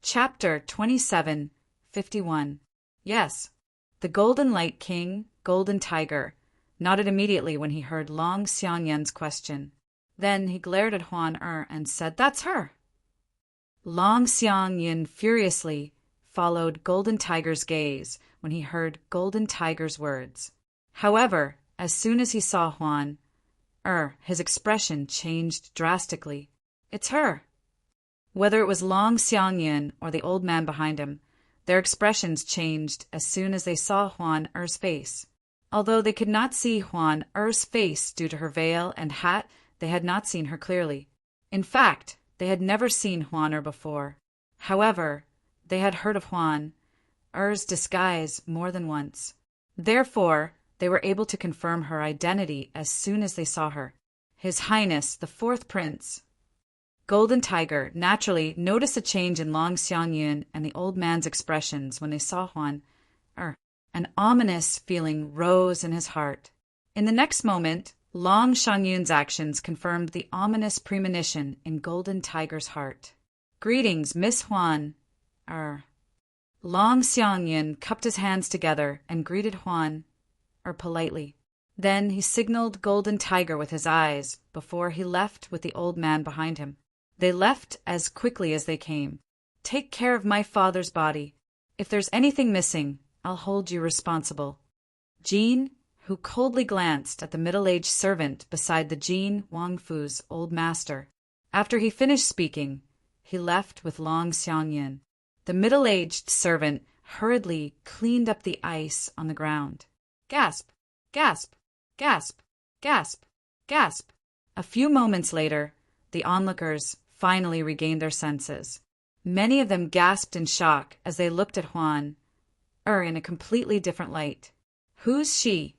Chapter 27:51. Yes. The Golden Light King, Golden Tiger, nodded immediately when he heard Long Xiangyan's question. Then he glared at Huan and said, "That's her." Long Xiangyan furiously followed Golden Tiger's gaze when he heard Golden Tiger's words. However, as soon as he saw Huan his expression changed drastically. "It's her." Whether it was Long Xiangyan or the old man behind him, their expressions changed as soon as they saw Huan face. Although they could not see Huan face due to her veil and hat, they had not seen her clearly. In fact, they had never seen Huan before. However, they had heard of Huan disguise more than once. Therefore, they were able to confirm her identity as soon as they saw her. His Highness, the fourth prince. Golden Tiger naturally noticed a change in Long Xiangyan and the old man's expressions when they saw Huan. An ominous feeling rose in his heart. In the next moment, Long Xiangyan's actions confirmed the ominous premonition in Golden Tiger's heart. "Greetings, Miss Huan." Long Xiangyan cupped his hands together and greeted Huan politely. Then he signaled Golden Tiger with his eyes before he left with the old man behind him. They left as quickly as they came. "Take care of my father's body. If there's anything missing, I'll hold you responsible." Jean, who coldly glanced at the middle-aged servant beside the Jin Wangfu's old master. After he finished speaking, he left with Long Xiangyan. The middle-aged servant hurriedly cleaned up the ice on the ground. Gasp! Gasp! Gasp! Gasp! Gasp! A few moments later, the onlookers finally regained their senses. Many of them gasped in shock as they looked at Huan in a completely different light. "Who's she?"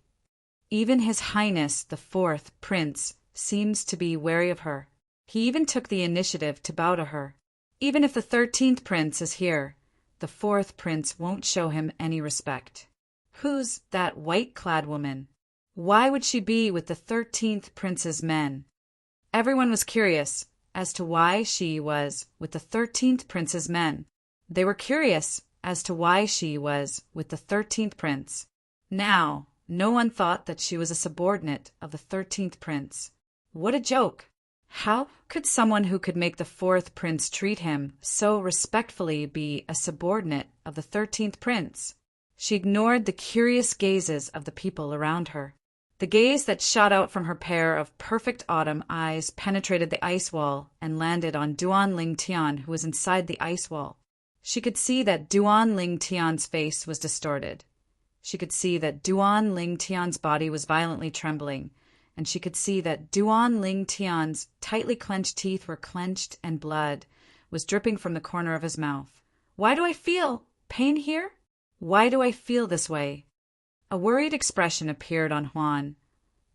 Even His Highness the fourth prince seems to be wary of her. He even took the initiative to bow to her. Even if the 13th prince is here, the fourth prince won't show him any respect. Who's that white-clad woman? Why would she be with the 13th prince's men? Everyone was curious as to why she was with the 13th prince's men. They were curious as to why she was with the 13th prince. Now, no one thought that she was a subordinate of the 13th prince. What a joke! How could someone who could make the fourth prince treat him so respectfully be a subordinate of the 13th prince? She ignored the curious gazes of the people around her. The gaze that shot out from her pair of perfect autumn eyes penetrated the ice wall and landed on Duan Ling Tian, who was inside the ice wall. She could see that Duan Ling Tian's face was distorted. She could see that Duan Ling Tian's body was violently trembling, and she could see that Duan Ling Tian's tightly clenched teeth were clenched and blood was dripping from the corner of his mouth. "Why do I feel pain here? Why do I feel this way?" A worried expression appeared on Huan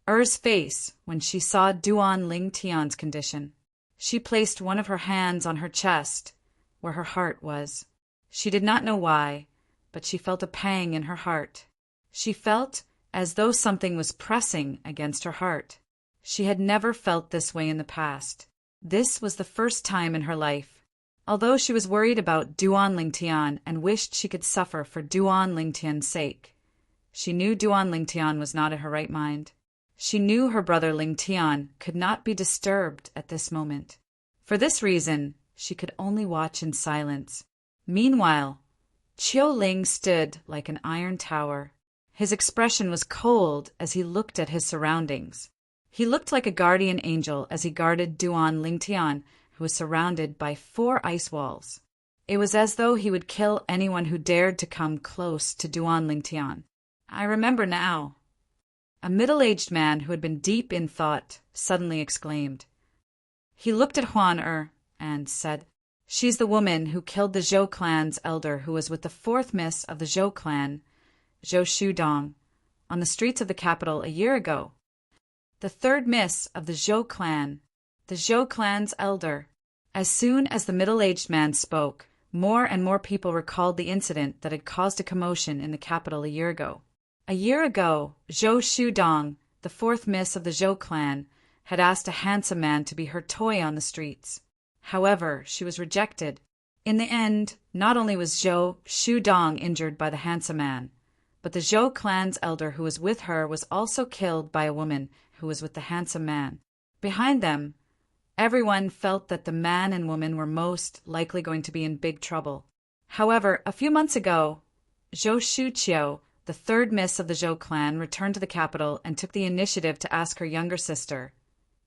face when she saw Duan Ling Tian's condition. She placed one of her hands on her chest, where her heart was. She did not know why, but she felt a pang in her heart. She felt as though something was pressing against her heart. She had never felt this way in the past. This was the first time in her life. Although she was worried about Duan Ling Tian and wished she could suffer for Duan Ling Tian's sake, she knew Duan Ling Tian was not in her right mind. She knew her brother Ling Tian could not be disturbed at this moment. For this reason, she could only watch in silence. Meanwhile, Qiu Ling stood like an iron tower. His expression was cold as he looked at his surroundings. He looked like a guardian angel as he guarded Duan Ling Tian, who was surrounded by 4 ice walls. It was as though he would kill anyone who dared to come close to Duan Ling Tian. "I remember now." A middle-aged man who had been deep in thought suddenly exclaimed. He looked at Huan and said, "She's the woman who killed the Zhou clan's elder who was with the 4th miss of the Zhou clan, Zhou Shudong, on the streets of the capital a year ago. The 3rd miss of the Zhou clan's elder." As soon as the middle-aged man spoke, more and more people recalled the incident that had caused a commotion in the capital a year ago. A year ago, Zhou Shudong, the 4th miss of the Zhou clan, had asked a handsome man to be her toy on the streets. However, she was rejected. In the end, not only was Zhou Shudong injured by the handsome man, but the Zhou clan's elder who was with her was also killed by a woman who was with the handsome man. Behind them, everyone felt that the man and woman were most likely going to be in big trouble. However, a few months ago, Zhou Shuqiu, the third miss of the Zhou clan, returned to the capital and took the initiative to ask her younger sister,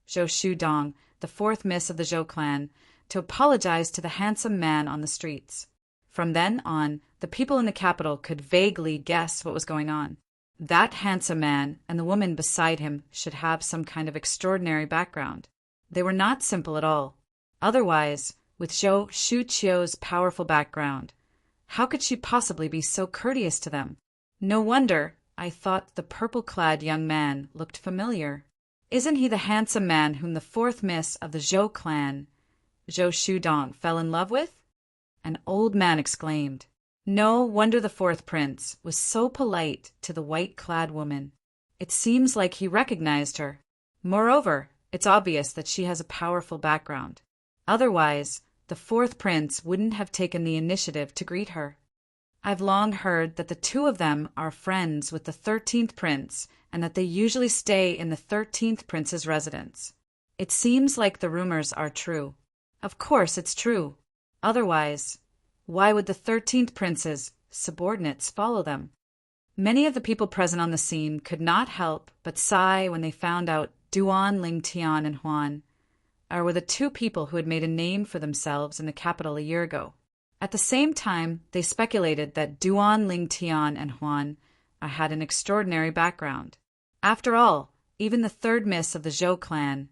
Zhou Shudong, the fourth miss of the Zhou clan, to apologize to the handsome man on the streets. From then on, the people in the capital could vaguely guess what was going on. That handsome man and the woman beside him should have some kind of extraordinary background. They were not simple at all. Otherwise, with Zhou Shuqiu's powerful background, how could she possibly be so courteous to them? No wonder I thought the purple-clad young man looked familiar. Isn't he the handsome man whom the fourth miss of the Zhou clan, Zhou Shudong, fell in love with? An old man exclaimed. No wonder the fourth prince was so polite to the white-clad woman. It seems like he recognized her. Moreover, it's obvious that she has a powerful background. Otherwise, the fourth prince wouldn't have taken the initiative to greet her. I've long heard that the two of them are friends with the 13th prince and that they usually stay in the 13th prince's residence. It seems like the rumors are true. Of course it's true. Otherwise, why would the 13th prince's subordinates follow them? Many of the people present on the scene could not help but sigh when they found out Duan, Lingtian, and Huan were the two people who had made a name for themselves in the capital a year ago. At the same time, they speculated that Duan, Lingtian, and Huan had an extraordinary background. After all, even the third miss of the Zhou clan,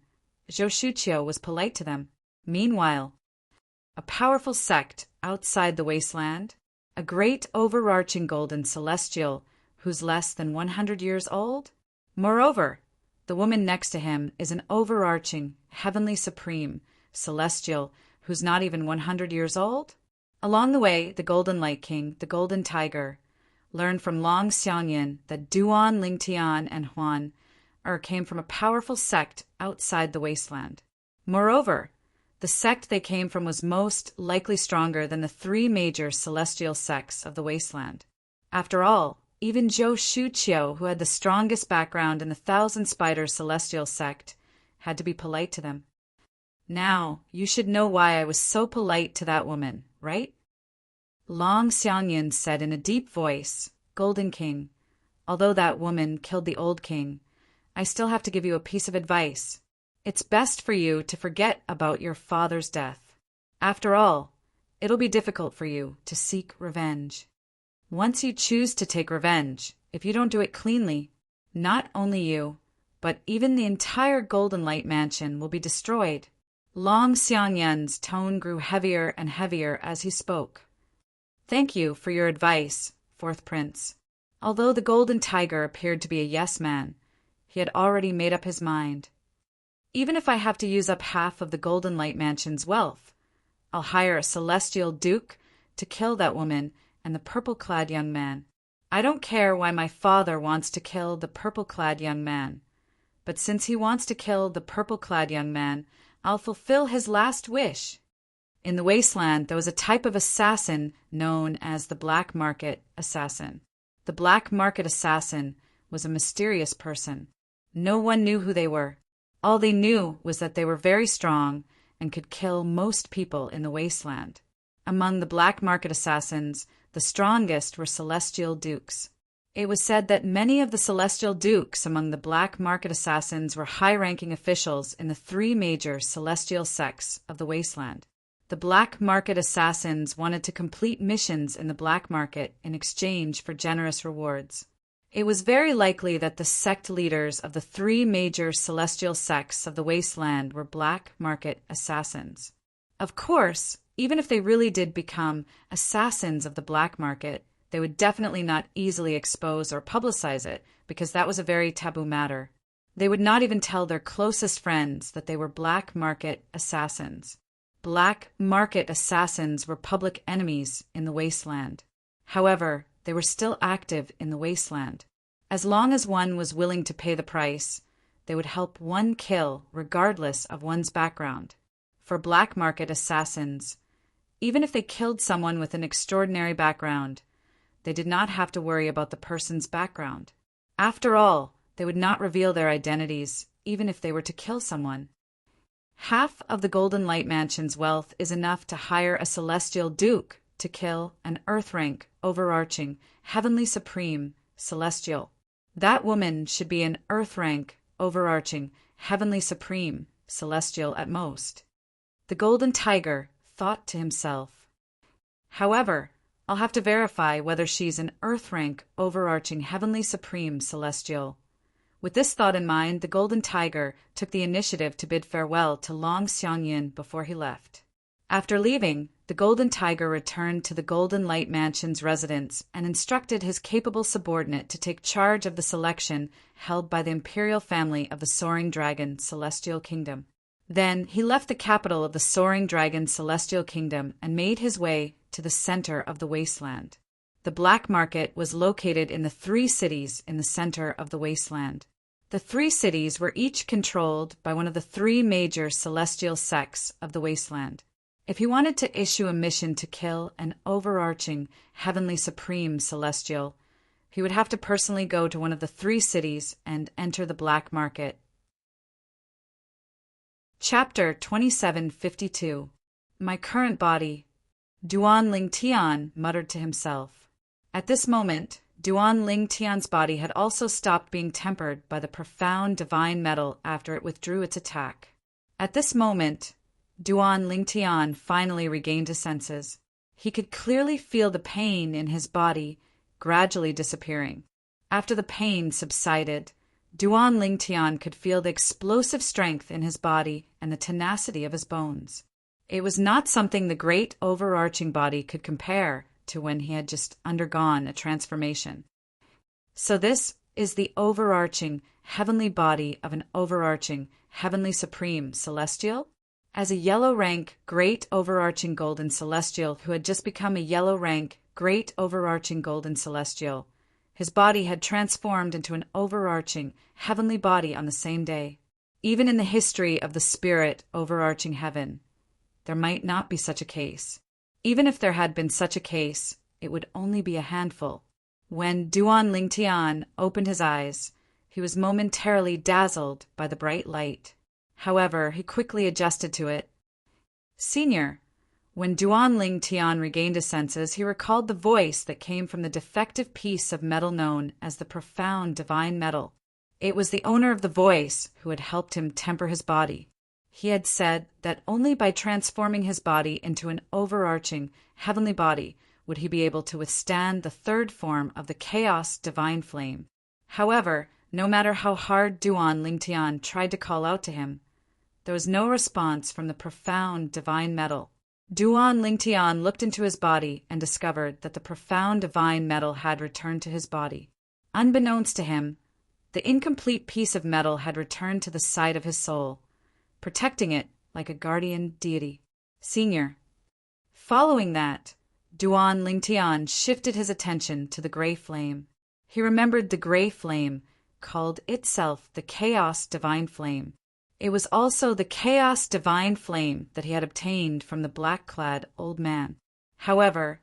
Zhou Shuqiu, was polite to them. Meanwhile, a powerful sect outside the wasteland, a great overarching golden celestial who's less than 100 years old? Moreover, the woman next to him is an overarching, heavenly supreme celestial who's not even 100 years old? Along the way, the Golden Light King, the Golden Tiger, learned from Long Xiangyan that Duan, Lingtian, and Huan came from a powerful sect outside the wasteland. Moreover, the sect they came from was most likely stronger than the three major celestial sects of the wasteland. After all, even Zhou Shuqiu, who had the strongest background in the Thousand Spiders celestial sect, had to be polite to them. Now, you should know why I was so polite to that woman, right? Long Xiangyan said in a deep voice, Golden King, although that woman killed the old king, I still have to give you a piece of advice. It's best for you to forget about your father's death. After all, it'll be difficult for you to seek revenge. Once you choose to take revenge, if you don't do it cleanly, not only you, but even the entire Golden Light Mansion will be destroyed. Long Xiangyan's tone grew heavier and heavier as he spoke. Thank you for your advice, fourth prince. Although the Golden Tiger appeared to be a yes man, he had already made up his mind. Even if I have to use up half of the Golden Light Mansion's wealth, I'll hire a celestial duke to kill that woman and the purple-clad young man. I don't care why my father wants to kill the purple-clad young man, but since he wants to kill the purple-clad young man, I'll fulfill his last wish. In the wasteland, there was a type of assassin known as the black market assassin. The black market assassin was a mysterious person. No one knew who they were. All they knew was that they were very strong and could kill most people in the wasteland. Among the black market assassins, the strongest were celestial dukes. It was said that many of the celestial dukes among the black market assassins were high-ranking officials in the three major celestial sects of the wasteland. The black market assassins wanted to complete missions in the black market in exchange for generous rewards. It was very likely that the sect leaders of the three major celestial sects of the wasteland were black market assassins. Of course, even if they really did become assassins of the black market, they would definitely not easily expose or publicize it, because that was a very taboo matter. They would not even tell their closest friends that they were black market assassins. Black market assassins were public enemies in the wasteland. However, they were still active in the wasteland. As long as one was willing to pay the price, they would help one kill regardless of one's background. For black market assassins, Even if they killed someone with an extraordinary background, they did not have to worry about the person's background. After all, they would not reveal their identities, even if they were to kill someone. Half of the Golden Light Mansion's wealth is enough to hire a celestial duke to kill an earth-rank, overarching, heavenly supreme, celestial. That woman should be an earth-rank, overarching, heavenly supreme, celestial at most. The Golden Tiger thought to himself. However, I'll have to verify whether she's an earth-rank, overarching, heavenly supreme, celestial. With this thought in mind, the Golden Tiger took the initiative to bid farewell to Long Xiangyin before he left. After leaving, the Golden Tiger returned to the Golden Light Mansion's residence and instructed his capable subordinate to take charge of the selection held by the imperial family of the Soaring Dragon Celestial Kingdom. Then he left the capital of the Soaring Dragon Celestial Kingdom and made his way to the center of the wasteland. The black market was located in the 3 cities in the center of the wasteland. The 3 cities were each controlled by one of the 3 major celestial sects of the wasteland. If he wanted to issue a mission to kill an overarching, heavenly supreme celestial, he would have to personally go to one of the 3 cities and enter the black market. Chapter 2752. My current body. Duan Lingtian muttered to himself. At this moment, Duan Lingtian's body had also stopped being tempered by the profound divine metal after it withdrew its attack. At this moment, Duan Lingtian finally regained his senses. He could clearly feel the pain in his body gradually disappearing. After the pain subsided, Duan Lingtian could feel the explosive strength in his body and the tenacity of his bones. It was not something the great overarching body could compare to when he had just undergone a transformation. So this is the overarching heavenly body of an overarching heavenly supreme celestial? As a yellow rank great overarching golden celestial who had just become a yellow rank great overarching golden celestial, his body had transformed into an overarching heavenly body on the same day. Even in the history of the spirit overarching heaven, there might not be such a case. Even if there had been such a case, it would only be a handful. When Duan Lingtian opened his eyes, he was momentarily dazzled by the bright light. However, he quickly adjusted to it. Senior. When Duan Lingtian regained his senses, he recalled the voice that came from the defective piece of metal known as the profound divine metal. It was the owner of the voice who had helped him temper his body. He had said that only by transforming his body into an overarching, heavenly body would he be able to withstand the 3rd form of the chaos divine flame. However, no matter how hard Duan Lingtian tried to call out to him, there was no response from the profound divine metal. Duan Lingtian looked into his body and discovered that the profound divine metal had returned to his body. Unbeknownst to him, the incomplete piece of metal had returned to the side of his soul, protecting it like a guardian deity. Senior. Following that, Duan Lingtian shifted his attention to the gray flame. He remembered the gray flame, called itself the Chaos Divine Flame. It was also the Chaos Divine Flame that he had obtained from the black-clad old man. However,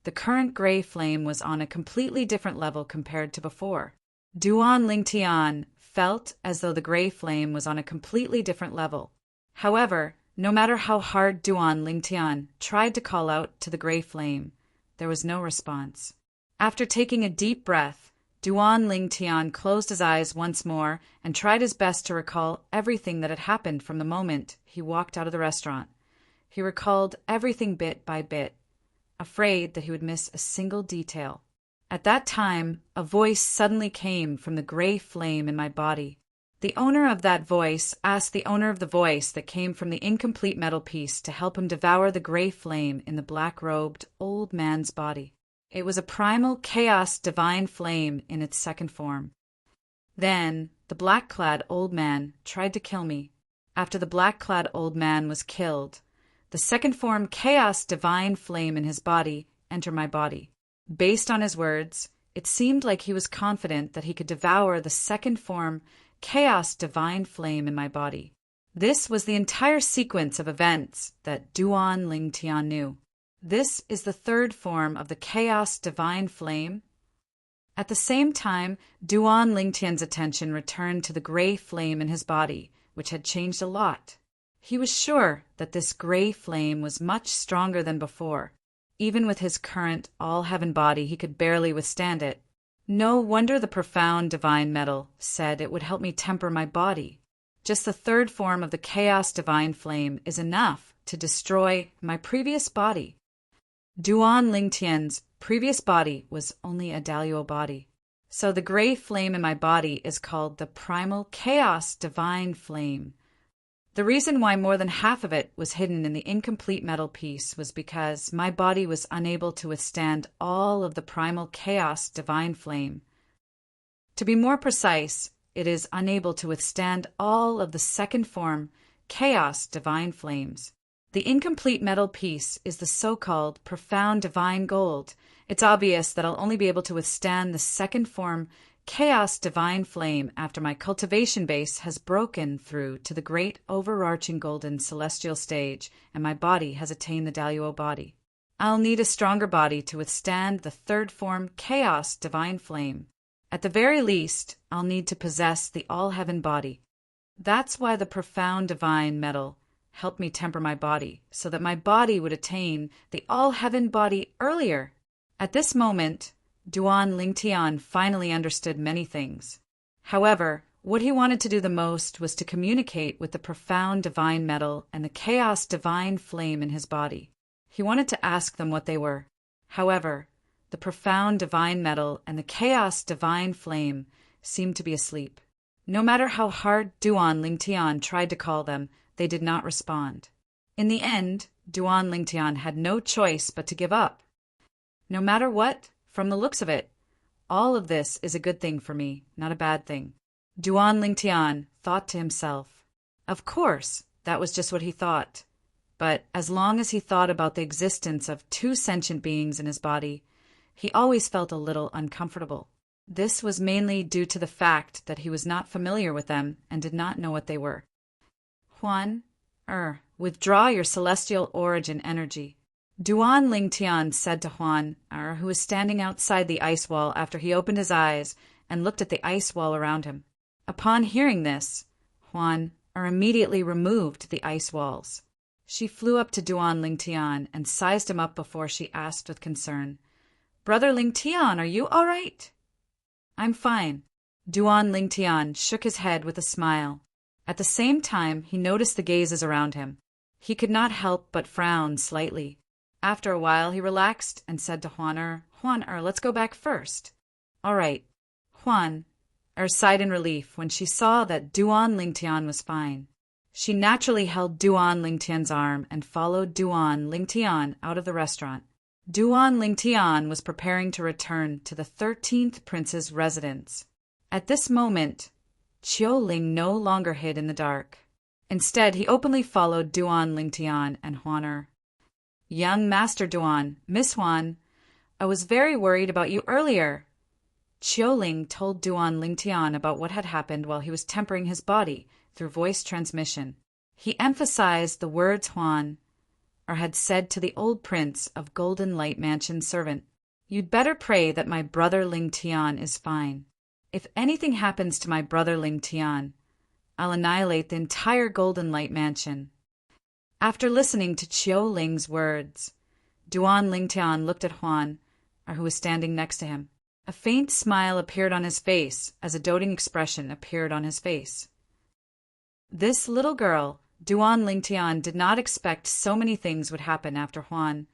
the current gray flame was on a completely different level compared to before. Duan Lingtian felt as though the gray flame was on a completely different level. However, no matter how hard Duan Lingtian tried to call out to the gray flame, there was no response. After taking a deep breath, Duan Lingtian closed his eyes once more and tried his best to recall everything that had happened from the moment he walked out of the restaurant. He recalled everything bit by bit, afraid that he would miss a single detail. At that time, a voice suddenly came from the gray flame in my body. The owner of that voice asked the owner of the voice that came from the incomplete metal piece to help him devour the gray flame in the black-robed old man's body. It was a primal chaos divine flame in its 2nd form. Then, the black-clad old man tried to kill me. After the black-clad old man was killed, the 2nd form chaos divine flame in his body entered my body. Based on his words, it seemed like he was confident that he could devour the 2nd form chaos divine flame in my body. This was the entire sequence of events that Duan Lingtian knew. This is the third form of the chaos divine flame. At the same time, Duan Lingtian's attention returned to the gray flame in his body, which had changed a lot. He was sure that this gray flame was much stronger than before. Even with his current all-heaven body, he could barely withstand it. No wonder the profound divine metal said it would help me temper my body. Just the third form of the chaos divine flame is enough to destroy my previous body. Duan Lingtian's previous body was only a Daluo body. So the gray flame in my body is called the primal chaos divine flame. The reason why more than half of it was hidden in the incomplete metal piece was because my body was unable to withstand all of the primal chaos divine flame. To be more precise, it is unable to withstand all of the second form chaos divine flames. The incomplete metal piece is the so-called profound divine gold. It's obvious that I'll only be able to withstand the second form chaos divine flame after my cultivation base has broken through to the great overarching golden celestial stage and my body has attained the Daluo body. I'll need a stronger body to withstand the third form chaos divine flame. At the very least, I'll need to possess the all-heaven body. That's why the profound divine metal helped me temper my body, so that my body would attain the all-heaven body earlier. At this moment, Duan Lingtian finally understood many things. However, what he wanted to do the most was to communicate with the profound divine metal and the chaos divine flame in his body. He wanted to ask them what they were. However, the profound divine metal and the chaos divine flame seemed to be asleep. No matter how hard Duan Lingtian tried to call them, they did not respond. In the end, Duan Lingtian had no choice but to give up. No matter what, from the looks of it, all of this is a good thing for me, not a bad thing. Duan Lingtian thought to himself. Of course, that was just what he thought. But as long as he thought about the existence of two sentient beings in his body, he always felt a little uncomfortable. This was mainly due to the fact that he was not familiar with them and did not know what they were. Huan, withdraw your celestial origin energy. Duan Lingtian said to Huan, who was standing outside the ice wall after he opened his eyes and looked at the ice wall around him. Upon hearing this, Huan immediately removed the ice walls. She flew up to Duan Lingtian and sized him up before she asked with concern, "Brother Lingtian, are you all right?" "I'm fine." Duan Lingtian shook his head with a smile. At the same time, he noticed the gazes around him. He could not help but frown slightly. After a while, he relaxed and said to Huan, let's go back first." "All right." Huan sighed in relief when she saw that Duan Lingtian was fine. She naturally held Duan Lingtian's arm and followed Duan Lingtian out of the restaurant. Duan Lingtian was preparing to return to the 13th prince's residence. At this moment, Ling no longer hid in the dark. Instead, he openly followed Duan Lingtian and Huan. "Young Master Duan, Miss Huan, I was very worried about you earlier." Ling told Duan Lingtian about what had happened while he was tempering his body through voice transmission. He emphasized the words Huan had said to the old prince of Golden Light Mansion's servant. "You'd better pray that my brother Lingtian is fine. If anything happens to my brother Lingtian, I'll annihilate the entire Golden Light Mansion." After listening to Ling's words, Duan Lingtian looked at Huan, who was standing next to him. A faint smile appeared on his face as a doting expression appeared on his face. This little girl, Duan Lingtian, did not expect so many things would happen after Huan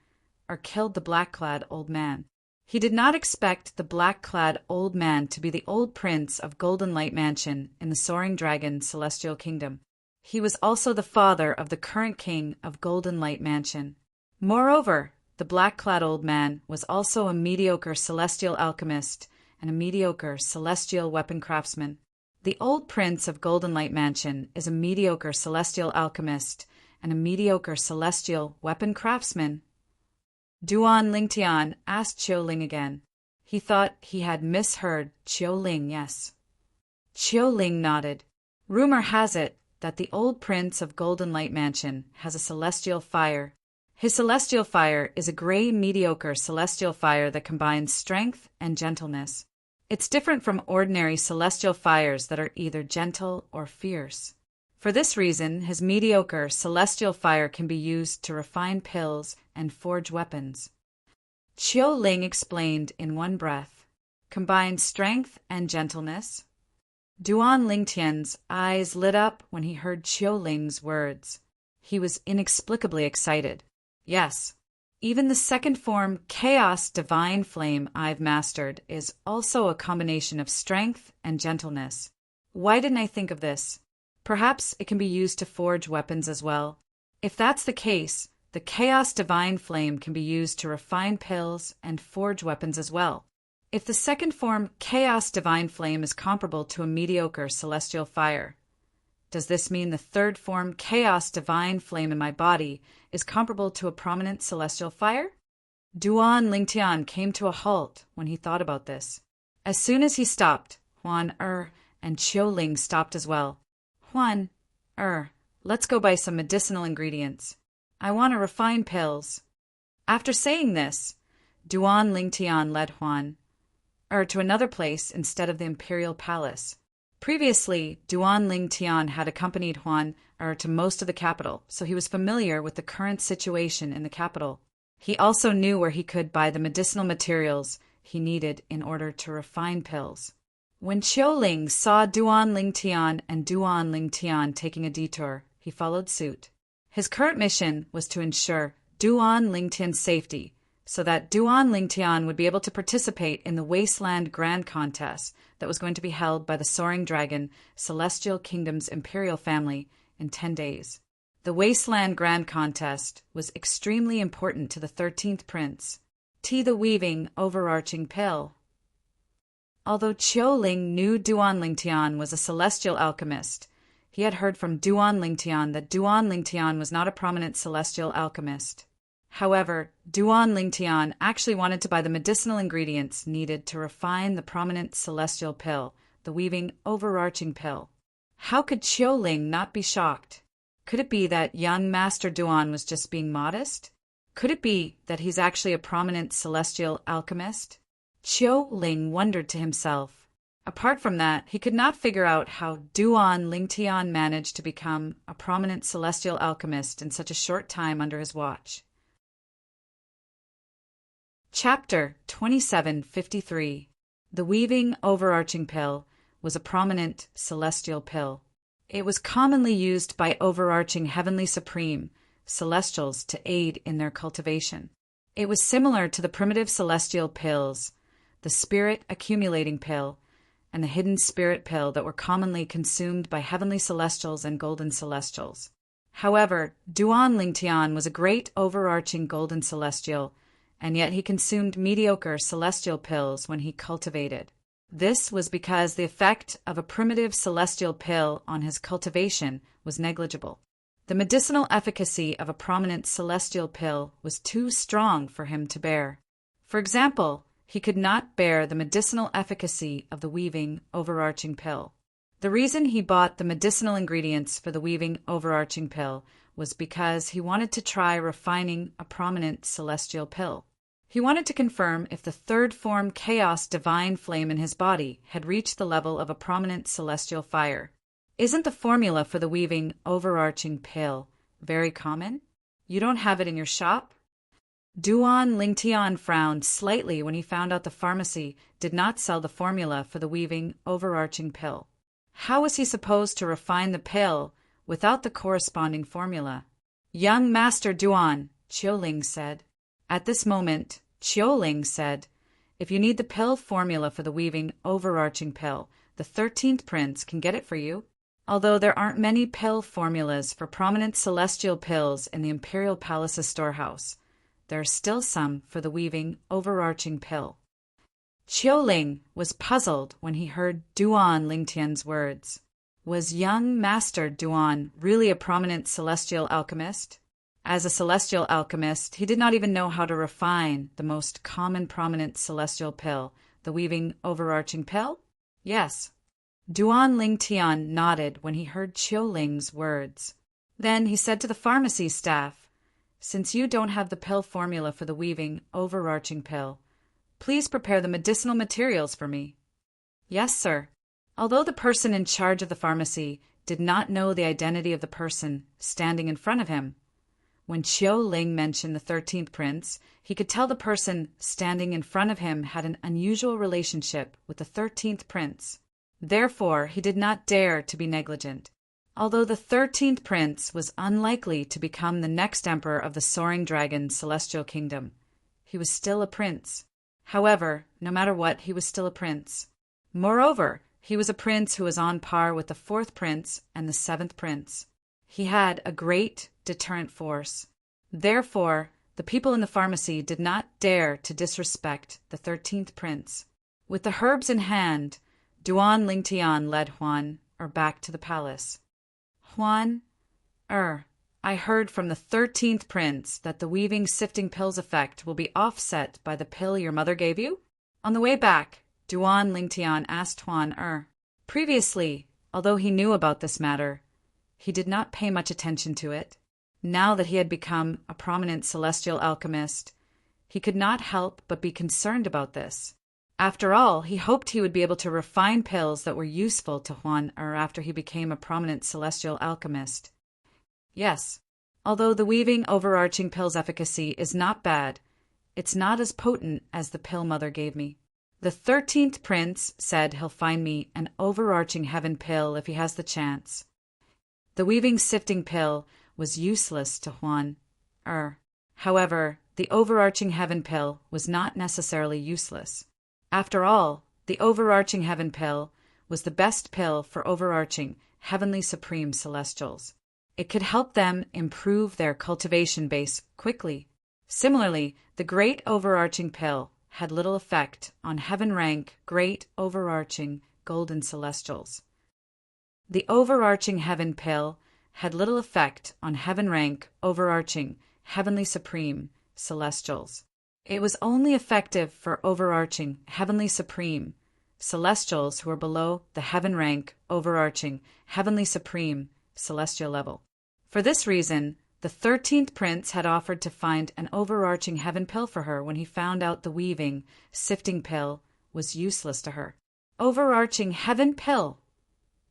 killed the black-clad old man. He did not expect the black-clad old man to be the old prince of Golden Light Mansion in the Soaring Dragon Celestial Kingdom. He was also the father of the current king of Golden Light Mansion. Moreover, the black-clad old man was also a mediocre celestial alchemist and a mediocre celestial weapon craftsman. The old prince of Golden Light Mansion is a mediocre celestial alchemist and a mediocre celestial weapon craftsman. Duan Lingtian asked Ling again. He thought he had misheard Ling, yes. Ling nodded. Rumor has it that the old prince of Golden Light Mansion has a celestial fire, His celestial fire is a gray, mediocre celestial fire that combines strength and gentleness. It's different from ordinary celestial fires that are either gentle or fierce. For this reason, his mediocre celestial fire can be used to refine pills and forge weapons. Qiu Ling explained in one breath. Combined strength and gentleness. Duan Lingtian's eyes lit up when he heard Qiu Ling's words. He was inexplicably excited. Yes, even the second form Chaos Divine Flame I've mastered is also a combination of strength and gentleness. Why didn't I think of this? Perhaps it can be used to forge weapons as well. If that's the case, the Chaos Divine Flame can be used to refine pills and forge weapons as well. If the second form Chaos Divine Flame is comparable to a mediocre celestial fire, does this mean the third form Chaos Divine Flame in my body is comparable to a prominent celestial fire? Duan Lingtian came to a halt when he thought about this. As soon as he stopped, Huan and Qiu Ling stopped as well. Huan, let's go buy some medicinal ingredients. I want to refine pills. After saying this, Duan Lingtian led Huan to another place instead of the imperial palace. Previously, Duan Lingtian had accompanied Huan to most of the capital, so he was familiar with the current situation in the capital. He also knew where he could buy the medicinal materials he needed in order to refine pills. When Qiu Ling saw Duan Lingtian and Duan Lingtian taking a detour, he followed suit. His current mission was to ensure Duan Lingtian's safety, so that Duan Lingtian would be able to participate in the Wasteland Grand Contest that was going to be held by the Soaring Dragon Celestial Kingdom's imperial family in 10 days. The Wasteland Grand Contest was extremely important to the 13th Prince, the Weaving Overarching Pill. Although Qiu Ling knew Duan Lingtian was a celestial alchemist, he had heard from Duan Lingtian that Duan Lingtian was not a prominent celestial alchemist. However, Duan Lingtian actually wanted to buy the medicinal ingredients needed to refine the prominent celestial pill, the Weaving Overarching Pill. How could Qiu Ling not be shocked? Could it be that young Master Duan was just being modest? Could it be that he's actually a prominent celestial alchemist? Qiu Ling wondered to himself. Apart from that, he could not figure out how Duan Lingtian managed to become a prominent celestial alchemist in such a short time under his watch. Chapter 2753. The Weaving Overarching Pill was a prominent celestial pill. It was commonly used by overarching Heavenly Supreme Celestials to aid in their cultivation. It was similar to the primitive celestial pills, the Spirit Accumulating Pill, and the Hidden Spirit Pill that were commonly consumed by Heavenly Celestials and Golden Celestials. However, Duan Lingtian was a great overarching Golden Celestial, and yet he consumed mediocre celestial pills when he cultivated. This was because the effect of a primitive celestial pill on his cultivation was negligible. The medicinal efficacy of a prominent celestial pill was too strong for him to bear. For example, he could not bear the medicinal efficacy of the Weaving Overarching Pill. The reason he bought the medicinal ingredients for the Weaving Overarching Pill was because he wanted to try refining a prominent celestial pill. He wanted to confirm if the third form Chaos Divine Flame in his body had reached the level of a prominent celestial fire. Isn't the formula for the Weaving Overarching Pill very common? You don't have it in your shop? Duan Lingtian frowned slightly when he found out the pharmacy did not sell the formula for the Weaving Overarching Pill. How was he supposed to refine the pill without the corresponding formula? Young Master Duan, Qiu Ling said. At this moment, Qiu Ling said, if you need the pill formula for the Weaving Overarching Pill, the 13th Prince can get it for you. Although there aren't many pill formulas for prominent celestial pills in the Imperial Palace's storehouse, there are still some for the Weaving Overarching Pill. Qiu Ling was puzzled when he heard Duan Lingtian's words. Was young Master Duan really a prominent celestial alchemist? As a celestial alchemist, he did not even know how to refine the most common prominent celestial pill, the Weaving Overarching Pill? Yes. Duan Lingtian nodded when he heard Qiu Ling's words. Then he said to the pharmacy staff, since you don't have the pill formula for the weaving, overarching pill, please prepare the medicinal materials for me." "Yes, sir." Although the person in charge of the pharmacy did not know the identity of the person standing in front of him, when Chiu Ling mentioned the 13th prince, he could tell the person standing in front of him had an unusual relationship with the 13th prince. Therefore, he did not dare to be negligent. Although the 13th prince was unlikely to become the next emperor of the Soaring Dragon Celestial Kingdom, he was still a prince. However, no matter what, he was still a prince. Moreover, he was a prince who was on par with the 4th prince and the 7th prince. He had a great deterrent force. Therefore, the people in the pharmacy did not dare to disrespect the 13th prince. With the herbs in hand, Duan Lingtian led Huan back to the palace. "Huan, I heard from the 13th prince that the weaving sifting pill's effect will be offset by the pill your mother gave you?" On the way back, Duan Lingtian asked Huan. Previously, although he knew about this matter, he did not pay much attention to it. Now that he had become a prominent celestial alchemist, he could not help but be concerned about this. After all, he hoped he would be able to refine pills that were useful to Huan after he became a prominent celestial alchemist. Yes, although the weaving overarching pill's efficacy is not bad, it's not as potent as the pill mother gave me. The 13th prince said he'll find me an overarching heaven pill if he has the chance. The weaving sifting pill was useless to Huan. However, the overarching heaven pill was not necessarily useless. After all, the overarching heaven pill was the best pill for overarching heavenly supreme celestials. It could help them improve their cultivation base quickly. Similarly, the great overarching pill had little effect on heaven rank great overarching golden celestials. The overarching heaven pill had little effect on heaven rank overarching heavenly supreme celestials. It was only effective for overarching heavenly supreme celestials who were below the heaven rank overarching heavenly supreme celestial level. For this reason, the 13th prince had offered to find an overarching heaven pill for her when he found out the weaving, sifting pill was useless to her. Overarching heaven pill!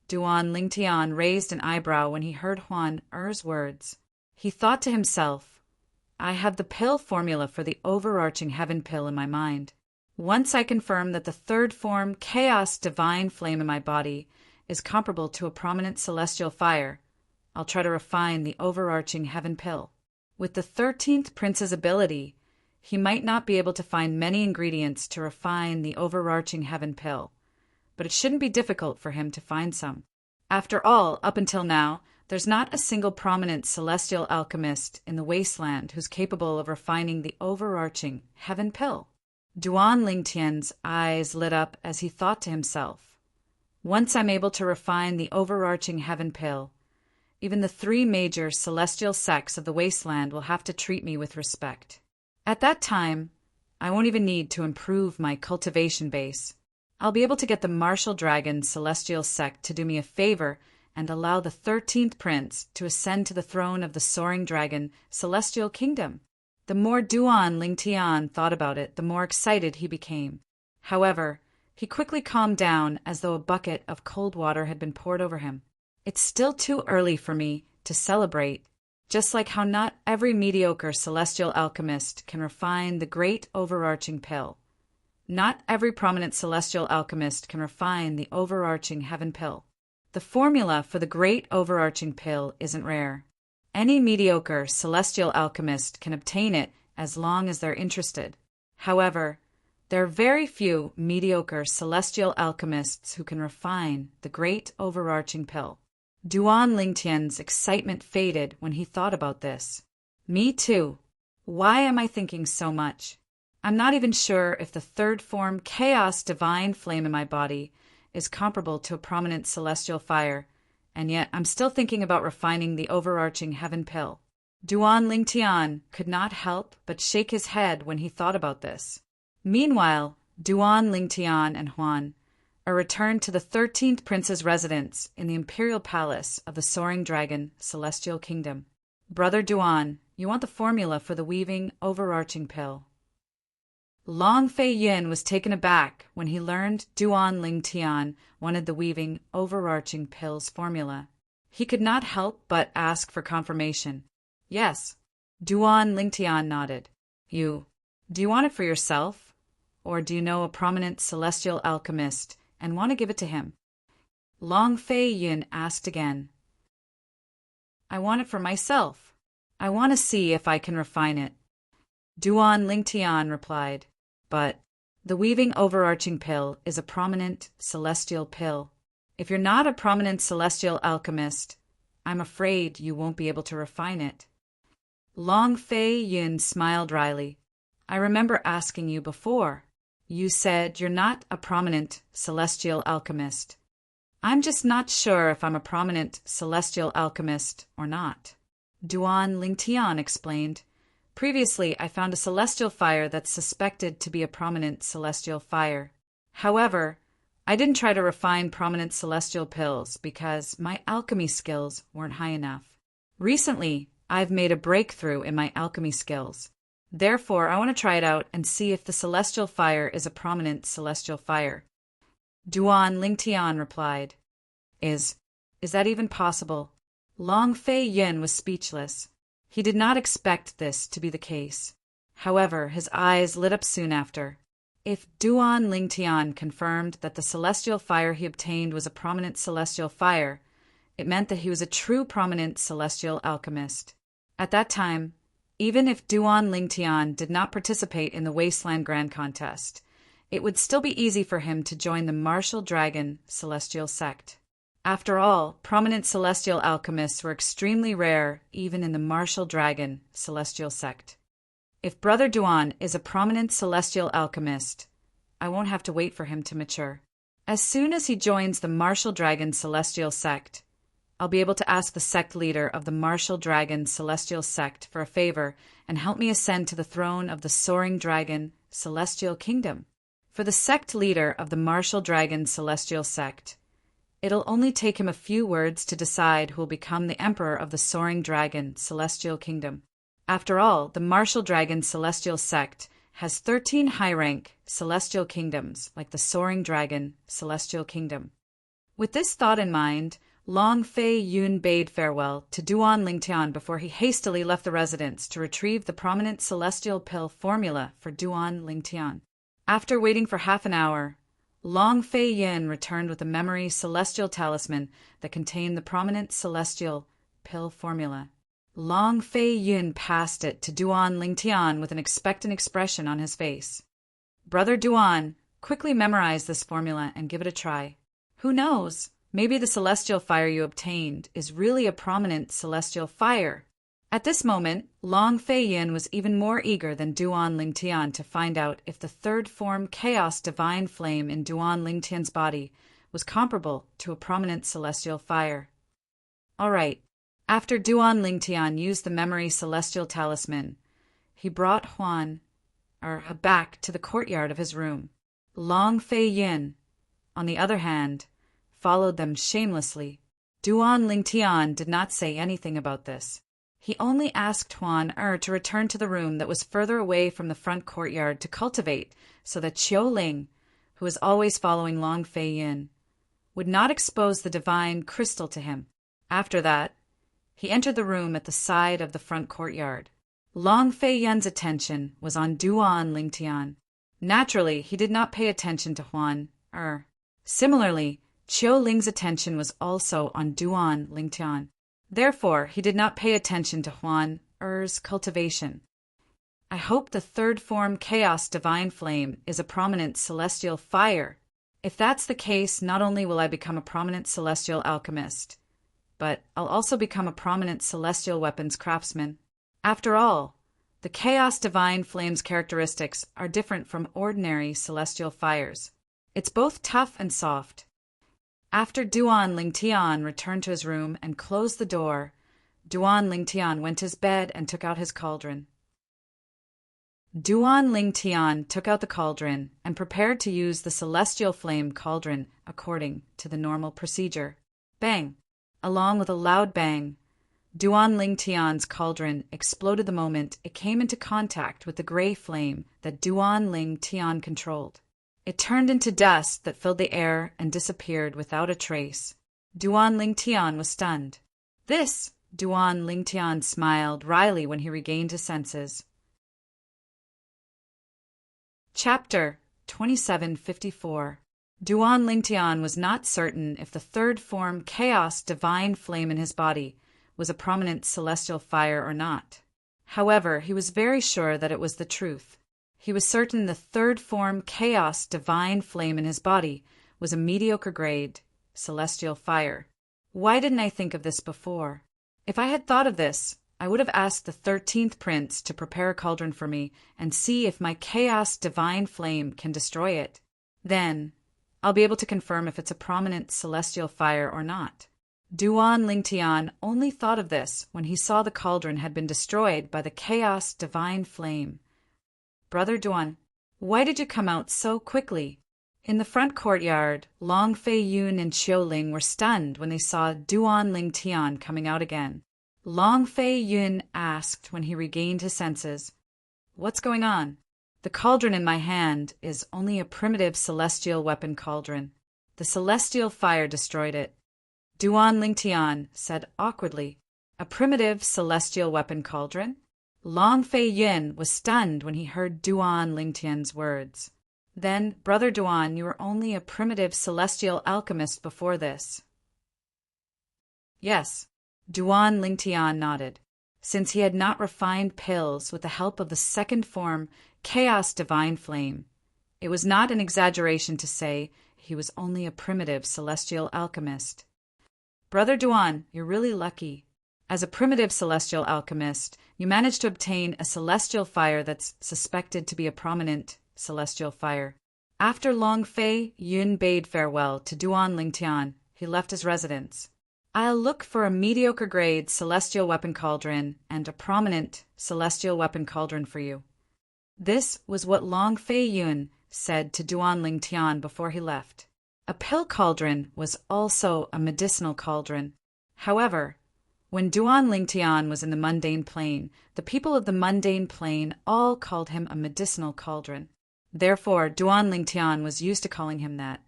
Duan Lingtian raised an eyebrow when he heard Huan-Er's words. He thought to himself, "I have the pill formula for the overarching heaven pill in my mind. Once I confirm that the third form chaos divine flame in my body is comparable to a prominent celestial fire, I'll try to refine the overarching heaven pill." With the 13th prince's ability, he might not be able to find many ingredients to refine the overarching heaven pill, but it shouldn't be difficult for him to find some. After all, up until now, there's not a single prominent celestial alchemist in the wasteland who's capable of refining the overarching heaven pill. Duan Lingtian's eyes lit up as he thought to himself, "Once I'm able to refine the overarching heaven pill, even the 3 major celestial sects of the wasteland will have to treat me with respect. At that time, I won't even need to improve my cultivation base. I'll be able to get the martial dragon celestial sect to do me a favor and allow the 13th prince to ascend to the throne of the Soaring Dragon Celestial Kingdom." The more Duan Lingtian thought about it, the more excited he became. However, he quickly calmed down as though a bucket of cold water had been poured over him. It's still too early for me to celebrate, just like how not every mediocre celestial alchemist can refine the great overarching pill. Not every prominent celestial alchemist can refine the overarching heaven pill. The formula for the great overarching pill isn't rare. Any mediocre celestial alchemist can obtain it as long as they're interested. However, there are very few mediocre celestial alchemists who can refine the great overarching pill. Duan Lingtian's excitement faded when he thought about this. Me too. Why am I thinking so much? I'm not even sure if the third form chaos divine flame in my body is comparable to a prominent celestial fire, and yet I'm still thinking about refining the overarching heaven pill. Duan Lingtian could not help but shake his head when he thought about this. Meanwhile, Duan Lingtian and Huan returned to the 13th prince's residence in the imperial palace of the Soaring Dragon Celestial Kingdom. "Brother Duan, You want the formula for the weaving overarching pill. Long Fei Yin was taken aback when he learned Duan Ling Tian wanted the weaving overarching pill's formula. He could not help but ask for confirmation. Yes. Duan Ling Tian nodded. Do you want it for yourself? Or do you know a prominent celestial alchemist and want to give it to him? Long Fei Yin asked again. I want it for myself. I want to see if I can refine it. Duan Ling Tian replied. But the weaving overarching pill is a prominent celestial pill. If you're not a prominent celestial alchemist, I'm afraid you won't be able to refine it. Long Fei Yin smiled wryly. I remember asking you before. You said you're not a prominent celestial alchemist. I'm just not sure if I'm a prominent celestial alchemist or not. Duan Ling Tian explained. Previously, I found a celestial fire that's suspected to be a prominent celestial fire. However, I didn't try to refine prominent celestial pills because my alchemy skills weren't high enough. Recently, I've made a breakthrough in my alchemy skills. Therefore, I want to try it out and see if the celestial fire is a prominent celestial fire. Duan Ling Tian replied. Is that even possible? Long Fei Yin was speechless. He did not expect this to be the case. However, his eyes lit up soon after. If Duan Ling Tian confirmed that the celestial fire he obtained was a prominent celestial fire, it meant that he was a true prominent celestial alchemist. At that time, even if Duan Ling Tian did not participate in the Wasteland Grand Contest, it would still be easy for him to join the Martial Dragon Celestial Sect. After all, prominent celestial alchemists were extremely rare even in the Martial Dragon Celestial Sect. If Brother Duan is a prominent celestial alchemist, I won't have to wait for him to mature. As soon as he joins the Martial Dragon Celestial Sect, I'll be able to ask the sect leader of the Martial Dragon Celestial Sect for a favor and help me ascend to the throne of the Soaring Dragon Celestial Kingdom. For the sect leader of the Martial Dragon Celestial Sect, it'll only take him a few words to decide who will become the Emperor of the Soaring Dragon Celestial Kingdom. After all, the Martial Dragon Celestial Sect has 13 high-rank celestial kingdoms, like the Soaring Dragon Celestial Kingdom. With this thought in mind, Long Fei Yun bade farewell to Duan Ling Tian before he hastily left the residence to retrieve the prominent celestial pill formula for Duan Ling Tian. After waiting for half an hour, Long Fei Yin returned with a memory celestial talisman that contained the prominent celestial pill formula. Long Fei Yin passed it to Duan Ling Tian with an expectant expression on his face. Brother Duan, quickly memorize this formula and give it a try. Who knows? Maybe the celestial fire you obtained is really a prominent celestial fire. At this moment, Long Fei Yin was even more eager than Duan Ling Tian to find out if the third form chaos divine flame in Duan Ling Tian's body was comparable to a prominent celestial fire. All right. After Duan Ling Tian used the memory celestial talisman, he brought Huan back to the courtyard of his room. Long Fei Yin, on the other hand, followed them shamelessly. Duan Ling Tian did not say anything about this. He only asked Huan to return to the room that was further away from the front courtyard to cultivate so that Qiu Ling, who was always following Long Fei Yin, would not expose the divine crystal to him. After that, he entered the room at the side of the front courtyard. Long Fei Yin's attention was on Duan Ling Tian. Naturally, he did not pay attention to Huan Similarly, Qiu Ling's attention was also on Duan Ling Tian. Therefore, he did not pay attention to Huan cultivation. I hope the third form chaos divine flame is a prominent celestial fire. If that's the case, not only will I become a prominent celestial alchemist, but I'll also become a prominent celestial weapons craftsman. After all, the chaos divine flame's characteristics are different from ordinary celestial fires. It's both tough and soft. After Duan Ling Tian returned to his room and closed the door, Duan Ling Tian went to his bed and took out his cauldron. Duan Ling Tian took out the cauldron and prepared to use the celestial flame cauldron according to the normal procedure. Bang! Along with a loud bang, Duan Ling Tian's cauldron exploded the moment it came into contact with the gray flame that Duan Ling Tian controlled. It turned into dust that filled the air and disappeared without a trace. Duan Ling Tian was stunned. This, Duan Ling Tian smiled wryly when he regained his senses. Chapter 2754. Duan Ling Tian was not certain if the third form chaos divine flame in his body was a prominent celestial fire or not. However, he was very sure that it was the truth. He was certain the third form chaos divine flame in his body was a mediocre grade celestial fire. Why didn't I think of this before? If I had thought of this, I would have asked the 13th prince to prepare a cauldron for me and see if my chaos divine flame can destroy it. Then, I'll be able to confirm if it's a prominent celestial fire or not. Duan Ling Tian only thought of this when he saw the cauldron had been destroyed by the chaos divine flame. Brother Duan, why did you come out so quickly? In the front courtyard, Long Fei Yun and Xiu Ling were stunned when they saw Duan Ling Tian coming out again. Long Fei Yun asked when he regained his senses, "What's going on?" "The cauldron in my hand is only a primitive celestial weapon cauldron. The celestial fire destroyed it," Duan Ling Tian said awkwardly. "A primitive celestial weapon cauldron?" Long Fei Yun was stunned when he heard Duan Ling Tian's words. "Then, Brother Duan, you were only a primitive celestial alchemist before this." "Yes," Duan Ling Tian nodded. Since he had not refined pills with the help of the second form chaos divine flame, it was not an exaggeration to say he was only a primitive celestial alchemist. "Brother Duan, you're really lucky. As a primitive celestial alchemist, you managed to obtain a celestial fire that's suspected to be a prominent celestial fire." After Long Fei Yun bade farewell to Duan Ling Tian, he left his residence. "I'll look for a mediocre grade celestial weapon cauldron and a prominent celestial weapon cauldron for you." This was what Long Fei Yun said to Duan Ling Tian before he left. A pill cauldron was also a medicinal cauldron. However, when Duan Ling Tian was in the mundane plane, the people of the mundane plane all called him a medicinal cauldron. Therefore, Duan Ling Tian was used to calling him that.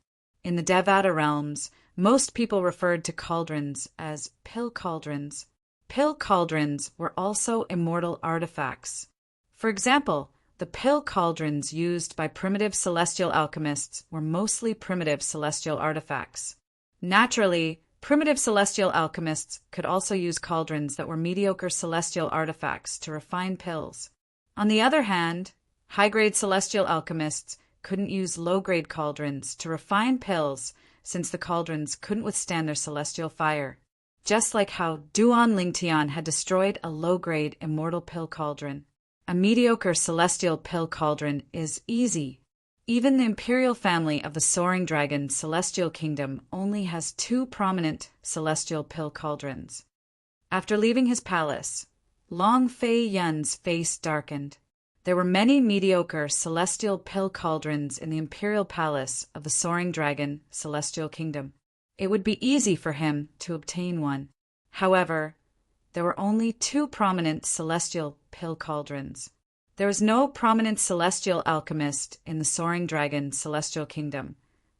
In the Devata realms, most people referred to cauldrons as pill cauldrons. Pill cauldrons were also immortal artifacts. For example, the pill cauldrons used by primitive celestial alchemists were mostly primitive celestial artifacts. Naturally, primitive celestial alchemists could also use cauldrons that were mediocre celestial artifacts to refine pills. On the other hand, high-grade celestial alchemists couldn't use low-grade cauldrons to refine pills since the cauldrons couldn't withstand their celestial fire. Just like how Duan Ling Tian had destroyed a low-grade immortal pill cauldron. A mediocre celestial pill cauldron is easy. Even the imperial family of the Soaring Dragon Celestial Kingdom only has 2 prominent celestial pill cauldrons. After leaving his palace, Long Fei Yun's face darkened. There were many mediocre celestial pill cauldrons in the imperial palace of the Soaring Dragon Celestial Kingdom. It would be easy for him to obtain one. However, there were only 2 prominent celestial pill cauldrons. There was no prominent celestial alchemist in the Soaring Dragon Celestial Kingdom,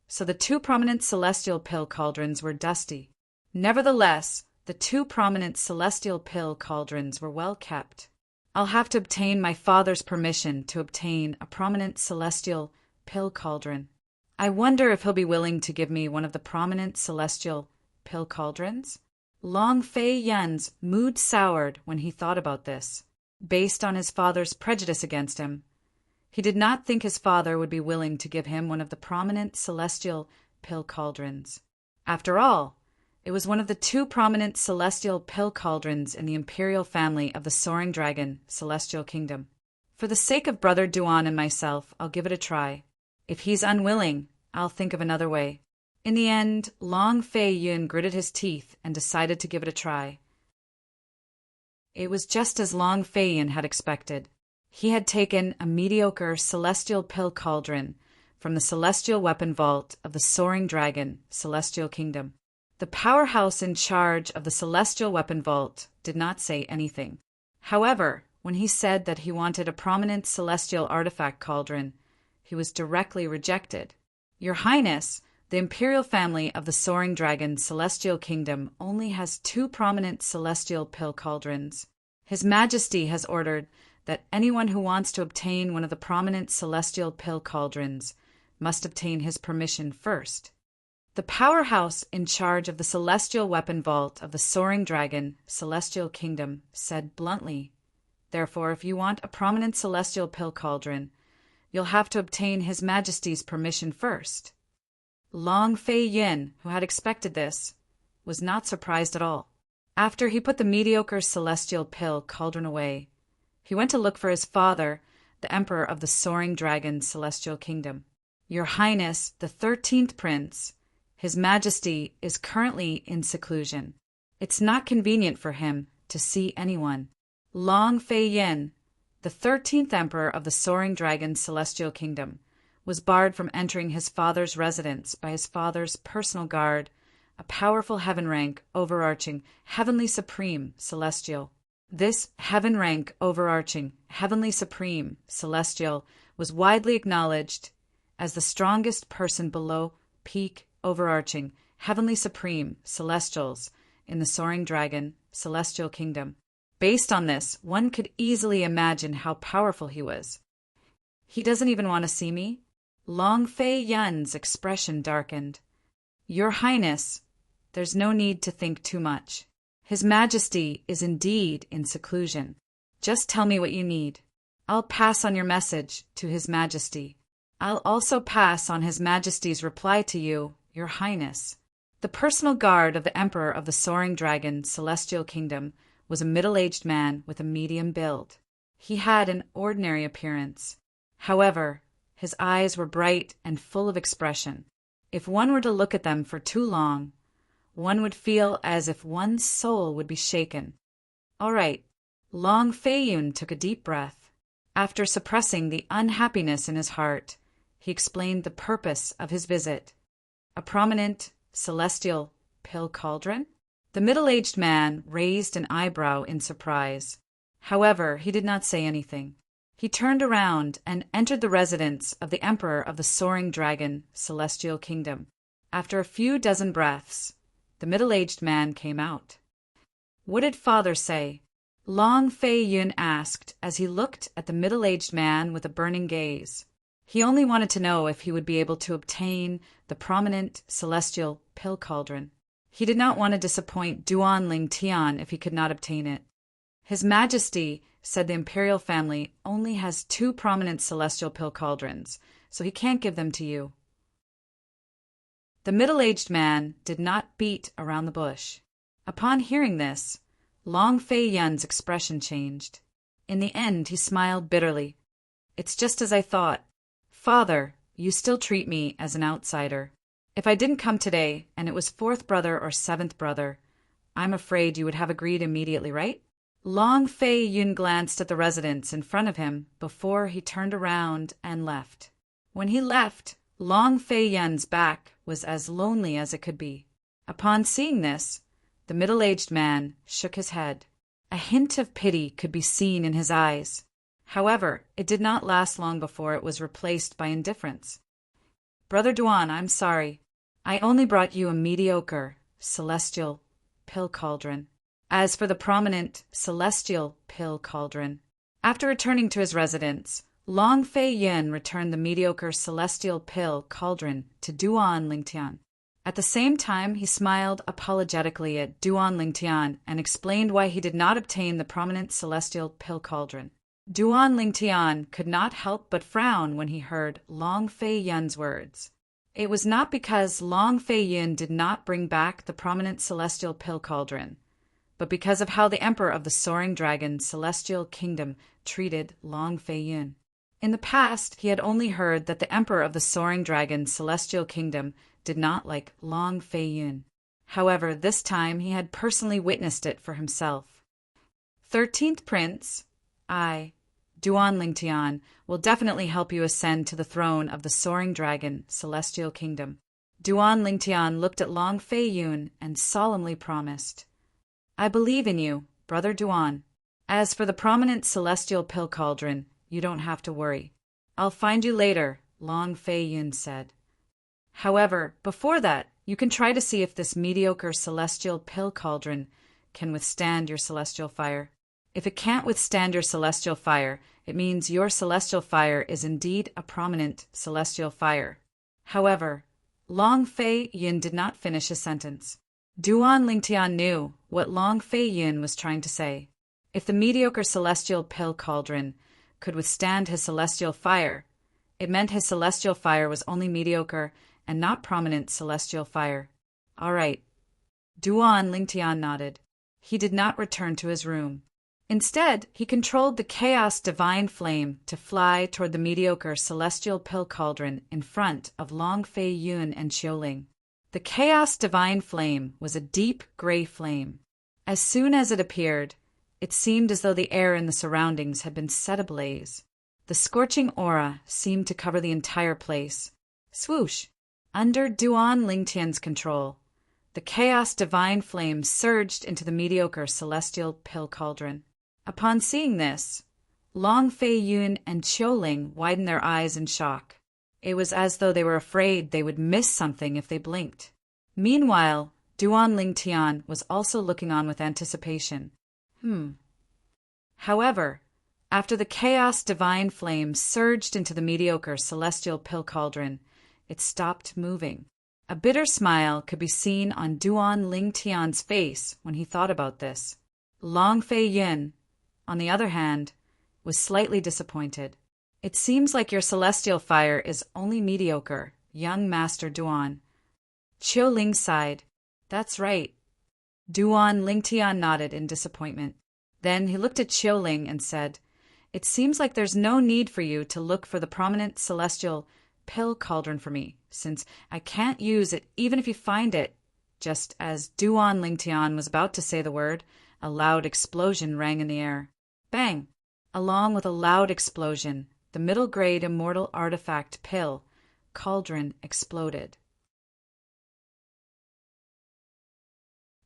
so the 2 prominent celestial pill cauldrons were dusty. Nevertheless, the 2 prominent celestial pill cauldrons were well kept. I'll have to obtain my father's permission to obtain a prominent celestial pill cauldron. I wonder if he'll be willing to give me one of the prominent celestial pill cauldrons? Long Fei Yun's mood soured when he thought about this. Based on his father's prejudice against him, he did not think his father would be willing to give him one of the prominent celestial pill cauldrons. After all, it was one of the 2 prominent celestial pill cauldrons in the imperial family of the Soaring Dragon Celestial Kingdom. For the sake of Brother Duan and myself, I'll give it a try. If he's unwilling, I'll think of another way. In the end, Long Fei Yun gritted his teeth and decided to give it a try. It was just as Long Fei Yun had expected. He had taken a mediocre celestial pill cauldron from the celestial weapon vault of the Soaring Dragon Celestial Kingdom. The powerhouse in charge of the celestial weapon vault did not say anything. However, when he said that he wanted a prominent celestial artifact cauldron, he was directly rejected. Your Highness, the imperial family of the Soaring Dragon Celestial Kingdom only has 2 prominent celestial pill cauldrons. His Majesty has ordered that anyone who wants to obtain one of the prominent celestial pill cauldrons must obtain his permission first. The powerhouse in charge of the celestial weapon vault of the Soaring Dragon Celestial Kingdom said bluntly, "Therefore, if you want a prominent celestial pill cauldron, you'll have to obtain His Majesty's permission first." Long Fei Yin, who had expected this, was not surprised at all. After he put the mediocre celestial pill cauldron away, he went to look for his father, the Emperor of the Soaring Dragon Celestial Kingdom. Your Highness, the 13th Prince, His Majesty is currently in seclusion. It's not convenient for him to see anyone. Long Fei Yin, the 13th Emperor of the Soaring Dragon Celestial Kingdom, was barred from entering his father's residence by his father's personal guard, a powerful heaven-rank, overarching, heavenly supreme, celestial. This heaven-rank, overarching, heavenly supreme, celestial was widely acknowledged as the strongest person below peak, overarching, heavenly supreme, celestials in the Soaring Dragon Celestial Kingdom. Based on this, one could easily imagine how powerful he was. "He doesn't even want to see me?" Long Fei Yun's expression darkened. "Your Highness, there's no need to think too much. His Majesty is indeed in seclusion. Just tell me what you need. I'll pass on your message to His Majesty. I'll also pass on His Majesty's reply to you, Your Highness." The personal guard of the Emperor of the Soaring Dragon Celestial Kingdom was a middle-aged man with a medium build. He had an ordinary appearance. However, his eyes were bright and full of expression. If one were to look at them for too long, one would feel as if one's soul would be shaken. "All right." Long Fei Yun took a deep breath. After suppressing the unhappiness in his heart, he explained the purpose of his visit. "A prominent celestial pill cauldron?" The middle-aged man raised an eyebrow in surprise. However, he did not say anything. He turned around and entered the residence of the Emperor of the Soaring Dragon Celestial Kingdom. After a few dozen breaths, the middle-aged man came out. "What did Father say?" Long Fei Yun asked as he looked at the middle-aged man with a burning gaze. He only wanted to know if he would be able to obtain the prominent celestial pill cauldron. He did not want to disappoint Duan Ling Tian if he could not obtain it. His Majesty said the imperial family only has 2 prominent celestial pill cauldrons, so he can't give them to you. The middle-aged man did not beat around the bush. Upon hearing this, Long Fei Yun's expression changed. In the end, he smiled bitterly. "It's just as I thought. Father, you still treat me as an outsider. If I didn't come today, and it was 4th brother or 7th brother, I'm afraid you would have agreed immediately, right?" Long Fei Yun glanced at the residence in front of him before he turned around and left. When he left, Long Fei Yun's back was as lonely as it could be. Upon seeing this, the middle-aged man shook his head. A hint of pity could be seen in his eyes. However, it did not last long before it was replaced by indifference. "Brother Duan, I'm sorry. I only brought you a mediocre, celestial pill cauldron. As for the prominent celestial pill cauldron..." After returning to his residence, Long Fei Yun returned the mediocre celestial pill cauldron to Duan Lingtian. At the same time, he smiled apologetically at Duan Lingtian and explained why he did not obtain the prominent celestial pill cauldron. Duan Lingtian could not help but frown when he heard Long Fei Yun's words. It was not because Long Fei Yun did not bring back the prominent celestial pill cauldron, but because of how the Emperor of the Soaring Dragon Celestial Kingdom treated Long Fei Yun. In the past, he had only heard that the Emperor of the Soaring Dragon Celestial Kingdom did not like Long Fei Yun. However, this time he had personally witnessed it for himself. 13th Prince, I, Duan Lingtian, will definitely help you ascend to the throne of the Soaring Dragon Celestial Kingdom. Duan Lingtian looked at Long Fei Yun and solemnly promised, "I believe in you, Brother Duan. As for the prominent celestial pill cauldron, you don't have to worry. I'll find you later," Long Fei Yun said. "However, before that, you can try to see if this mediocre celestial pill cauldron can withstand your celestial fire. If it can't withstand your celestial fire, it means your celestial fire is indeed a prominent celestial fire." However, Long Fei Yun did not finish his sentence. Duan Lingtian knew what Long Fei Yun was trying to say. If the mediocre celestial pill cauldron could withstand his celestial fire, it meant his celestial fire was only mediocre and not prominent celestial fire. All right. Duan Lingtian nodded. He did not return to his room. Instead, he controlled the chaos divine flame to fly toward the mediocre celestial pill cauldron in front of Long Fei Yun and Xiuling. The chaos divine flame was a deep gray flame. As soon as it appeared, it seemed as though the air in the surroundings had been set ablaze. The scorching aura seemed to cover the entire place. Swoosh! Under Duan Lingtian's control, the chaos divine flame surged into the mediocre celestial pill cauldron. Upon seeing this, Long Fei Yun and Xiuling widened their eyes in shock. It was as though they were afraid they would miss something if they blinked. Meanwhile, Duan Lingtian was also looking on with anticipation. However, after the chaos divine flame surged into the mediocre celestial pill cauldron, it stopped moving. A bitter smile could be seen on Duan Lingtian's face when he thought about this. Long Fei Yun, on the other hand, was slightly disappointed. "It seems like your celestial fire is only mediocre, young Master Duan." Xiuling sighed. "That's right." Duan Lingtian nodded in disappointment. Then he looked at Xiuling and said, "It seems like there's no need for you to look for the prominent celestial pill cauldron for me, since I can't use it even if you find it." Just as Duan Lingtian was about to say the word, a loud explosion rang in the air. Bang! Along with a loud explosion, the middle-grade immortal artifact pill cauldron exploded.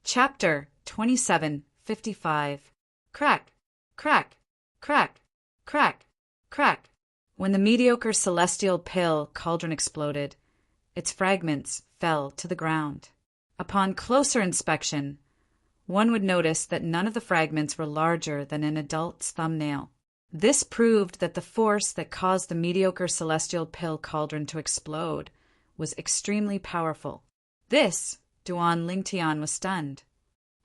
Chapter 27:55. Crack, crack, crack, crack, crack. When the mediocre celestial pill cauldron exploded, its fragments fell to the ground. Upon closer inspection, one would notice that none of the fragments were larger than an adult's thumbnail. This proved that the force that caused the mediocre celestial pill cauldron to explode was extremely powerful. This, Duan Lingtian was stunned.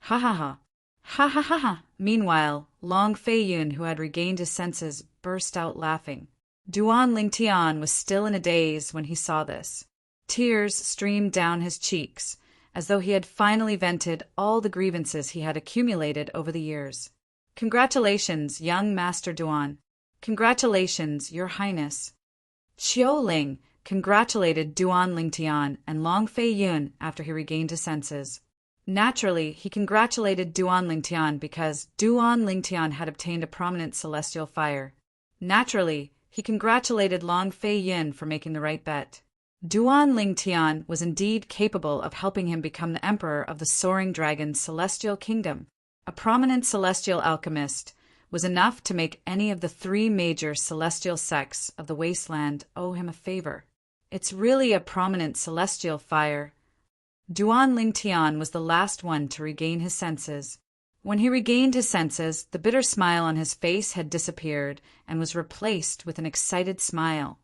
Ha ha ha. Ha ha ha ha. Meanwhile, Long Fei Yun, who had regained his senses, burst out laughing. Duan Lingtian was still in a daze when he saw this. Tears streamed down his cheeks, as though he had finally vented all the grievances he had accumulated over the years. "Congratulations, young Master Duan. Congratulations, Your Highness." Xiuling congratulated Duan Lingtian and Long Fei Yun after he regained his senses. Naturally, he congratulated Duan Lingtian because Duan Lingtian had obtained a prominent celestial fire. Naturally, he congratulated Long Fei Yun for making the right bet. Duan Lingtian was indeed capable of helping him become the emperor of the Soaring Dragon's celestial kingdom. A prominent celestial alchemist was enough to make any of the three major celestial sects of the wasteland owe him a favor. It's really a prominent celestial fire. Duan Lingtian was the last one to regain his senses. When he regained his senses, the bitter smile on his face had disappeared and was replaced with an excited smile.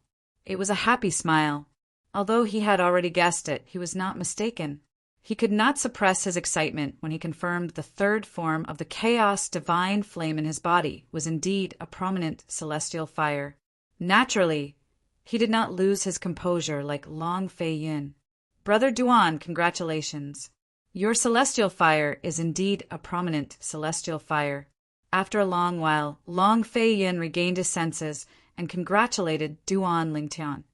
It was a happy smile. Although he had already guessed it, he was not mistaken. He could not suppress his excitement when he confirmed the third form of the chaos divine flame in his body was indeed a prominent celestial fire. Naturally, he did not lose his composure like Long Fei Yun. "Brother Duan, congratulations. Your celestial fire is indeed a prominent celestial fire." After a long while, Long Fei Yun regained his senses and congratulated Duan Lingtian.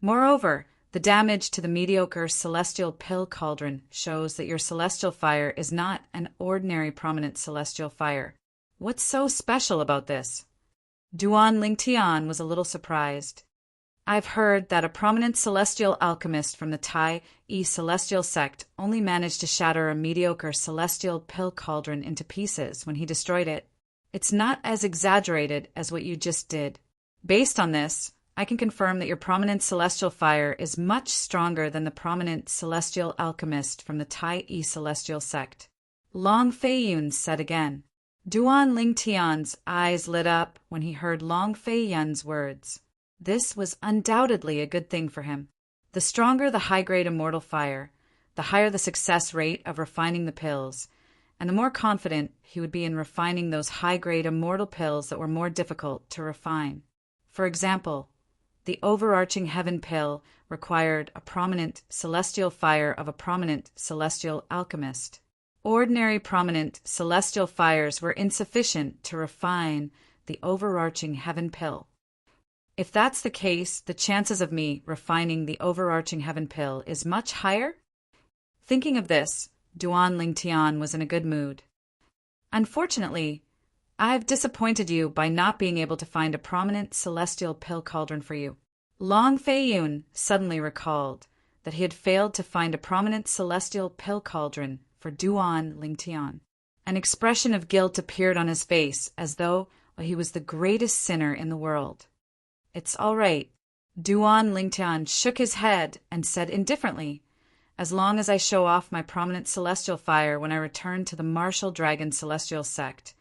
"Moreover, the damage to the mediocre celestial pill cauldron shows that your celestial fire is not an ordinary prominent celestial fire. What's so special about this?" Duan Lingtian was a little surprised. I've heard that a prominent celestial alchemist from the Tai celestial sect only managed to shatter a mediocre celestial pill cauldron into pieces when he destroyed it. It's not as exaggerated as what you just did. Based on this, I can confirm that your prominent celestial fire is much stronger than the prominent celestial alchemist from the Tai celestial sect. Long Fei Yun said again. Duan Lingtian's eyes lit up when he heard Long Fei Yun's words. This was undoubtedly a good thing for him. The stronger the high-grade immortal fire, the higher the success rate of refining the pills, and the more confident he would be in refining those high-grade immortal pills that were more difficult to refine. For example, the overarching heaven pill required a prominent celestial fire of a prominent celestial alchemist. Ordinary prominent celestial fires were insufficient to refine the overarching heaven pill. If that's the case, the chances of me refining the overarching heaven pill is much higher? Thinking of this, Duan Lingtian was in a good mood. Unfortunately, I've disappointed you by not being able to find a prominent celestial pill cauldron for you. Long Fei Yun suddenly recalled that he had failed to find a prominent celestial pill cauldron for Duan Lingtian. An expression of guilt appeared on his face as though he was the greatest sinner in the world. It's all right. Duan Lingtian shook his head and said indifferently, as long as I show off my prominent celestial fire when I return to the martial dragon celestial sect,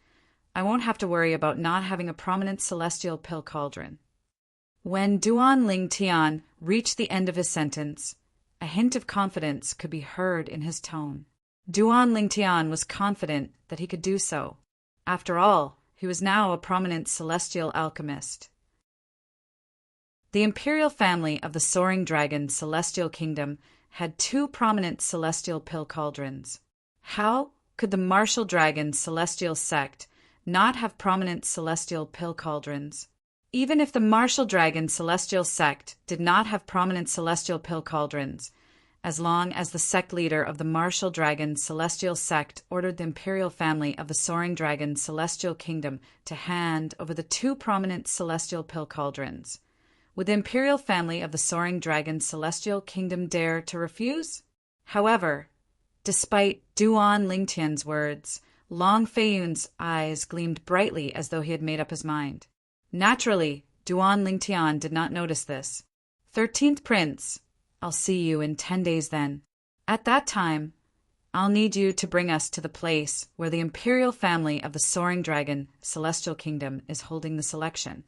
I won't have to worry about not having a prominent celestial pill cauldron. When Duan Lingtian reached the end of his sentence, a hint of confidence could be heard in his tone. Duan Lingtian was confident that he could do so. After all, he was now a prominent celestial alchemist. The imperial family of the Soaring Dragon Celestial Kingdom had 2 prominent celestial pill cauldrons. How could the Martial Dragon Celestial Sect not have prominent celestial pill cauldrons? Even if the Martial Dragon Celestial Sect did not have prominent celestial pill cauldrons, as long as the sect leader of the Martial Dragon Celestial Sect ordered the imperial family of the Soaring Dragon Celestial Kingdom to hand over the 2 prominent celestial pill cauldrons, would the imperial family of the Soaring Dragon Celestial Kingdom dare to refuse? However, despite Duan Lingtian's words, Long Fei Yun's eyes gleamed brightly as though he had made up his mind. Naturally, Duan Lingtian did not notice this. 13th Prince, I'll see you in 10 days then. At that time, I'll need you to bring us to the place where the imperial family of the Soaring Dragon Celestial Kingdom is holding the selection.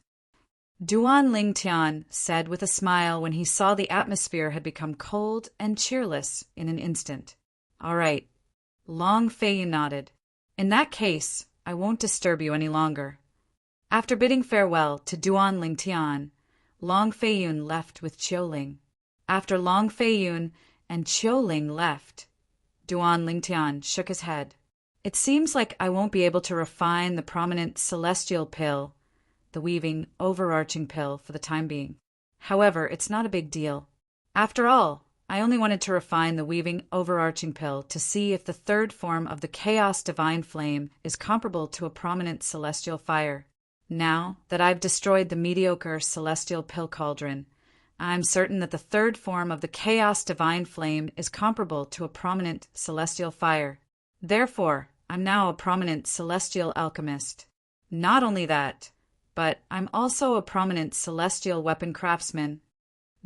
Duan Lingtian said with a smile when he saw the atmosphere had become cold and cheerless in an instant. All right. Long Fei Yun nodded. In that case, I won't disturb you any longer. After bidding farewell to Duan Lingtian, Long Fei Yun left with Qiuling. After Long Fei Yun and Qiuling left, Duan Lingtian shook his head. It seems like I won't be able to refine the prominent celestial pill, the weaving, overarching pill, for the time being. However, it's not a big deal. After all, I only wanted to refine the weaving, overarching pill to see if the 3rd form of the chaos divine flame is comparable to a prominent celestial fire. Now that I've destroyed the mediocre celestial pill cauldron, I'm certain that the 3rd form of the chaos divine flame is comparable to a prominent celestial fire. Therefore, I'm now a prominent celestial alchemist. Not only that, but I'm also a prominent celestial weapon craftsman.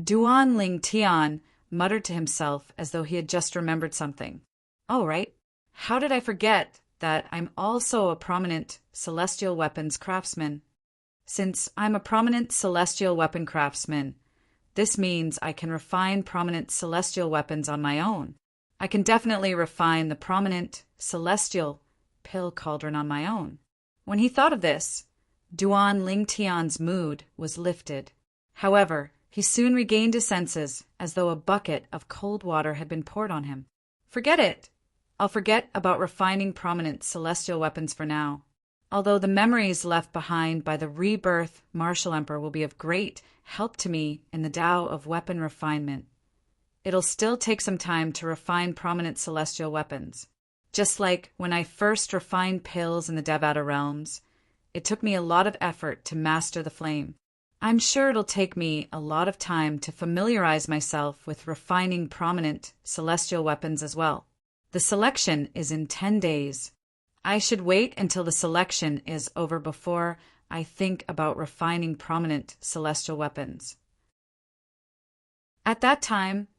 Duan Lingtian muttered to himself as though he had just remembered something. Oh, right. How did I forget that I'm also a prominent celestial weapons craftsman? Since I'm a prominent celestial weapon craftsman, this means I can refine prominent celestial weapons on my own. I can definitely refine the prominent celestial pill cauldron on my own. When he thought of this, Duan Lingtian's mood was lifted. However, he soon regained his senses as though a bucket of cold water had been poured on him. Forget it. I'll forget about refining prominent celestial weapons for now. Although the memories left behind by the rebirth Martial Emperor will be of great help to me in the Tao of weapon refinement, it'll still take some time to refine prominent celestial weapons. Just like when I first refined pills in the Devata realms, it took me a lot of effort to master the flame. I'm sure it'll take me a lot of time to familiarize myself with refining prominent celestial weapons as well. The selection is in 10 days. I should wait until the selection is over before I think about refining prominent celestial weapons. At that time,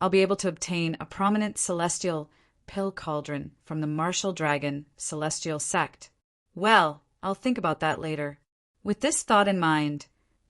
I'll be able to obtain a prominent celestial pill cauldron from the martial dragon celestial sect. Well, I'll think about that later. With this thought in mind,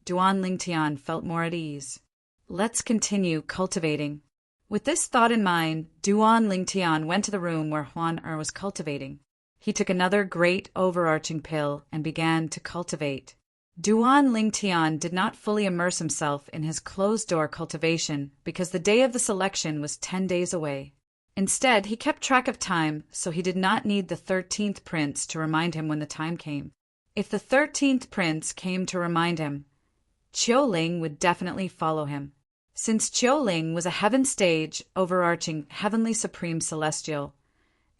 Duan Lingtian felt more at ease. Let's continue cultivating. With this thought in mind, Duan Lingtian went to the room where Huan was cultivating. He took another great overarching pill and began to cultivate. Duan Lingtian did not fully immerse himself in his closed-door cultivation because the day of the selection was 10 days away. Instead, he kept track of time, so he did not need the 13th prince to remind him when the time came. If the 13th prince came to remind him, Qiu Ling would definitely follow him. Since Qiu Ling was a heaven stage, overarching heavenly supreme celestial,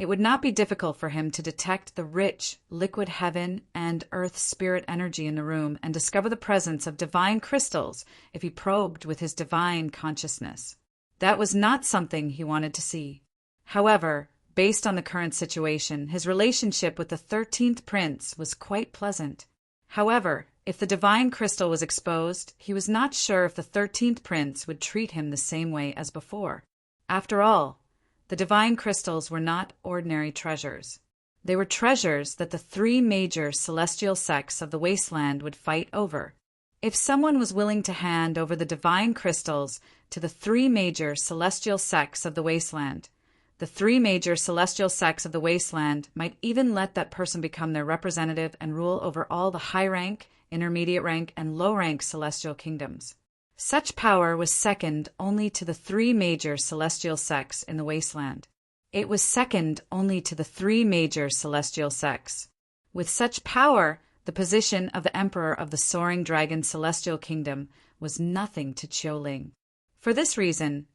it would not be difficult for him to detect the rich, liquid heaven and earth spirit energy in the room and discover the presence of divine crystals if he probed with his divine consciousness. That was not something he wanted to see. However, based on the current situation, his relationship with the 13th prince was quite pleasant. However, if the divine crystal was exposed, he was not sure if the 13th prince would treat him the same way as before. After all, the divine crystals were not ordinary treasures. They were treasures that the 3 major celestial sects of the wasteland would fight over. If someone was willing to hand over the divine crystals to the 3 major celestial sects of the wasteland, the 3 major celestial sects of the wasteland might even let that person become their representative and rule over all the high-rank, intermediate-rank, and low-rank celestial kingdoms. Such power was second only to the 3 major celestial sects in the wasteland. It was second only to the 3 major celestial sects. With such power, the position of the Emperor of the Soaring Dragon Celestial Kingdom was nothing to Qiu Ling. For this reason,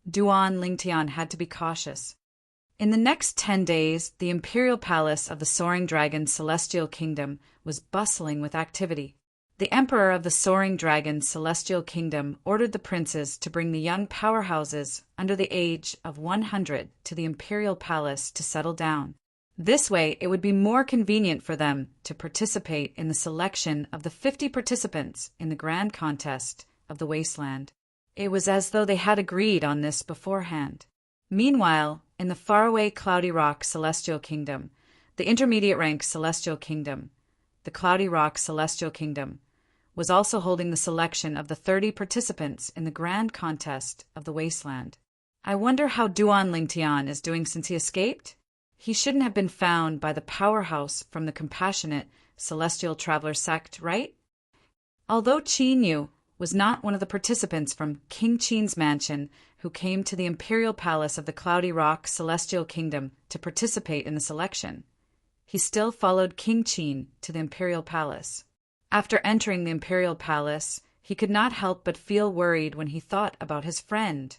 Duan Lingtian had to be cautious. In the next 10 days, the imperial palace of the Soaring Dragon Celestial Kingdom was bustling with activity. The Emperor of the Soaring Dragon Celestial Kingdom ordered the princes to bring the young powerhouses under the age of 100 to the imperial palace to settle down. This way, it would be more convenient for them to participate in the selection of the 50 participants in the grand contest of the wasteland. It was as though they had agreed on this beforehand. Meanwhile, in the faraway Cloudy Rock Celestial Kingdom, the intermediate rank Celestial Kingdom, the Cloudy Rock Celestial Kingdom, was also holding the selection of the 30 participants in the grand contest of the wasteland. I wonder how Duan Lingtian is doing since he escaped? He shouldn't have been found by the powerhouse from the compassionate celestial traveler sect, right? Although Qin Yu was not one of the participants from King Qin's mansion who came to the imperial palace of the Cloudy Rock Celestial Kingdom to participate in the selection, he still followed King Qin to the imperial palace. After entering the imperial palace, he could not help but feel worried when he thought about his friend,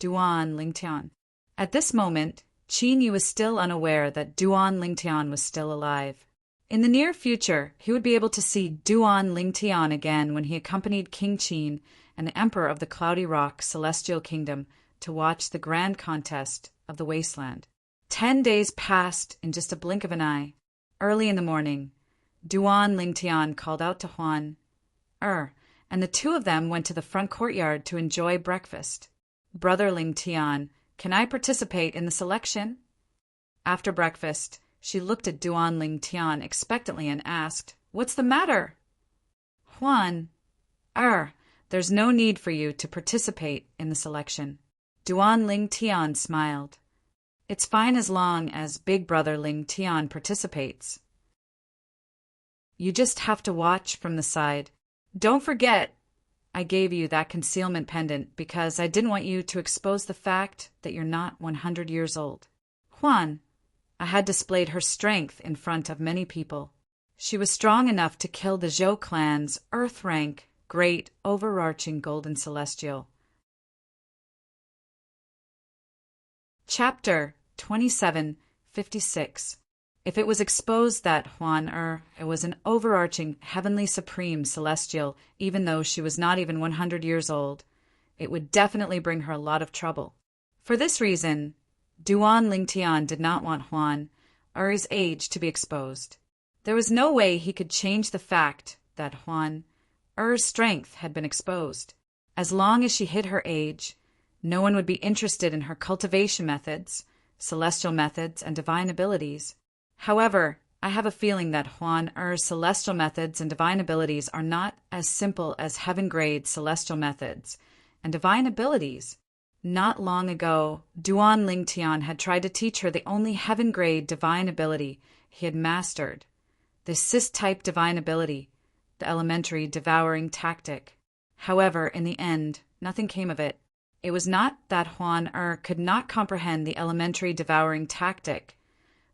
Duan Lingtian. At this moment, Qin Yu was still unaware that Duan Lingtian was still alive. In the near future, he would be able to see Duan Lingtian again when he accompanied King Qin and the Emperor of the Cloudy Rock Celestial Kingdom to watch the grand contest of the wasteland. 10 days passed in just a blink of an eye. Early in the morning, Duan Lingtian called out to Huan, and the two of them went to the front courtyard to enjoy breakfast. Brother Lingtian, can I participate in the selection? After breakfast, she looked at Duan Lingtian expectantly and asked, What's the matter? Huan, there's no need for you to participate in the selection. Duan Lingtian smiled. It's fine as long as Big Brother Lingtian participates. You just have to watch from the side. Don't forget, I gave you that concealment pendant because I didn't want you to expose the fact that you're not 100 years old. Huan, I had displayed her strength in front of many people. She was strong enough to kill the Zhou clan's Earth-rank, great, overarching Golden Celestial. Chapter 2756. If it was exposed that it was an overarching, heavenly supreme celestial, even though she was not even 100 years old, it would definitely bring her a lot of trouble. For this reason, Duan Lingtian did not want His age to be exposed. There was no way he could change the fact that Er's strength had been exposed. As long as she hid her age, no one would be interested in her cultivation methods, celestial methods, and divine abilities. However, I have a feeling that Er's celestial methods and divine abilities are not as simple as heaven-grade celestial methods and divine abilities. Not long ago, Duan Lingtian had tried to teach her the only heaven-grade divine ability he had mastered, the Cis-type divine ability, the elementary devouring tactic. However, in the end, nothing came of it. It was not that could not comprehend the elementary devouring tactic,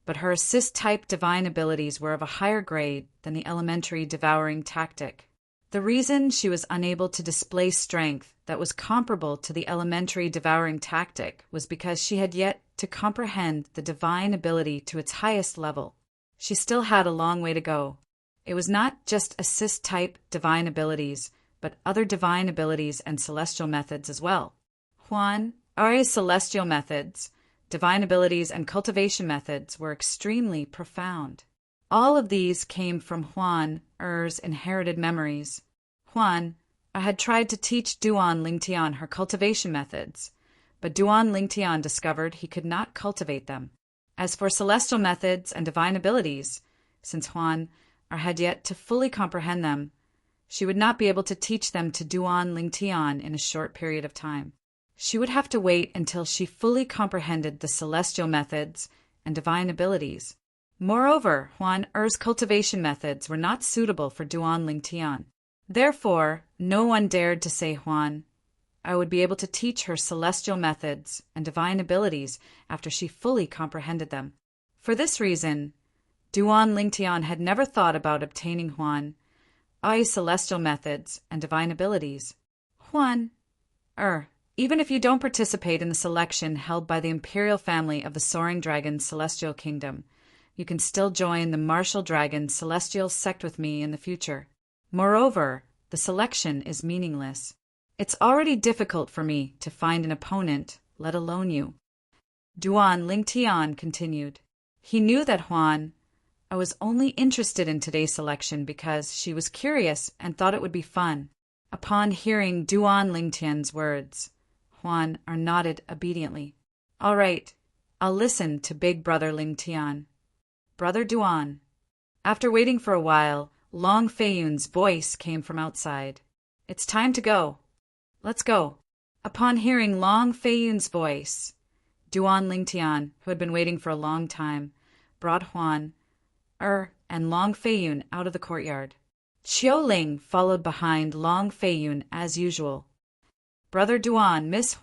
but her Cis-type divine abilities were of a higher grade than the elementary devouring tactic. The reason she was unable to display strength that was comparable to the elementary devouring tactic was because she had yet to comprehend the divine ability to its highest level. She still had a long way to go. It was not just Cis-type divine abilities, but other divine abilities and celestial methods as well. Ari's celestial methods, divine abilities, and cultivation methods were extremely profound. All of these came from Er's inherited memories. I had tried to teach Duan Lingtian her cultivation methods, but Duan Lingtian discovered he could not cultivate them. As for celestial methods and divine abilities, since had yet to fully comprehend them, she would not be able to teach them to Duan Lingtian in a short period of time. She would have to wait until she fully comprehended the celestial methods and divine abilities. Moreover, Er's cultivation methods were not suitable for Duan Lingtian. Therefore, no one dared to say I would be able to teach her celestial methods and divine abilities after she fully comprehended them. For this reason, Duan Lingtian had never thought about obtaining I's celestial methods and divine abilities. Even if you don't participate in the selection held by the imperial family of the Soaring Dragon Celestial Kingdom, you can still join the Martial Dragon Celestial Sect with me in the future. Moreover, the selection is meaningless. It's already difficult for me to find an opponent, let alone you. Duan Lingtian continued. He knew that I was only interested in today's selection because she was curious and thought it would be fun. Upon hearing Duan Lingtian's words, nodded obediently. All right, I'll listen to Big Brother Lingtian. Brother Duan. After waiting for a while, Long Feiyun's voice came from outside. It's time to go. Let's go. Upon hearing Long Feiyun's voice, Duan Lingtian, who had been waiting for a long time, brought and Long Feiyun out of the courtyard. Qiu Ling followed behind Long Feiyun as usual. Brother Duan, Miss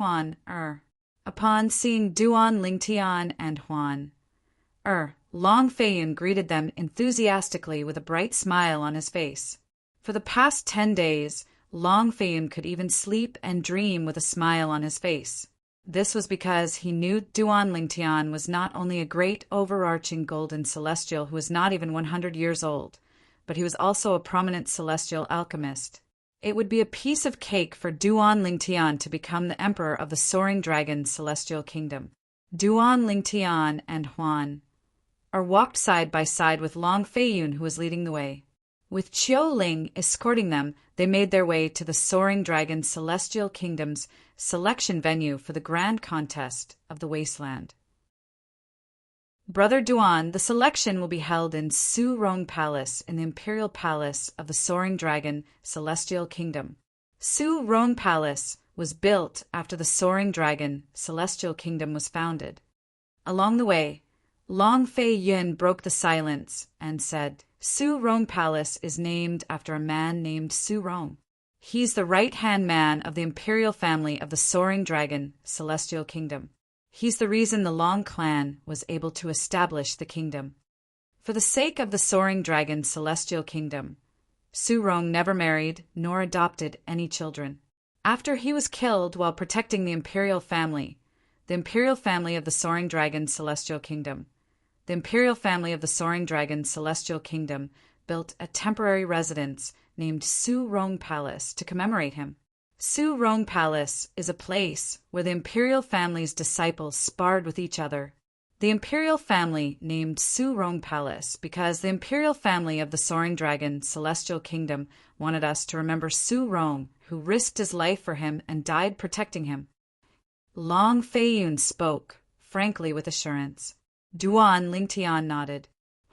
Upon seeing Duan Lingtian and Long Feiyun greeted them enthusiastically with a bright smile on his face. For the past 10 days, Long Feiyun could even sleep and dream with a smile on his face. This was because he knew Duan Lingtian was not only a great overarching golden celestial who was not even 100 years old, but he was also a prominent celestial alchemist. It would be a piece of cake for Duan Lingtian to become the emperor of the Soaring Dragon Celestial Kingdom. Duan Lingtian and walked side by side with Long Feiyun, who was leading the way. With Qiu Ling escorting them, they made their way to the Soaring Dragon Celestial Kingdom's selection venue for the grand contest of the Wasteland. Brother Duan, the selection will be held in Su Rong Palace in the Imperial Palace of the Soaring Dragon Celestial Kingdom. Su Rong Palace was built after the Soaring Dragon Celestial Kingdom was founded. Along the way, Long Feiyun broke the silence and said, Su Rong Palace is named after a man named Su Rong. He's the right-hand man of the imperial family of the Soaring Dragon Celestial Kingdom. He's the reason the Long clan was able to establish the kingdom. For the sake of the Soaring Dragon Celestial Kingdom, Su Rong never married nor adopted any children. After he was killed while protecting the imperial family of the Soaring Dragon Celestial Kingdom, the imperial family of the Soaring Dragon's celestial kingdom built a temporary residence named Su Rong Palace to commemorate him. Su Rong Palace is a place where the imperial family's disciples sparred with each other. The imperial family named Su Rong Palace because the imperial family of the Soaring Dragon celestial kingdom wanted us to remember Su Rong, who risked his life for him and died protecting him. Long Feiyun spoke, frankly with assurance. Duan Lingtian nodded.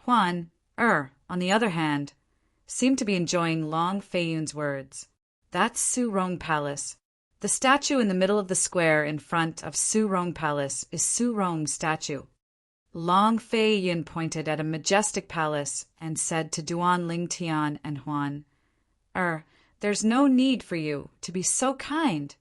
Huan, on the other hand, seemed to be enjoying Long Feiyun's words. That's Su Rong Palace. The statue in the middle of the square in front of Su Rong Palace is Su Rong's statue. Long Feiyun pointed at a majestic palace and said to Duan Lingtian and Huan, there's no need for you to be so kind.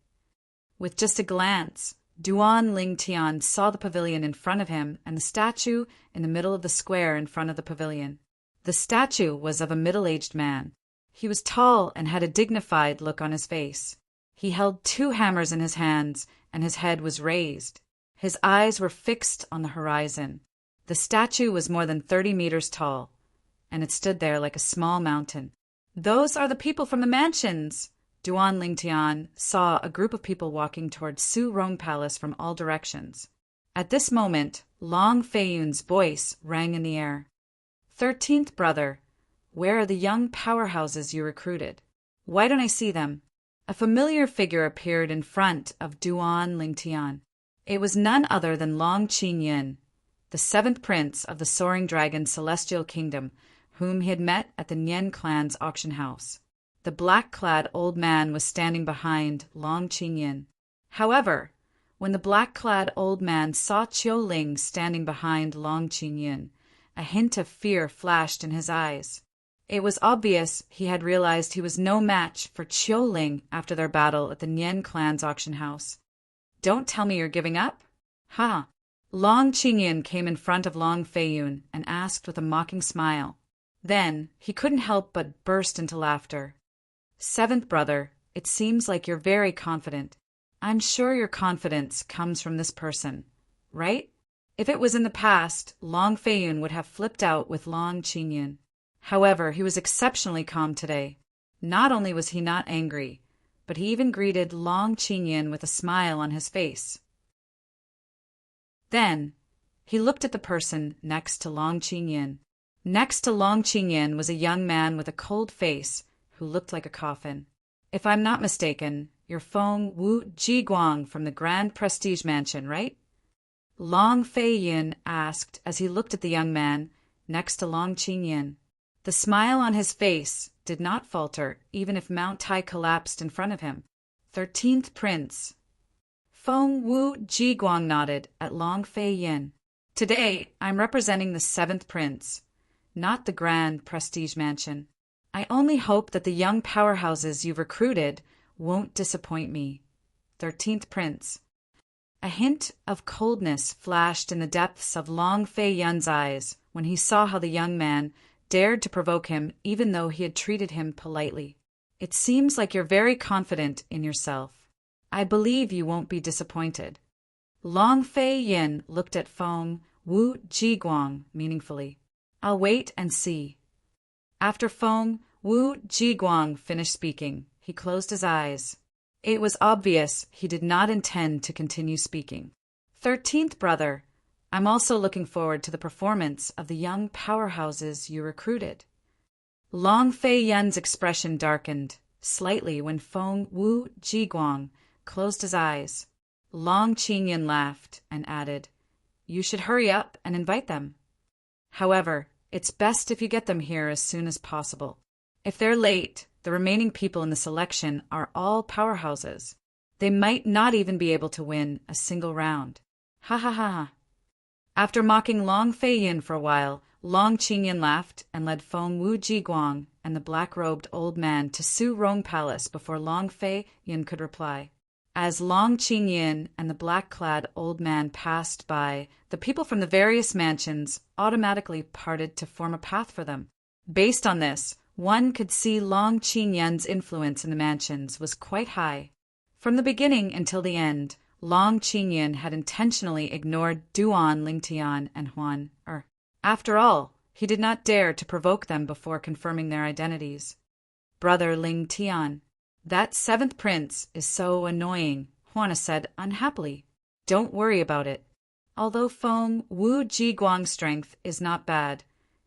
With just a glance, Duan Lingtian saw the pavilion in front of him and the statue in the middle of the square in front of the pavilion. The statue was of a middle-aged man. He was tall and had a dignified look on his face. He held 2 hammers in his hands, and his head was raised. His eyes were fixed on the horizon. The statue was more than 30 meters tall, and it stood there like a small mountain. Those are the people from the mansions! Duan Lingtian saw a group of people walking toward Su Rong Palace from all directions. At this moment, Long Feiyun's voice rang in the air. 13th brother, where are the young powerhouses you recruited? Why don't I see them? A familiar figure appeared in front of Duan Lingtian. It was none other than Long Qinyin, the 7th prince of the Soaring Dragon celestial kingdom, whom he had met at the Nian clan's auction house. The black-clad old man was standing behind Long Qinyin. However, when the black-clad old man saw Qiu Ling standing behind Long Qinyin, a hint of fear flashed in his eyes. It was obvious he had realized he was no match for Qiu Ling after their battle at the Nian clan's auction house. Don't tell me you're giving up? Ha! Long Qinyin came in front of Long Feiyun and asked with a mocking smile. Then he couldn't help but burst into laughter. 7th brother, it seems like you're very confident. I'm sure your confidence comes from this person, right? If it was in the past, Long Feiyun would have flipped out with Long Qinyin. However, he was exceptionally calm today. Not only was he not angry, but he even greeted Long Qinyin with a smile on his face. Then, he looked at the person next to Long Qinyin. Next to Long Qinyin was a young man with a cold face who looked like a coffin. If I'm not mistaken, you're Feng Wu Jiguang from the Grand Prestige Mansion, right? Long Feiyun asked as he looked at the young man next to Long Qinyin. The smile on his face did not falter even if Mount Tai collapsed in front of him. 13th prince. Feng Wu Jiguang nodded at Long Feiyun. Today, I'm representing the 7th prince, not the Grand Prestige Mansion. I only hope that the young powerhouses you've recruited won't disappoint me. 13th prince. A hint of coldness flashed in the depths of Long Feiyun's eyes when he saw how the young man dared to provoke him even though he had treated him politely. It seems like you're very confident in yourself. I believe you won't be disappointed. Long Feiyun looked at Feng Wu Jiguang meaningfully. I'll wait and see. After Feng Wu Jiguang finished speaking, he closed his eyes. It was obvious he did not intend to continue speaking. 13th brother, I'm also looking forward to the performance of the young powerhouses you recruited. Long Feiyun's expression darkened slightly when Feng Wu Jiguang closed his eyes. Long Qinyin laughed and added, You should hurry up and invite them. However, it's best if you get them here as soon as possible. If they're late, the remaining people in the selection are all powerhouses. They might not even be able to win a single round. Ha ha ha ha. After mocking Long Feiyun for a while, Long Qinyin laughed and led Feng Wu Jiguang and the black-robed old man to Su Rong Palace before Long Feiyun could reply. As Long Qinyin and the black-clad old man passed by, the people from the various mansions automatically parted to form a path for them. Based on this, one could see Long Qinyin's influence in the mansions was quite high. From the beginning until the end, Long Qinyin had intentionally ignored Duan Lingtian and Huan After all, he did not dare to provoke them before confirming their identities. Brother Ling Tian. That seventh prince is so annoying, Juana said unhappily. Don't worry about it. Although Feng Wu Jiguang's strength is not bad,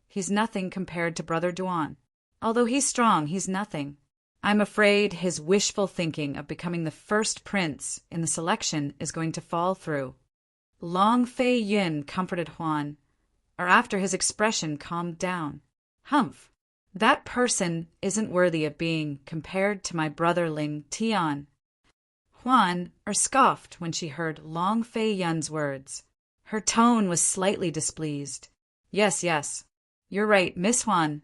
he's nothing compared to Brother Duan. Although he's strong, he's nothing. I'm afraid his wishful thinking of becoming the first prince in the selection is going to fall through. Long Fei Yun comforted Huan, or after his expression calmed down. Humph! That person isn't worthy of being compared to my brother Ling Tian. Huan scoffed when she heard Long Fei Yun's words. Her tone was slightly displeased. Yes, you're right, Miss Huan,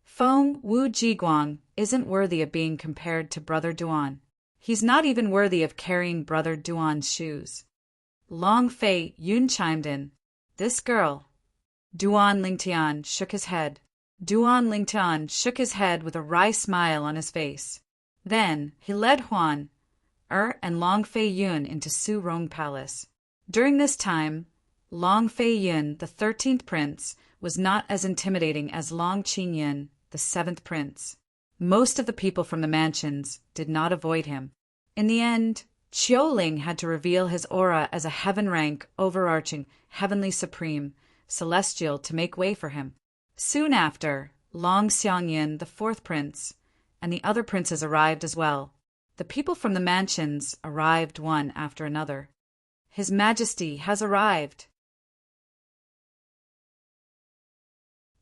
Feng Wu Jiguang isn't worthy of being compared to Brother Duan. He's not even worthy of carrying Brother Duan's shoes. Long Fei Yun chimed in. This girl. Duan Lingtian shook his head. Duan Lingtian shook his head with a wry smile on his face. Then he led Huan and Long Fei Yun into Su Rong Palace. During this time, Long Fei Yun, the 13th prince, was not as intimidating as Long Qin Yun, the 7th prince. Most of the people from the mansions did not avoid him. In the end, Qiuling had to reveal his aura as a heaven-rank, overarching, heavenly supreme, celestial to make way for him. Soon after, Long Xiangyin, the 4th prince, and the other princes arrived as well. The people from the mansions arrived one after another. His Majesty has arrived.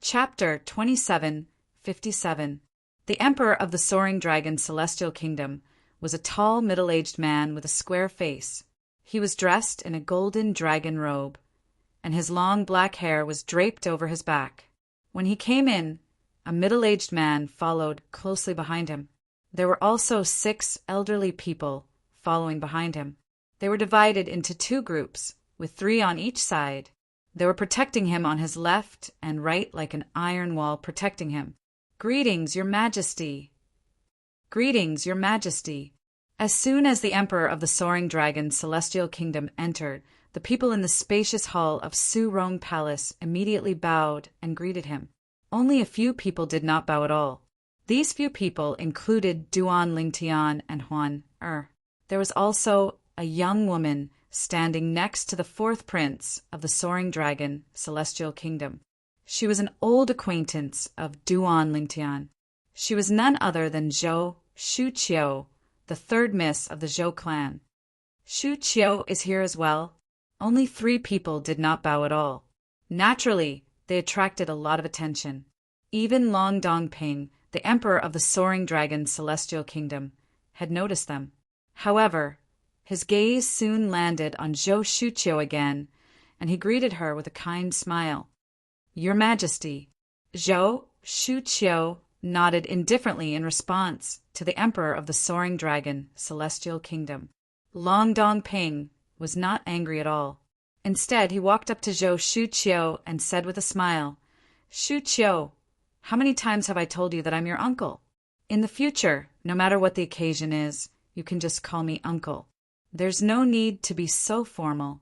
Chapter 27:57. The Emperor of the Soaring Dragon Celestial Kingdom was a tall, middle-aged man with a square face. He was dressed in a golden dragon robe, and his long black hair was draped over his back. When he came in, a middle-aged man followed closely behind him. There were also 6 elderly people following behind him. They were divided into 2 groups, with 3 on each side. They were protecting him on his left and right like an iron wall protecting him. Greetings, Your Majesty. Greetings, Your Majesty. As soon as the Emperor of the Soaring Dragon Celestial Kingdom entered, the people in the spacious hall of Su Rong Palace immediately bowed and greeted him. Only a few people did not bow at all. These few people included Duan Lingtian and Huan. There was also a young woman standing next to the 4th prince of the Soaring Dragon Celestial Kingdom. She was an old acquaintance of Duan Lingtian. She was none other than Zhou Shuqiu, the 3rd miss of the Zhou clan. Shuqiu is here as well. Only 3 people did not bow at all. Naturally, they attracted a lot of attention. Even Long Dongping, the Emperor of the Soaring Dragon Celestial Kingdom, had noticed them. However, his gaze soon landed on Zhou Shuqiu again, and he greeted her with a kind smile. Your Majesty. Zhou Shuqiu nodded indifferently in response to the Emperor of the Soaring Dragon Celestial Kingdom. Long Dongping was not angry at all. Instead, he walked up to Zhou Shuqiu and said with a smile, Shuqiu, how many times have I told you that I'm your uncle? In the future, no matter what the occasion is, you can just call me uncle. There's no need to be so formal.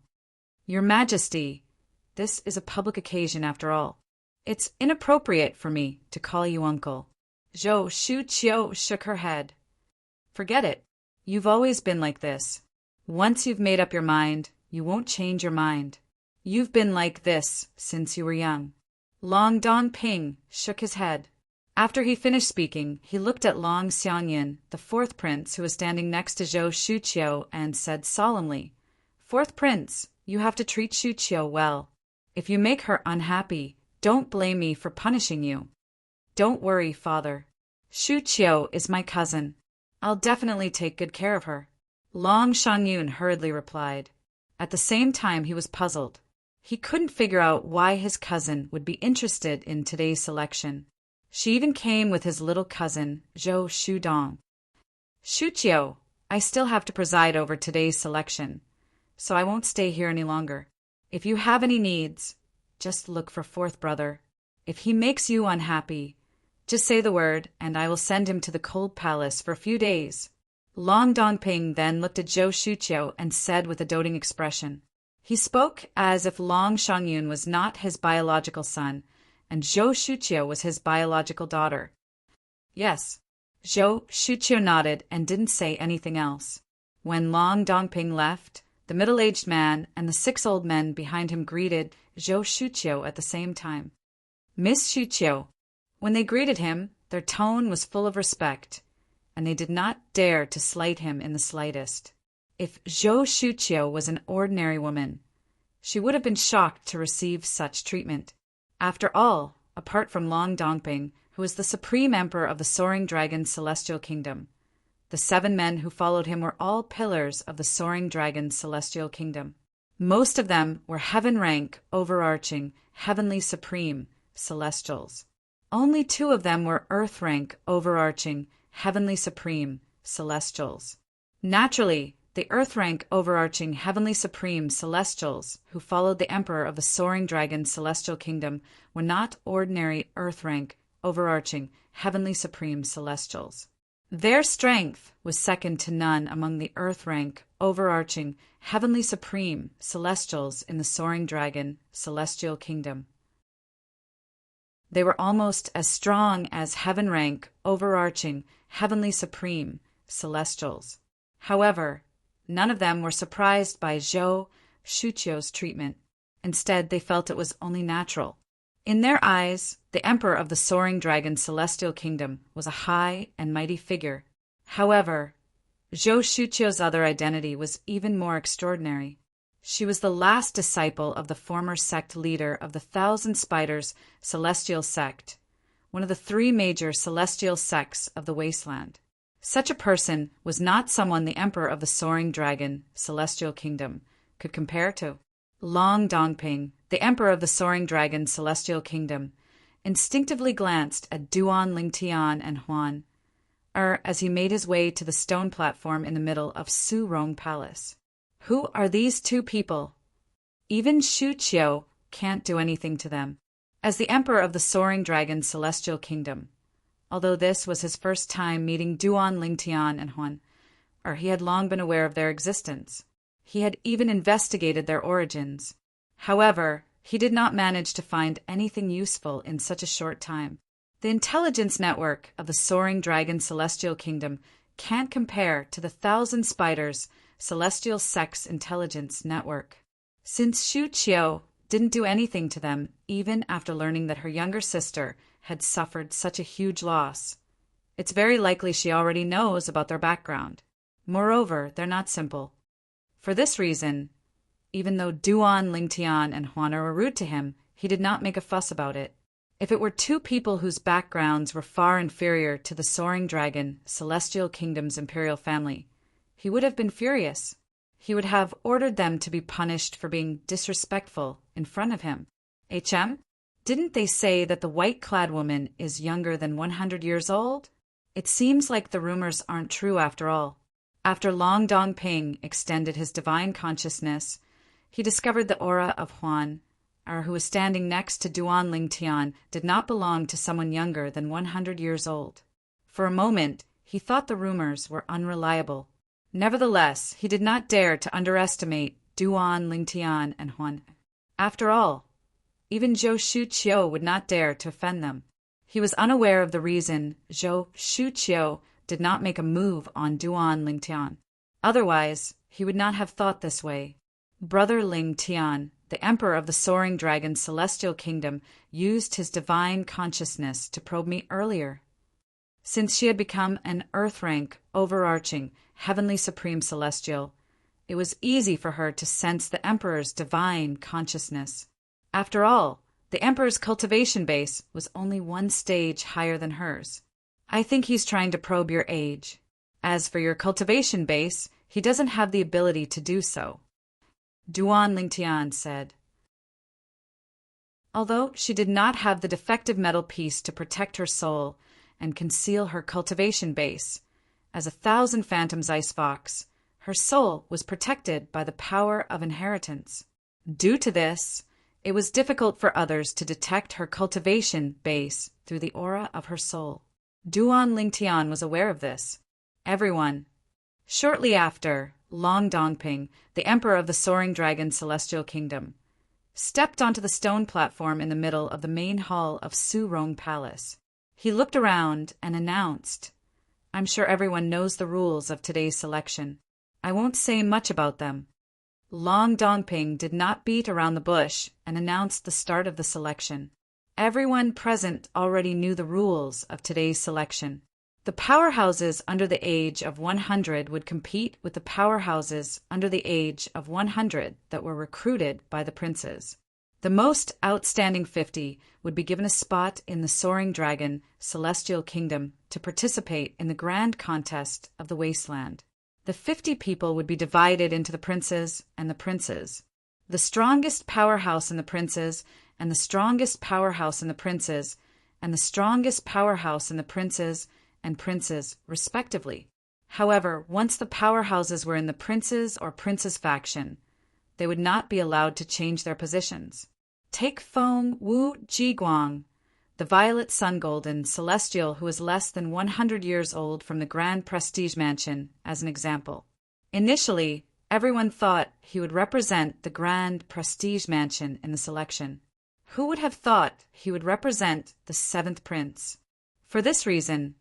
Your Majesty, this is a public occasion after all. It's inappropriate for me to call you uncle. Zhou Shuqiu shook her head. Forget it. You've always been like this. Once you've made up your mind, you won't change your mind. You've been like this since you were young. Long Dongping shook his head. After he finished speaking, he looked at Long Xiangyin, the 4th prince, who was standing next to Zhou Shuqiu, and said solemnly, 4th prince, you have to treat Shuqiu well. If you make her unhappy, don't blame me for punishing you. Don't worry, father. Shuqiu is my cousin. I'll definitely take good care of her. Long Shangyun hurriedly replied. At the same time, he was puzzled. He couldn't figure out why his cousin would be interested in today's selection. She even came with his little cousin, Zhou Shudong. Shuqiu, I still have to preside over today's selection, so I won't stay here any longer. If you have any needs, just look for 4th brother. If he makes you unhappy, just say the word, and I will send him to the cold palace for a few days. Long Dongping then looked at Zhou Shuqiu and said with a doting expression, He spoke as if Long Shangyun was not his biological son, and Zhou Shuqiu was his biological daughter. Yes. Zhou Shuqiu nodded and didn't say anything else. When Long Dongping left, the middle-aged man and the 6 old men behind him greeted Zhou Shuqiu at the same time. Miss Shuqiu. When they greeted him, their tone was full of respect, and they did not dare to slight him in the slightest. If Zhou Shuqiu was an ordinary woman, she would have been shocked to receive such treatment. After all, apart from Long Dongping, who was the supreme emperor of the Soaring Dragon Celestial Kingdom, the 7 men who followed him were all pillars of the Soaring Dragon Celestial Kingdom. Most of them were heaven-rank, overarching, heavenly supreme celestials. Only 2 of them were earth-rank, overarching, heavenly supreme celestials. Naturally, the earth-rank, overarching, heavenly supreme celestials who followed the emperor of the Soaring Dragon Celestial Kingdom were not ordinary earth-rank, overarching, heavenly supreme celestials. Their strength was second to none among the earth-rank, overarching, heavenly supreme celestials in the Soaring Dragon Celestial Kingdom. They were almost as strong as heaven-rank, overarching, heavenly supreme celestials. However, none of them were surprised by Zhou Shuqiu's treatment. Instead, they felt it was only natural. In their eyes, the emperor of the Soaring Dragon Celestial Kingdom was a high and mighty figure. However, Zhou Shuqiu's other identity was even more extraordinary. She was the last disciple of the former sect leader of the Thousand Spiders Celestial Sect, one of the 3 major celestial sects of the Wasteland. Such a person was not someone the emperor of the Soaring Dragon Celestial Kingdom could compare to. Long Dongping, the emperor of the Soaring Dragon Celestial Kingdom, instinctively glanced at Duan Lingtian and Huan, as he made his way to the stone platform in the middle of Su Rong Palace. Who are these 2 people? Even Shu Qiu can't do anything to them. As the emperor of the Soaring Dragon Celestial Kingdom, although this was his first time meeting Duan Lingtian and Huan, he had long been aware of their existence. He had even investigated their origins. However, he did not manage to find anything useful in such a short time. The intelligence network of the Soaring Dragon Celestial Kingdom can't compare to the Thousand Spiders Celestial Sect's intelligence network. Since Shu Qiu didn't do anything to them, even after learning that her younger sister had suffered such a huge loss, it's very likely she already knows about their background. Moreover, they're not simple. For this reason, even though Duan Lingtian and Huana were rude to him, he did not make a fuss about it. If it were 2 people whose backgrounds were far inferior to the Soaring Dragon Celestial Kingdom's imperial family, he would have been furious. He would have ordered them to be punished for being disrespectful in front of him. Didn't they say that the white-clad woman is younger than 100 years old? It seems like the rumors aren't true after all. After Long Dongping extended his divine consciousness, he discovered the aura of Huan, who was standing next to Duan Lingtian, did not belong to someone younger than 100 years old. For a moment, he thought the rumors were unreliable. Nevertheless, he did not dare to underestimate Duan Lingtian and Huan. After all, even Zhou Shuqiu would not dare to offend them. He was unaware of the reason Zhou Shuqiu did not make a move on Duan Lingtian. Otherwise, he would not have thought this way. Brother Lingtian, the emperor of the Soaring Dragon Celestial Kingdom, used his divine consciousness to probe me earlier. Since she had become an earth-rank, overarching, heavenly supreme celestial, it was easy for her to sense the emperor's divine consciousness. After all, the emperor's cultivation base was only 1 stage higher than hers. I think he's trying to probe your age. As for your cultivation base, he doesn't have the ability to do so, Duan Lingtian said. Although she did not have the defective metal piece to protect her soul and conceal her cultivation base, as 1,000 phantoms ice fox, her soul was protected by the power of inheritance. Due to this, it was difficult for others to detect her cultivation base through the aura of her soul. Duan Lingtian was aware of this. Everyone. Shortly after, Long Dongping, the emperor of the Soaring Dragon Celestial Kingdom, stepped onto the stone platform in the middle of the main hall of Su Rong Palace. He looked around and announced, "I'm sure everyone knows the rules of today's selection. I won't say much about them." Long Dongping did not beat around the bush and announced the start of the selection. Everyone present already knew the rules of today's selection. The powerhouses under the age of 100 would compete with the powerhouses under the age of 100 that were recruited by the princes. The most outstanding 50 would be given a spot in the Soaring Dragon Celestial Kingdom to participate in the grand contest of the Wasteland. The 50 people would be divided into the princes and the princes. The strongest powerhouse in the princes and the strongest powerhouse in the princes and the strongest powerhouse in the princes and princes, respectively. However, once the powerhouses were in the princes or princess faction, they would not be allowed to change their positions. Take Feng Wu Jiguang, the Violet Sun Golden Celestial who is less than 100 years old from the Grand Prestige Mansion, as an example. Initially, everyone thought he would represent the Grand Prestige Mansion in the selection. Who would have thought he would represent the 7th prince? For this reason,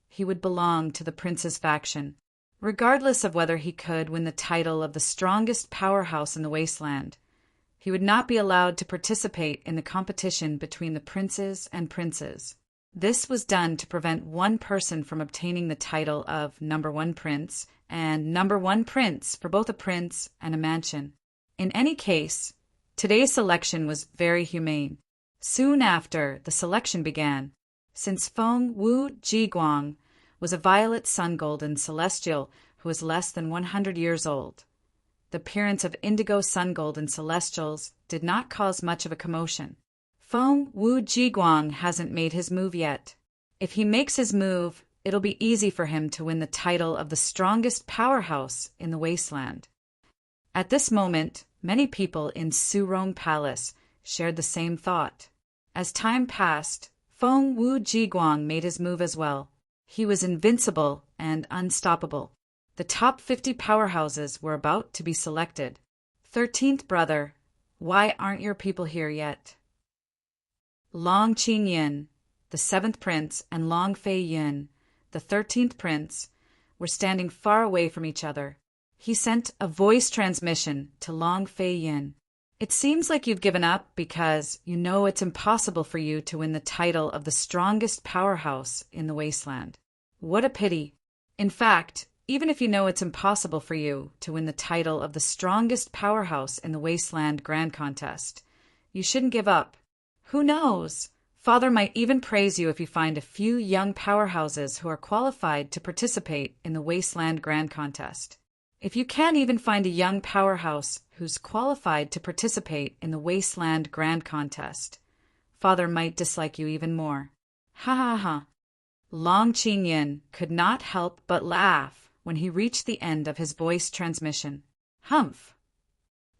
he would belong to the prince's faction, regardless of whether he could win the title of the strongest powerhouse in the wasteland. He would not be allowed to participate in the competition between the princes and princes. This was done to prevent one person from obtaining the title of number 1 prince and number 1 prince for both a prince and a mansion. In any case, today's selection was very humane. Soon after, the selection began. Since Feng Wu Jiguang was a Violet Sun Golden Celestial who was less than 100 years old, the appearance of indigo sun golden celestials did not cause much of a commotion. Feng Wu Jiguang hasn't made his move yet. If he makes his move, it'll be easy for him to win the title of the strongest powerhouse in the wasteland. At this moment, many people in Su Rong Palace shared the same thought. As time passed, Feng Wu Jiguang made his move as well. He was invincible and unstoppable. The top 50 powerhouses were about to be selected. 13th brother, why aren't your people here yet? Long Qinyin, the 7th prince, and Long Fei Yin, the 13th prince, were standing far away from each other. He sent a voice transmission to Long Fei Yin. It seems like you've given up because you know it's impossible for you to win the title of the strongest powerhouse in the wasteland. What a pity. In fact, even if you know it's impossible for you to win the title of the strongest powerhouse in the Wasteland Grand Contest, you shouldn't give up. Who knows? Father might even praise you if you find a few young powerhouses who are qualified to participate in the Wasteland Grand Contest. If you can't even find a young powerhouse who's qualified to participate in the Wasteland Grand Contest, Father might dislike you even more. Ha ha ha. Long Qinyin could not help but laugh when he reached the end of his voice transmission. Humph!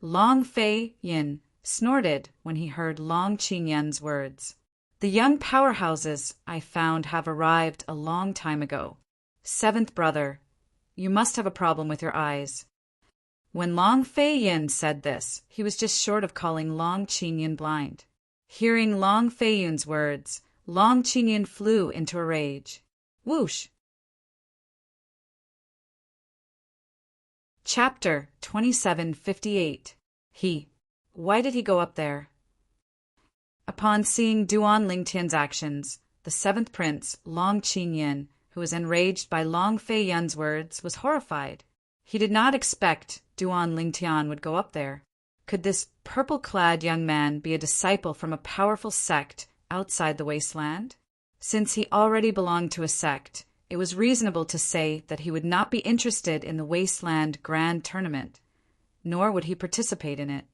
Long Fei Yin snorted when he heard Long Qinyin's words. The young powerhouses I found have arrived a long time ago. 7th brother, you must have a problem with your eyes. When Long Fei Yin said this, he was just short of calling Long Qinyin blind. Hearing Long Fei Yin's words, Long Qinyin flew into a rage. Whoosh! Chapter 2758. Why did he go up there? Upon seeing Duan Lingtian's actions, the 7th prince, Long Qinyin, who was enraged by Long Fei Yin's words, was horrified. He did not expect Duan Lingtian would go up there. Could this purple-clad young man be a disciple from a powerful sect outside the wasteland? Since he already belonged to a sect, it was reasonable to say that he would not be interested in the Wasteland Grand Tournament, nor would he participate in it.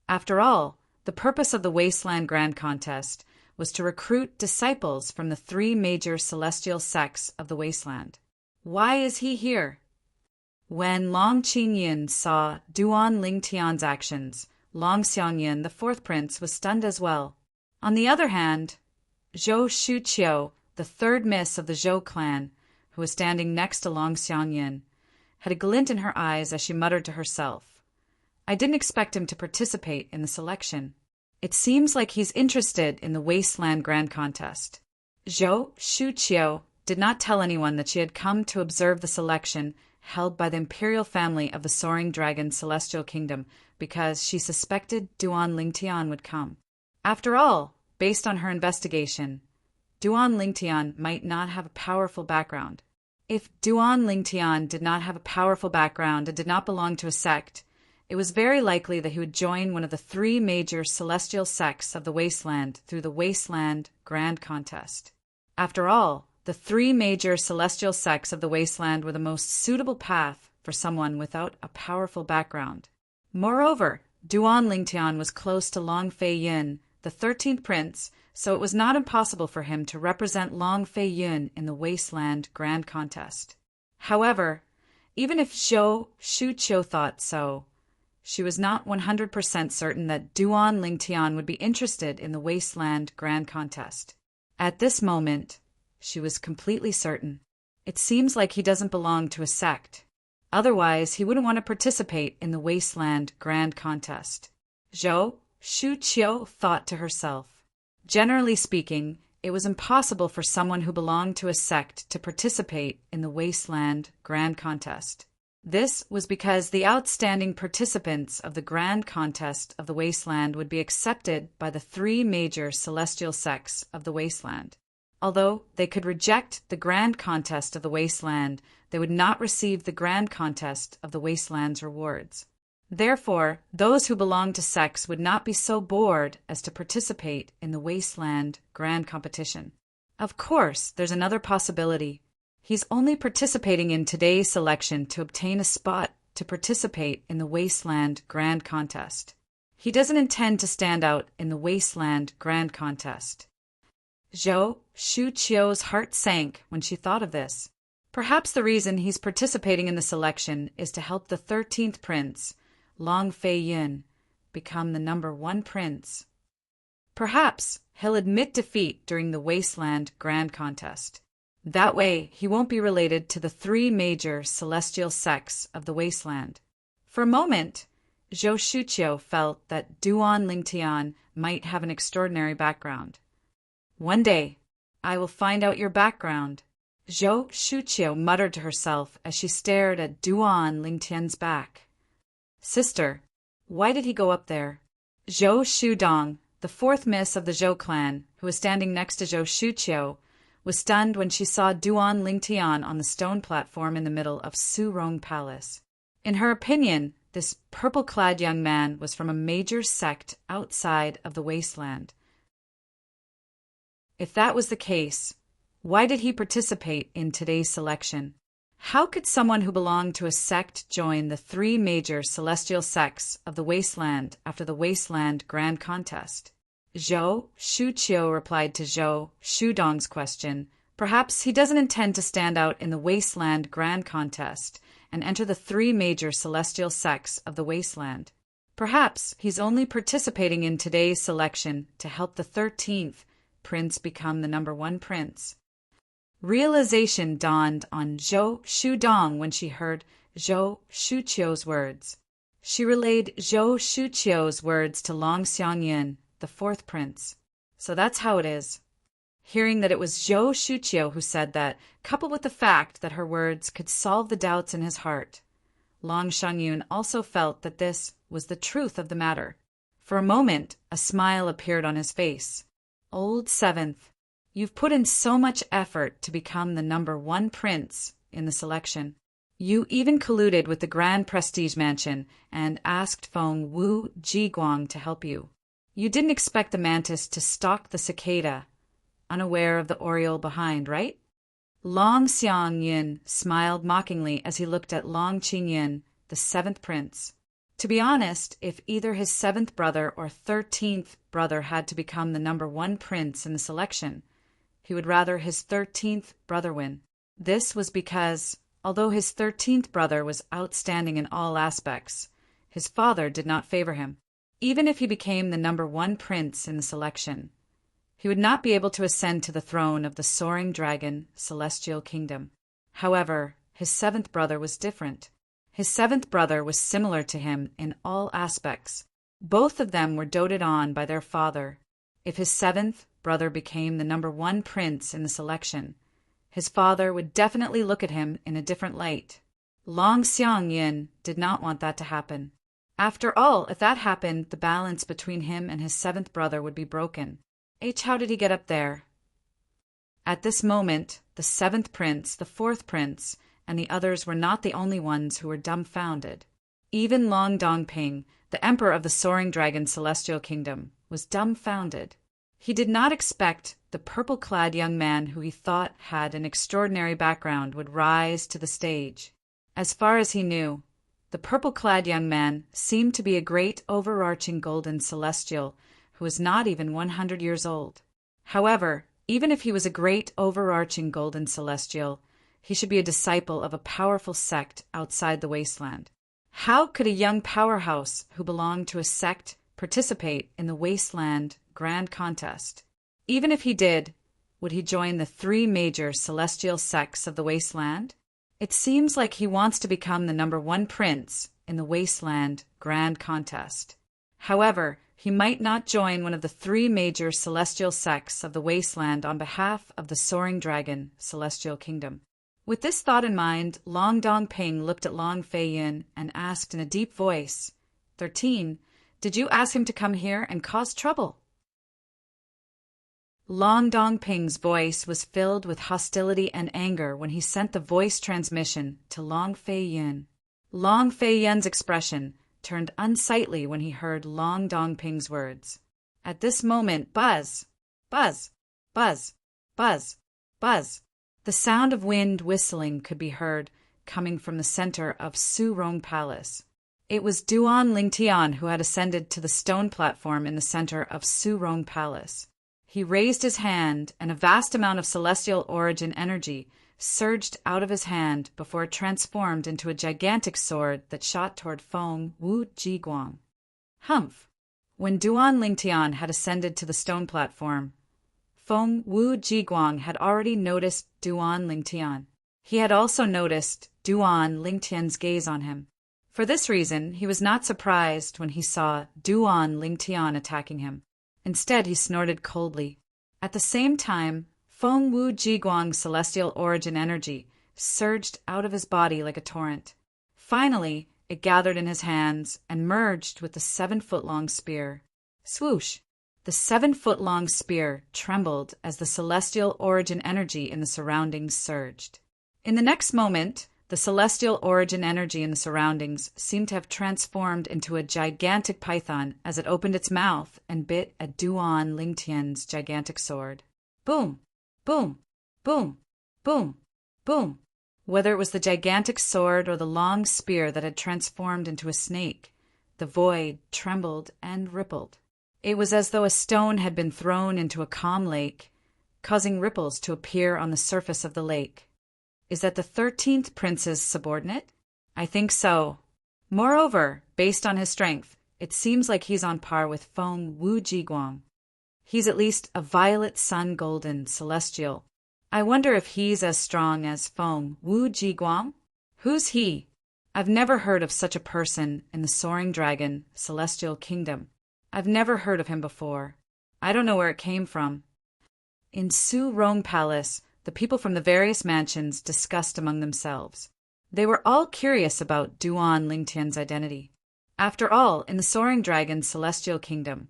After all, the purpose of the Wasteland Grand Contest was to recruit disciples from the 3 major celestial sects of the Wasteland. Why is he here? When Long Qinyin saw Duan Lingtian's actions, Long Xiangyin, the 4th prince, was stunned as well. On the other hand, Zhou Shuqiu, the 3rd miss of the Zhou clan, who was standing next to Long Xiangyin, had a glint in her eyes as she muttered to herself. I didn't expect him to participate in the selection. It seems like he's interested in the Wasteland Grand Contest. Zhou Shuqiu did not tell anyone that she had come to observe the selection held by the imperial family of the Soaring Dragon Celestial Kingdom because she suspected Duan Lingtian would come. After all, based on her investigation, Duan Lingtian might not have a powerful background. If Duan Lingtian did not have a powerful background and did not belong to a sect, it was very likely that he would join one of the 3 major celestial sects of the Wasteland through the Wasteland Grand Contest. After all, the 3 major celestial sects of the Wasteland were the most suitable path for someone without a powerful background. Moreover, Duan Lingtian was close to Long Fei Yun, the 13th prince, so it was not impossible for him to represent Long Fei Yun in the Wasteland Grand Contest. However, even if Zhou Shuqiu thought so, she was not 100% certain that Duan Lingtian would be interested in the Wasteland Grand Contest. At this moment, she was completely certain. It seems like he doesn't belong to a sect. Otherwise, he wouldn't want to participate in the Wasteland Grand Contest. Zhou Shuqiu thought to herself. Generally speaking, it was impossible for someone who belonged to a sect to participate in the Wasteland Grand Contest. This was because the outstanding participants of the Grand Contest of the Wasteland would be accepted by the 3 major celestial sects of the Wasteland. Although they could reject the Grand Contest of the Wasteland, they would not receive the Grand Contest of the Wasteland's rewards. Therefore, those who belonged to sects would not be so bored as to participate in the Wasteland Grand Competition. Of course, there's another possibility. He's only participating in today's selection to obtain a spot to participate in the Wasteland Grand Contest. He doesn't intend to stand out in the Wasteland Grand Contest. Zhou Shuqiu's heart sank when she thought of this. Perhaps the reason he's participating in the selection is to help the 13th prince, Long Fei Yun, become the number 1 prince. Perhaps he'll admit defeat during the Wasteland Grand Contest. That way, he won't be related to the 3 major celestial sects of the Wasteland. For a moment, Zhou Shuqiu felt that Duan Lingtian might have an extraordinary background. One day, I will find out your background, Zhou Shuqiu muttered to herself as she stared at Duan Lingtian's back. Sister, why did he go up there? Zhou Shudong, the 4th miss of the Zhou clan, who was standing next to Zhou Shuqiu, was stunned when she saw Duan Lingtian on the stone platform in the middle of Surong Palace. In her opinion, this purple-clad young man was from a major sect outside of the Wasteland. If that was the case, why did he participate in today's selection? How could someone who belonged to a sect join the 3 major celestial sects of the Wasteland after the Wasteland Grand Contest? Zhou Shuqiu replied to Zhou Shudong's question. Perhaps he doesn't intend to stand out in the Wasteland Grand Contest and enter the 3 major celestial sects of the Wasteland. Perhaps he's only participating in today's selection to help the 13th prince become the number 1 prince. Realization dawned on Zhou Shudong when she heard Zhou Shuqiu's words. She relayed Zhou Shuqiu's words to Long Xiangyin, the 4th prince. So that's how it is. Hearing that it was Zhou Shuqiu who said that, coupled with the fact that her words could solve the doubts in his heart, Long Xiangyin also felt that this was the truth of the matter. For a moment, a smile appeared on his face. Old 7th, you've put in so much effort to become the number 1 prince in the selection. You even colluded with the Grand Prestige Mansion and asked Feng Wu Jiguang to help you. You didn't expect the mantis to stalk the cicada, unaware of the oriole behind, right? Long Xiangyin smiled mockingly as he looked at Long Qingyin, the 7th prince. To be honest, if either his 7th brother or 13th brother had to become the number 1 prince in the selection, he would rather his 13th brother win. This was because, although his 13th brother was outstanding in all aspects, his father did not favor him. Even if he became the number 1 prince in the selection, he would not be able to ascend to the throne of the Soaring Dragon Celestial Kingdom. However, his 7th brother was different. His seventh brother was similar to him in all aspects. Both of them were doted on by their father. If his seventh brother became the number one prince in the selection, his father would definitely look at him in a different light. Long Xiangyin did not want that to happen. After all, if that happened, the balance between him and his seventh brother would be broken. How did he get up there? At this moment, the seventh prince, the fourth prince, and the others were not the only ones who were dumbfounded. Even Long Dongping, the emperor of the Soaring Dragon Celestial Kingdom, was dumbfounded. He did not expect the purple-clad young man who he thought had an extraordinary background would rise to the stage. As far as he knew, the purple-clad young man seemed to be a great overarching golden celestial who was not even 100 years old. However, even if he was a great overarching golden celestial, he should be a disciple of a powerful sect outside the wasteland. How could a young powerhouse who belonged to a sect participate in the wasteland grand contest? Even if he did, would he join the three major celestial sects of the wasteland? It seems like he wants to become the number one prince in the wasteland grand contest. However, he might not join one of the three major celestial sects of the wasteland on behalf of the Soaring Dragon Celestial Kingdom. With this thought in mind, Long Dongping looked at Long Feiyin and asked in a deep voice, 13, did you ask him to come here and cause trouble? Long Dongping's voice was filled with hostility and anger when he sent the voice transmission to Long Feiyin. Long Feiyin's expression turned unsightly when he heard Long Dongping's words. At this moment, buzz, buzz, buzz, buzz, buzz. The sound of wind whistling could be heard coming from the center of Su Rong Palace. It was Duan Lingtian who had ascended to the stone platform in the center of Su Rong Palace. He raised his hand, and a vast amount of celestial origin energy surged out of his hand before it transformed into a gigantic sword that shot toward Feng Wu Jiguang. Humph! When Duan Lingtian had ascended to the stone platform, Feng Wu Jiguang had already noticed Duan Lingtian. He had also noticed Duan Lingtian's gaze on him. For this reason, he was not surprised when he saw Duan Lingtian attacking him. Instead, he snorted coldly. At the same time, Feng Wu Jiguang's celestial origin energy surged out of his body like a torrent. Finally, it gathered in his hands and merged with the 7-foot-long spear. Swoosh! The 7-foot-long spear trembled as the celestial origin energy in the surroundings surged. In the next moment, the celestial origin energy in the surroundings seemed to have transformed into a gigantic python as it opened its mouth and bit at Duan Lingtian's gigantic sword. Boom! Boom! Boom! Boom! Boom! Whether it was the gigantic sword or the long spear that had transformed into a snake, the void trembled and rippled. It was as though a stone had been thrown into a calm lake, causing ripples to appear on the surface of the lake. Is that the 13th prince's subordinate? I think so. Moreover, based on his strength, it seems like he's on par with Feng Wu Jiguang. He's at least a violet sun golden celestial. I wonder if he's as strong as Feng Wu Jiguang? Who's he? I've never heard of such a person in the Soaring Dragon Celestial Kingdom. I've never heard of him before. I don't know where it came from. In Su Rong Palace, the people from the various mansions discussed among themselves. They were all curious about Duan Lingtian's identity. After all, in the Soaring Dragon Celestial Kingdom,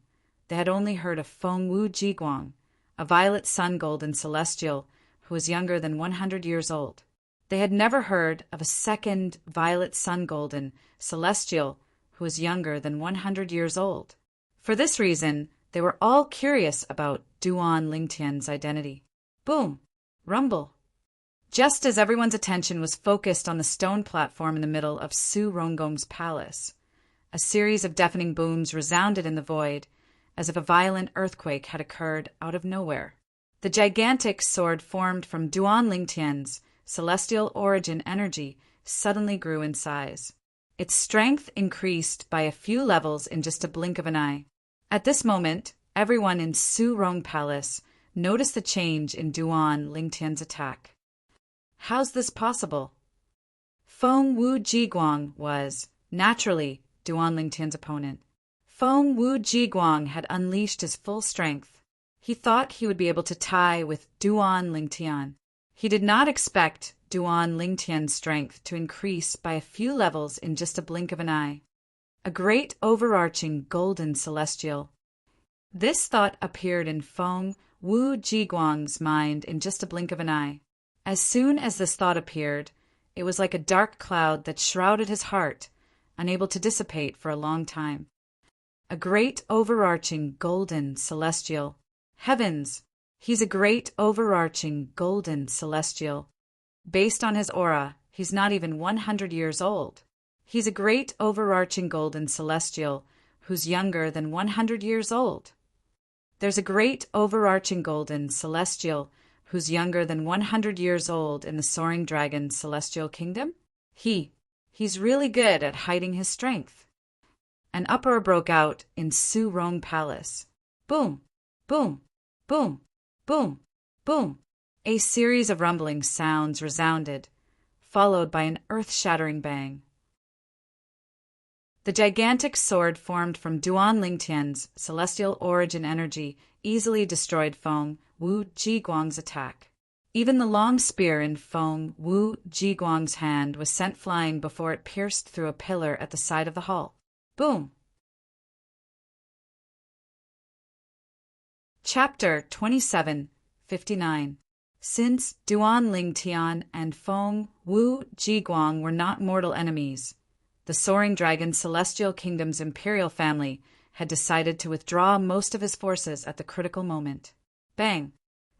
they had only heard of Feng Wu Jiguang, a violet sun golden celestial who was younger than 100 years old. They had never heard of a second violet sun golden celestial who was younger than 100 years old. For this reason, they were all curious about Duan Lingtian's identity. Boom! Rumble! Just as everyone's attention was focused on the stone platform in the middle of Su Ronggong's palace, a series of deafening booms resounded in the void, as if a violent earthquake had occurred out of nowhere. The gigantic sword formed from Duan Lingtian's celestial origin energy suddenly grew in size. Its strength increased by a few levels in just a blink of an eye. At this moment, everyone in Su Rong Palace noticed the change in Duan Lingtian's attack. How's this possible? Feng Wu Jiguang was, naturally, Duan Lingtian's opponent. Feng Wu Jiguang had unleashed his full strength. He thought he would be able to tie with Duan Lingtian. He did not expect Duan Lingtian's strength to increase by a few levels in just a blink of an eye. A great overarching golden celestial. This thought appeared in Feng Wu Jiguang's mind in just a blink of an eye. As soon as this thought appeared, it was like a dark cloud that shrouded his heart, unable to dissipate for a long time. A great overarching golden celestial. Heavens! He's a great overarching golden celestial. Based on his aura, he's not even 100 years old. He's a great overarching golden celestial who's younger than 100 years old. There's a great overarching golden celestial who's younger than 100 years old in the soaring dragon celestial kingdom? He's really good at hiding his strength. An uproar broke out in Su Rong Palace. Boom, boom, boom, boom, boom. A series of rumbling sounds resounded, followed by an earth-shattering bang. The gigantic sword formed from Duan Lingtian's celestial origin energy easily destroyed Feng Wu Jiguang's attack. Even the long spear in Feng Wu Jiguang's hand was sent flying before it pierced through a pillar at the side of the hall. Boom! Chapter 27:59. Since Duan Lingtian and Feng Wu Jiguang were not mortal enemies, the Soaring Dragon Celestial Kingdom's imperial family had decided to withdraw most of his forces at the critical moment. Bang!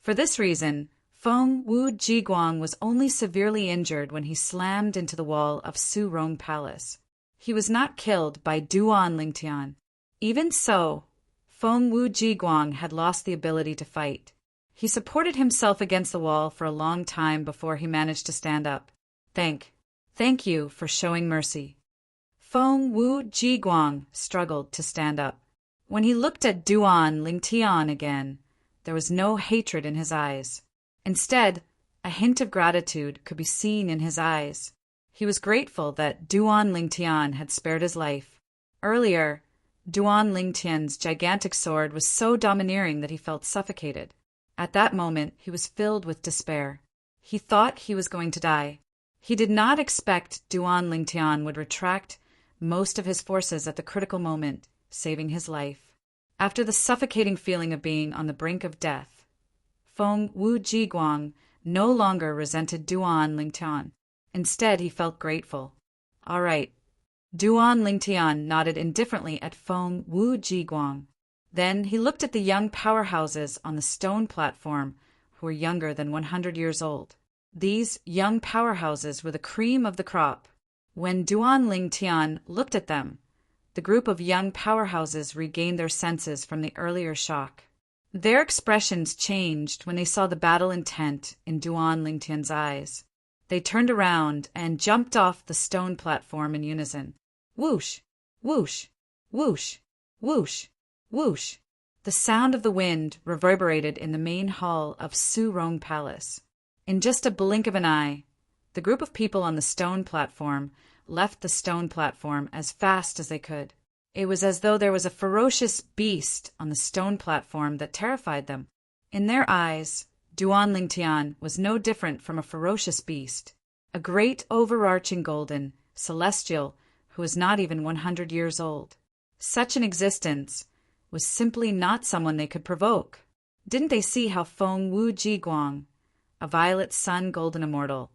For this reason, Feng Wu Jiguang was only severely injured when he slammed into the wall of Su Rong Palace. He was not killed by Duan Lingtian. Even so, Feng Wu Jiguang had lost the ability to fight. He supported himself against the wall for a long time before he managed to stand up. Thank you for showing mercy. Feng Wu Jiguang struggled to stand up. When he looked at Duan Lingtian again, there was no hatred in his eyes. Instead, a hint of gratitude could be seen in his eyes. He was grateful that Duan Lingtian had spared his life. Earlier, Duan Lingtian's gigantic sword was so domineering that he felt suffocated. At that moment, he was filled with despair. He thought he was going to die. He did not expect Duan Lingtian would retract most of his forces at the critical moment, saving his life. After the suffocating feeling of being on the brink of death, Feng Wu Jiguang no longer resented Duan Lingtian. Instead, he felt grateful. All right. Duan Lingtian nodded indifferently at Feng Wu Jiguang. Then he looked at the young powerhouses on the stone platform who were younger than 100 years old. These young powerhouses were the cream of the crop. When Duan Lingtian looked at them, the group of young powerhouses regained their senses from the earlier shock. Their expressions changed when they saw the battle intent in Duan Lingtian's eyes. They turned around and jumped off the stone platform in unison. Whoosh! Whoosh! Whoosh! Whoosh! Whoosh! The sound of the wind reverberated in the main hall of Su Rong Palace. In just a blink of an eye, the group of people on the stone platform left the stone platform as fast as they could. It was as though there was a ferocious beast on the stone platform that terrified them. In their eyes, Duan Lingtian was no different from a ferocious beast, a great overarching golden, celestial, who was not even 100 years old. Such an existence was simply not someone they could provoke. Didn't they see how Feng Wu Jiguang, a violet sun golden immortal,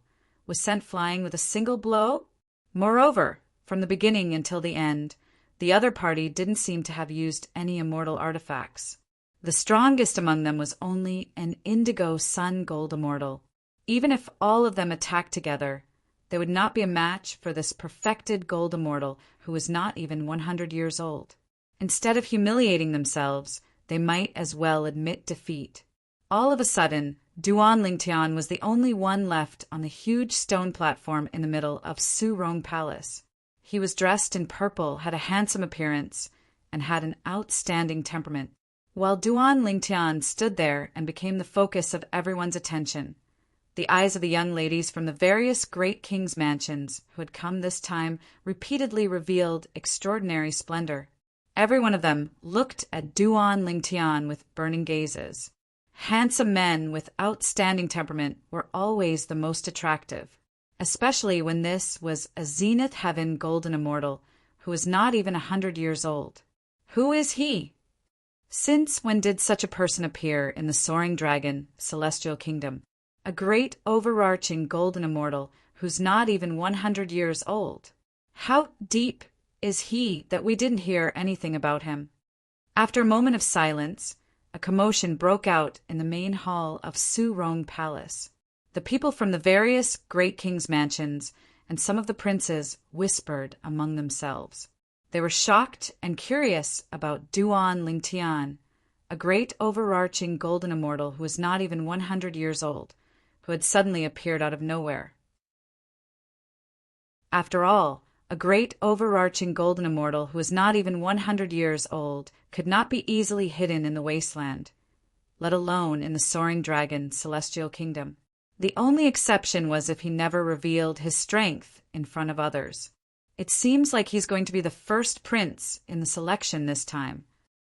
was sent flying with a single blow? Moreover, from the beginning until the end, the other party didn't seem to have used any immortal artifacts. The strongest among them was only an indigo sun gold immortal. Even if all of them attacked together, they would not be a match for this perfected gold immortal who was not even 100 years old. Instead of humiliating themselves, they might as well admit defeat. All of a sudden, Duan Lingtian was the only one left on the huge stone platform in the middle of Su Rong Palace. He was dressed in purple, had a handsome appearance, and had an outstanding temperament. While Duan Lingtian stood there and became the focus of everyone's attention, The eyes of the young ladies from the various great kings' mansions who had come this time repeatedly revealed extraordinary splendor. Every one of them looked at Duan Lingtian with burning gazes. Handsome men with outstanding temperament were always the most attractive, especially when this was a zenith heaven golden immortal who was not even 100 years old. Who is he? Since when did such a person appear in the soaring dragon celestial kingdom? A great overarching golden immortal who's not even 100 years old. How deep is he that we didn't hear anything about him? After a moment of silence, a commotion broke out in the main hall of Su Rong Palace. The people from the various great kings' mansions and some of the princes whispered among themselves. They were shocked and curious about Duan Lingtian, a great overarching golden immortal who was not even 100 years old, who had suddenly appeared out of nowhere. After all, a great overarching golden immortal who was not even 100 years old could not be easily hidden in the wasteland, let alone in the soaring dragon celestial kingdom. The only exception was if he never revealed his strength in front of others. It seems like he's going to be the first prince in the selection this time.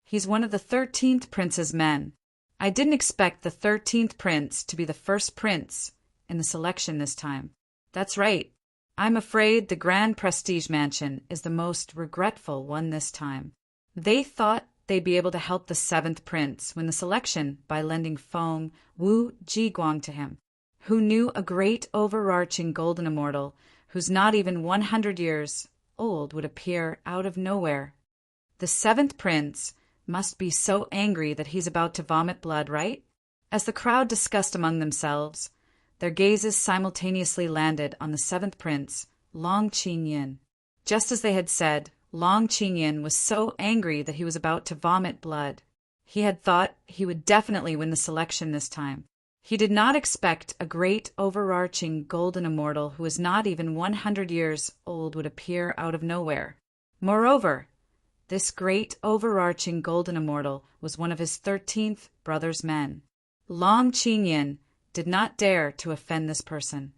He's one of the 13th prince's men. I didn't expect the 13th prince to be the first prince in the selection this time. That's right. I'm afraid the Grand Prestige Mansion is the most regretful one this time. They thought they'd be able to help the 7th prince win the selection by lending Feng Wu Jiguang to him, who knew a great overarching golden immortal who's not even 100 years old would appear out of nowhere. The 7th prince must be so angry that he's about to vomit blood, right? As the crowd discussed among themselves, their gazes simultaneously landed on the 7th prince, Long Qinyin. Just as they had said, Long Qinyin was so angry that he was about to vomit blood. He had thought he would definitely win the selection this time. He did not expect a great overarching golden immortal who was not even 100 years old would appear out of nowhere. Moreover, this great overarching golden immortal was one of his 13th brother's men. Long Qinyin did not dare to offend this person.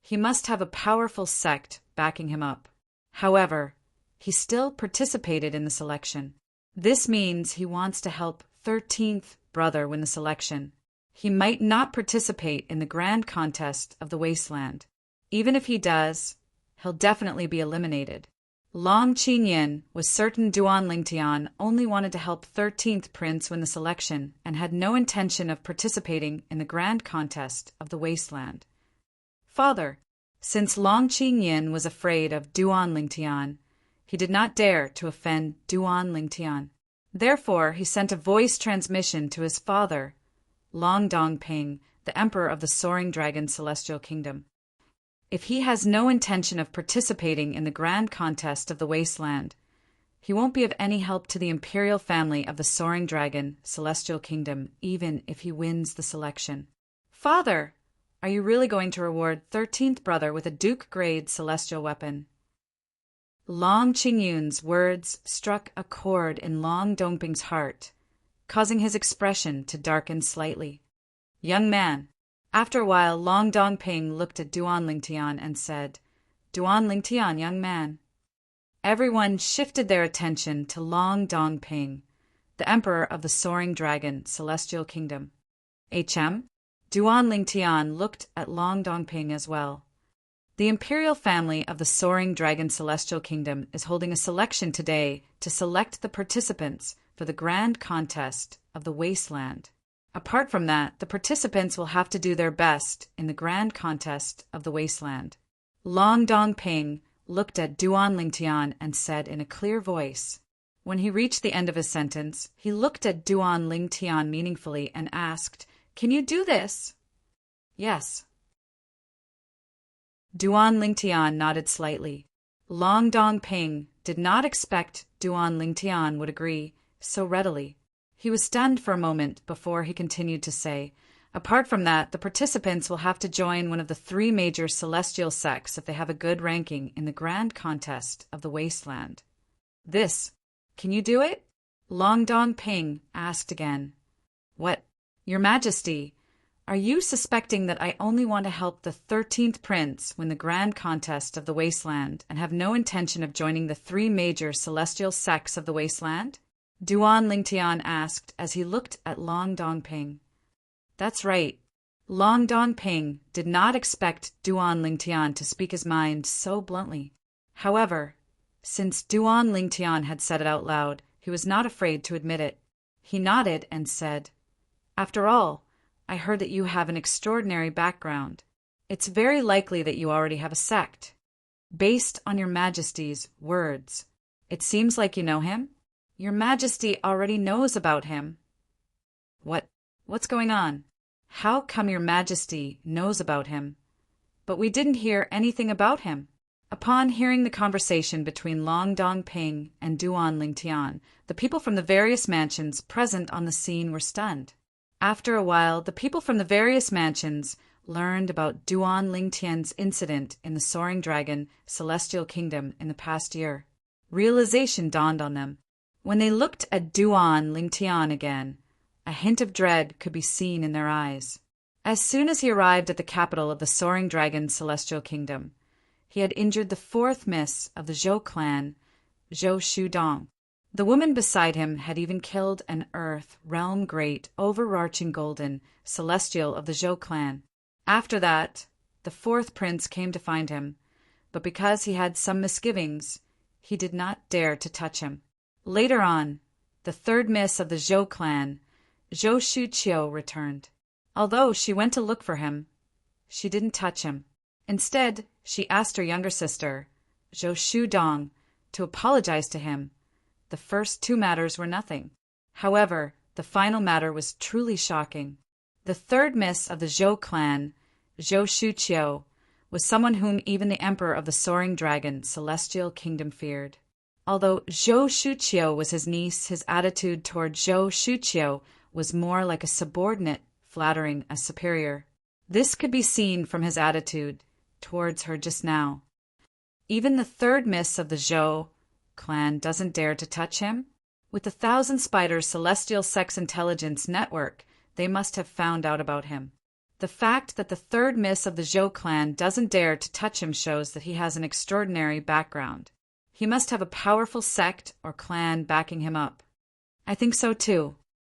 He must have a powerful sect backing him up. However, he still participated in the selection. This means he wants to help 13th brother win the selection. He might not participate in the grand contest of the wasteland. Even if he does, he'll definitely be eliminated. Long Qinyin was certain Duan Lingtian only wanted to help 13th prince win the selection and had no intention of participating in the grand contest of the wasteland. Father, since Long Qinyin was afraid of Duan Lingtian, he did not dare to offend Duan Lingtian. Therefore, he sent a voice transmission to his father, Long Dongping, the emperor of the soaring dragon celestial kingdom. If he has no intention of participating in the grand contest of the wasteland, he won't be of any help to the imperial family of the soaring dragon celestial kingdom, even if he wins the selection. Father, are you really going to reward 13th brother with a Duke-grade celestial weapon? Long Qingyun's words struck a chord in Long Dongping's heart, causing his expression to darken slightly. Young man. After a while, Long Dongping looked at Duan Lingtian and said, Duan Lingtian, young man. Everyone shifted their attention to Long Dongping, the emperor of the soaring dragon celestial kingdom. HM? Duan Lingtian looked at Long Dongping as well. The imperial family of the soaring dragon celestial kingdom is holding a selection today to select the participants for the grand contest of the wasteland. Apart from that, the participants will have to do their best in the grand contest of the wasteland. Long Dongping looked at Duan Lingtian and said in a clear voice. When he reached the end of his sentence, he looked at Duan Lingtian meaningfully and asked, Can you do this? Yes. Duan Lingtian nodded slightly. Long Dongping did not expect Duan Lingtian would agree so readily. He was stunned for a moment before he continued to say, Apart from that, the participants will have to join one of the 3 major celestial sects if they have a good ranking in the grand contest of the wasteland. This, can you do it? Long Dongping asked again. What, Your Majesty, Are you suspecting that I only want to help the 13th prince win the grand contest of the wasteland and have no intention of joining the three major celestial sects of the wasteland? Duan Lingtian asked as he looked at Long Dongping. That's right. Long Dongping did not expect Duan Lingtian to speak his mind so bluntly. However, since Duan Lingtian had said it out loud, he was not afraid to admit it. He nodded and said, "After all, I heard that you have an extraordinary background. It's very likely that you already have a sect. Based on your Majesty's words, it seems like you know him? Your Majesty already knows about him." What's going on? How come your Majesty knows about him? But we didn't hear anything about him. Upon hearing the conversation between Long Dongping and Duan Lingtian, the people from the various mansions present on the scene were stunned. After a while, the people from the various mansions learned about Duan Lingtian's incident in the Soaring Dragon Celestial Kingdom in the past year. Realization dawned on them. When they looked at Duan Lingtian again, a hint of dread could be seen in their eyes. As soon as he arrived at the capital of the Soaring Dragon Celestial Kingdom, he had injured the fourth miss of the Zhou clan, Zhou Shudong. The woman beside him had even killed an earth, realm great, overarching golden, celestial of the Zhou clan. After that, the fourth prince came to find him, but because he had some misgivings, he did not dare to touch him. Later on, the third miss of the Zhou clan, Zhou Shuqiu, returned. Although she went to look for him, she didn't touch him. Instead, she asked her younger sister, Zhou Shudong, to apologize to him. The first two matters were nothing. However, the final matter was truly shocking. The third miss of the Zhou clan, Zhou Shuqiu, was someone whom even the Emperor of the Soaring Dragon Celestial Kingdom feared. Although Zhou Shuqiu was his niece, his attitude toward Zhou Shuqiu was more like a subordinate flattering a superior. This could be seen from his attitude towards her just now. Even the third miss of the Zhou clan doesn't dare to touch him? With the Thousand Spiders Celestial Sex Intelligence Network, they must have found out about him. The fact that the third miss of the Zhou clan doesn't dare to touch him shows that he has an extraordinary background. He must have a powerful sect or clan backing him up. I think so too.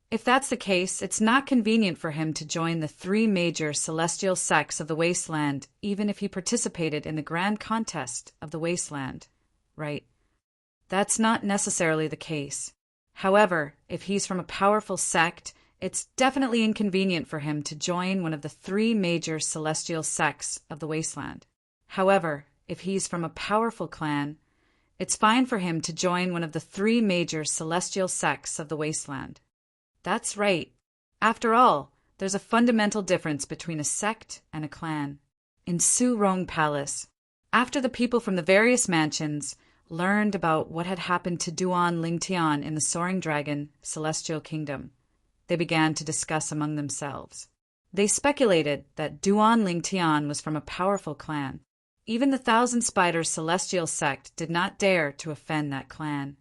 If that's the case, it's not convenient for him to join the three major celestial sects of the wasteland, even if he participated in the grand contest of the wasteland, right? That's not necessarily the case. However, if he's from a powerful sect, it's definitely inconvenient for him to join one of the three major celestial sects of the wasteland. However, if he's from a powerful clan, it's fine for him to join one of the three major celestial sects of the wasteland. That's right. After all, there's a fundamental difference between a sect and a clan. In Su Rong Palace, after the people from the various mansions learned about what had happened to Duan Lingtian in the Soaring Dragon Celestial Kingdom, they began to discuss among themselves. They speculated that Duan Lingtian was from a powerful clan. Even the Thousand Spiders Celestial Sect did not dare to offend that clan.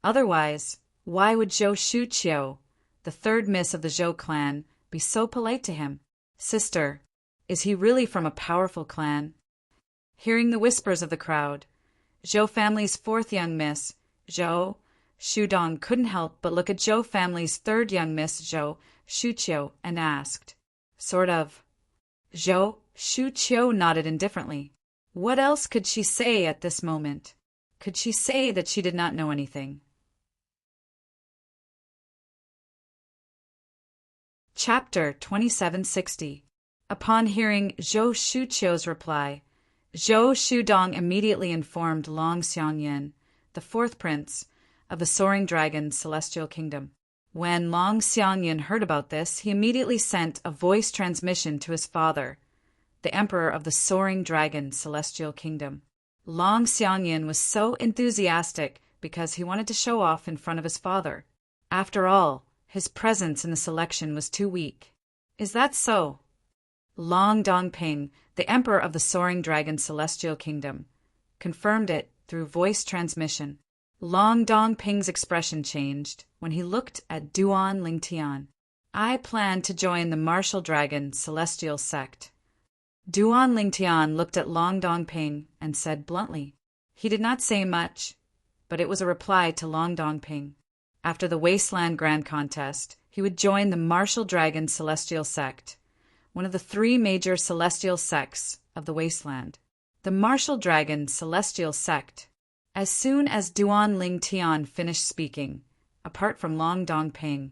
Otherwise, why would Zhou Shuqiu, the third miss of the Zhou clan, be so polite to him? Sister, is he really from a powerful clan? Hearing the whispers of the crowd, Zhou family's fourth young miss, Zhou Shudong, couldn't help but look at Zhou family's third young miss, Zhou Shuqiu, and asked, sort of. Zhou Shuqiu nodded indifferently. What else could she say at this moment? Could she say that she did not know anything? Chapter 2760. Upon hearing Zhou Shuqiu's reply, Zhou Shudong immediately informed Long Xiangyan, the fourth prince of the Soaring Dragon Celestial Kingdom. When Long Xiangyan heard about this, he immediately sent a voice transmission to his father, the Emperor of the Soaring Dragon Celestial Kingdom. Long Xiangyan was so enthusiastic because he wanted to show off in front of his father. After all, his presence in the selection was too weak. Is that so? Long Dongping, the Emperor of the Soaring Dragon Celestial Kingdom, confirmed it through voice transmission. Long Dongping's expression changed when he looked at Duan Lingtian. I plan to join the Martial Dragon Celestial Sect. Duan Lingtian looked at Long Dongping and said bluntly. He did not say much, but it was a reply to Long Dongping. After the Wasteland Grand Contest, he would join the Martial Dragon Celestial Sect, one of the 3 major celestial sects of the Wasteland. The Martial Dragon Celestial Sect. As soon as Duan Lingtian finished speaking, apart from Long Dongping,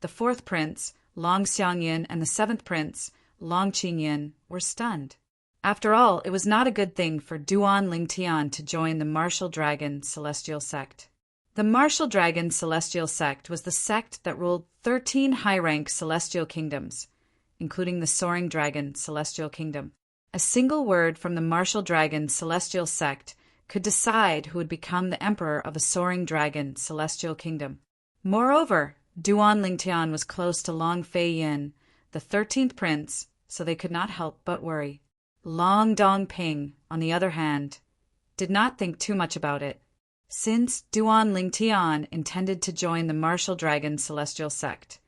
the 4th prince, Long Xiangyin, and the 7th prince, Long Qinyin, were stunned. After all, it was not a good thing for Duan Lingtian to join the Martial Dragon Celestial Sect. The Martial Dragon Celestial Sect was the sect that ruled 13 high-rank celestial kingdoms, including the Soaring Dragon Celestial Kingdom. A single word from the Martial Dragon Celestial Sect could decide who would become the emperor of a Soaring Dragon Celestial Kingdom. Moreover, Duan Lingtian was close to Long Feiyin, the 13th prince, so they could not help but worry. Long Dongping, on the other hand, did not think too much about it. Since Duan Lingtian intended to join the Martial Dragon Celestial Sect,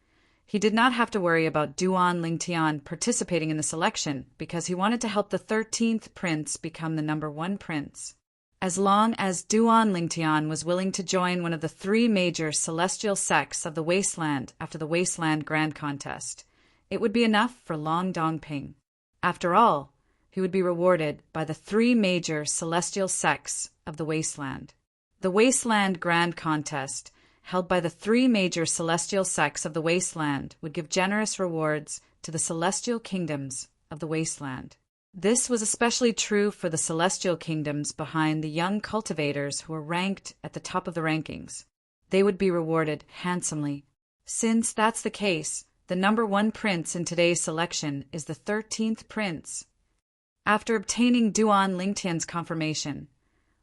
he did not have to worry about Duan Lingtian participating in the selection because he wanted to help the 13th prince become the number 1 prince. As long as Duan Lingtian was willing to join one of the 3 major celestial sects of the Wasteland after the Wasteland Grand Contest, it would be enough for Long Dongping. After all, he would be rewarded by the 3 major celestial sects of the Wasteland. The Wasteland Grand Contest, held by the 3 major celestial sects of the Wasteland, would give generous rewards to the celestial kingdoms of the Wasteland. This was especially true for the celestial kingdoms behind the young cultivators who were ranked at the top of the rankings. They would be rewarded handsomely. Since that's the case, the number 1 prince in today's selection is the 13th prince. After obtaining Duan Lingtian's confirmation,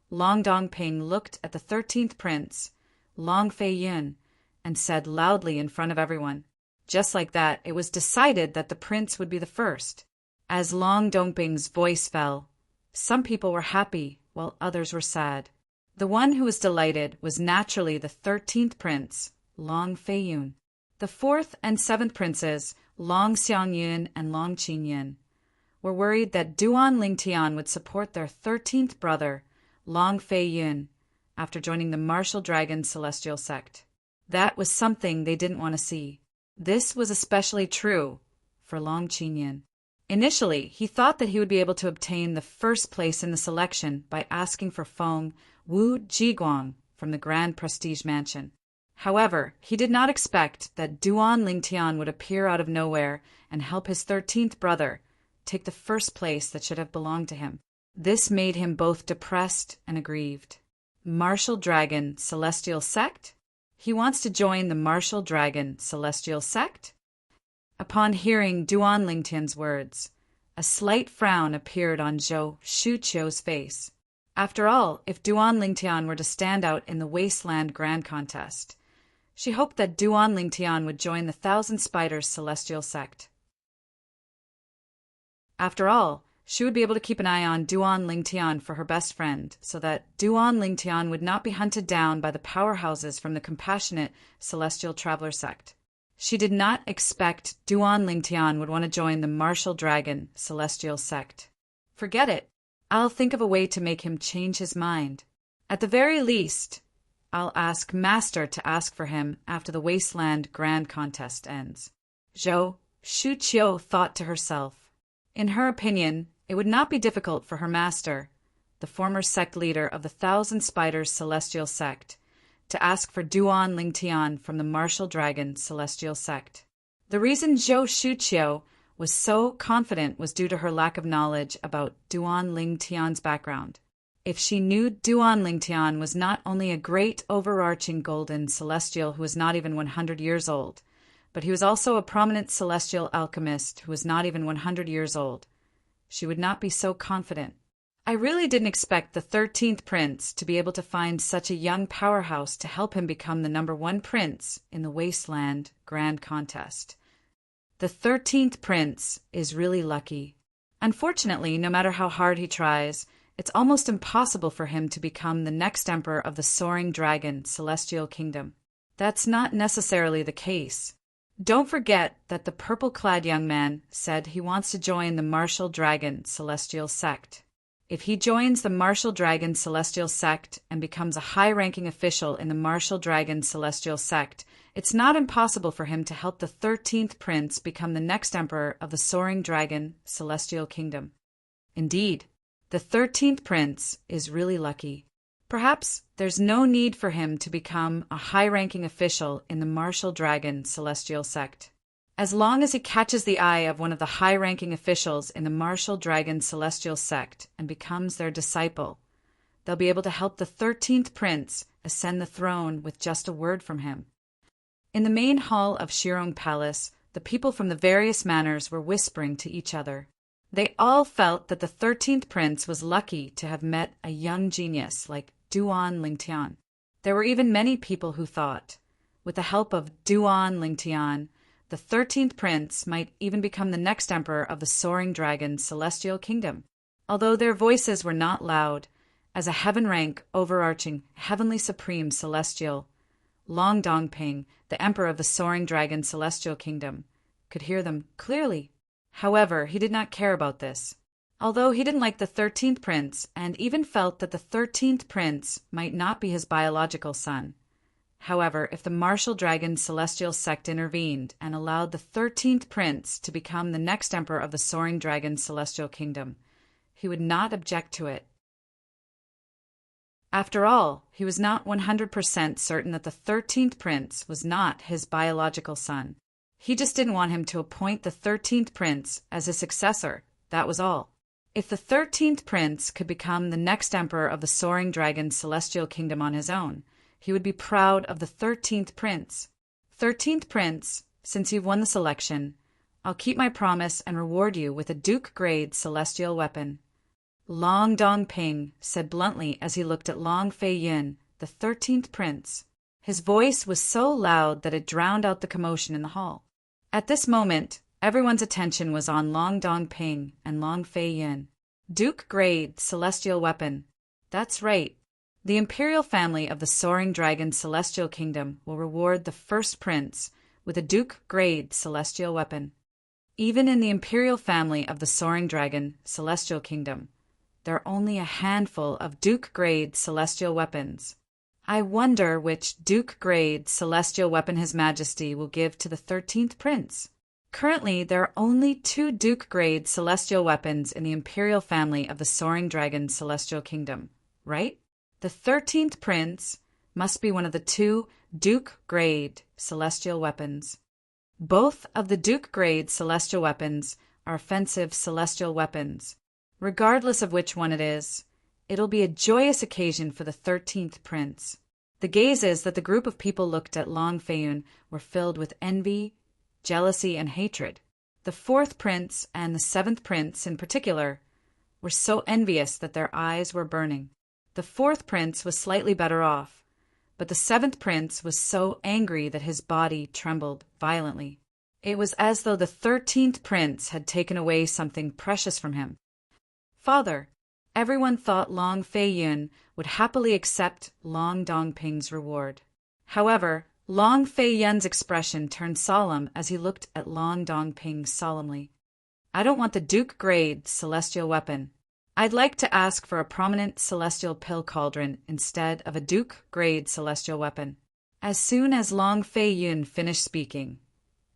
Long Dongping looked at the 13th prince, Long Feiyin, and said loudly in front of everyone. Just like that, it was decided that the prince would be the first. As Long Dongping's voice fell, some people were happy while others were sad. The one who was delighted was naturally the 13th prince, Long Feiyin. The 4th and 7th princes, Long Xiangyin and Long Qinyin, were worried that Duan Lingtian would support their 13th brother, Long Feiyin, after joining the Martial Dragon Celestial Sect. That was something they didn't want to see. This was especially true for Long Qinyin. Initially, he thought that he would be able to obtain the first place in the selection by asking for Feng Wu Jiguang from the Grand Prestige Mansion. However, he did not expect that Duan Lingtian would appear out of nowhere and help his 13th brother take the first place that should have belonged to him. This made him both depressed and aggrieved. Martial Dragon Celestial Sect? He wants to join the Martial Dragon Celestial Sect? Upon hearing Duan Lingtian's words, a slight frown appeared on Zhou Shuqiu's face. After all, if Duan Lingtian were to stand out in the Wasteland Grand Contest, she hoped that Duan Lingtian would join the Thousand Spiders Celestial Sect. After all, she would be able to keep an eye on Duan Lingtian for her best friend, so that Duan Lingtian would not be hunted down by the powerhouses from the Compassionate Celestial Traveler Sect. She did not expect Duan Lingtian would want to join the Martial Dragon Celestial Sect. Forget it. I'll think of a way to make him change his mind. At the very least, I'll ask Master to ask for him after the Wasteland Grand Contest ends. Zhou Shuqiu thought to herself. In her opinion, it would not be difficult for her master, the former sect leader of the Thousand Spiders Celestial Sect, to ask for Duan Lingtian from the Martial Dragon Celestial Sect. The reason Zhou Shuqiu was so confident was due to her lack of knowledge about Duan Lingtian's background. If she knew Duan Lingtian was not only a great overarching golden celestial who was not even 100 years old, but he was also a prominent celestial alchemist who was not even 100 years old, she would not be so confident. I really didn't expect the 13th prince to be able to find such a young powerhouse to help him become the number 1 prince in the Wasteland Grand Contest. The 13th prince is really lucky. Unfortunately, no matter how hard he tries, it's almost impossible for him to become the next emperor of the Soaring Dragon Celestial Kingdom. That's not necessarily the case. Don't forget that the purple-clad young man said he wants to join the Martial Dragon Celestial Sect. If he joins the Martial Dragon Celestial Sect and becomes a high-ranking official in the Martial Dragon Celestial Sect, it's not impossible for him to help the 13th Prince become the next Emperor of the Soaring Dragon Celestial Kingdom. Indeed, the 13th Prince is really lucky. Perhaps there's no need for him to become a high-ranking official in the Martial Dragon Celestial Sect. As long as he catches the eye of one of the high-ranking officials in the Martial Dragon Celestial Sect and becomes their disciple, they'll be able to help the 13th Prince ascend the throne with just a word from him. In the main hall of Shirong Palace, the people from the various manors were whispering to each other. They all felt that the 13th Prince was lucky to have met a young genius like Duan Lingtian. There were even many people who thought, with the help of Duan Lingtian, the 13th Prince might even become the next Emperor of the Soaring Dragon Celestial Kingdom. Although their voices were not loud, as a heaven-rank, overarching, heavenly supreme celestial, Long Dongping, the Emperor of the Soaring Dragon Celestial Kingdom, could hear them clearly. However, he did not care about this. Although he didn't like the 13th Prince and even felt that the 13th Prince might not be his biological son. However, if the Martial Dragon Celestial Sect intervened and allowed the 13th Prince to become the next Emperor of the Soaring Dragon Celestial Kingdom, he would not object to it. After all, he was not 100% certain that the 13th Prince was not his biological son. He just didn't want him to appoint the 13th Prince as his successor, that was all. If the 13th Prince could become the next Emperor of the Soaring Dragon Celestial Kingdom on his own, he would be proud of the 13th Prince. 13th Prince, since you've won the selection, I'll keep my promise and reward you with a Duke-grade celestial weapon. Long Dongping said bluntly as he looked at Long Fei Yun, the 13th Prince. His voice was so loud that it drowned out the commotion in the hall. At this moment, everyone's attention was on Long Dongping and Long Fei Yun. Duke-grade celestial weapon. That's right. The imperial family of the Soaring Dragon Celestial Kingdom will reward the first prince with a Duke-grade celestial weapon. Even in the imperial family of the Soaring Dragon Celestial Kingdom, there are only a handful of Duke-grade celestial weapons. I wonder which Duke-grade celestial weapon His Majesty will give to the 13th Prince. Currently, there are only 2 Duke-grade celestial weapons in the imperial family of the Soaring Dragon Celestial Kingdom, right? The 13th Prince must be one of the 2 Duke-grade celestial weapons. Both of the Duke-grade celestial weapons are offensive celestial weapons. Regardless of which one it is, it'll be a joyous occasion for the 13th Prince. The gazes that the group of people looked at Long Feiyun were filled with envy, jealousy, and hatred. The 4th Prince and the 7th Prince in particular were so envious that their eyes were burning. The 4th Prince was slightly better off, but the 7th Prince was so angry that his body trembled violently. It was as though the 13th Prince had taken away something precious from him. Father, everyone thought Long Fei Yun would happily accept Long Dongping's reward. However, Long Fei Yun's expression turned solemn as he looked at Long Dongping solemnly. I don't want the Duke-grade celestial weapon. I'd like to ask for a prominent celestial pill cauldron instead of a Duke-grade celestial weapon. As soon as Long Fei Yun finished speaking,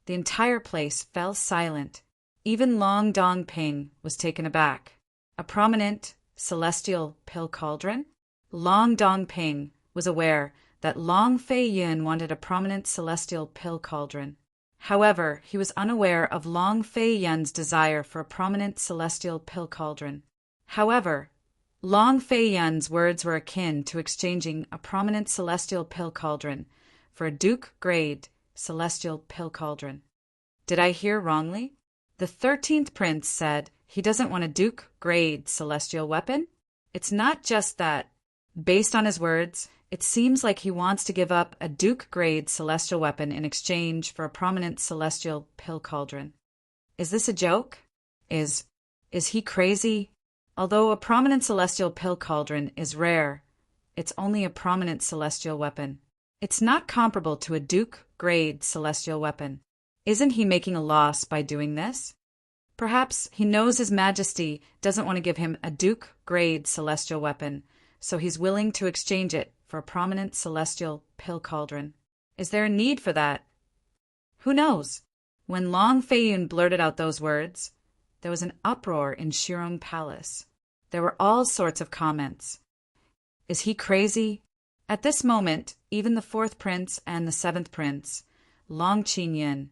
the entire place fell silent. Even Long Dongping was taken aback. A prominent celestial pill cauldron? Long Dongping was aware that Long Fei Yun wanted a prominent celestial pill cauldron. However, he was unaware of Long Fei Yun's desire for a prominent celestial pill cauldron. However, Long Fei Yun's words were akin to exchanging a prominent celestial pill cauldron for a Duke-grade celestial pill cauldron. Did I hear wrongly? The 13th Prince said he doesn't want a Duke-grade celestial weapon? It's not just that. Based on his words, it seems like he wants to give up a Duke-grade celestial weapon in exchange for a prominent celestial pill cauldron. Is this a joke? Is he crazy? Although a prominent celestial pill cauldron is rare, it's only a prominent celestial weapon. It's not comparable to a Duke-grade celestial weapon. Isn't he making a loss by doing this? Perhaps he knows His Majesty doesn't want to give him a Duke-grade celestial weapon, so he's willing to exchange it for a prominent celestial pill cauldron. Is there a need for that? Who knows? When Long Feiyun blurted out those words, there was an uproar in Shirong Palace. There were all sorts of comments. Is he crazy? At this moment, even the 4th prince and the 7th prince, Long Qinyin,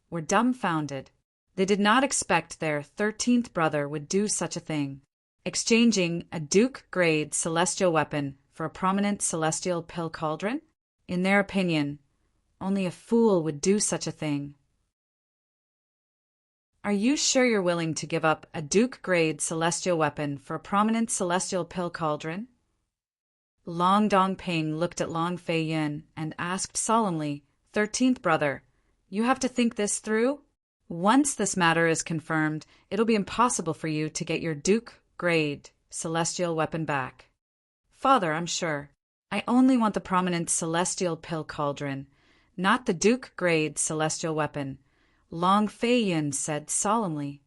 were dumbfounded. They did not expect their 13th brother would do such a thing. Exchanging a Duke-grade celestial weapon for a prominent celestial pill cauldron? In their opinion, only a fool would do such a thing. Are you sure you're willing to give up a Duke-grade celestial weapon for a prominent celestial pill cauldron? Long Dongping looked at Long Feiyun and asked solemnly, 13th brother, you have to think this through? Once this matter is confirmed, it'll be impossible for you to get your Duke-grade celestial weapon back. Father, I'm sure. I only want the prominent celestial pill cauldron, not the Duke-grade celestial weapon, Long Feiyun said solemnly.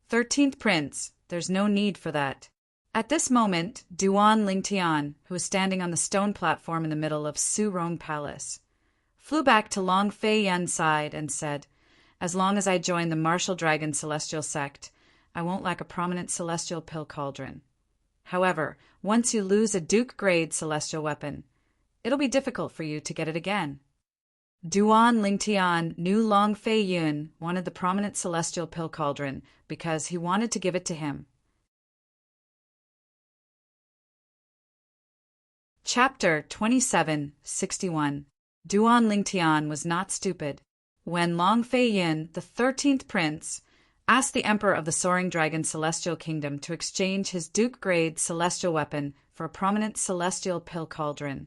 13th prince, there's no need for that. At this moment, Duan Lingtian, who was standing on the stone platform in the middle of Surong Palace, flew back to Long Feiyun's side and said, as long as I join the Martial Dragon Celestial Sect, I won't lack a prominent celestial pill cauldron. However, once you lose a Duke-grade celestial weapon, it'll be difficult for you to get it again. Duan Lingtian knew Long Feiyun wanted the prominent celestial pill cauldron because he wanted to give it to him. Chapter 2761. Duan Lingtian was not stupid. When Long Feiyun, the 13th prince, asked the emperor of the Soaring Dragon Celestial Kingdom to exchange his Duke-grade celestial weapon for a prominent celestial pill cauldron,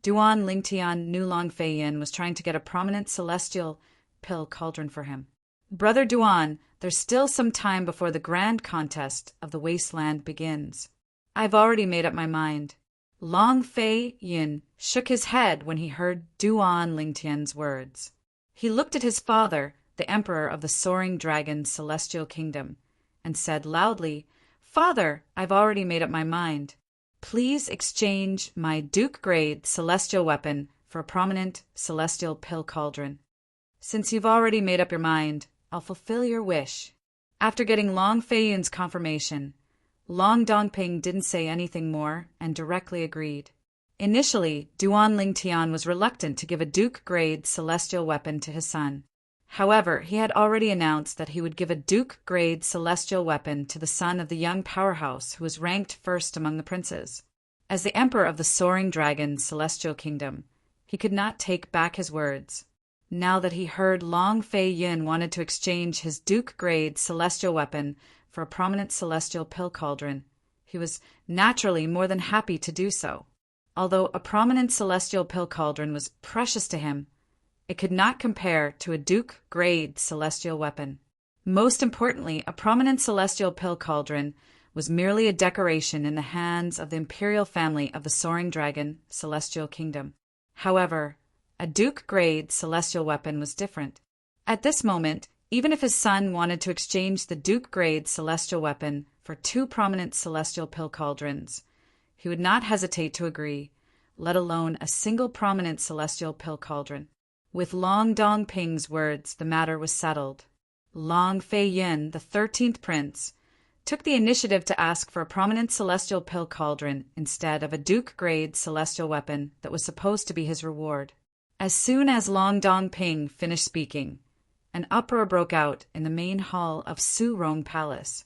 Duan Lingtian knew Long Feiyun was trying to get a prominent celestial pill cauldron for him. Brother Duan, there's still some time before the grand contest of the wasteland begins. I've already made up my mind. Long Feiyun shook his head when he heard Duan Lingtian's words. He looked at his father, the emperor of the Soaring Dragon Celestial Kingdom, and said loudly, Father, I've already made up my mind. Please exchange my Duke-grade celestial weapon for a prominent celestial pill cauldron. Since you've already made up your mind, I'll fulfill your wish. After getting Long Feiyun's confirmation, Long Dongping didn't say anything more and directly agreed. Initially, Duan Lingtian was reluctant to give a Duke-grade celestial weapon to his son. However, he had already announced that he would give a Duke-grade celestial weapon to the son of the young powerhouse who was ranked first among the princes. As the emperor of the Soaring Dragon Celestial Kingdom, he could not take back his words. Now that he heard Long Feiyun wanted to exchange his Duke-grade celestial weapon for a prominent celestial pill cauldron, he was naturally more than happy to do so. Although a prominent celestial pill cauldron was precious to him, it could not compare to a Duke-grade celestial weapon. Most importantly, a prominent celestial pill cauldron was merely a decoration in the hands of the imperial family of the Soaring Dragon Celestial Kingdom. However, a Duke-grade celestial weapon was different. At this moment, even if his son wanted to exchange the Duke-grade celestial weapon for 2 prominent celestial pill cauldrons, he would not hesitate to agree, let alone a single prominent celestial pill cauldron. With Long Dongping's words, the matter was settled. Long Feiyun, the 13th prince, took the initiative to ask for a prominent celestial pill cauldron instead of a Duke-grade celestial weapon that was supposed to be his reward. As soon as Long Dongping finished speaking, an uproar broke out in the main hall of Surong Palace.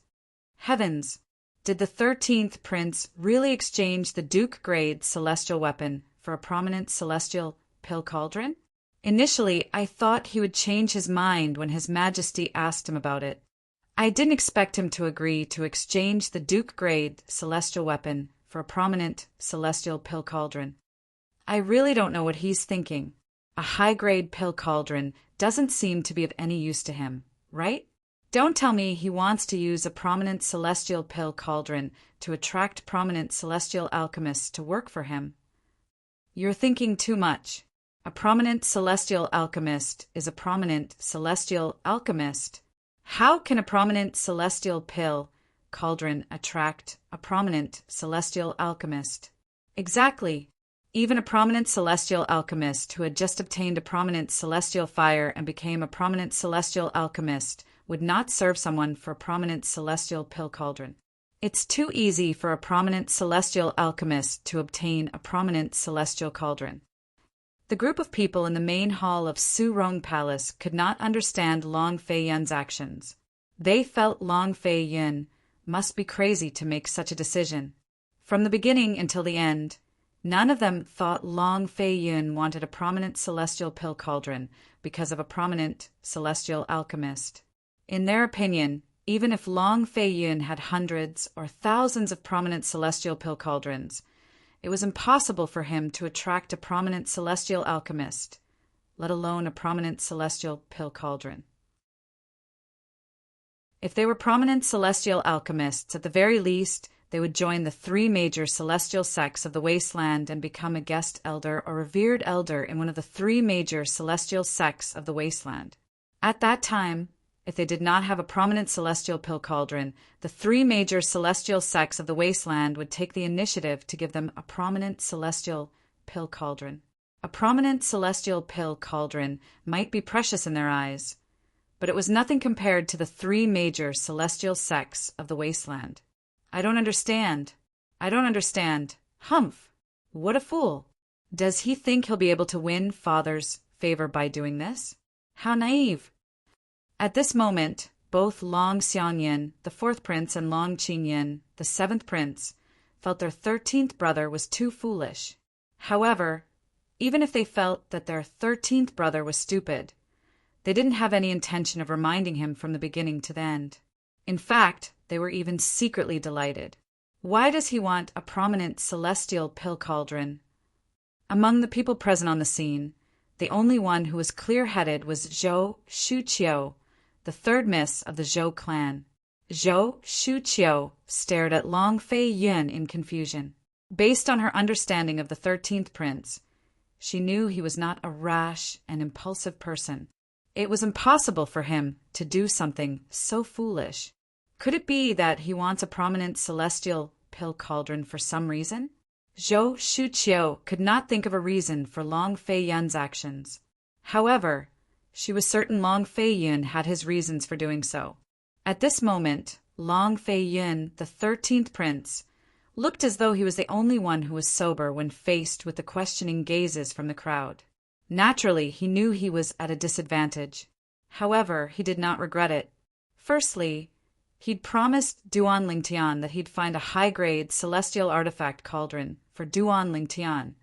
Heavens! Did the 13th prince really exchange the Duke-grade celestial weapon for a prominent celestial pill cauldron? Initially, I thought he would change his mind when His Majesty asked him about it. I didn't expect him to agree to exchange the Duke-grade celestial weapon for a prominent celestial pill cauldron. I really don't know what he's thinking. A high-grade pill cauldron doesn't seem to be of any use to him, right? Don't tell me he wants to use a prominent celestial pill cauldron to attract prominent celestial alchemists to work for him. You're thinking too much. A prominent celestial alchemist is a prominent celestial alchemist. How can a prominent celestial pill cauldron attract a prominent celestial alchemist? Exactly. Even a prominent celestial alchemist who had just obtained a prominent celestial fire and became a prominent celestial alchemist would not serve someone for a prominent celestial pill cauldron. It's too easy for a prominent celestial alchemist to obtain a prominent celestial cauldron. The group of people in the main hall of Su Rong Palace could not understand Long Fei Yun's actions. They felt Long Fei Yun must be crazy to make such a decision. From the beginning until the end, none of them thought Long Fei Yun wanted a prominent celestial pill cauldron because of a prominent celestial alchemist. In their opinion, even if Long Fei Yun had hundreds or thousands of prominent celestial pill cauldrons, it was impossible for him to attract a prominent celestial alchemist, let alone a prominent celestial pill cauldron. If they were prominent celestial alchemists, at the very least, they would join the 3 major celestial sects of the wasteland and become a guest elder or revered elder in one of the 3 major celestial sects of the wasteland. At that time, if they did not have a prominent celestial pill cauldron, the 3 major celestial sects of the wasteland would take the initiative to give them a prominent celestial pill cauldron. A prominent celestial pill cauldron might be precious in their eyes, but it was nothing compared to the 3 major celestial sects of the wasteland. I don't understand. Humph! What a fool! Does he think he'll be able to win Father's favor by doing this? How naive! At this moment, both Long Xiangyin, the 4th prince, and Long Qingyin, the 7th prince, felt their 13th brother was too foolish. However, even if they felt that their 13th brother was stupid, they didn't have any intention of reminding him from the beginning to the end. In fact, they were even secretly delighted. Why does he want a prominent celestial pill cauldron? Among the people present on the scene, the only one who was clear-headed was Zhou Shuqiu, the 3rd miss of the Zhou clan. Zhou Shuqiu stared at Long Fei Yun in confusion. Based on her understanding of the 13th prince, she knew he was not a rash and impulsive person. It was impossible for him to do something so foolish. Could it be that he wants a prominent celestial pill cauldron for some reason? Zhou Shuqiu could not think of a reason for Long Fei Yun's actions. However, she was certain Long Fei Yun had his reasons for doing so. At this moment, Long Fei Yun, the 13th prince, looked as though he was the only one who was sober when faced with the questioning gazes from the crowd. Naturally, he knew he was at a disadvantage. However, he did not regret it. Firstly, he'd promised Duan Lingtian that he'd find a high-grade celestial artifact cauldron for Duan Lingtian,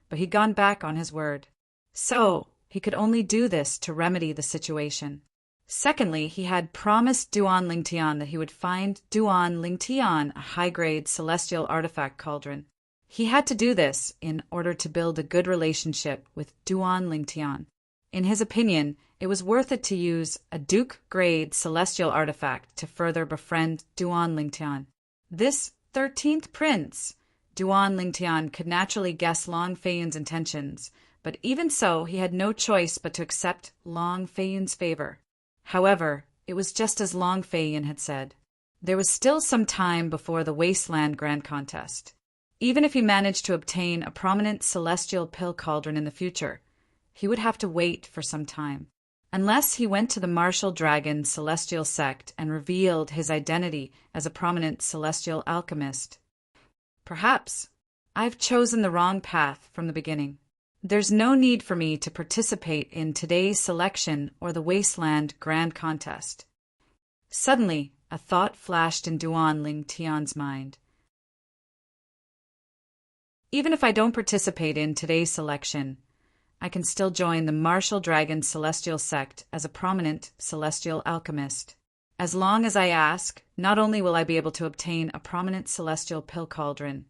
but he'd gone back on his word. So, he could only do this to remedy the situation. Secondly, he had promised Duan Lingtian that he would find Duan Lingtian a high-grade celestial artifact cauldron. He had to do this in order to build a good relationship with Duan Lingtian. In his opinion, it was worth it to use a Duke-grade celestial artifact to further befriend Duan Lingtian. This 13th prince, Duan Lingtian, could naturally guess Long Fei Yun's intentions, but even so, he had no choice but to accept Long Fei Yun's favor. However, it was just as Long Fei Yun had said. There was still some time before the Wasteland Grand Contest. Even if he managed to obtain a prominent celestial pill cauldron in the future, he would have to wait for some time. Unless he went to the Martial Dragon celestial sect and revealed his identity as a prominent celestial alchemist. Perhaps I've chosen the wrong path from the beginning. There's no need for me to participate in today's selection or the Wasteland Grand Contest. Suddenly, a thought flashed in Duan Lingtian's mind. Even if I don't participate in today's selection, I can still join the Martial Dragon Celestial Sect as a prominent celestial alchemist. As long as I ask, not only will I be able to obtain a prominent celestial pill cauldron,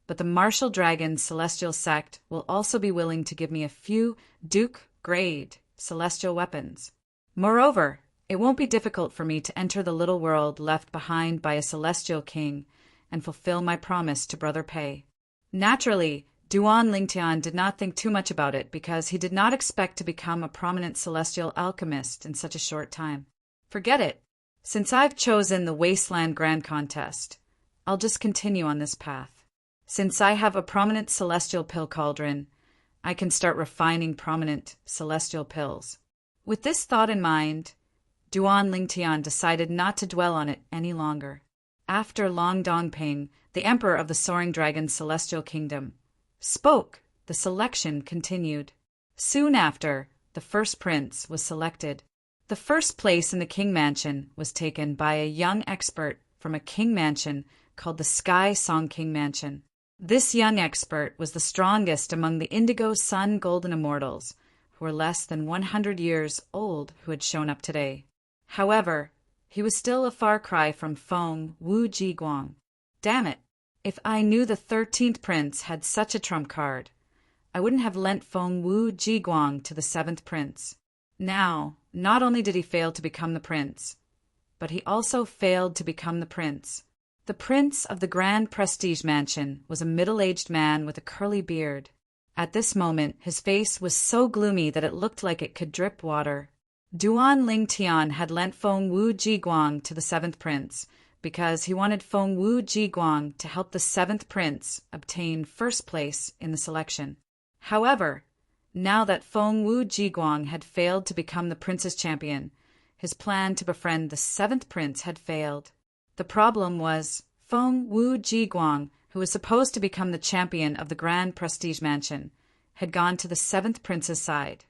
but the Martial Dragon Celestial Sect will also be willing to give me a few Duke-grade celestial weapons. Moreover, it won't be difficult for me to enter the little world left behind by a celestial king and fulfill my promise to Brother Pei. Naturally, Duan Lingtian did not think too much about it because he did not expect to become a prominent celestial alchemist in such a short time. Forget it. Since I've chosen the Wasteland Grand Contest, I'll just continue on this path. Since I have a prominent celestial pill cauldron, I can start refining prominent celestial pills. With this thought in mind, Duan Lingtian decided not to dwell on it any longer. After Long Dongping, the emperor of the Soaring Dragon Celestial Kingdom, spoke, the selection continued. Soon after, the first prince was selected. The first place in the King Mansion was taken by a young expert from a king mansion called the Sky Song King Mansion. This young expert was the strongest among the Indigo Sun Golden Immortals, who were less than 100 years old who had shown up today. However, he was still a far cry from Feng Wu Jiguang. Damn it! If I knew the 13th prince had such a trump card, I wouldn't have lent Feng Wu Jiguang to the 7th prince. Now, not only did he fail to become the prince, but he also failed to become the prince. The prince of the Grand Prestige Mansion was a middle-aged man with a curly beard. At this moment, his face was so gloomy that it looked like it could drip water. Duan Lingtian had lent Feng Wu Jiguang to the 7th prince because he wanted Feng Wu Jiguang to help the 7th prince obtain first place in the selection. However, now that Feng Wu Jiguang had failed to become the prince's champion, his plan to befriend the 7th prince had failed. The problem was Feng Wu Jiguang, who was supposed to become the champion of the Grand Prestige Mansion, had gone to the 7th prince's side.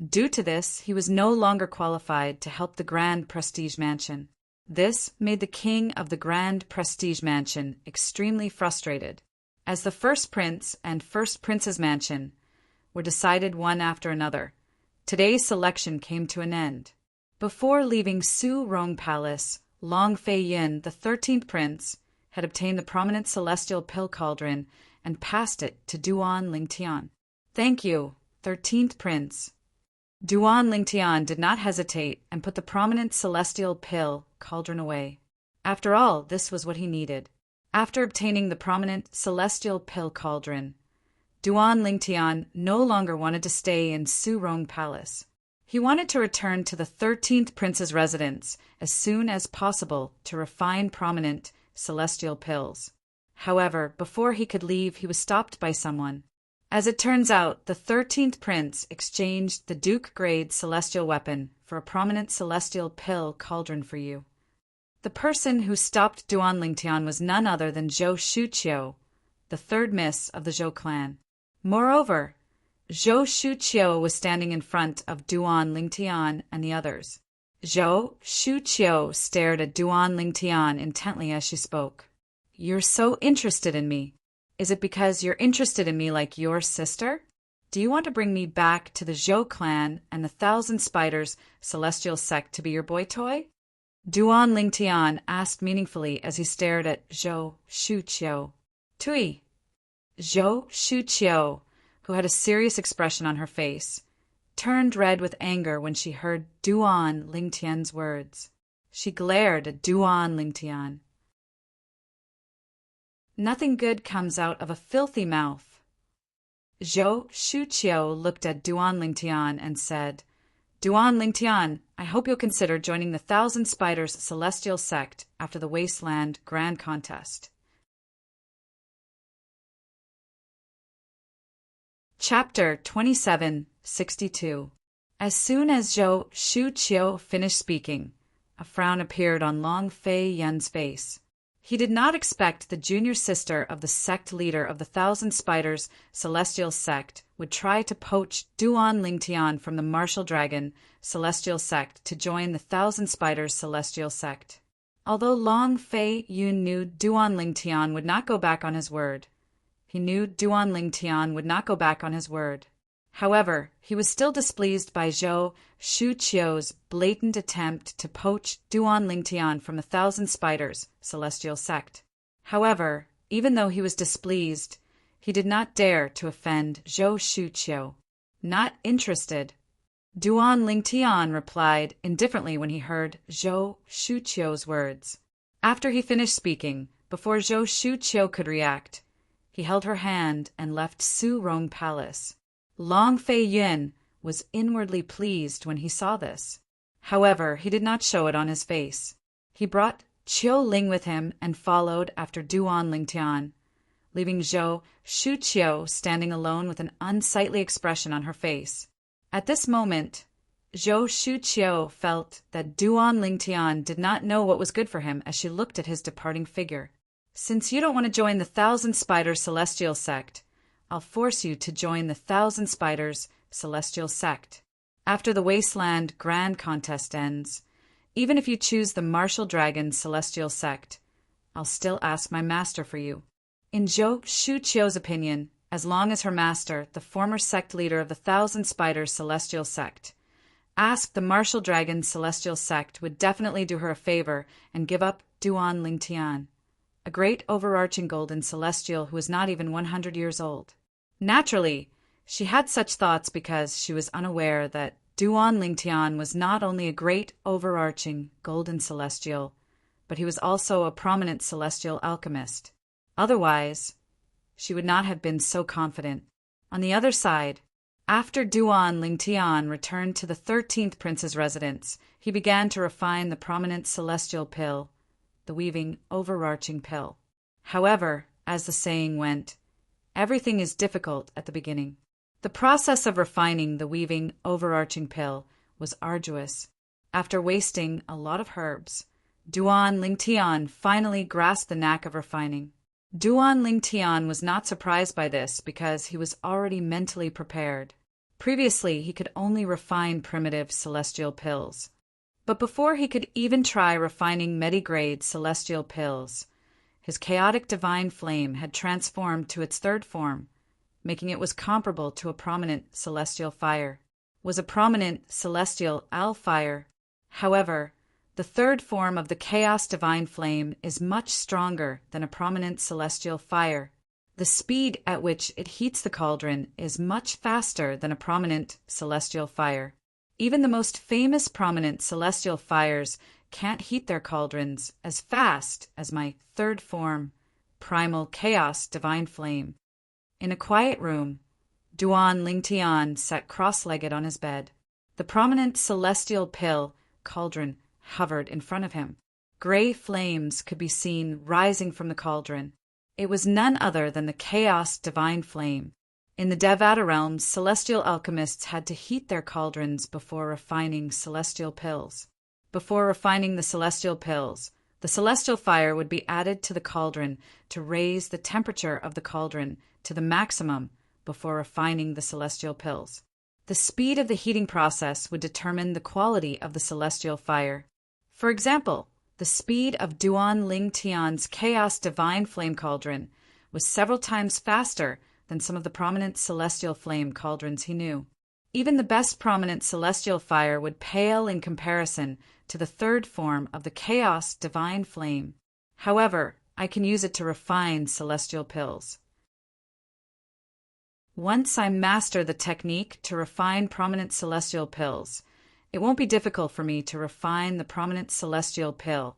Due to this, he was no longer qualified to help the Grand Prestige Mansion. This made the king of the Grand Prestige Mansion extremely frustrated, as the first prince and first prince's mansion were decided one after another. Today's selection came to an end. Before leaving Su Rong Palace, Long Fei Yin, the 13th prince, had obtained the prominent celestial pill cauldron and passed it to Duan Lingtian. Thank you, 13th prince. Duan Lingtian did not hesitate and put the prominent celestial pill cauldron away. After all, this was what he needed. After obtaining the prominent celestial pill cauldron, Duan Lingtian no longer wanted to stay in Su Rong Palace. He wanted to return to the 13th prince's residence as soon as possible to refine prominent celestial pills. However, before he could leave, he was stopped by someone. As it turns out, the 13th prince exchanged the Duke-grade celestial weapon for a prominent celestial pill cauldron for you. The person who stopped Duan Lingtian was none other than Zhou Shuqiu, the third miss of the Zhou clan. Moreover, Zhou Shuqiu was standing in front of Duan Lingtian and the others. Zhou Shuqiu stared at Duan Lingtian intently as she spoke. "You're so interested in me. Is it because you're interested in me like your sister? Do you want to bring me back to the Zhou clan and the Thousand Spiders celestial sect to be your boy toy?" Duan Lingtian asked meaningfully as he stared at Zhou Shuqiu. "Tui." Zhou Shuqiu, who had a serious expression on her face, turned red with anger when she heard Duan Lingtian's words. She glared at Duan Lingtian. "Nothing good comes out of a filthy mouth." Zhou Shuqiu looked at Duan Lingtian and said, "Duan Lingtian, I hope you'll consider joining the Thousand Spiders celestial sect after the Wasteland Grand Contest." Chapter 2762. As soon as Zhou Shuqiu finished speaking, a frown appeared on Long Fei Yun's face. He did not expect the junior sister of the sect leader of the Thousand Spiders celestial sect would try to poach Duan Lingtian from the Martial Dragon celestial sect to join the Thousand Spiders celestial sect. Although Long Fei Yun knew Duan Lingtian would not go back on his word, However, he was still displeased by Zhou Shuqiu's blatant attempt to poach Duan Lingtian from the Thousand Spiders celestial sect. However, even though he was displeased, he did not dare to offend Zhou Shuqiu. "Not interested." Duan Lingtian replied indifferently when he heard Zhou Shuqiu's words. After he finished speaking, before Zhou Shuqiu could react, He held her hand and left Su Rong Palace. Long Fei Yun was inwardly pleased when he saw this. However, he did not show it on his face. He brought Qiu Ling with him and followed after Duan Lingtian, leaving Zhou Shuqiu standing alone with an unsightly expression on her face. At this moment, Zhou Shuqiu felt that Duan Lingtian did not know what was good for him as she looked at his departing figure. Since you don't want to join the Thousand Spiders Celestial Sect, I'll force you to join the Thousand Spiders Celestial Sect. After the Wasteland Grand Contest ends, even if you choose the Martial Dragon Celestial Sect, I'll still ask my master for you. In Zhou Shuqiu's opinion, as long as her master, the former sect leader of the Thousand Spiders Celestial Sect, asked the Martial Dragon Celestial Sect would definitely do her a favor and give up Duan Lingtian, a great overarching golden celestial who is not even 100 years old. Naturally, she had such thoughts because she was unaware that Duan Lingtian was not only a great overarching golden celestial, but he was also a prominent celestial alchemist. Otherwise, she would not have been so confident. On the other side, after Duan Lingtian returned to the 13th prince's residence, he began to refine the prominent celestial pill, the weaving overarching pill. However, as the saying went, everything is difficult at the beginning. The process of refining the weaving overarching pill was arduous. After wasting a lot of herbs, Duan Lingtian finally grasped the knack of refining. Duan Lingtian was not surprised by this because he was already mentally prepared. Previously, he could only refine primitive celestial pills. But before he could even try refining medigrade celestial pills, his chaotic divine flame had transformed to its third form, making it was comparable to a prominent celestial fire. Was a prominent celestial fire. However, the third form of the chaos divine flame is much stronger than a prominent celestial fire. The speed at which it heats the cauldron is much faster than a prominent celestial fire. Even the most famous prominent celestial fires can't heat their cauldrons as fast as my third form, primal chaos divine flame. In a quiet room, Duan Lingtian sat cross-legged on his bed. The prominent celestial pill, cauldron, hovered in front of him. Gray flames could be seen rising from the cauldron. It was none other than the chaos divine flame. In the Devata realms, celestial alchemists had to heat their cauldrons before refining celestial pills. Before refining the celestial pills, the celestial fire would be added to the cauldron to raise the temperature of the cauldron to the maximum before refining the celestial pills. The speed of the heating process would determine the quality of the celestial fire. For example, the speed of Duan Lingtian's chaos divine flame cauldron was several times faster than some of the prominent celestial flame cauldrons he knew. Even the best prominent celestial fire would pale in comparison to the third form of the chaos divine flame. However, I can use it to refine celestial pills. Once I master the technique to refine prominent celestial pills, it won't be difficult for me to refine the prominent celestial pill,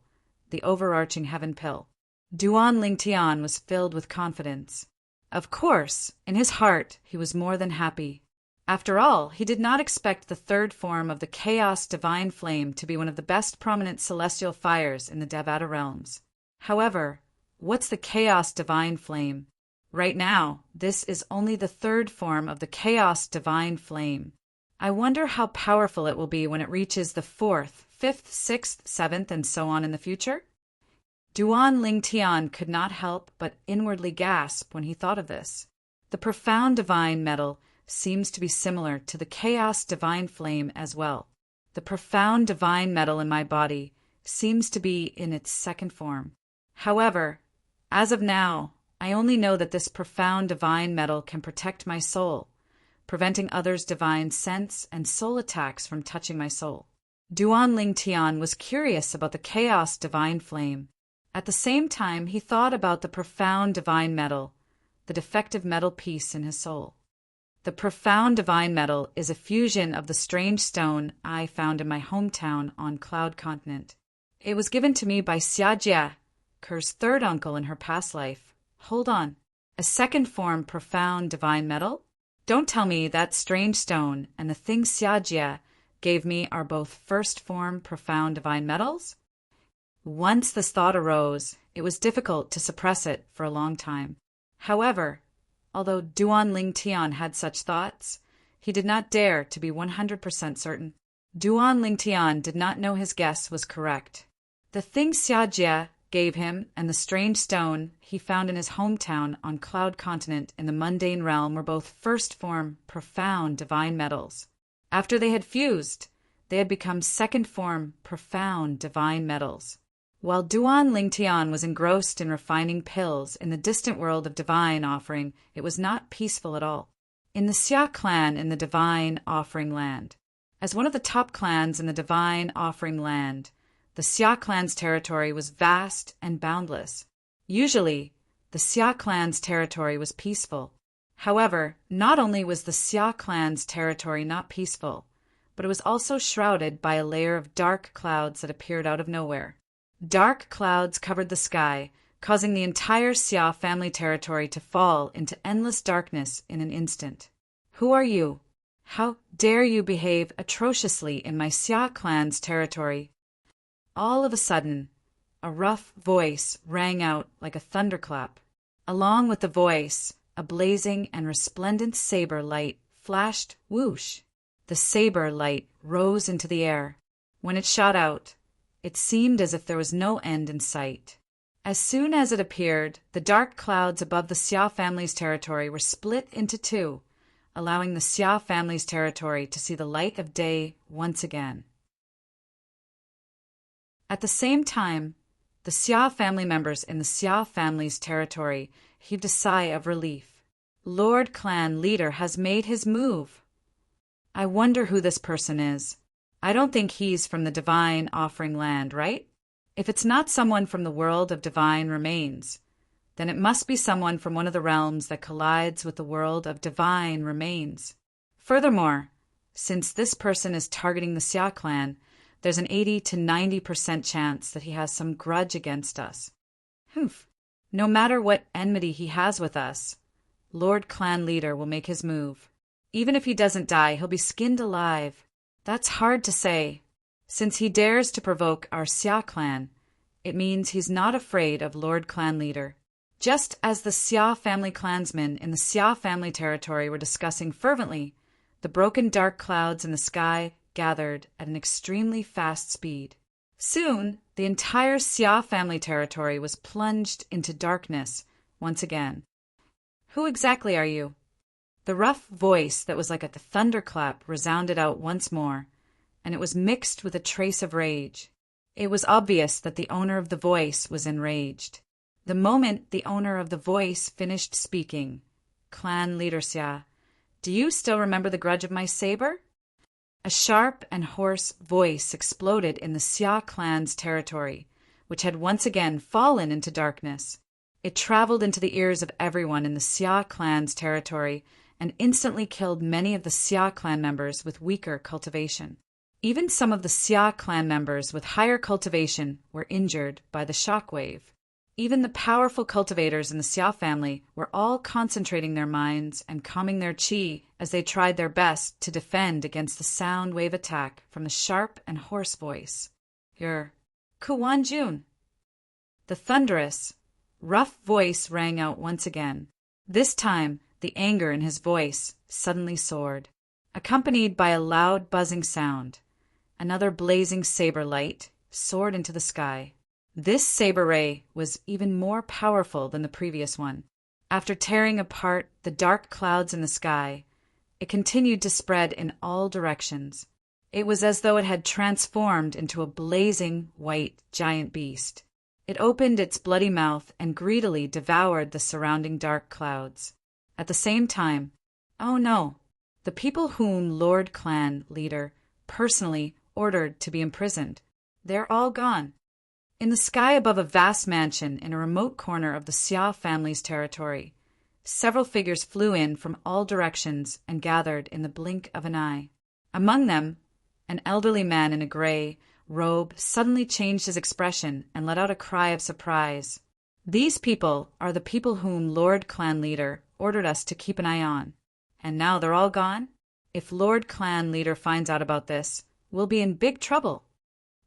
the overarching heaven pill. Duan Lingtian was filled with confidence. Of course, in his heart, he was more than happy. After all, he did not expect the third form of the chaos divine flame to be one of the best prominent celestial fires in the Devata realms. However, what's the chaos divine flame? Right now, this is only the third form of the chaos divine flame. I wonder how powerful it will be when it reaches the 4th, 5th, 6th, 7th, and so on in the future. Duan Lingtian could not help but inwardly gasp when he thought of this. The profound divine metal seems to be similar to the chaos divine flame as well. The profound divine metal in my body seems to be in its second form. However, as of now, I only know that this profound divine metal can protect my soul, preventing others' divine sense and soul attacks from touching my soul. Duan Lingtian was curious about the chaos divine flame. At the same time, he thought about the profound divine metal, the defective metal piece in his soul. The profound divine metal is a fusion of the strange stone I found in my hometown on Cloud Continent. It was given to me by Xia Jia, Ker's third uncle in her past life. Hold on. A second form profound divine metal? Don't tell me that strange stone and the thing Xiajia gave me are both first form profound divine metals? Once this thought arose, it was difficult to suppress it for a long time. However, although Duan Ling Tian had such thoughts, he did not dare to be 100% certain. Duan Ling Tian did not know his guess was correct. The thing Xiajia gave him and the strange stone he found in his hometown on Cloud Continent in the mundane realm were both first form, profound divine metals. After they had fused, they had become second form, profound divine metals. While Duan Ling Tian was engrossed in refining pills in the distant world of divine offering, it was not peaceful at all. In the Xia clan in the divine offering land. As one of the top clans in the divine offering land, the Xia clan's territory was vast and boundless. Usually, the Xia clan's territory was peaceful. However, not only was the Xia clan's territory not peaceful, but it was also shrouded by a layer of dark clouds that appeared out of nowhere. Dark clouds covered the sky, causing the entire Xia family territory to fall into endless darkness in an instant. Who are you? How dare you behave atrociously in my Xia clan's territory? All of a sudden, a rough voice rang out like a thunderclap. Along with the voice, a blazing and resplendent saber light flashed whoosh. The saber light rose into the air. When it shot out, it seemed as if there was no end in sight. As soon as it appeared, the dark clouds above the Xia family's territory were split into two, allowing the Xia family's territory to see the light of day once again. At the same time, the Xia family members in the Xia family's territory heaved a sigh of relief. Lord Clan Leader has made his move. I wonder who this person is. I don't think he's from the divine offering land, right? If it's not someone from the world of divine remains, then it must be someone from one of the realms that collides with the world of divine remains. Furthermore, since this person is targeting the Xia clan, there's an 80 to 90% chance that he has some grudge against us. No matter what enmity he has with us, Lord Clan Leader will make his move. Even if he doesn't die, he'll be skinned alive. That's hard to say. Since he dares to provoke our Xia clan, it means he's not afraid of Lord Clan Leader. Just as the Xia family clansmen in the Xia family territory were discussing fervently, the broken dark clouds in the sky gathered at an extremely fast speed. Soon, the entire Xia family territory was plunged into darkness once again. Who exactly are you? The rough voice that was like a thunderclap resounded out once more, and it was mixed with a trace of rage. It was obvious that the owner of the voice was enraged. The moment the owner of the voice finished speaking, Clan Leader Xia, do you still remember the grudge of my saber? A sharp and hoarse voice exploded in the Xia clan's territory, which had once again fallen into darkness. It traveled into the ears of everyone in the Xia clan's territory and instantly killed many of the Xia clan members with weaker cultivation. Even some of the Xia clan members with higher cultivation were injured by the shockwave. Even the powerful cultivators in the Xia family were all concentrating their minds and calming their qi as they tried their best to defend against the sound wave attack from the sharp and hoarse voice. You're Kuan Jun. The thunderous, rough voice rang out once again. This time, the anger in his voice suddenly soared, accompanied by a loud buzzing sound. Another blazing saber light soared into the sky. This saber ray was even more powerful than the previous one. After tearing apart the dark clouds in the sky, it continued to spread in all directions. It was as though it had transformed into a blazing white giant beast. It opened its bloody mouth and greedily devoured the surrounding dark clouds. At the same time, oh no, the people whom Lord Clan Leader personally ordered to be imprisoned, they're all gone. In the sky above a vast mansion in a remote corner of the Xia family's territory, several figures flew in from all directions and gathered in the blink of an eye. Among them, an elderly man in a gray robe suddenly changed his expression and let out a cry of surprise. These people are the people whom Lord Clan Leader ordered us to keep an eye on. And now they're all gone? If Lord Clan Leader finds out about this, we'll be in big trouble.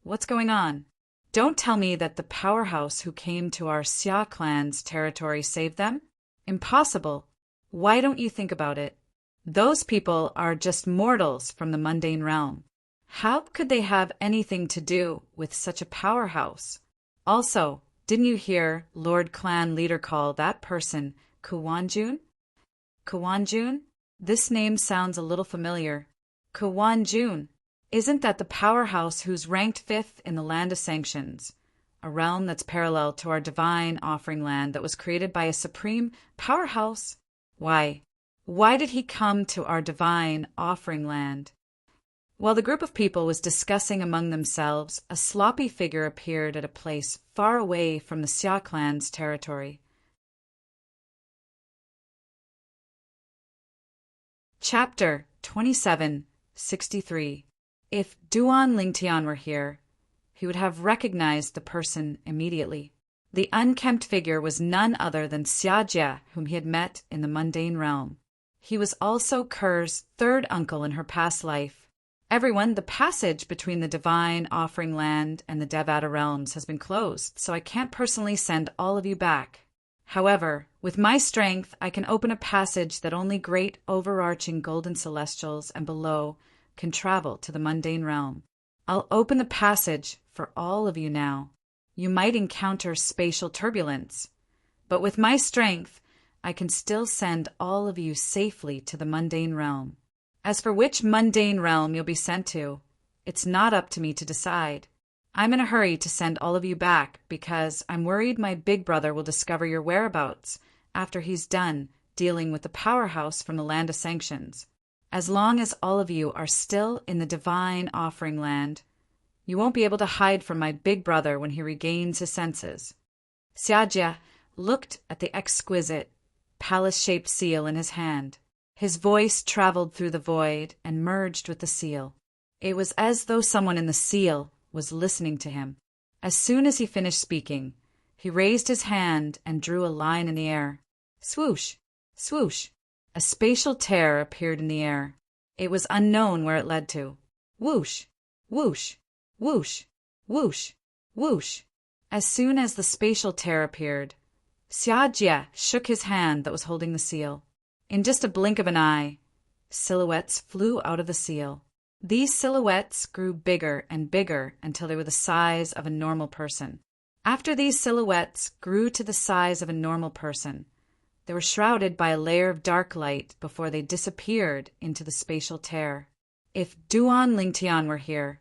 What's going on? Don't tell me that the powerhouse who came to our Xia clan's territory saved them? Impossible. Why don't you think about it? Those people are just mortals from the mundane realm. How could they have anything to do with such a powerhouse? Also, didn't you hear Lord Clan Leader call that person Kuwanjun? Kuwanjun? This name sounds a little familiar. Kuwanjun. Isn't that the powerhouse who's ranked 5th in the Land of Sanctions, a realm that's parallel to our divine offering land that was created by a supreme powerhouse? Why did he come to our divine offering land? While the group of people was discussing among themselves, a sloppy figure appeared at a place far away from the Xia clan's territory. Chapter 2763. If Duan Lingtian were here, he would have recognized the person immediately. The unkempt figure was none other than Xia Jie, whom he had met in the mundane realm. He was also Ker's third uncle in her past life. Everyone, the passage between the divine offering land and the Devata realms has been closed, so I can't personally send all of you back. However, with my strength, I can open a passage that only great overarching golden celestials and below can travel to the mundane realm. I'll open the passage for all of you now. You might encounter spatial turbulence, but with my strength, I can still send all of you safely to the mundane realm. As for which mundane realm you'll be sent to, it's not up to me to decide. I'm in a hurry to send all of you back because I'm worried my big brother will discover your whereabouts after he's done dealing with the powerhouse from the Land of Sanctions. As long as all of you are still in the divine offering land, you won't be able to hide from my big brother when he regains his senses. Xia Jie looked at the exquisite, palace-shaped seal in his hand. His voice traveled through the void and merged with the seal. It was as though someone in the seal was listening to him. As soon as he finished speaking, he raised his hand and drew a line in the air. Swoosh! Swoosh! A spatial tear appeared in the air. It was unknown where it led to. Whoosh! Whoosh! Whoosh! Whoosh! Whoosh! As soon as the spatial tear appeared, Xia Jie shook his hand that was holding the seal. In just a blink of an eye, silhouettes flew out of the seal. These silhouettes grew bigger and bigger until they were the size of a normal person. After these silhouettes grew to the size of a normal person, they were shrouded by a layer of dark light before they disappeared into the spatial tear. If Duan Lingtian were here,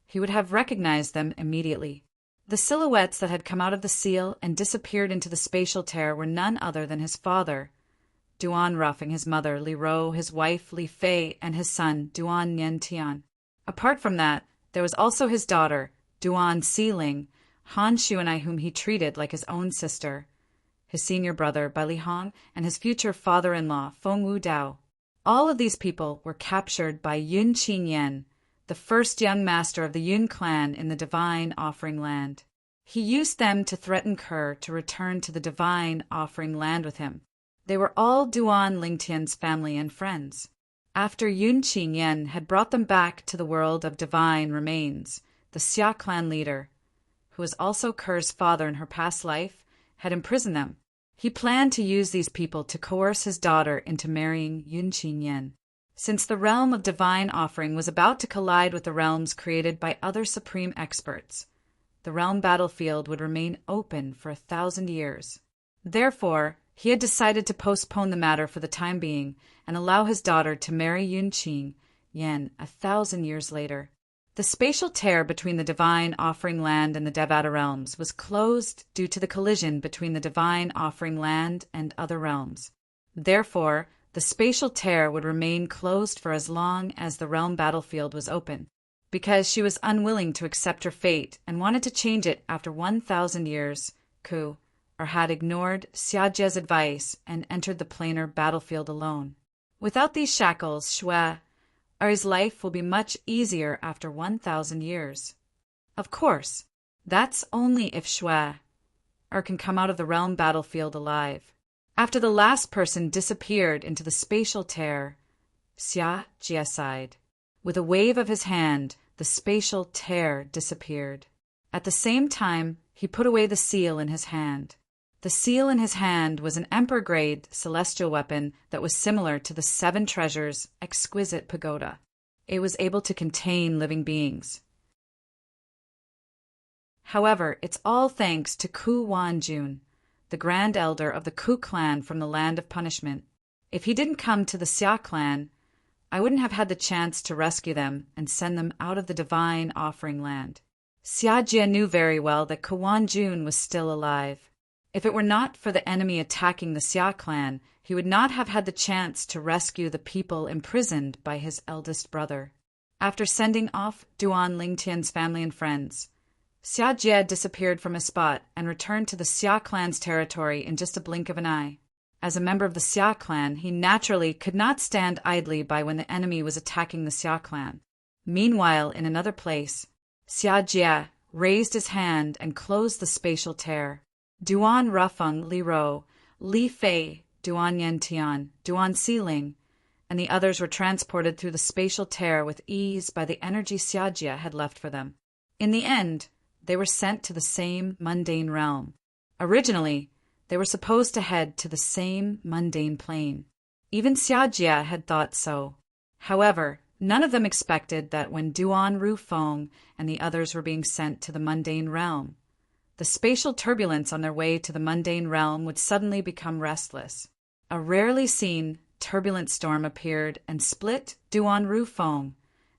he would have recognized them immediately. The silhouettes that had come out of the seal and disappeared into the spatial tear were none other than his father, Duan Ruffing, his mother, Li Ro, his wife, Li Fei, and his son, Duan Nyen Tian. Apart from that, there was also his daughter, Duan Xiling, Han Xuanai, whom he treated like his own sister, his senior brother, Bai Li Hong, and his future father-in-law, Feng Wu Dao. All of these people were captured by Yun Qin Yen, the first young master of the Yun clan in the divine offering land. He used them to threaten Ker to return to the divine offering land with him. They were all Duan Lingtian's family and friends. After Yun Qin Yen had brought them back to the world of divine remains, the Xia clan leader, who was also Ker's father in her past life, had imprisoned them. He planned to use these people to coerce his daughter into marrying Yun Qin Yen. Since the realm of divine offering was about to collide with the realms created by other supreme experts, the realm battlefield would remain open for 1,000 years. Therefore, he had decided to postpone the matter for the time being and allow his daughter to marry Yun Qin Yen 1,000 years later. The spatial tear between the divine offering land and the Devata realms was closed due to the collision between the divine offering land and other realms. Therefore, the spatial tear would remain closed for as long as the realm battlefield was open. Because she was unwilling to accept her fate and wanted to change it after 1,000 years, or had ignored Xia Jie's advice and entered the planar battlefield alone. Without these shackles, Shuai's life will be much easier after 1,000 years. Of course, that's only if Shuai or can come out of the realm battlefield alive. After the last person disappeared into the spatial tear, Xia Jie sighed. With a wave of his hand, the spatial tear disappeared. At the same time, he put away the seal in his hand. The seal in his hand was an emperor-grade celestial weapon that was similar to the Seven Treasures' exquisite pagoda. It was able to contain living beings. However, it's all thanks to Ku Wanjun, the Grand Elder of the Ku clan from the Land of Punishment. If he didn't come to the Xia clan, I wouldn't have had the chance to rescue them and send them out of the divine offering land. Xia Jie knew very well that Ku Wanjun was still alive. If it were not for the enemy attacking the Xia clan, he would not have had the chance to rescue the people imprisoned by his eldest brother. After sending off Duan Lingtian's family and friends, Xia Jie disappeared from his spot and returned to the Xia clan's territory in just a blink of an eye. As a member of the Xia clan, he naturally could not stand idly by when the enemy was attacking the Xia clan. Meanwhile, in another place, Xia Jie raised his hand and closed the spatial tear. Duan Rufeng Li Ro, Li Fei, Duan Yan Tian, Duan Xiling, and the others were transported through the spatial tear with ease by the energy Xia Jie had left for them. In the end, they were sent to the same mundane realm. Originally, they were supposed to head to the same mundane plane. Even Xia Jie had thought so. However, none of them expected that when Duan Rufeng and the others were being sent to the mundane realm, the spatial turbulence on their way to the mundane realm would suddenly become restless. A rarely seen turbulent storm appeared and split Duan Rufeng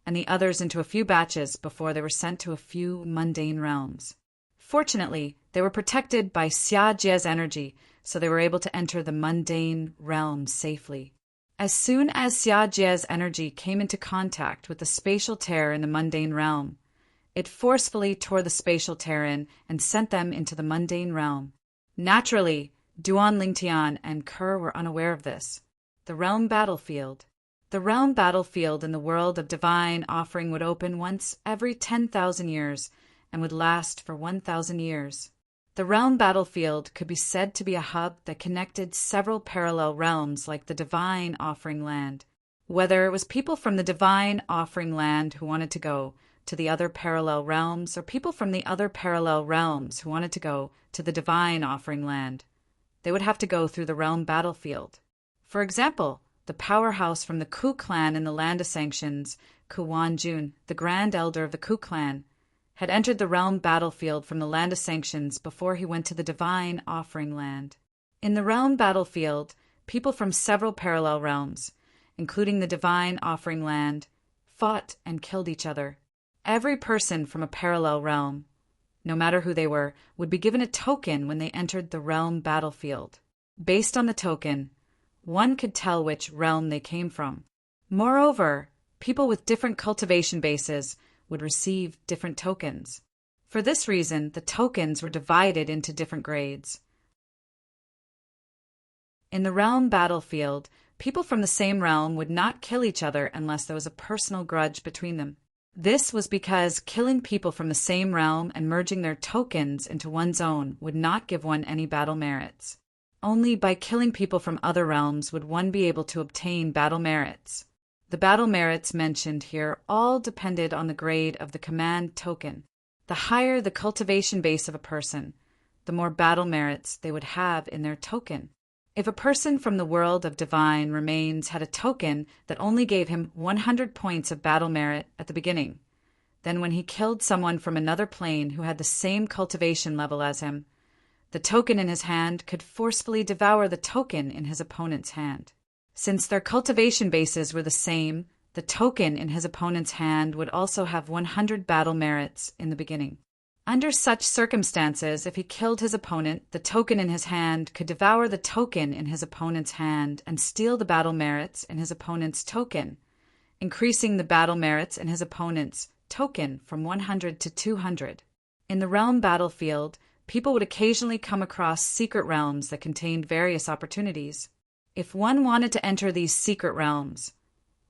and the others into a few batches before they were sent to a few mundane realms. Fortunately, they were protected by Xia Jie's energy, so they were able to enter the mundane realm safely. As soon as Xia Jie's energy came into contact with the spatial tear in the mundane realm, it forcefully tore the spatial tear in and sent them into the mundane realm. Naturally, Duan Lingtian and Kerr were unaware of this. The realm battlefield. The realm battlefield in the world of divine offering would open once every 10,000 years and would last for 1,000 years. The realm battlefield could be said to be a hub that connected several parallel realms like the divine offering land. Whether it was people from the divine offering land who wanted to go to the other parallel realms or people from the other parallel realms who wanted to go to the divine offering land, they would have to go through the realm battlefield. For example, the powerhouse from the Ku clan in the Land of Sanctions, Ku Wanjun, the Grand Elder of the Ku clan, had entered the realm battlefield from the Land of Sanctions before he went to the divine offering land. In the realm battlefield, people from several parallel realms, including the divine offering land, fought and killed each other. Every person from a parallel realm, no matter who they were, would be given a token when they entered the realm battlefield. Based on the token, one could tell which realm they came from. Moreover, people with different cultivation bases would receive different tokens. For this reason, the tokens were divided into different grades. In the realm battlefield, people from the same realm would not kill each other unless there was a personal grudge between them. This was because killing people from the same realm and merging their tokens into one's own would not give one any battle merits. Only by killing people from other realms would one be able to obtain battle merits. The battle merits mentioned here all depended on the grade of the command token. The higher the cultivation base of a person, the more battle merits they would have in their token. If a person from the world of divine remains had a token that only gave him 100 points of battle merit at the beginning, then when he killed someone from another plane who had the same cultivation level as him, the token in his hand could forcefully devour the token in his opponent's hand. Since their cultivation bases were the same, the token in his opponent's hand would also have 100 battle merits in the beginning. Under such circumstances, if he killed his opponent, the token in his hand could devour the token in his opponent's hand and steal the battle merits in his opponent's token, increasing the battle merits in his opponent's token from 100 to 200. In the realm battlefield, people would occasionally come across secret realms that contained various opportunities. If one wanted to enter these secret realms,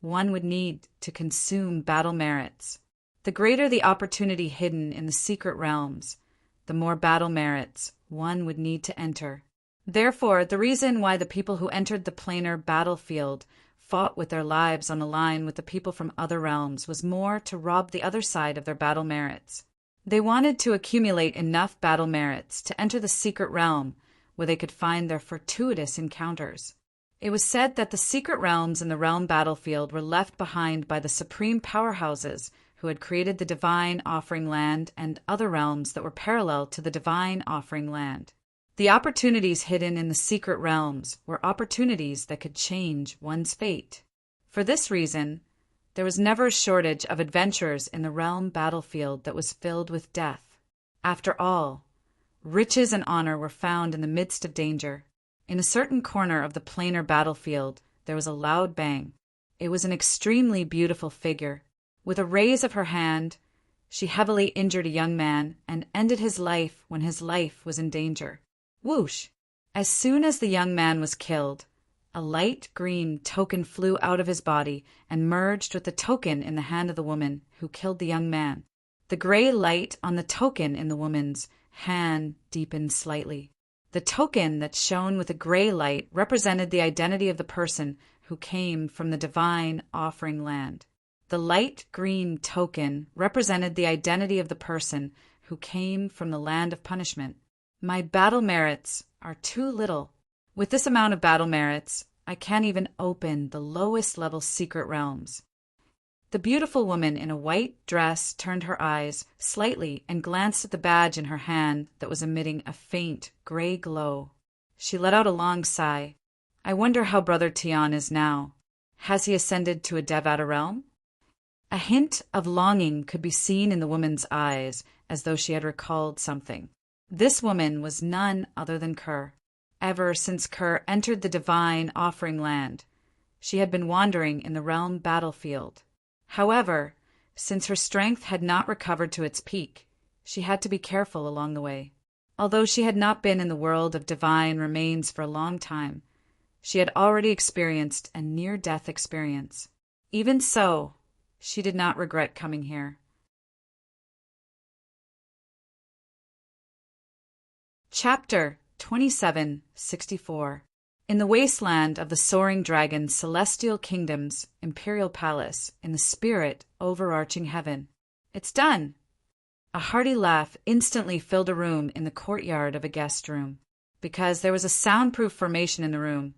one would need to consume battle merits. The greater the opportunity hidden in the secret realms, the more battle merits one would need to enter. Therefore, the reason why the people who entered the planar battlefield fought with their lives on the line with the people from other realms was more to rob the other side of their battle merits. They wanted to accumulate enough battle merits to enter the secret realm where they could find their fortuitous encounters. It was said that the secret realms in the realm battlefield were left behind by the supreme powerhouses who had created the divine offering land and other realms that were parallel to the divine offering land. The opportunities hidden in the secret realms were opportunities that could change one's fate. For this reason, there was never a shortage of adventurers in the realm battlefield that was filled with death. After all, riches and honor were found in the midst of danger. In a certain corner of the planar battlefield, there was a loud bang. It was an extremely beautiful figure. With a raise of her hand, she heavily injured a young man and ended his life when his life was in danger. Whoosh! As soon as the young man was killed, a light green token flew out of his body and merged with the token in the hand of the woman who killed the young man. The gray light on the token in the woman's hand deepened slightly. The token that shone with a gray light represented the identity of the person who came from the divine offering land. The light green token represented the identity of the person who came from the land of punishment. My battle merits are too little. With this amount of battle merits, I can't even open the lowest level secret realms. The beautiful woman in a white dress turned her eyes slightly and glanced at the badge in her hand that was emitting a faint gray glow. She let out a long sigh. I wonder how Brother Tian is now. Has he ascended to a Devata realm? A hint of longing could be seen in the woman's eyes, as though she had recalled something. This woman was none other than Kerr. Ever since Kerr entered the divine offering land, she had been wandering in the realm battlefield. However, since her strength had not recovered to its peak, she had to be careful along the way. Although she had not been in the world of divine remains for a long time, she had already experienced a near-death experience. Even so, she did not regret coming here. Chapter 2764. In the wasteland of the soaring dragon's celestial kingdom's imperial palace, in the spirit overarching heaven. It's done! A hearty laugh instantly filled a room in the courtyard of a guest room. Because there was a soundproof formation in the room,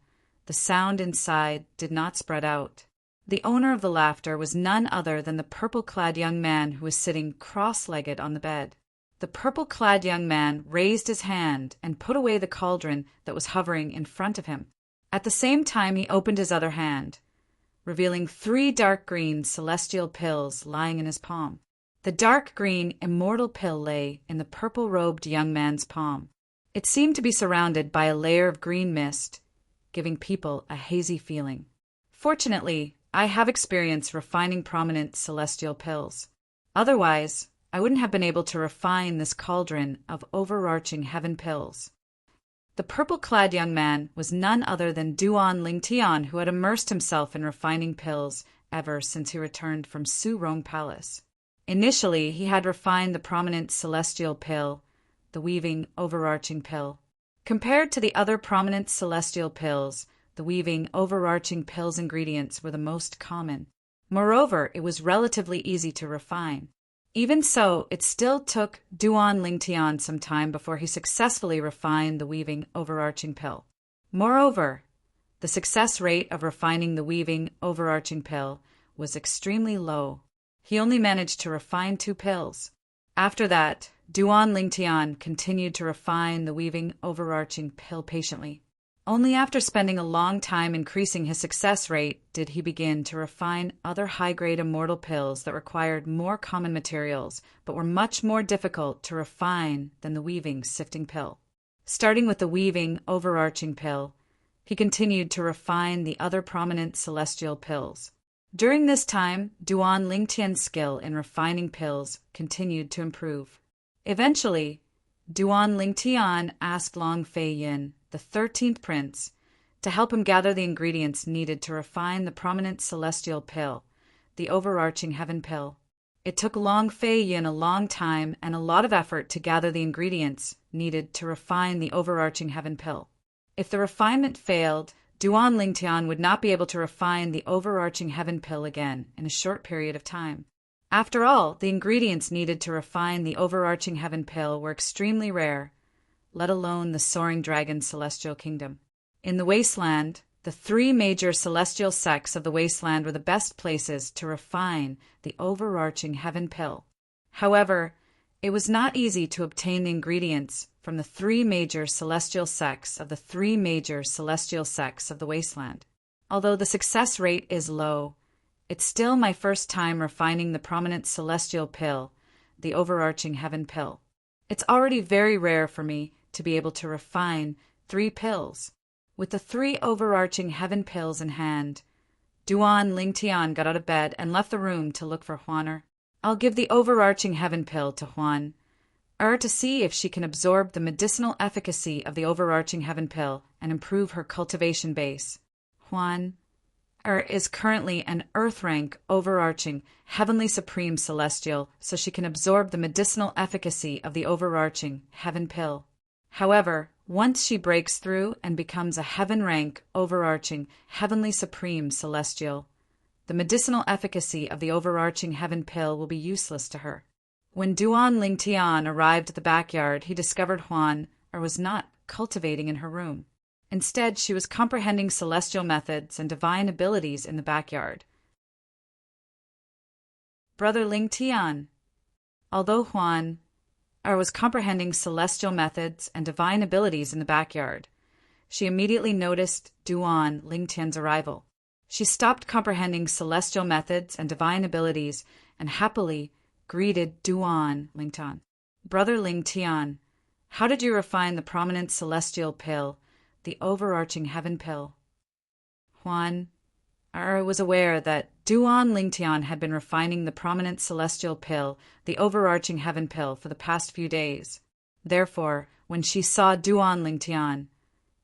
the sound inside did not spread out. The owner of the laughter was none other than the purple-clad young man who was sitting cross-legged on the bed. The purple-clad young man raised his hand and put away the cauldron that was hovering in front of him. At the same time he opened his other hand, revealing 3 dark green celestial pills lying in his palm. The dark green immortal pill lay in the purple-robed young man's palm. It seemed to be surrounded by a layer of green mist, giving people a hazy feeling. Fortunately, I have experience refining prominent celestial pills. Otherwise, I wouldn't have been able to refine this cauldron of overarching heaven pills. The purple-clad young man was none other than Duan Lingtian, who had immersed himself in refining pills ever since he returned from Su Rong Palace. Initially, he had refined the prominent celestial pill, the weaving overarching pill. Compared to the other prominent celestial pills, the weaving overarching pill's ingredients were the most common. Moreover, it was relatively easy to refine. Even so, it still took Duan Lingtian some time before he successfully refined the weaving overarching pill. Moreover, the success rate of refining the weaving overarching pill was extremely low. He only managed to refine 2 pills. After that, Duan Lingtian continued to refine the weaving overarching pill patiently. Only after spending a long time increasing his success rate did he begin to refine other high-grade immortal pills that required more common materials but were much more difficult to refine than the weaving sifting pill. Starting with the weaving overarching pill, he continued to refine the other prominent celestial pills. During this time, Duan Lingtian's skill in refining pills continued to improve. Eventually, Duan Lingtian asked Long Fei Yin, the 13th prince, to help him gather the ingredients needed to refine the prominent celestial pill, the overarching heaven pill. It took Long Fei Yin a long time and a lot of effort to gather the ingredients needed to refine the overarching heaven pill. If the refinement failed, Duan Lingtian would not be able to refine the overarching heaven pill again in a short period of time. After all, the ingredients needed to refine the overarching heaven pill were extremely rare, let alone the soaring dragon's celestial kingdom. In the wasteland, the three major celestial sects of the wasteland were the best places to refine the overarching heaven pill. However, it was not easy to obtain the ingredients from the three major celestial sects of the wasteland. Although the success rate is low, it's still my first time refining the prominent celestial pill, the overarching heaven pill. It's already very rare for me to be able to refine 3 pills. With the 3 overarching heaven pills in hand, Duan Lingtian got out of bed and left the room to look for Huan. I'll give the overarching heaven pill to Huan to see if she can absorb the medicinal efficacy of the overarching heaven pill and improve her cultivation base. Huan is currently an earth rank overarching heavenly supreme celestial, so she can absorb the medicinal efficacy of the overarching heaven pill. However, once she breaks through and becomes a heaven rank overarching heavenly supreme celestial, the medicinal efficacy of the overarching heaven pill will be useless to her. When Duan Lingtian arrived at the backyard, he discovered Huan was not cultivating in her room. Instead, she was comprehending celestial methods and divine abilities in the backyard. Brother Lingtian. Although Huan was comprehending celestial methods and divine abilities in the backyard, she immediately noticed Duan Lingtian's arrival. She stopped comprehending celestial methods and divine abilities and happily greeted Duan Lingtian. Brother Lingtian, how did you refine the prominent celestial pill, the overarching heaven pill? Huan was aware that Duan Lingtian had been refining the prominent celestial pill, the overarching heaven pill, for the past few days. Therefore, when she saw Duan Lingtian,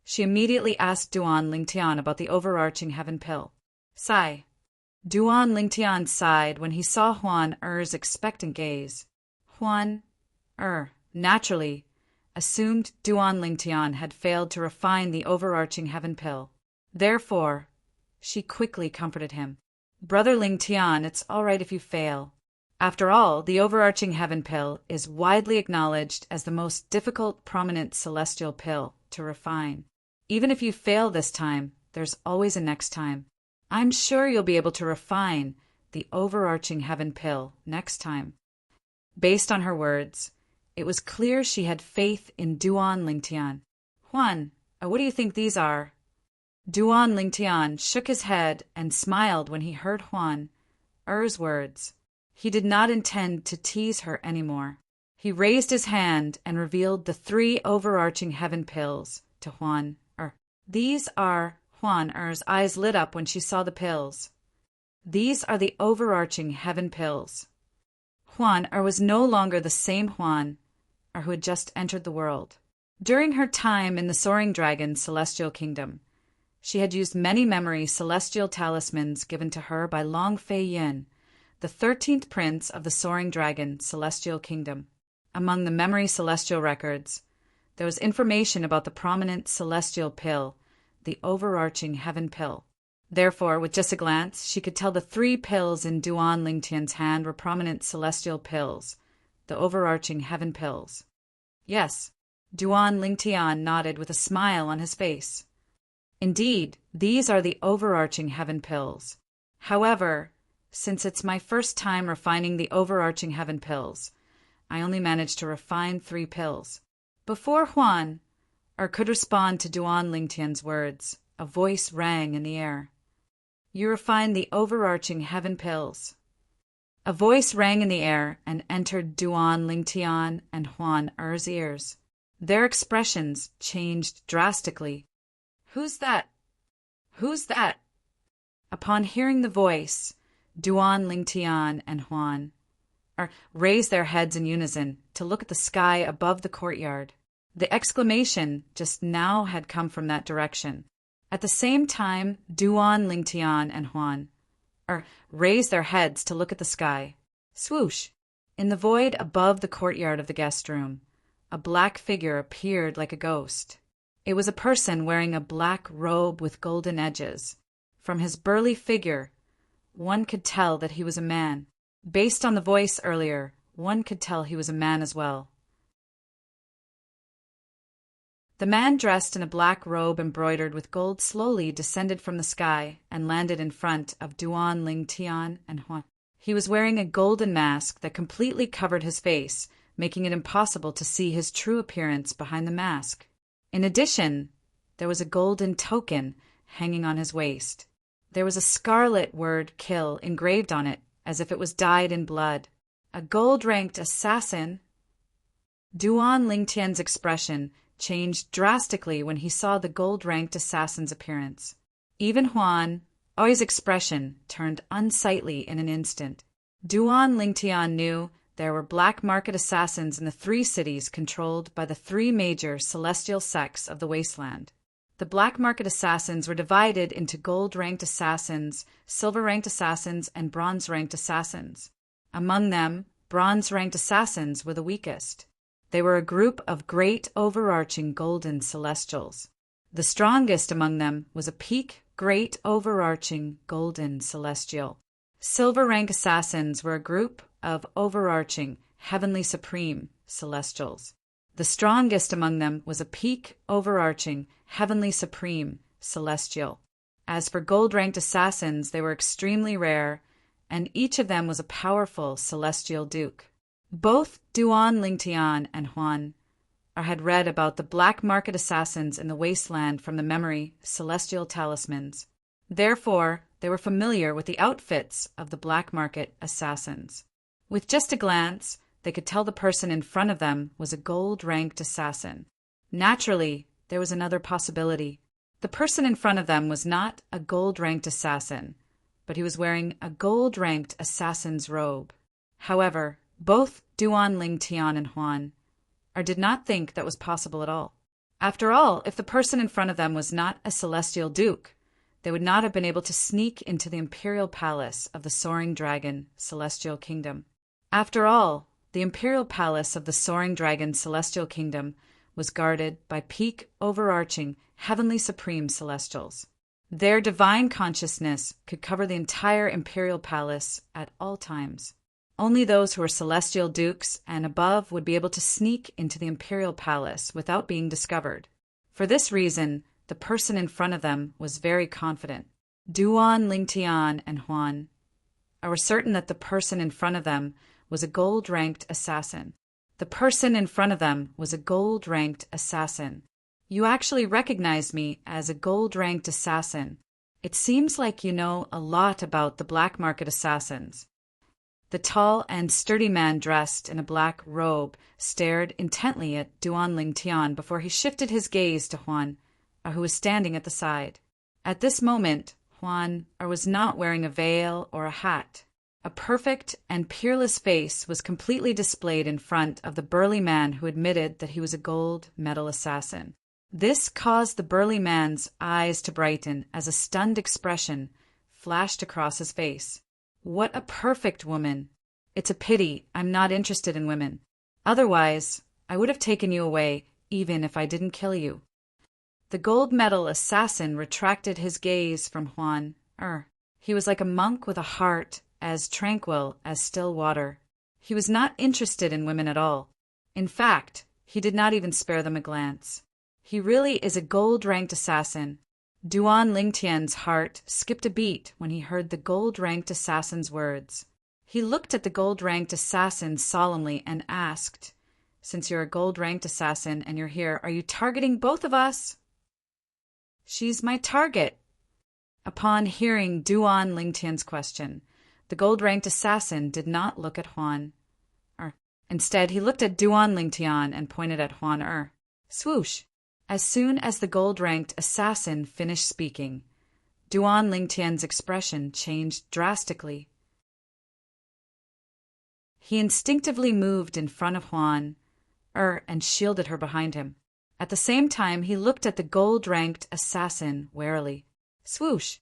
she immediately asked Duan Lingtian about the overarching heaven pill. Sigh. Duan Lingtian sighed when he saw Huan's expectant gaze. Huan naturally assumed Duan Lingtian had failed to refine the overarching heaven pill. Therefore, she quickly comforted him. Brother Lingtian, it's all right if you fail. After all, the overarching heaven pill is widely acknowledged as the most difficult prominent celestial pill to refine. Even if you fail this time, there's always a next time. I'm sure you'll be able to refine the overarching heaven pill next time. Based on her words, it was clear she had faith in Duan Lingtian. Huan, what do you think these are? Duan Lingtian shook his head and smiled when he heard Huan's words. He did not intend to tease her anymore. He raised his hand and revealed the 3 overarching heaven pills to Huan. These are... Huan's eyes lit up when she saw the pills. These are the overarching heaven pills. Huan was no longer the same Huan who had just entered the world. During her time in the Soaring Dragon's celestial kingdom, she had used many memory celestial talismans given to her by Long Fei Yin, the 13th prince of the Soaring Dragon celestial kingdom. Among the memory celestial records, there was information about the prominent celestial pill, the overarching heaven pill. Therefore, with just a glance, she could tell the 3 pills in Duan Lingtian's hand were prominent celestial pills, the overarching heaven pills. Yes, Duan Lingtian nodded with a smile on his face. Indeed, these are the overarching heaven pills. However, since it's my first time refining the overarching heaven pills, I only managed to refine 3 pills. Before Huan could respond to Duan Lingtian's words, a voice rang in the air. You refined the overarching heaven pills. A voice rang in the air and entered Duan Lingtian and Huan's ears. Their expressions changed drastically. Who's that? Who's that? Upon hearing the voice, Duan Lingtian and Huan raised their heads in unison to look at the sky above the courtyard. The exclamation just now had come from that direction. At the same time, Duan Lingtian and Huan raised their heads to look at the sky. Swoosh! In the void above the courtyard of the guest room, a black figure appeared like a ghost. It was a person wearing a black robe with golden edges. From his burly figure, one could tell that he was a man. Based on the voice earlier, one could tell he was a man as well. The man dressed in a black robe embroidered with gold slowly descended from the sky and landed in front of Duan, Ling Tian, and Huan. He was wearing a golden mask that completely covered his face, making it impossible to see his true appearance behind the mask. In addition, there was a golden token hanging on his waist. There was a scarlet word "kill" engraved on it, as if it was dyed in blood. A gold-ranked assassin. Duan Lingtian's expression changed drastically when he saw the gold-ranked assassin's appearance. Even Huan Oi's expression turned unsightly in an instant. Duan Lingtian knew there were black market assassins in the 3 cities controlled by the 3 major celestial sects of the wasteland. The black market assassins were divided into gold-ranked assassins, silver-ranked assassins, and bronze-ranked assassins. Among them, bronze-ranked assassins were the weakest. They were a group of great overarching golden celestials. The strongest among them was a peak, great overarching golden celestial. Silver-rank assassins were a group of overarching, heavenly supreme celestials. The strongest among them was a peak, overarching, heavenly supreme celestial. As for gold-ranked assassins, they were extremely rare, and each of them was a powerful celestial duke. Both Duan Lingtian and Huan had read about the black market assassins in the wasteland from the memory celestial talismans. Therefore, they were familiar with the outfits of the black market assassins. With just a glance, they could tell the person in front of them was a gold-ranked assassin. Naturally, there was another possibility. The person in front of them was not a gold-ranked assassin, but he was wearing a gold-ranked assassin's robe. However, both Duan Lingtian and Huan did not think that was possible at all. After all, if the person in front of them was not a celestial duke, they would not have been able to sneak into the imperial palace of the Soaring Dragon Celestial Kingdom. After all, the imperial palace of the Soaring Dragon Celestial Kingdom was guarded by peak, overarching, heavenly supreme celestials. Their divine consciousness could cover the entire imperial palace at all times. Only those who were celestial dukes and above would be able to sneak into the imperial palace without being discovered. For this reason, the person in front of them was very confident. Duan Lingtian and Huan were certain that the person in front of them was a gold-ranked assassin. The person in front of them was a gold-ranked assassin. You actually recognize me as a gold-ranked assassin. It seems like you know a lot about the black market assassins. The tall and sturdy man dressed in a black robe stared intently at Duan Lingtian before he shifted his gaze to Huan, who was standing at the side. At this moment, Huan was not wearing a veil or a hat. A perfect and peerless face was completely displayed in front of the burly man who admitted that he was a gold medal assassin. This caused the burly man's eyes to brighten as a stunned expression flashed across his face. What a perfect woman! It's a pity I'm not interested in women. Otherwise, I would have taken you away, even if I didn't kill you. The gold medal assassin retracted his gaze from Huan. He was like a monk with a heart as tranquil as still water. He was not interested in women at all. In fact, he did not even spare them a glance. He really is a gold-ranked assassin. Duan Lingtian's heart skipped a beat when he heard the gold-ranked assassin's words. He looked at the gold-ranked assassin solemnly and asked, "Since you're a gold-ranked assassin and you're here, are you targeting both of us?" "She's my target." Upon hearing Duan Lingtian's question, the gold-ranked assassin did not look at Huan. Instead, he looked at Duan Lingtian and pointed at Huan. Swoosh! As soon as the gold-ranked assassin finished speaking, Duan Lingtian's expression changed drastically. He instinctively moved in front of Huan and shielded her behind him. At the same time, he looked at the gold-ranked assassin warily. Swoosh!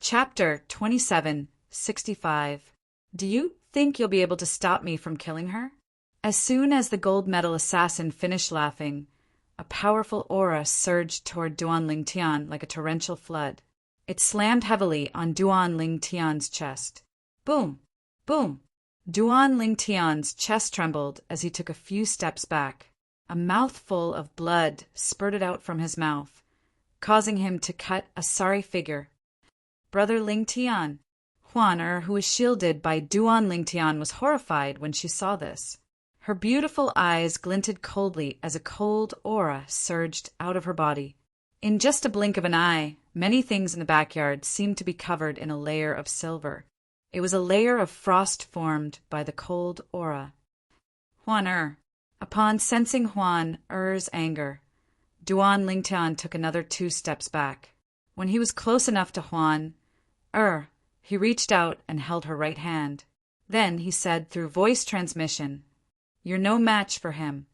Chapter 2765. Do you think you'll be able to stop me from killing her? As soon as the gold medal assassin finished laughing, a powerful aura surged toward Duan Lingtian like a torrential flood. It slammed heavily on Duan Lingtian's chest. Boom! Boom! Duan Lingtian's chest trembled as he took a few steps back. A mouthful of blood spurted out from his mouth, causing him to cut a sorry figure. Brother Lingtian. Huan, who was shielded by Duan Lingtian, was horrified when she saw this. Her beautiful eyes glinted coldly as a cold aura surged out of her body. In just a blink of an eye, many things in the backyard seemed to be covered in a layer of silver. It was a layer of frost formed by the cold aura. Huan. Upon sensing Huan-er's anger, Duan Lingtian took another 2 steps back. When he was close enough to Huan-er, he reached out and held her right hand. Then he said through voice transmission, "You're no match for him."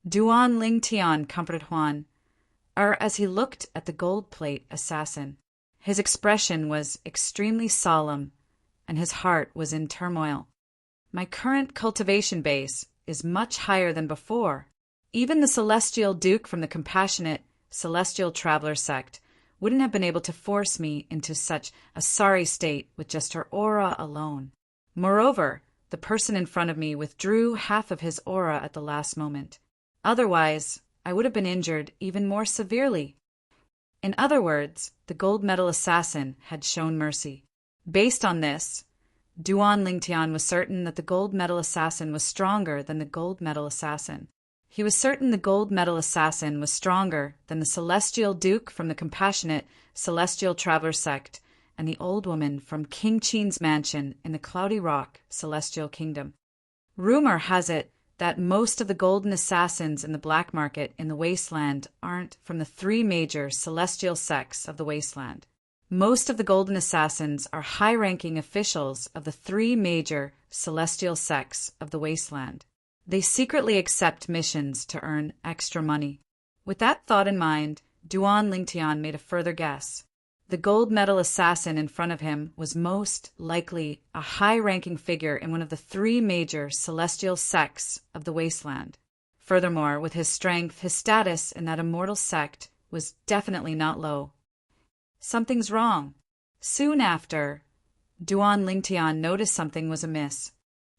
Duan Lingtian comforted Huan-er as he looked at the gold plate assassin. His expression was extremely solemn, and his heart was in turmoil. My current cultivation base is much higher than before. Even the Celestial Duke from the compassionate Celestial Traveler sect wouldn't have been able to force me into such a sorry state with just her aura alone. Moreover, the person in front of me withdrew half of his aura at the last moment. Otherwise, I would have been injured even more severely. In other words, the gold medal assassin had shown mercy. Based on this, Duan Lingtian was certain that the gold medal assassin was stronger than the gold medal assassin. He was certain the gold medal assassin was stronger than the Celestial Duke from the compassionate Celestial Traveler sect and the old woman from King Qin's mansion in the Cloudy Rock Celestial Kingdom. Rumor has it that most of the golden assassins in the black market in the wasteland aren't from the 3 major celestial sects of the wasteland. Most of the golden assassins are high-ranking officials of the 3 major celestial sects of the wasteland. They secretly accept missions to earn extra money. With that thought in mind, Duan Lingtian made a further guess. The gold medal assassin in front of him was most likely a high-ranking figure in one of the 3 major celestial sects of the wasteland. Furthermore, with his strength, his status in that immortal sect was definitely not low. Something's wrong. Soon after, Duan Lingtian noticed something was amiss.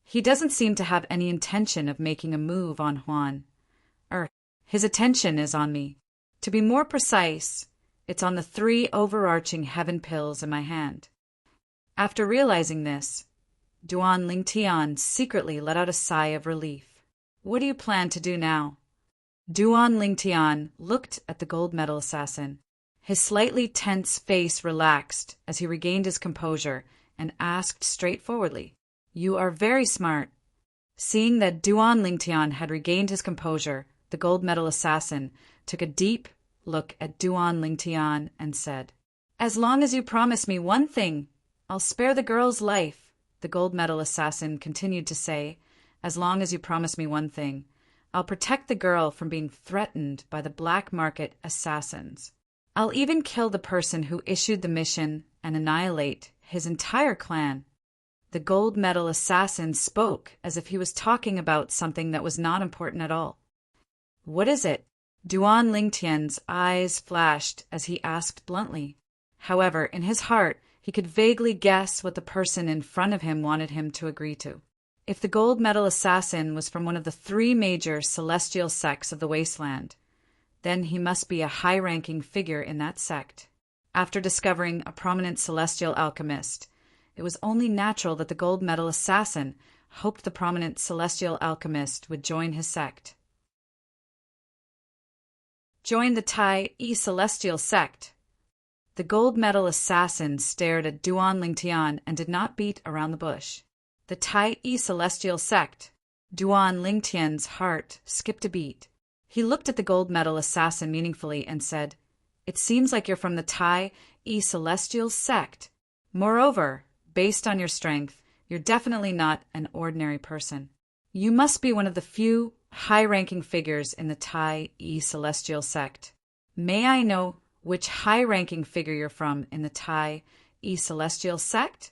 He doesn't seem to have any intention of making a move on Huan-er. His attention is on me. To be more precise, it's on the 3 overarching heaven pills in my hand. After realizing this, Duan Lingtian secretly let out a sigh of relief. What do you plan to do now? Duan Lingtian looked at the gold medal assassin. His slightly tense face relaxed as he regained his composure and asked straightforwardly, "You are very smart." Seeing that Duan Lingtian had regained his composure, the gold medal assassin took a deep look at Duan Lingtian and said, "As long as you promise me one thing, I'll spare the girl's life." The gold medal assassin continued to say, "As long as you promise me one thing, I'll protect the girl from being threatened by the black market assassins. I'll even kill the person who issued the mission and annihilate his entire clan." The gold medal assassin spoke as if he was talking about something that was not important at all. "What is it?" Duan Lingtian's eyes flashed as he asked bluntly. However, in his heart, he could vaguely guess what the person in front of him wanted him to agree to. If the gold medal assassin was from one of the 3 major celestial sects of the wasteland, then he must be a high-ranking figure in that sect. After discovering a prominent celestial alchemist, it was only natural that the gold medal assassin hoped the prominent celestial alchemist would join his sect. Join the Tai Celestial sect. The gold medal assassin stared at Duan Lingtian and did not beat around the bush. The Tai Celestial sect. Duan Lingtian's heart skipped a beat. He looked at the gold medal assassin meaningfully and said, "It seems like you're from the Tai Celestial sect. Moreover, based on your strength, you're definitely not an ordinary person. You must be one of the few high-ranking figures in the Tai Celestial sect. May I know which high-ranking figure you're from in the Tai E Celestial Sect?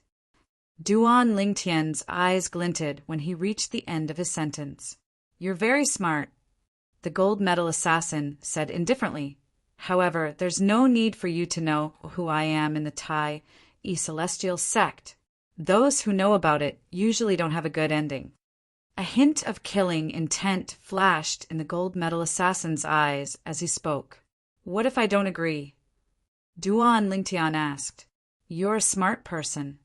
Duan Lingtian's eyes glinted when he reached the end of his sentence. You're very smart, the gold medal assassin said indifferently. However, there's no need for you to know who I am in the Tai E Celestial Sect. Those who know about it usually don't have a good ending. A hint of killing intent flashed in the gold medal assassin's eyes as he spoke. What if I don't agree? Duan Lingtian asked. You're a smart person.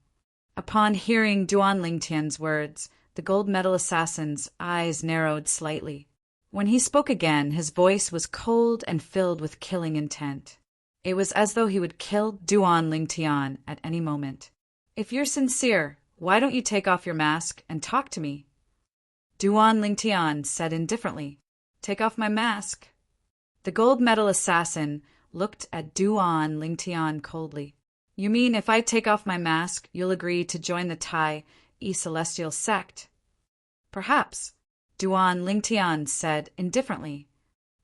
Upon hearing Duan Lingtian's words, the gold medal assassin's eyes narrowed slightly. When he spoke again, his voice was cold and filled with killing intent. It was as though he would kill Duan Lingtian at any moment. If you're sincere, why don't you take off your mask and talk to me? Duan Lingtian said indifferently. Take off my mask. The gold medal assassin looked at Duan Lingtian coldly. You mean if I take off my mask, you'll agree to join the Tai E Celestial Sect? Perhaps, Duan Lingtian said indifferently.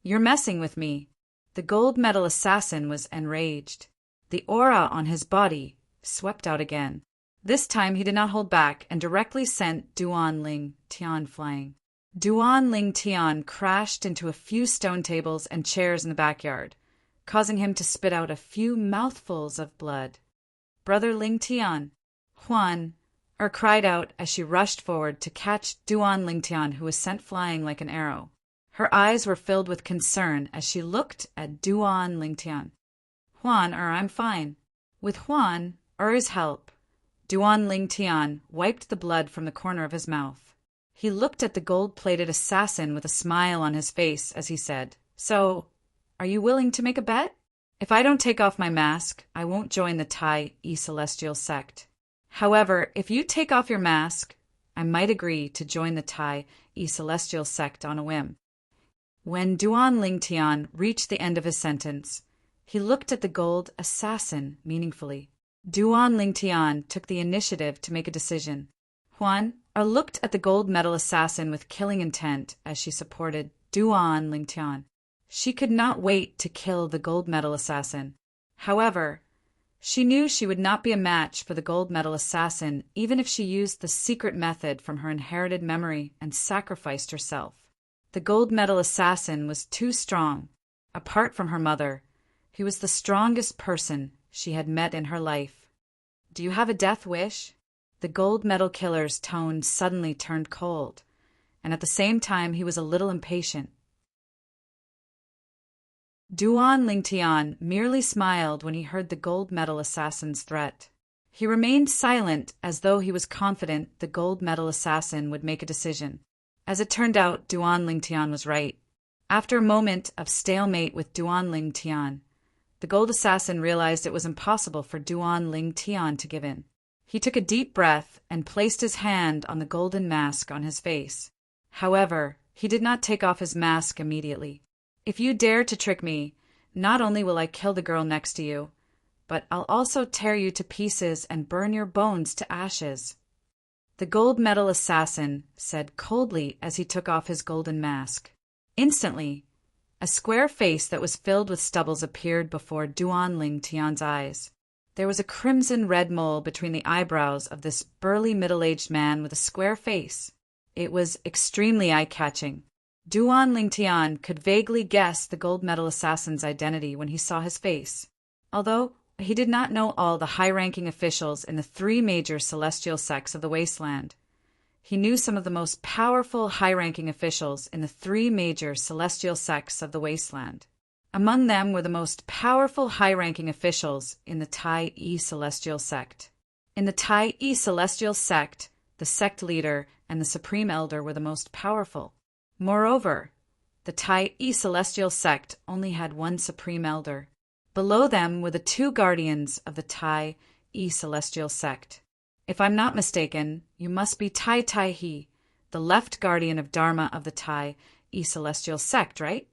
You're messing with me. The gold medal assassin was enraged. The aura on his body swept out again. This time he did not hold back and directly sent Duan Lingtian flying. Duan Lingtian crashed into a few stone tables and chairs in the backyard, causing him to spit out a few mouthfuls of blood. Brother Lingtian, Huan, cried out as she rushed forward to catch Duan Lingtian, who was sent flying like an arrow. Her eyes were filled with concern as she looked at Duan Lingtian. Huan, I'm fine. With Huan, his help, Duan Lingtian wiped the blood from the corner of his mouth. He looked at the gold-plated assassin with a smile on his face as he said, So, are you willing to make a bet? If I don't take off my mask, I won't join the Tai E Celestial Sect. However, if you take off your mask, I might agree to join the Tai E Celestial Sect on a whim. When Duan Lingtian reached the end of his sentence, he looked at the gold assassin meaningfully. Duan Lingtian took the initiative to make a decision. Huan looked at the gold medal assassin with killing intent as she supported Duan Lingtian. She could not wait to kill the gold medal assassin. However, she knew she would not be a match for the gold medal assassin even if she used the secret method from her inherited memory and sacrificed herself. The gold medal assassin was too strong. Apart from her mother, he was the strongest person she had met in her life. Do you have a death wish? The gold medal killer's tone suddenly turned cold, and at the same time he was a little impatient. Duan Lingtian merely smiled when he heard the gold medal assassin's threat. He remained silent as though he was confident the gold medal assassin would make a decision. As it turned out, Duan Lingtian was right. After a moment of stalemate with Duan Lingtian, the gold assassin realized it was impossible for Duan Lingtian to give in. He took a deep breath and placed his hand on the golden mask on his face. However, he did not take off his mask immediately. If you dare to trick me, not only will I kill the girl next to you, but I'll also tear you to pieces and burn your bones to ashes. The gold medal assassin said coldly as he took off his golden mask. Instantly, a square face that was filled with stubbles appeared before Duan Lingtian's eyes. There was a crimson-red mole between the eyebrows of this burly middle-aged man with a square face. It was extremely eye-catching. Duan Lingtian could vaguely guess the gold medal assassin's identity when he saw his face. Although he did not know all the high-ranking officials in the 3 major celestial sects of the wasteland, he knew some of the most powerful high-ranking officials in the 3 major celestial sects of the wasteland. Among them were the most powerful high-ranking officials in the Tai E Celestial Sect. In the Tai E Celestial Sect, the sect leader and the supreme elder were the most powerful. Moreover, the Tai E Celestial Sect only had one supreme elder. Below them were the 2 guardians of the Tai E Celestial Sect. If I'm not mistaken, you must be Tai Tai He, the left guardian of Dharma of the Tai E Celestial Sect, right?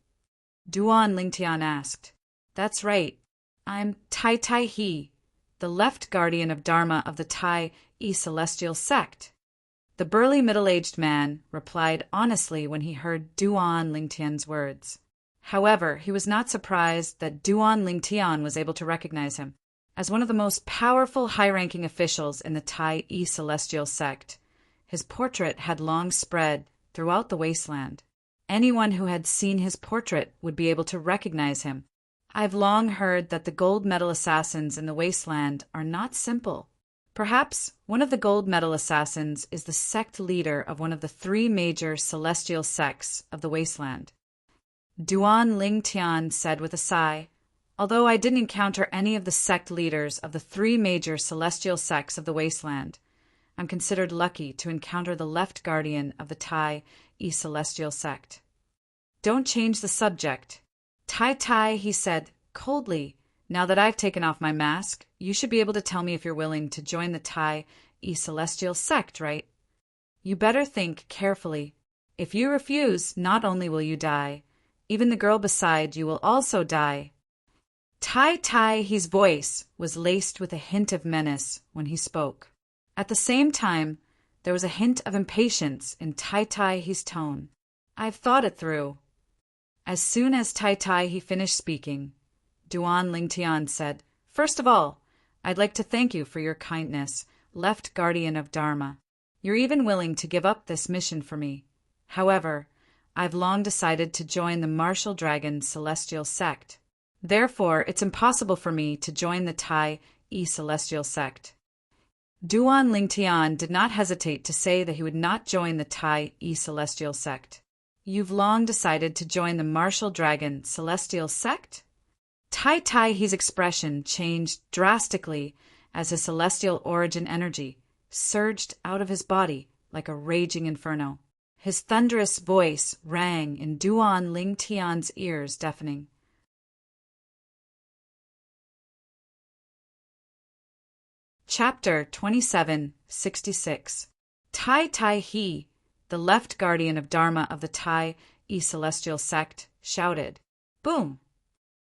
Duan Lingtian asked. That's right. I'm Tai Tai He, the left guardian of Dharma of the Tai E Celestial Sect. The burly middle-aged man replied honestly when he heard Duan Lingtian's words. However, he was not surprised that Duan Lingtian was able to recognize him. As one of the most powerful high-ranking officials in the Tai Celestial sect, his portrait had long spread throughout the wasteland. Anyone who had seen his portrait would be able to recognize him. I've long heard that the gold medal assassins in the wasteland are not simple. Perhaps one of the gold medal assassins is the sect leader of one of the three major celestial sects of the wasteland. Duan Lingtian said with a sigh, although I didn't encounter any of the sect leaders of the three major celestial sects of the wasteland, I'm considered lucky to encounter the left guardian of the Tai Celestial sect. Don't change the subject. Tai, he said, coldly, now that I've taken off my mask, you should be able to tell me if you're willing to join the Tai Celestial sect, right? You better think carefully. If you refuse, not only will you die, even the girl beside you will also die. Tai, his voice was laced with a hint of menace when he spoke. At the same time, there was a hint of impatience in Tai, his tone. I've thought it through. As soon as Tai he finished speaking, Duan Lingtian said, First of all, I'd like to thank you for your kindness, left guardian of Dharma. You're even willing to give up this mission for me. However, I've long decided to join the Martial Dragon Celestial sect. Therefore, it's impossible for me to join the Tai Celestial sect. Duan Lingtian did not hesitate to say that he would not join the Tai Celestial sect. You've long decided to join the Martial Dragon Celestial sect? Tai, his expression changed drastically as his celestial origin energy surged out of his body like a raging inferno. His thunderous voice rang in Duan Lingtian's ears, deafening. Chapter 2766. Tai he, the left guardian of Dharma of the Tai Celestial sect, shouted. Boom!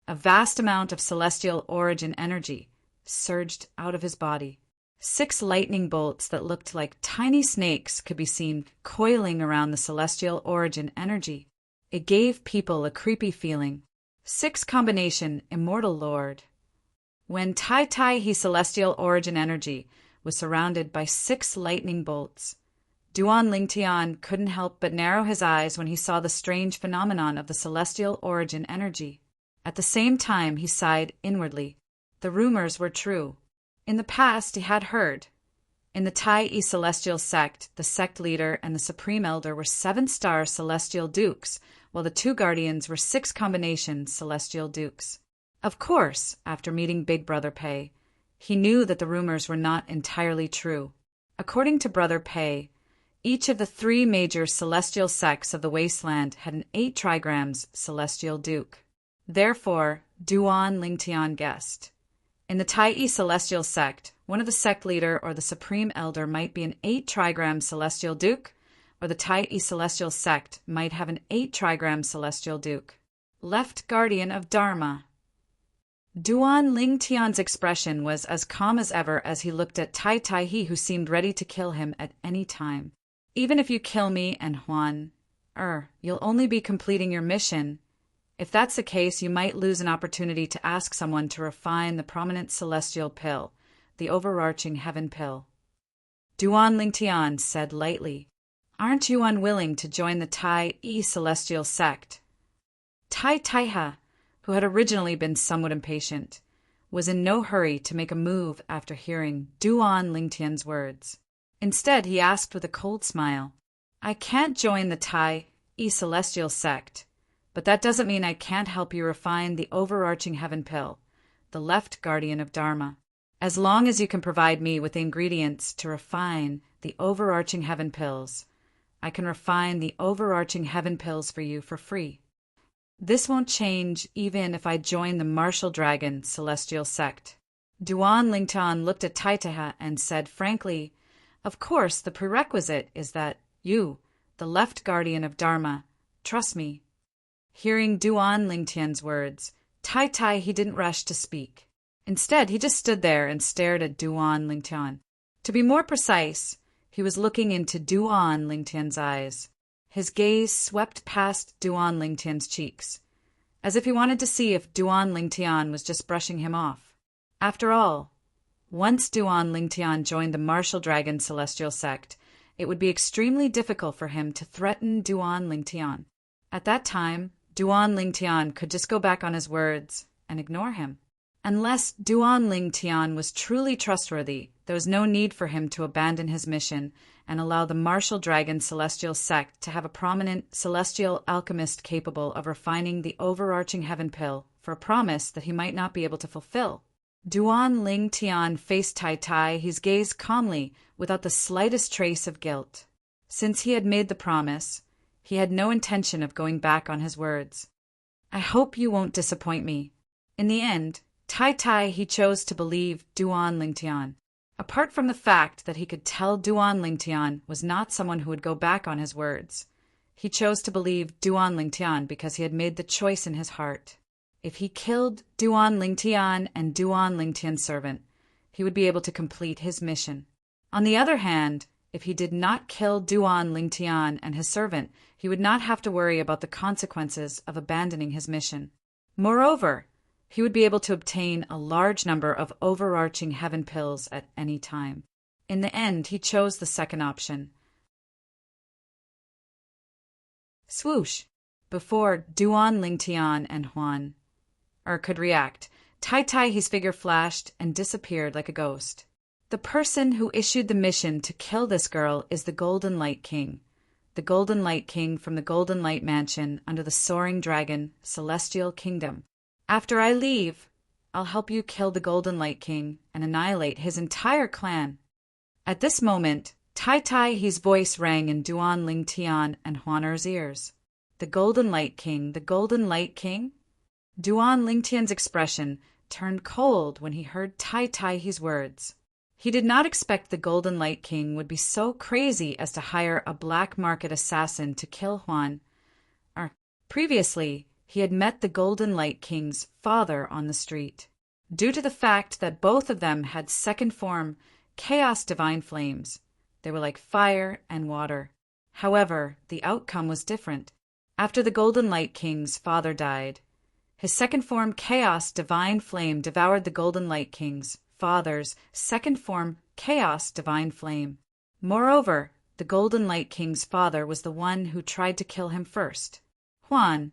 A vast amount of celestial origin energy surged out of his body. 6 lightning bolts that looked like tiny snakes could be seen coiling around the celestial origin energy. It gave people a creepy feeling. 6 combination Immortal Lord. When Tai his celestial origin energy was surrounded by 6 lightning bolts, Duan Lingtian couldn't help but narrow his eyes when he saw the strange phenomenon of the celestial origin energy. At the same time, he sighed inwardly. The rumors were true. In the past, he had heard. In the Tai Celestial sect, the sect leader and the supreme elder were 7-star celestial dukes, while the 2 guardians were 6 combination celestial dukes. Of course, after meeting Big Brother Pei, he knew that the rumors were not entirely true. According to Brother Pei, each of the 3 major celestial sects of the wasteland had an 8 trigrams celestial duke. Therefore, Duan Lingtian guessed. In the Tai Celestial sect, one of the sect leader or the supreme elder might be an 8 trigram celestial duke, or the Tai Celestial sect might have an 8 trigram celestial duke. Left guardian of Dharma. Duan Lingtian's expression was as calm as ever as he looked at Tai he, who seemed ready to kill him at any time. Even if you kill me and Huan, you'll only be completing your mission. If that's the case, you might lose an opportunity to ask someone to refine the prominent celestial pill, the overarching heaven pill. Duan Lingtian said lightly, Aren't you unwilling to join the Tai Celestial sect? Tai, who had originally been somewhat impatient, was in no hurry to make a move after hearing Duan Lingtian's words. Instead, he asked with a cold smile, I can't join the Tai Celestial sect, but that doesn't mean I can't help you refine the overarching heaven pill, the left guardian of Dharma. As long as you can provide me with the ingredients to refine the overarching heaven pills, I can refine the overarching heaven pills for you for free. This won't change even if I join the Martial Dragon Celestial sect. Duan Lingtian looked at Tai and said frankly, Of course, the prerequisite is that you, the left guardian of Dharma, trust me. Hearing Duan Lingtian's words, Tai he didn't rush to speak. Instead, he just stood there and stared at Duan Lingtian. To be more precise, he was looking into Duan Lingtian's eyes. His gaze swept past Duan Lingtian's cheeks, as if he wanted to see if Duan Lingtian was just brushing him off. After all, once Duan Lingtian joined the Martial Dragon Celestial Sect, it would be extremely difficult for him to threaten Duan Lingtian. At that time, Duan Lingtian could just go back on his words and ignore him. Unless Duan Lingtian was truly trustworthy, there was no need for him to abandon his mission and allow the Martial Dragon Celestial Sect to have a prominent celestial alchemist capable of refining the overarching heaven pill for a promise that he might not be able to fulfill. Duan Lingtian faced Tai Tai, his gaze calmly, without the slightest trace of guilt. Since he had made the promise, he had no intention of going back on his words. I hope you won't disappoint me. In the end, Tai Tai he chose to believe Duan Lingtian. Apart from the fact that he could tell Duan Lingtian was not someone who would go back on his words, he chose to believe Duan Lingtian because he had made the choice in his heart. If he killed Duan Lingtian and Duan Lingtian's servant, he would be able to complete his mission. On the other hand, if he did not kill Duan Lingtian and his servant, he would not have to worry about the consequences of abandoning his mission. Moreover, he would be able to obtain a large number of overarching heaven pills at any time. In the end, he chose the second option. Swoosh! Before Duan Lingtian and Huan could react, Tai Tai his figure flashed and disappeared like a ghost. The person who issued the mission to kill this girl is the Golden Light King. The Golden Light King from the Golden Light Mansion under the Soaring Dragon Celestial Kingdom. After I leave, I'll help you kill the Golden Light King and annihilate his entire clan. At this moment, Tai Tai his voice rang in Duan Lingtian and Huaner's ears. The Golden Light King, the Golden Light King? Duan Lingtian's expression turned cold when he heard Tai Tai his words. He did not expect the Golden Light King would be so crazy as to hire a black market assassin to kill Huan. Previously, he had met the Golden Light King's father on the street. Due to the fact that both of them had second form Chaos Divine Flames, they were like fire and water. However, the outcome was different. After the Golden Light King's father died, his second form Chaos Divine Flame devoured the Golden Light King's father's second form Chaos Divine Flame. Moreover, the Golden Light King's father was the one who tried to kill him first. Huan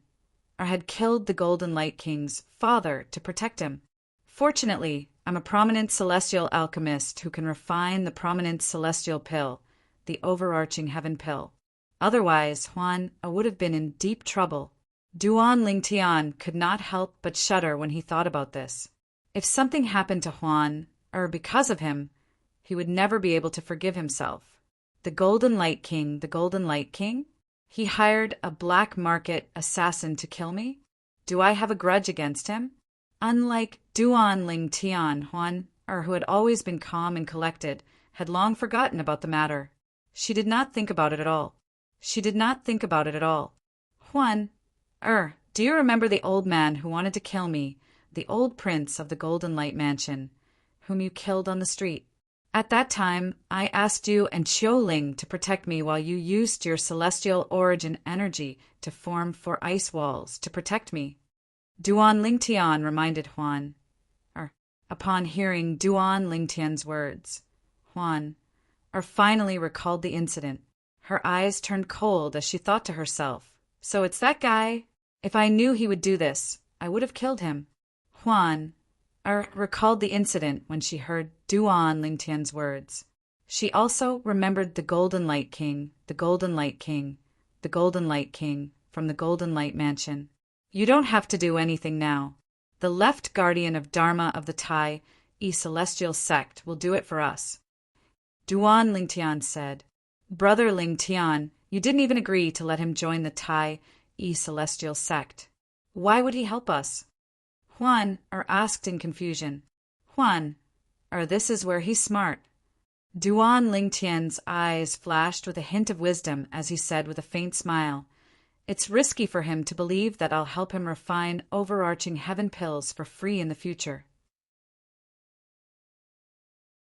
had killed the Golden Light King's father to protect him. Fortunately, I'm a prominent celestial alchemist who can refine the prominent celestial pill, the overarching heaven pill. Otherwise, Huan would have been in deep trouble. Duan Lingtian could not help but shudder when he thought about this. If something happened to Huan, because of him, he would never be able to forgive himself. The Golden Light King, the Golden Light King? He hired a black market assassin to kill me? Do I have a grudge against him? Unlike Duan Lingtian, Huan, who had always been calm and collected, had long forgotten about the matter. She did not think about it at all. She did not think about it at all. Huan, do you remember the old man who wanted to kill me, the old prince of the Golden Light Mansion, whom you killed on the street? At that time, I asked you and Qiu Ling to protect me while you used your celestial origin energy to form 4 ice walls to protect me. Duan Lingtian reminded Huan. Upon hearing Duan Lingtian's words, Huan finally recalled the incident. Her eyes turned cold as she thought to herself, so it's that guy. If I knew he would do this, I would have killed him. Huan recalled the incident when she heard Duan Lingtian's words. She also remembered the Golden Light King, the Golden Light King, the Golden Light King from the Golden Light Mansion. You don't have to do anything now. The left guardian of Dharma of the Tai Celestial Sect will do it for us. Duan Lingtian said, Brother Lingtian, you didn't even agree to let him join the Tai Celestial Sect. Why would he help us? Huan asked in confusion. Huan, this is where he's smart. Duan Lingtian's eyes flashed with a hint of wisdom as he said with a faint smile, It's risky for him to believe that I'll help him refine overarching heaven pills for free in the future.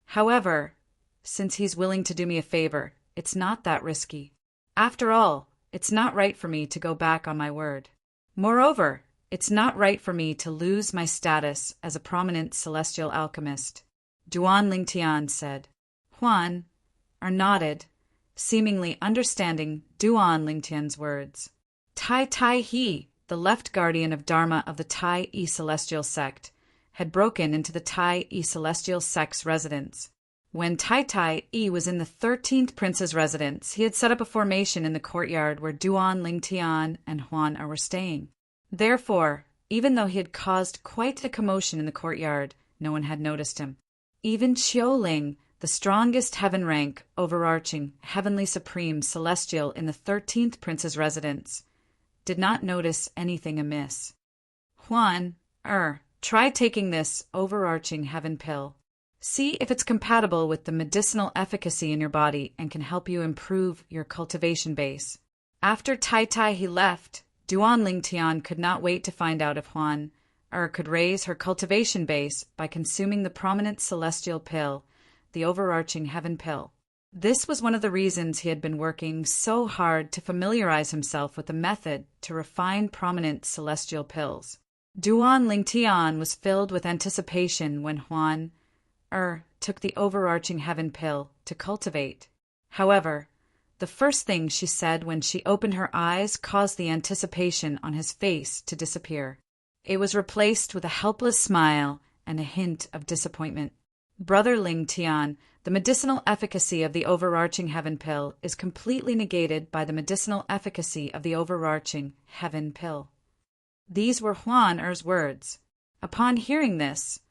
However, since he's willing to do me a favor, it's not that risky. After all, it's not right for me to go back on my word. Moreover, It's not right for me to lose my status as a prominent celestial alchemist, Duan Lingtian said. Huan nodded, seemingly understanding Duan Lingtian's words. Tai Tai He, the left guardian of Dharma of the Tai E Celestial Sect, had broken into the Tai E Celestial Sect's residence. When Tai Tai E was in the 13th Prince's residence, he had set up a formation in the courtyard where Duan Lingtian and Huan were staying. Therefore, even though he had caused quite a commotion in the courtyard, no one had noticed him. Even Qiuling, the strongest heaven rank, overarching, heavenly supreme, celestial in the 13th Prince's residence, did not notice anything amiss. Huan, try taking this overarching heaven pill. See if it's compatible with the medicinal efficacy in your body and can help you improve your cultivation base. After Tai Tai he left, Duan Lingtian could not wait to find out if Huan could raise her cultivation base by consuming the prominent celestial pill, the overarching heaven pill. This was one of the reasons he had been working so hard to familiarize himself with the method to refine prominent celestial pills. Duan Lingtian was filled with anticipation when Huan took the overarching heaven pill to cultivate. However, the first thing she said when she opened her eyes caused the anticipation on his face to disappear. It was replaced with a helpless smile and a hint of disappointment. Brother Lingtian, the medicinal efficacy of the overarching heaven pill is completely negated by the medicinal efficacy of the overarching heaven pill. These were Huan words. Upon hearing this,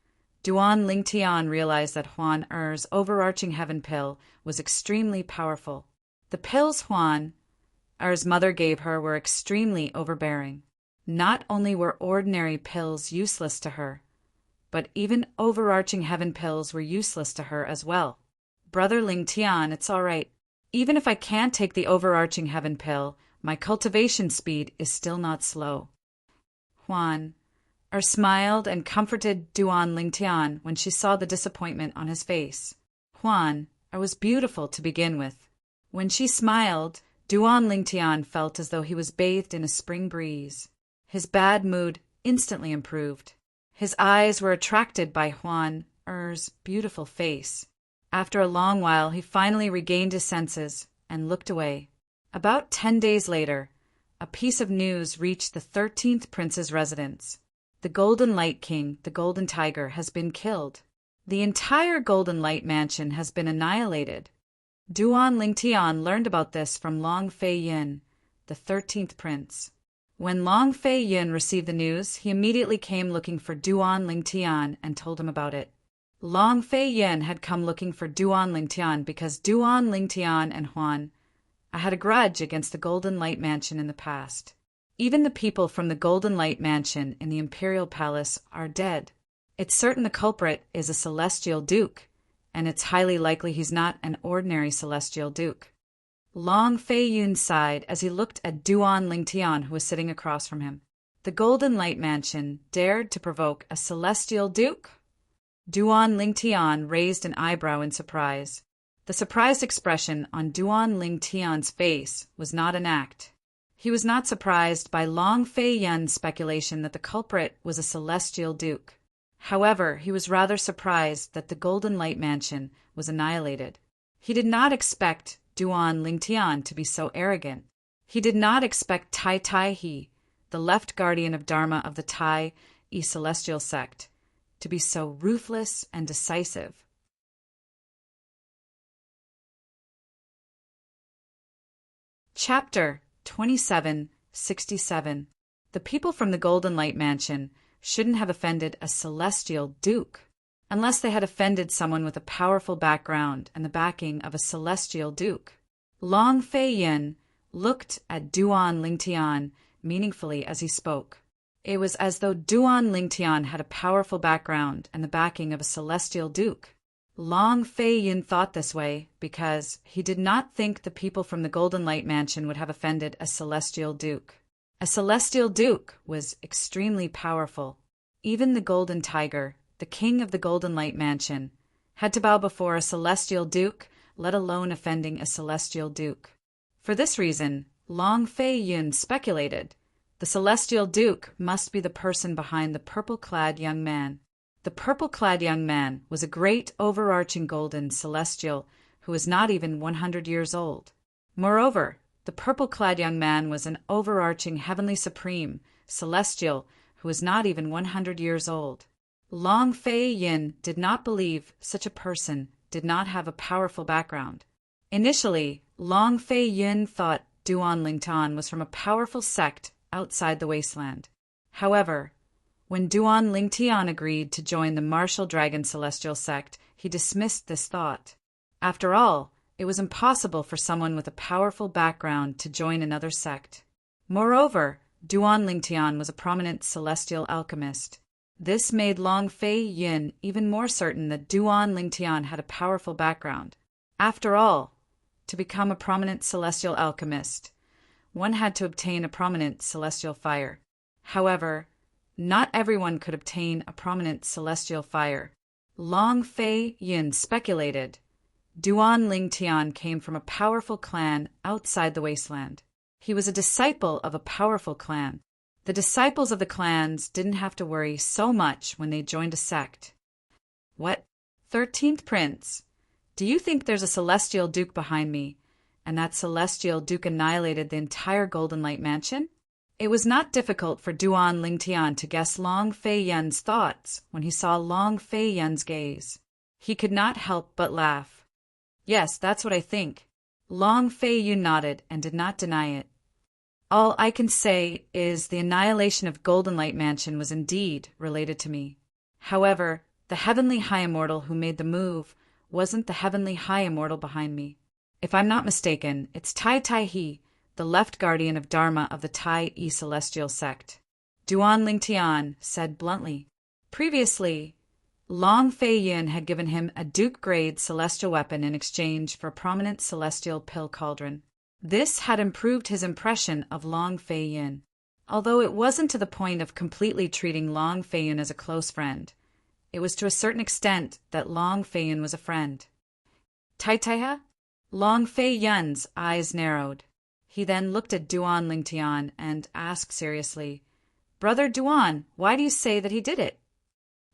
Duan Lingtian realized that Huan overarching heaven pill was extremely powerful. The pills Huan mother gave her were extremely overbearing. Not only were ordinary pills useless to her, but even overarching heaven pills were useless to her as well. Brother Lingtian, it's all right. Even if I can't take the overarching heaven pill, my cultivation speed is still not slow. Huan smiled and comforted Duan Lingtian when she saw the disappointment on his face. Huan was beautiful to begin with. When she smiled, Duan Lingtian felt as though he was bathed in a spring breeze. His bad mood instantly improved. His eyes were attracted by Huan's beautiful face. After a long while, he finally regained his senses and looked away. About 10 days later, a piece of news reached the 13th Prince's residence. The Golden Light King, the Golden Tiger, has been killed. The entire Golden Light Mansion has been annihilated. Duan Lingtian learned about this from Long Fei Yin, the 13th Prince. When Long Fei Yin received the news, he immediately came looking for Duan Lingtian and told him about it. Long Fei Yin had come looking for Duan Lingtian because Duan Lingtian and Huan had a grudge against the Golden Light Mansion in the past. Even the people from the Golden Light Mansion in the Imperial Palace are dead. It's certain the culprit is a Celestial Duke, and it's highly likely he's not an ordinary Celestial Duke. Long Fei Yun sighed as he looked at Duan Lingtian, who was sitting across from him. The Golden Light Mansion dared to provoke a Celestial Duke? Duan Lingtian raised an eyebrow in surprise. The surprised expression on Duan Lingtian's face was not an act. He was not surprised by Long Fei Yun's speculation that the culprit was a Celestial Duke. However, he was rather surprised that the Golden Light Mansion was annihilated. He did not expect Duan Lingtian to be so arrogant. He did not expect Tai Tai He, the left guardian of Dharma of the Tai E Celestial Sect, to be so ruthless and decisive. Chapter 2767. The people from the Golden Light Mansion shouldn't have offended a Celestial Duke, unless they had offended someone with a powerful background and the backing of a Celestial Duke. Long Fei Yin looked at Duan Lingtian meaningfully as he spoke. It was as though Duan Lingtian had a powerful background and the backing of a Celestial Duke. Long Fei Yin thought this way because he did not think the people from the Golden Light Mansion would have offended a Celestial Duke. A Celestial Duke was extremely powerful. Even the Golden Tiger, the king of the Golden Light Mansion, had to bow before a Celestial Duke, let alone offending a Celestial Duke. For this reason, Long Fei Yun speculated The celestial duke must be the person behind the purple-clad young man. The purple-clad young man was a great overarching golden celestial who was not even 100 years old. Moreover, the purple-clad young man was an overarching heavenly supreme celestial who was not even 100 years old. Long Fei Yin did not believe such a person did not have a powerful background. Initially, Long Fei Yin thought Duan Lingtian was from a powerful sect outside the wasteland. However, when Duan Lingtian agreed to join the martial dragon celestial sect, he dismissed this thought. After all, it was impossible for someone with a powerful background to join another sect. Moreover, Duan Lingtian was a prominent celestial alchemist. This made Long Fei Yin even more certain that Duan Lingtian had a powerful background. After all, to become a prominent celestial alchemist, one had to obtain a prominent celestial fire. However, not everyone could obtain a prominent celestial fire. Long Fei Yin speculated Duan Lingtian came from a powerful clan outside the wasteland. He was a disciple of a powerful clan. The disciples of the clans didn't have to worry so much when they joined a sect. What? 13th Prince? Do you think there's a celestial duke behind me, and that celestial duke annihilated the entire Golden Light Mansion? It was not difficult for Duan Lingtian to guess Long Fei Yin's thoughts when he saw Long Fei Yin's gaze. He could not help but laugh. Yes, that's what I think. Long Fei Yin nodded and did not deny it. All I can say is the annihilation of Golden Light Mansion was indeed related to me. However, the Heavenly High Immortal who made the move wasn't the Heavenly High Immortal behind me. If I'm not mistaken, it's Tai Tai He, the left guardian of Dharma of the Tai E Celestial sect. Duan Lingtian said bluntly. Previously, Long Fei Yin had given him a Duke-grade celestial weapon in exchange for a prominent celestial pill cauldron. This had improved his impression of Long Fei Yin, although it wasn't to the point of completely treating Long Fei Yin as a close friend. It was to a certain extent that Long Fei Yin was a friend. Tai Tai? Long Fei Yin's eyes narrowed. He then looked at Duan Lingtian and asked seriously, Brother Duan, why do you say that he did it?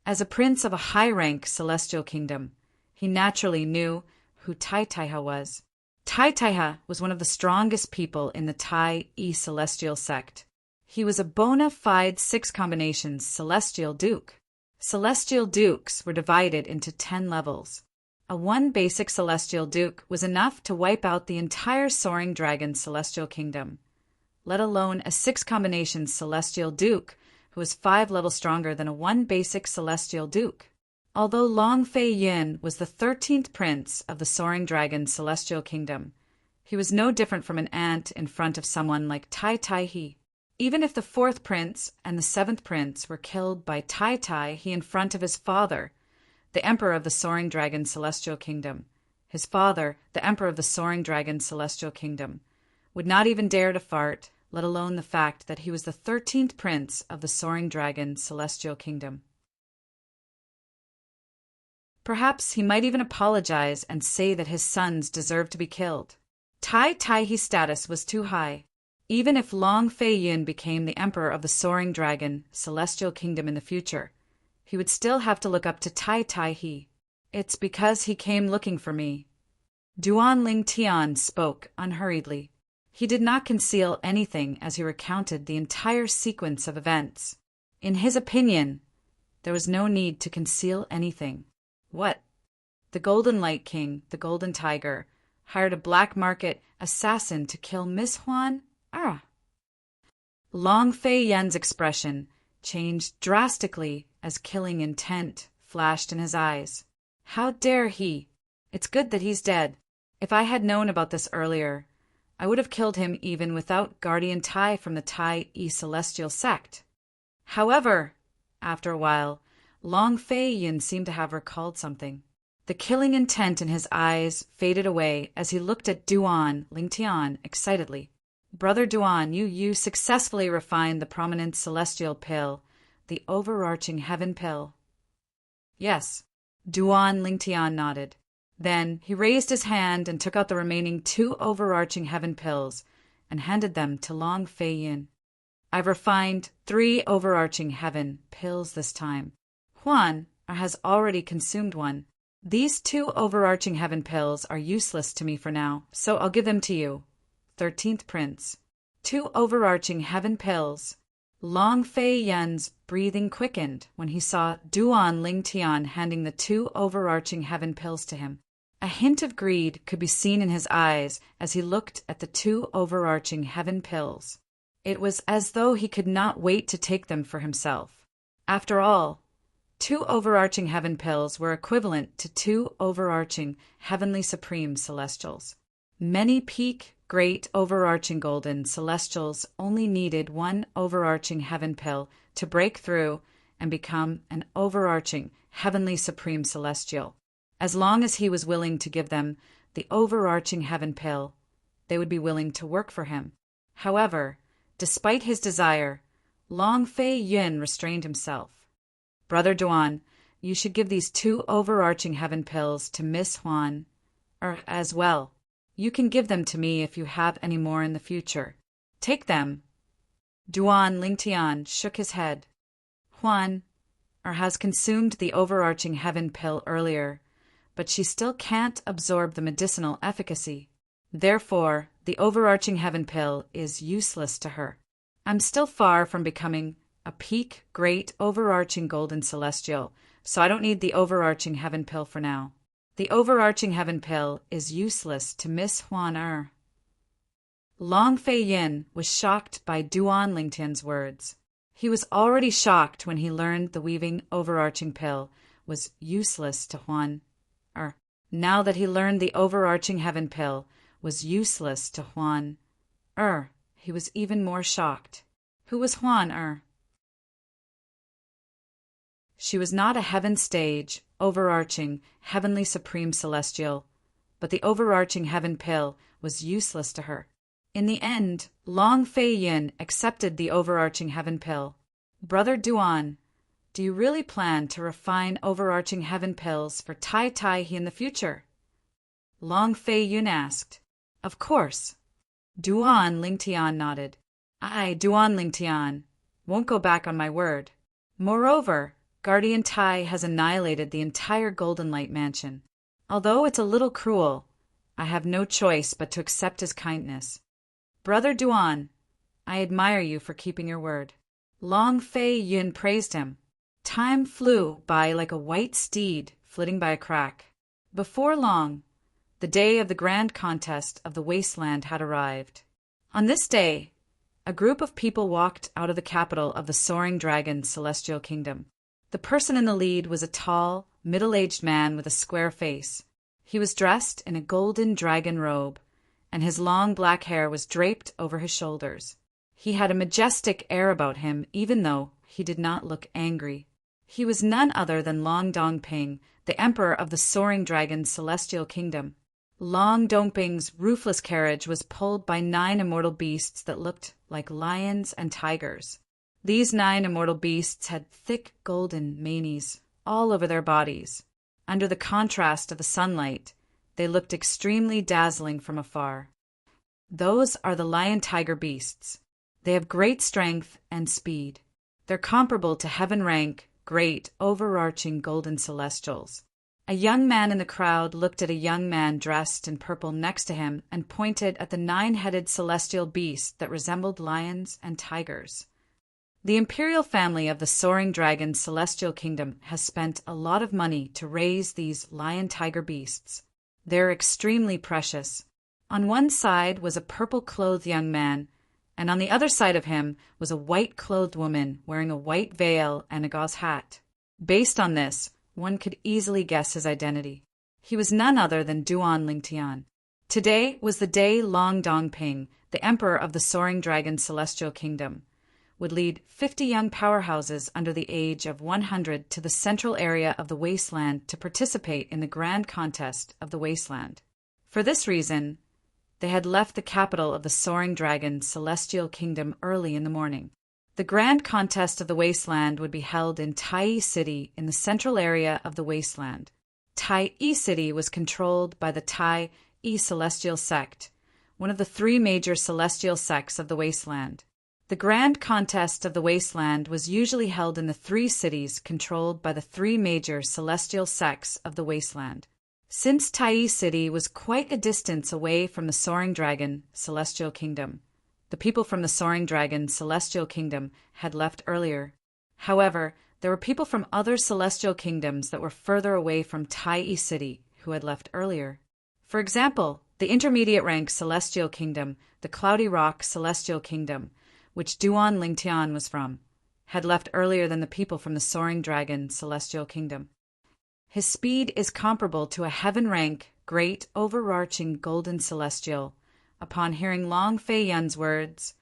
As a prince of a high-rank celestial kingdom, he naturally knew who Tai Tai was. Tai Tai was one of the strongest people in the Tai E Celestial sect. He was a bona fide 6 combinations celestial duke. Celestial dukes were divided into 10 levels. A 1 basic celestial duke was enough to wipe out the entire soaring dragon celestial kingdom, let alone a 6 combinations celestial duke who was 5 levels stronger than a 1 basic celestial duke. Although Long Fei Yin was the 13th prince of the soaring dragon celestial kingdom, he was no different from an ant in front of someone like Tai Tai He. Even if the 4th prince and the 7th prince were killed by Tai Tai He in front of his father, the emperor of the soaring dragon celestial kingdom, his father, the emperor of the soaring dragon celestial kingdom, would not even dare to fart, let alone the fact that he was the 13th prince of the soaring dragon celestial kingdom. Perhaps he might even apologize and say that his sons deserved to be killed. Tai Tai He's status was too high. Even if Long Fei Yin became the emperor of the soaring dragon celestial kingdom in the future, he would still have to look up to Tai Tai He. It's because he came looking for me. Duan Lingtian spoke unhurriedly. He did not conceal anything as he recounted the entire sequence of events. In his opinion, there was no need to conceal anything. What? The Golden Light King, the Golden Tiger, hired a black market assassin to kill Miss Huan? Long Fei Yin's expression changed drastically as killing intent flashed in his eyes. How dare he? It's good that he's dead. If I had known about this earlier, I would have killed him even without Guardian Tai from the Tai E Celestial sect. However, after a while, Long Fei Yin seemed to have recalled something. The killing intent in his eyes faded away as he looked at Duan Lingtian excitedly. Brother Duan, you successfully refined the prominent celestial pill, the overarching heaven pill. Yes, Duan Lingtian nodded. Then he raised his hand and took out the remaining 2 overarching heaven pills and handed them to Long Fei Yin. I've refined 3 overarching heaven pills this time. Juan has already consumed one. These 2 overarching heaven pills are useless to me for now, so I'll give them to you. 13th Prince. 2 overarching heaven pills. Long Fei Yun's breathing quickened when he saw Duan Lingtian handing the 2 overarching heaven pills to him. A hint of greed could be seen in his eyes as he looked at the 2 overarching heaven pills. It was as though he could not wait to take them for himself. After all, 2 overarching heaven pills were equivalent to 2 overarching heavenly supreme celestials. Many peak, great overarching golden celestials only needed 1 overarching heaven pill to break through and become an overarching heavenly supreme celestial. As long as he was willing to give them the overarching heaven pill, they would be willing to work for him. However, despite his desire, Long Fei Yun restrained himself. Brother Duan, you should give these 2 overarching heaven pills to Miss Huan, as well. You can give them to me if you have any more in the future. Take them. Duan Lingtian shook his head. Huan has consumed the overarching heaven pill earlier, but she still can't absorb the medicinal efficacy. Therefore, the overarching heaven pill is useless to her. I'm still far from becoming a peak, great, overarching golden celestial, so I don't need the overarching heaven pill for now. The overarching heaven pill is useless to Miss Huan. Long Fei Yin was shocked by Duan Lingtian's words. He was already shocked when he learned the weaving overarching pill was useless to Huan. Now that he learned the overarching heaven pill was useless to Huan, he was even more shocked. Who was Huan? She was not a heaven stage, overarching, heavenly supreme celestial, but the overarching heaven pill was useless to her. In the end, Long Fei Yin accepted the overarching heaven pill. Brother Duan, do you really plan to refine overarching heaven pills for Tai Tai He in the future? Long Fei Yun asked. Of course. Duan Lingtian nodded. I, Duan Lingtian, won't go back on my word. Moreover, Guardian Tai has annihilated the entire Golden Light Mansion. Although it's a little cruel, I have no choice but to accept his kindness. Brother Duan, I admire you for keeping your word. Long Fei Yun praised him. Time flew by like a white steed flitting by a crack. Before long, the day of the grand contest of the wasteland had arrived. On this day, a group of people walked out of the capital of the Soaring Dragon Celestial Kingdom. The person in the lead was a tall, middle-aged man with a square face. He was dressed in a golden dragon robe, and his long black hair was draped over his shoulders. He had a majestic air about him, even though he did not look angry. He was none other than Long Dongping, the emperor of the Soaring Dragon Celestial Kingdom. Long Dongping's roofless carriage was pulled by 9 immortal beasts that looked like lions and tigers. These 9 immortal beasts had thick golden manes all over their bodies. Under the contrast of the sunlight, they looked extremely dazzling from afar. Those are the lion-tiger beasts. They have great strength and speed. They're comparable to heaven-rank, great, overarching golden celestials. A young man in the crowd looked at a young man dressed in purple next to him and pointed at the 9-headed celestial beast that resembled lions and tigers. The imperial family of the Soaring Dragon Celestial Kingdom has spent a lot of money to raise these lion-tiger beasts. They're extremely precious. On one side was a purple-clothed young man, and on the other side of him was a white-clothed woman wearing a white veil and a gauze hat. Based on this, one could easily guess his identity. He was none other than Duan Lingtian. Today was the day Long Dongping, the emperor of the Soaring Dragon Celestial Kingdom, would lead 50 young powerhouses under the age of 100 to the central area of the wasteland to participate in the grand contest of the wasteland. For this reason, they had left the capital of the Soaring Dragon Celestial Kingdom early in the morning. The grand contest of the wasteland would be held in Tai City in the central area of the wasteland. Tai City was controlled by the Tai Celestial Sect, one of the 3 major celestial sects of the wasteland. The grand contest of the wasteland was usually held in the three cities controlled by the three major celestial sects of the wasteland. Since Tai City was quite a distance away from the Soaring Dragon Celestial Kingdom, the people from the Soaring Dragon Celestial Kingdom had left earlier. However, there were people from other celestial kingdoms that were further away from Tai City who had left earlier. For example, the intermediate rank Celestial Kingdom, the Cloudy Rock Celestial Kingdom, which Duan Lingtian was from, had left earlier than the people from the Soaring Dragon Celestial Kingdom. His speed is comparable to a heaven rank, great overarching golden celestial. Upon hearing Long Fei Yun's words,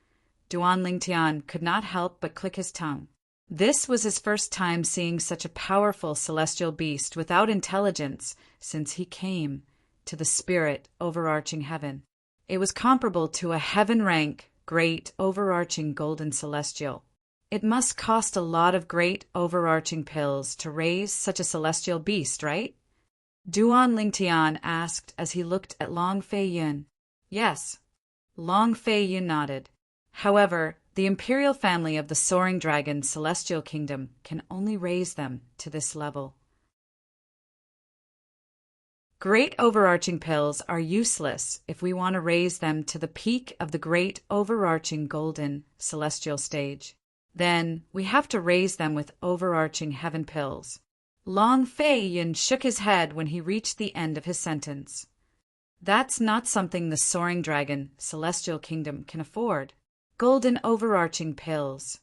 Duan Lingtian could not help but click his tongue. This was his first time seeing such a powerful celestial beast without intelligence since he came to the spirit overarching heaven. It was comparable to a heaven rank, great overarching golden celestial. It must cost a lot of great overarching pills to raise such a celestial beast, right? Duan Lingtian asked as he looked at Long Fei Yun. Yes. Long Fei Yun nodded. However, the imperial family of the Soaring Dragon Celestial Kingdom can only raise them to this level. Great overarching pills are useless if we want to raise them to the peak of the great overarching golden celestial stage. Then we have to raise them with overarching heaven pills. Long Fei Yun shook his head when he reached the end of his sentence. That's not something the Soaring Dragon Celestial Kingdom can afford. Golden overarching pills.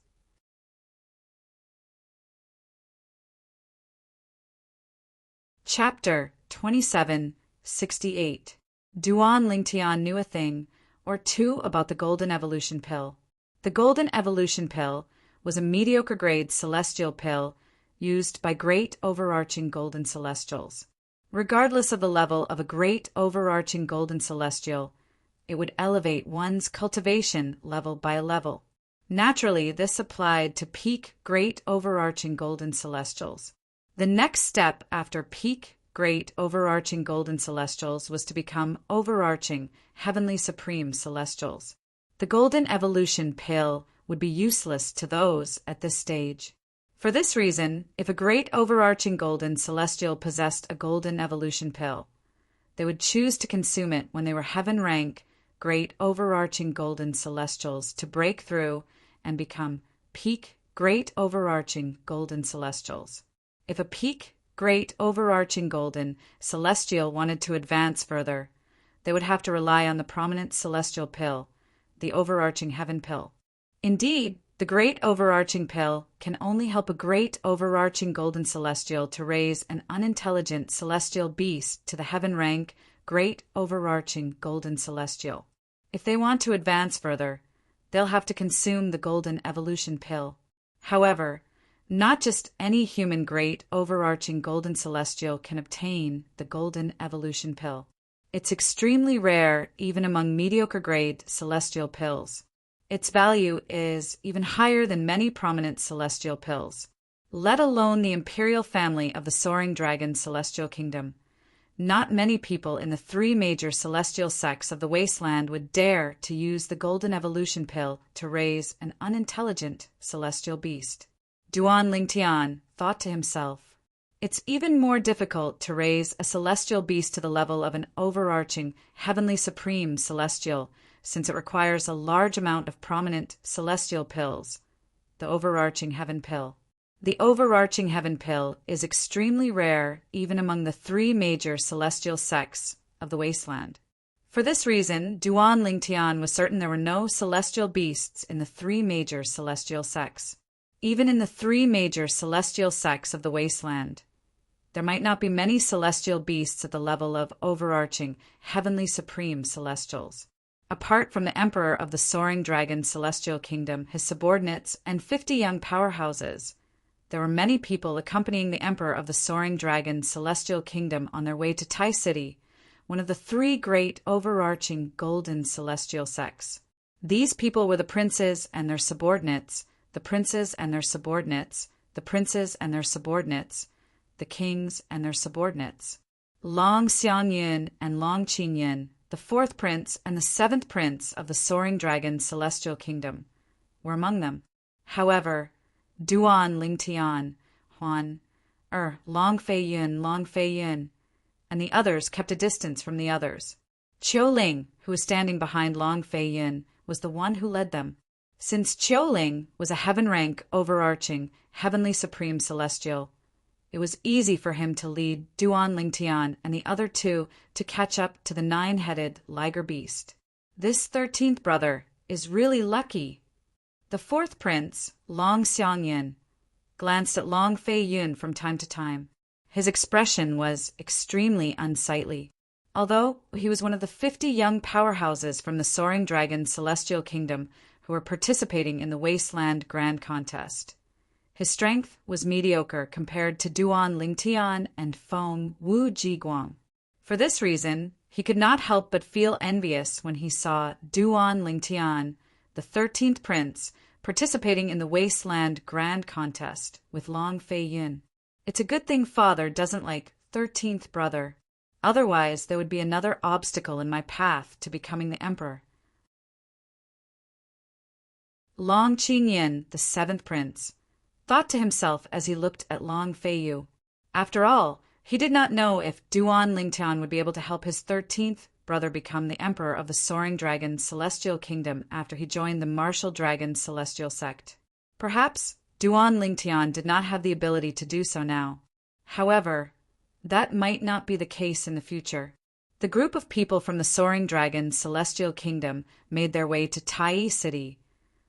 Chapter 2768. Duan Lingtian knew a thing or two about the Golden Evolution Pill. The Golden Evolution Pill was a mediocre-grade celestial pill used by great overarching golden celestials. Regardless of the level of a great overarching golden celestial, it would elevate one's cultivation level by level. Naturally, this applied to peak great overarching golden celestials. The next step after peak great overarching golden celestials was to become overarching heavenly supreme celestials. The Golden Evolution Pill would be useless to those at this stage. For this reason, if a great overarching golden celestial possessed a Golden Evolution Pill, they would choose to consume it when they were heaven rank great overarching golden celestials to break through and become peak great overarching golden celestials. If a peak great overarching golden celestial wanted to advance further, they would have to rely on the prominent celestial pill, the overarching heaven pill. Indeed, the great overarching pill can only help a great overarching golden celestial to raise an unintelligent celestial beast to the heaven rank great overarching golden celestial. If they want to advance further, they'll have to consume the Golden Evolution Pill. However, not just any human great overarching golden celestial can obtain the Golden Evolution Pill. It's extremely rare even among mediocre-grade celestial pills. Its value is even higher than many prominent celestial pills, let alone the imperial family of the Soaring Dragon Celestial Kingdom. Not many people in the three major celestial sects of the wasteland would dare to use the Golden Evolution Pill to raise an unintelligent celestial beast. Duan Lingtian thought to himself, it's even more difficult to raise a celestial beast to the level of an overarching, heavenly supreme celestial, since it requires a large amount of prominent celestial pills, the overarching heaven pill. The overarching heaven pill is extremely rare even among the three major celestial sects of the wasteland. For this reason, Duan Lingtian was certain there were no celestial beasts in the three major celestial sects. Even in the three major celestial sects of the wasteland, there might not be many celestial beasts at the level of overarching, heavenly supreme celestials. Apart from the Emperor of the Soaring Dragon Celestial Kingdom, his subordinates, and 50 young powerhouses, there were many people accompanying the Emperor of the Soaring Dragon Celestial Kingdom on their way to Tai City, one of the three great overarching golden celestial sects. These people were the princes and their subordinates, the princes and their subordinates, the princes and their subordinates, the kings and their subordinates. Long Xiangyun and Long Qingyun, the fourth prince and the seventh prince of the Soaring Dragon Celestial Kingdom, were among them. However, Duan Lingtian, Huan, Long Fei Yun, and the others kept a distance from the others. Qiu Ling, who was standing behind Long Fei Yun, was the one who led them. Since Qiu Ling was a heaven-rank, overarching, heavenly supreme celestial, it was easy for him to lead Duan Lingtian and the other two to catch up to the 9-headed liger beast. This 13th brother is really lucky. The 4th prince, Long Xiangyin, glanced at Long Fei Yun from time to time. His expression was extremely unsightly. Although he was one of the 50 young powerhouses from the Soaring Dragon Celestial Kingdom who were participating in the Wasteland Grand Contest, his strength was mediocre compared to Duan Lingtian and Feng Wu Jiguang. For this reason, he could not help but feel envious when he saw Duan Lingtian, the 13th prince, participating in the Wasteland Grand Contest with Long Fei Yun. It's a good thing father doesn't like 13th brother. Otherwise, there would be another obstacle in my path to becoming the emperor. Long Qingyin, the 7th prince, thought to himself as he looked at Long Fei Yu. After all, he did not know if Duan Lingtian would be able to help his 13th brother become the emperor of the Soaring Dragon Celestial Kingdom after he joined the Martial Dragon Celestial Sect. Perhaps Duan Lingtian did not have the ability to do so now. However, that might not be the case in the future. The group of people from the Soaring Dragon Celestial Kingdom made their way to Tai City,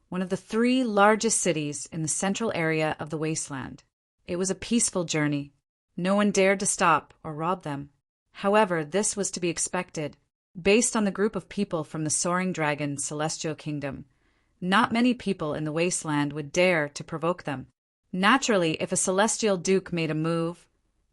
one of the 3 largest cities in the central area of the wasteland. It was a peaceful journey. No one dared to stop or rob them. However, this was to be expected. Based on the group of people from the Soaring Dragon Celestial Kingdom, not many people in the wasteland would dare to provoke them. Naturally, if a celestial duke made a move,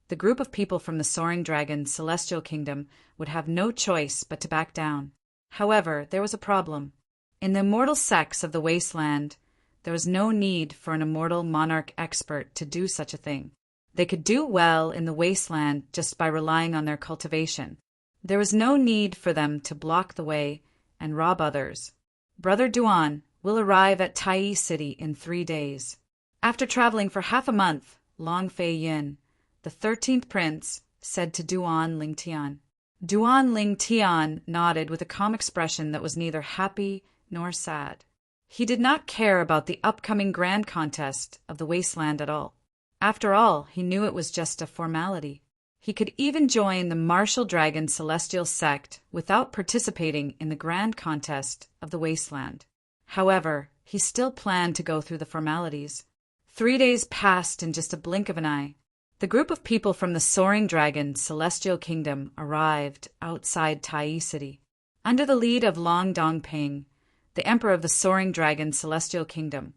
the group of people from the Soaring Dragon Celestial Kingdom would have no choice but to back down. However, there was a problem. In the immortal sects of the wasteland, there was no need for an immortal monarch expert to do such a thing. They could do well in the wasteland just by relying on their cultivation. There was no need for them to block the way and rob others. Brother Duan will arrive at Tai City in 3 days. After traveling for half a month, Long Fei Yun, the 13th prince, said to Duan Lingtian. Duan Lingtian nodded with a calm expression that was neither happy nor sad. He did not care about the upcoming grand contest of the wasteland at all. After all, he knew it was just a formality. He could even join the Martial Dragon Celestial Sect without participating in the grand contest of the wasteland. However, he still planned to go through the formalities. 3 days passed in just a blink of an eye. The group of people from the Soaring Dragon Celestial Kingdom arrived outside Tai City. Under the lead of Long Dongping, the emperor of the Soaring Dragon Celestial Kingdom,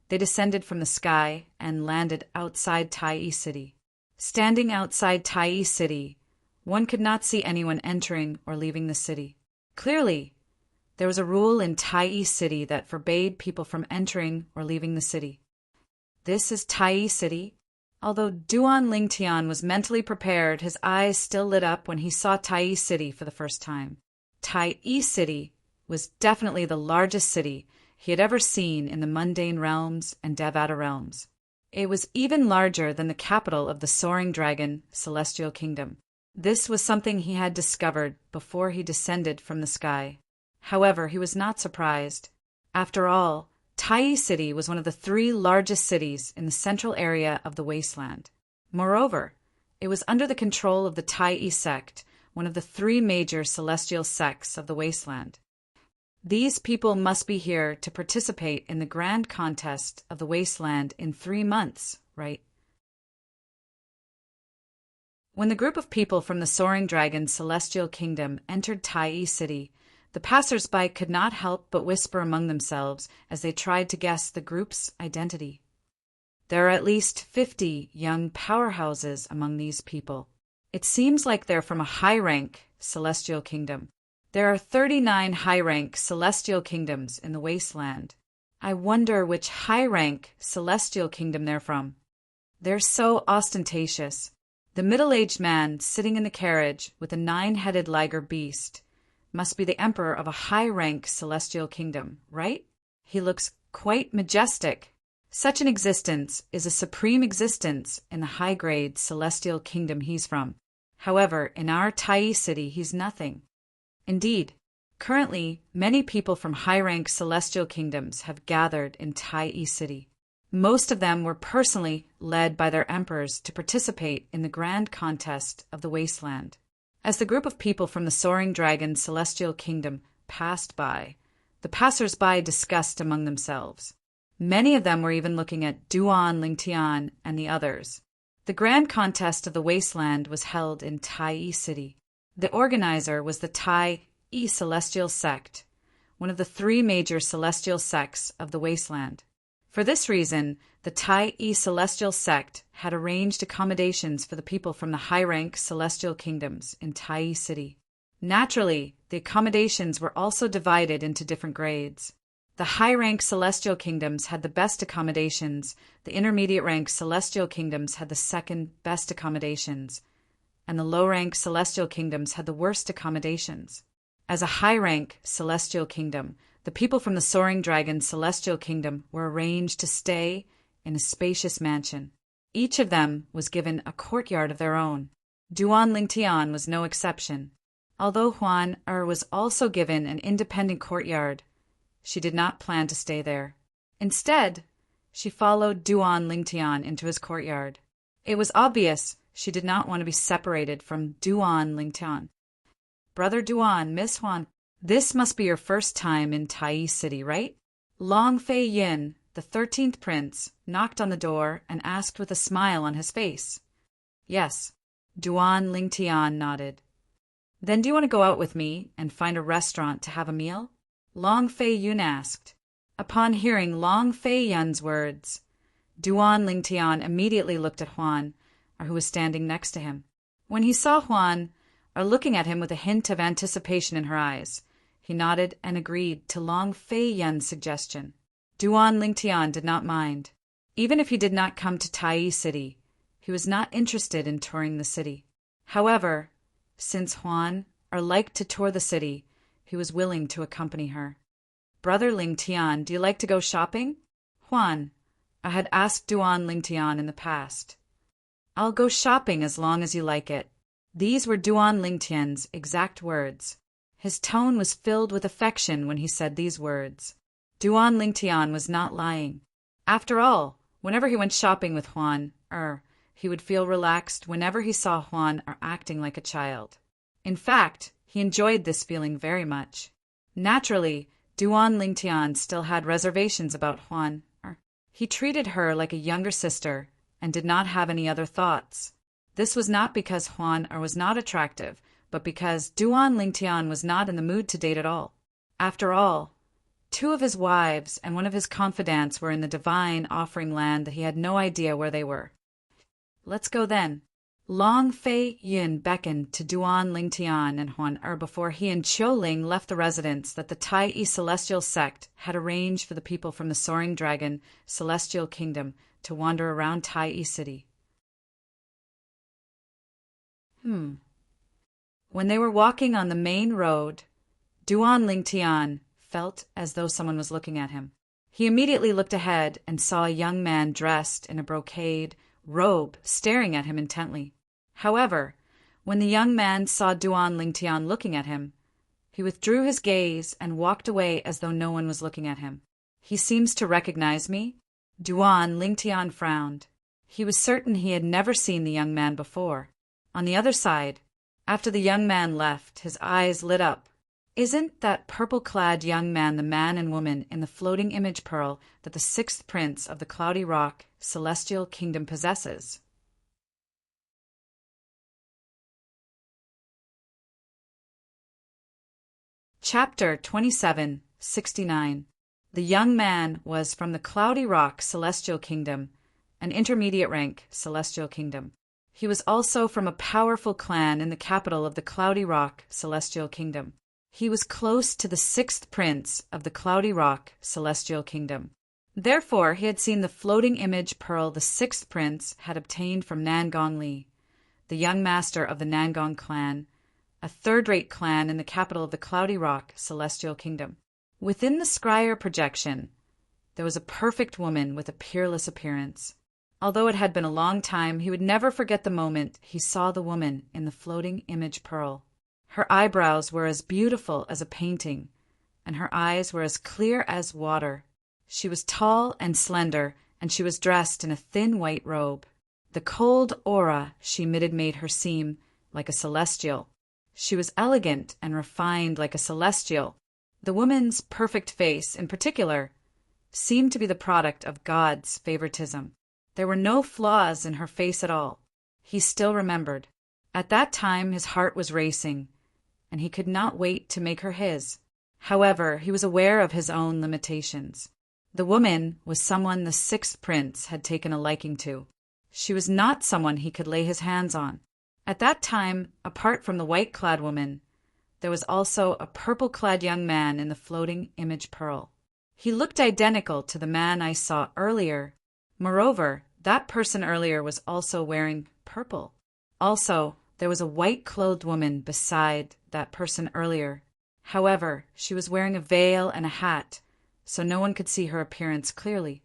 they descended from the sky and landed outside Tai City. Standing outside Tai City, one could not see anyone entering or leaving the city. Clearly, there was a rule in Tai City that forbade people from entering or leaving the city. This is Tai City. Although Duan Lingtian was mentally prepared, his eyes still lit up when he saw Tai City for the first time. Tai City was definitely the largest city he had ever seen in the mundane realms and Devata realms. It was even larger than the capital of the Soaring Dragon Celestial Kingdom. This was something he had discovered before he descended from the sky. However, he was not surprised. After all, Tai City was one of the 3 largest cities in the central area of the wasteland. Moreover, it was under the control of the Tai sect, one of the 3 major celestial sects of the wasteland. These people must be here to participate in the grand contest of the wasteland in 3 months, right? When the group of people from the Soaring Dragon Celestial Kingdom entered Tai City, the passers-by could not help but whisper among themselves as they tried to guess the group's identity. There are at least 50 young powerhouses among these people. It seems like they're from a high-rank celestial kingdom. There are 39 high-rank celestial kingdoms in the wasteland. I wonder which high-rank celestial kingdom they're from. They're so ostentatious. The middle-aged man sitting in the carriage with a 9-headed liger beast must be the emperor of a high-rank celestial kingdom, right? He looks quite majestic. Such an existence is a supreme existence in the high-grade celestial kingdom he's from. However, in our Tai city, he's nothing. Indeed, currently, many people from high-rank celestial kingdoms have gathered in Tai city. Most of them were personally led by their emperors to participate in the grand contest of the wasteland. As the group of people from the Soaring Dragon celestial kingdom passed by, the passers-by discussed among themselves. Many of them were even looking at Duan Lingtian and the others. The grand contest of the wasteland was held in Tai city. The organizer was the Tai celestial sect, one of the three major celestial sects of the wasteland. For this reason, the Tai celestial sect had arranged accommodations for the people from the high-rank celestial kingdoms in Tai city. Naturally, the accommodations were also divided into different grades. The high-rank celestial kingdoms had the best accommodations, the intermediate-rank celestial kingdoms had the second-best accommodations, and the low-rank celestial kingdoms had the worst accommodations. As a high-rank celestial kingdom, the people from the Soaring Dragon celestial kingdom were arranged to stay in a spacious mansion. Each of them was given a courtyard of their own. Duan Lingtian was no exception. Although Huan was also given an independent courtyard, she did not plan to stay there. Instead, she followed Duan Lingtian into his courtyard. It was obvious she did not want to be separated from Duan Lingtian. "Brother Duan, Miss Huan, this must be your first time in Tai city, right?" Long Fei Yin, the 13th prince, knocked on the door and asked with a smile on his face. "Yes." Duan Lingtian nodded. "Then do you want to go out with me and find a restaurant to have a meal?" Long Fei Yun asked. Upon hearing Long Fei Yun's words, Duan Lingtian immediately looked at Huan, who was standing next to him. When he saw Huan, looking at him with a hint of anticipation in her eyes, he nodded and agreed to Long Fei Yun's suggestion. Duan Lingtian did not mind. Even if he did not come to Tai city, he was not interested in touring the city. However, since Huan liked to tour the city, he was willing to accompany her. "Brother Lingtian, do you like to go shopping?" Huan had asked Duan Lingtian in the past. "I'll go shopping as long as you like it." These were Duan Lingtian's exact words. His tone was filled with affection when he said these words. Duan Lingtian was not lying. After all, whenever he went shopping with Huan, he would feel relaxed whenever he saw Huan acting like a child. In fact, he enjoyed this feeling very much. Naturally, Duan Lingtian still had reservations about Huan. He treated her like a younger sister and did not have any other thoughts. This was not because Huan was not attractive, but because Duan Lingtian was not in the mood to date at all. After all, 2 of his wives and 1 of his confidants were in the divine offering land that he had no idea where they were. "Let's go then." Long Fei Yun beckoned to Duan Lingtian and Huan before he and Qiu Ling left the residence that the Tai celestial sect had arranged for the people from the Soaring Dragon celestial kingdom to wander around Tai city. When they were walking on the main road, Duan Lingtian felt as though someone was looking at him. He immediately looked ahead and saw a young man dressed in a brocade robe staring at him intently. However, when the young man saw Duan Lingtian looking at him, he withdrew his gaze and walked away as though no one was looking at him. "He seems to recognize me." Duan Lingtian frowned. He was certain he had never seen the young man before. On the other side, after the young man left, his eyes lit up. "Isn't that purple-clad young man the man and woman in the floating image pearl that the 6th prince of the Cloudy Rock celestial kingdom possesses?" Chapter 27:69. The young man was from the Cloudy Rock celestial kingdom, an intermediate rank celestial kingdom. He was also from a powerful clan in the capital of the Cloudy Rock celestial kingdom. He was close to the 6th prince of the Cloudy Rock celestial kingdom. Therefore, he had seen the floating image pearl the 6th prince had obtained from Nangong Li, the young master of the Nangong clan, a third-rate clan in the capital of the Cloudy Rock celestial kingdom. Within the scryer projection, there was a perfect woman with a peerless appearance. Although it had been a long time, he would never forget the moment he saw the woman in the floating image pearl. Her eyebrows were as beautiful as a painting, and her eyes were as clear as water. She was tall and slender, and she was dressed in a thin white robe. The cold aura she emitted made her seem like a celestial. She was elegant and refined like a celestial. The woman's perfect face, in particular, seemed to be the product of God's favoritism. There were no flaws in her face at all. He still remembered. At that time his heart was racing, and he could not wait to make her his. However, he was aware of his own limitations. The woman was someone the sixth prince had taken a liking to. She was not someone he could lay his hands on. At that time, apart from the white-clad woman, there was also a purple-clad young man in the floating image pearl. He looked identical to the man I saw earlier. Moreover, that person earlier was also wearing purple. Also, there was a white-clothed woman beside that person earlier. However, she was wearing a veil and a hat, so no one could see her appearance clearly.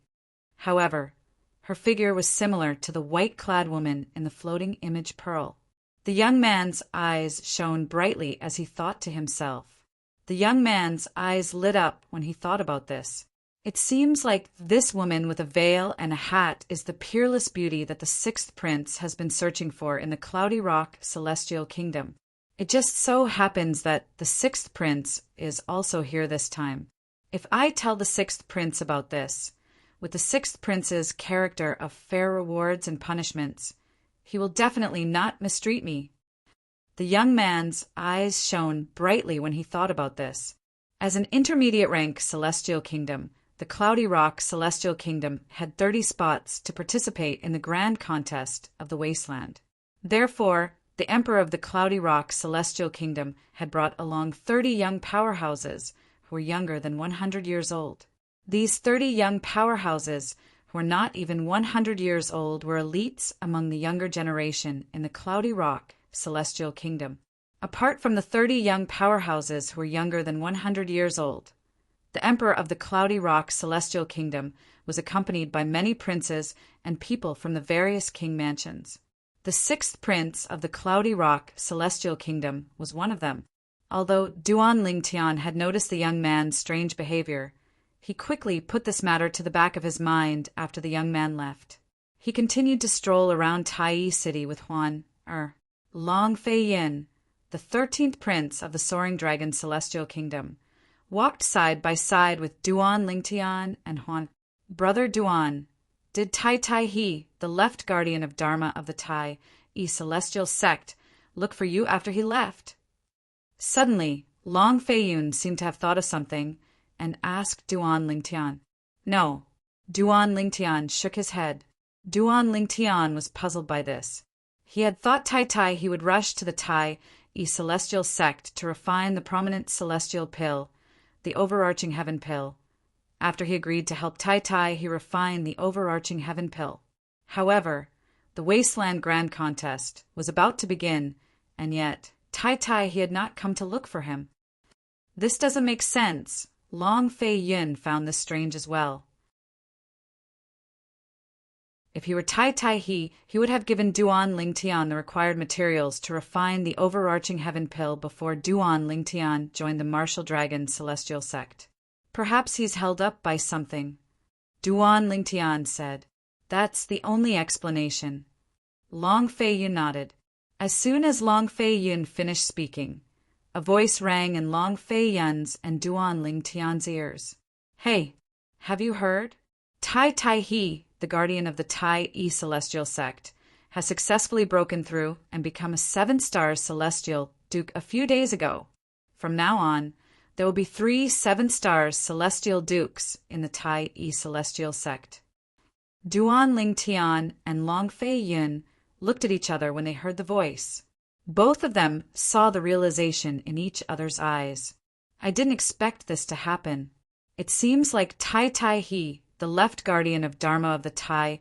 However, her figure was similar to the white-clad woman in the floating image pearl. The young man's eyes shone brightly as he thought to himself. The young man's eyes lit up when he thought about this. It seems like this woman with a veil and a hat is the peerless beauty that the sixth prince has been searching for in the Cloudy Rock Celestial Kingdom. It just so happens that the sixth prince is also here this time. If I tell the sixth prince about this, with the sixth prince's character of fair rewards and punishments, he will definitely not mistreat me. The young man's eyes shone brightly when he thought about this. As an intermediate rank Celestial Kingdom, the Cloudy Rock Celestial Kingdom had 30 spots to participate in the grand contest of the Wasteland. Therefore, the Emperor of the Cloudy Rock Celestial Kingdom had brought along 30 young powerhouses who were younger than 100 years old. These 30 young powerhouses, who were not even 100 years old, were elites among the younger generation in the Cloudy Rock Celestial Kingdom. Apart from the 30 young powerhouses who were younger than 100 years old, the Emperor of the Cloudy Rock Celestial Kingdom was accompanied by many princes and people from the various king mansions. The sixth prince of the Cloudy Rock Celestial Kingdom was one of them. Although Duan Lingtian had noticed the young man's strange behavior, he quickly put this matter to the back of his mind after the young man left. He continued to stroll around Tai City with Long Fei Yin, the 13th prince of the Soaring Dragon Celestial Kingdom, walked side by side with Duan Lingtian and Huan. Brother Duan, did Tai He, the left guardian of Dharma of the Tai Celestial Sect, look for you after he left? Suddenly, Long Fei Yun seemed to have thought of something and asked Duan Lingtian. No. Duan Lingtian shook his head. Duan Lingtian was puzzled by this. He had thought Tai he would rush to the Tai Celestial Sect to refine the prominent celestial pill, the overarching heaven pill. After he agreed to help Tai, he refined the overarching heaven pill. However, the Wasteland Grand Contest was about to begin, and yet Tai he had not come to look for him. This doesn't make sense. Long Fei Yun found this strange as well. If he were Tai he would have given Duan Lingtian the required materials to refine the overarching heaven pill before Duan Lingtian joined the Martial Dragon Celestial Sect. Perhaps he's held up by something, Duan Lingtian said. That's the only explanation. Long Fei Yun nodded. As soon as Long Fei Yun finished speaking, a voice rang in Long Fei Yun's and Duan Lingtian's ears. Hey, have you heard? Tai he, the guardian of the Tai Celestial Sect, has successfully broken through and become a 7-star Celestial Duke a few days ago. From now on, there will be 3 7-star Celestial Dukes in the Tai Celestial Sect. Duan Lingtian and Long Fei Yun looked at each other when they heard the voice. Both of them saw the realization in each other's eyes. I didn't expect this to happen. It seems like Tai he, the left guardian of Dharma of the Tai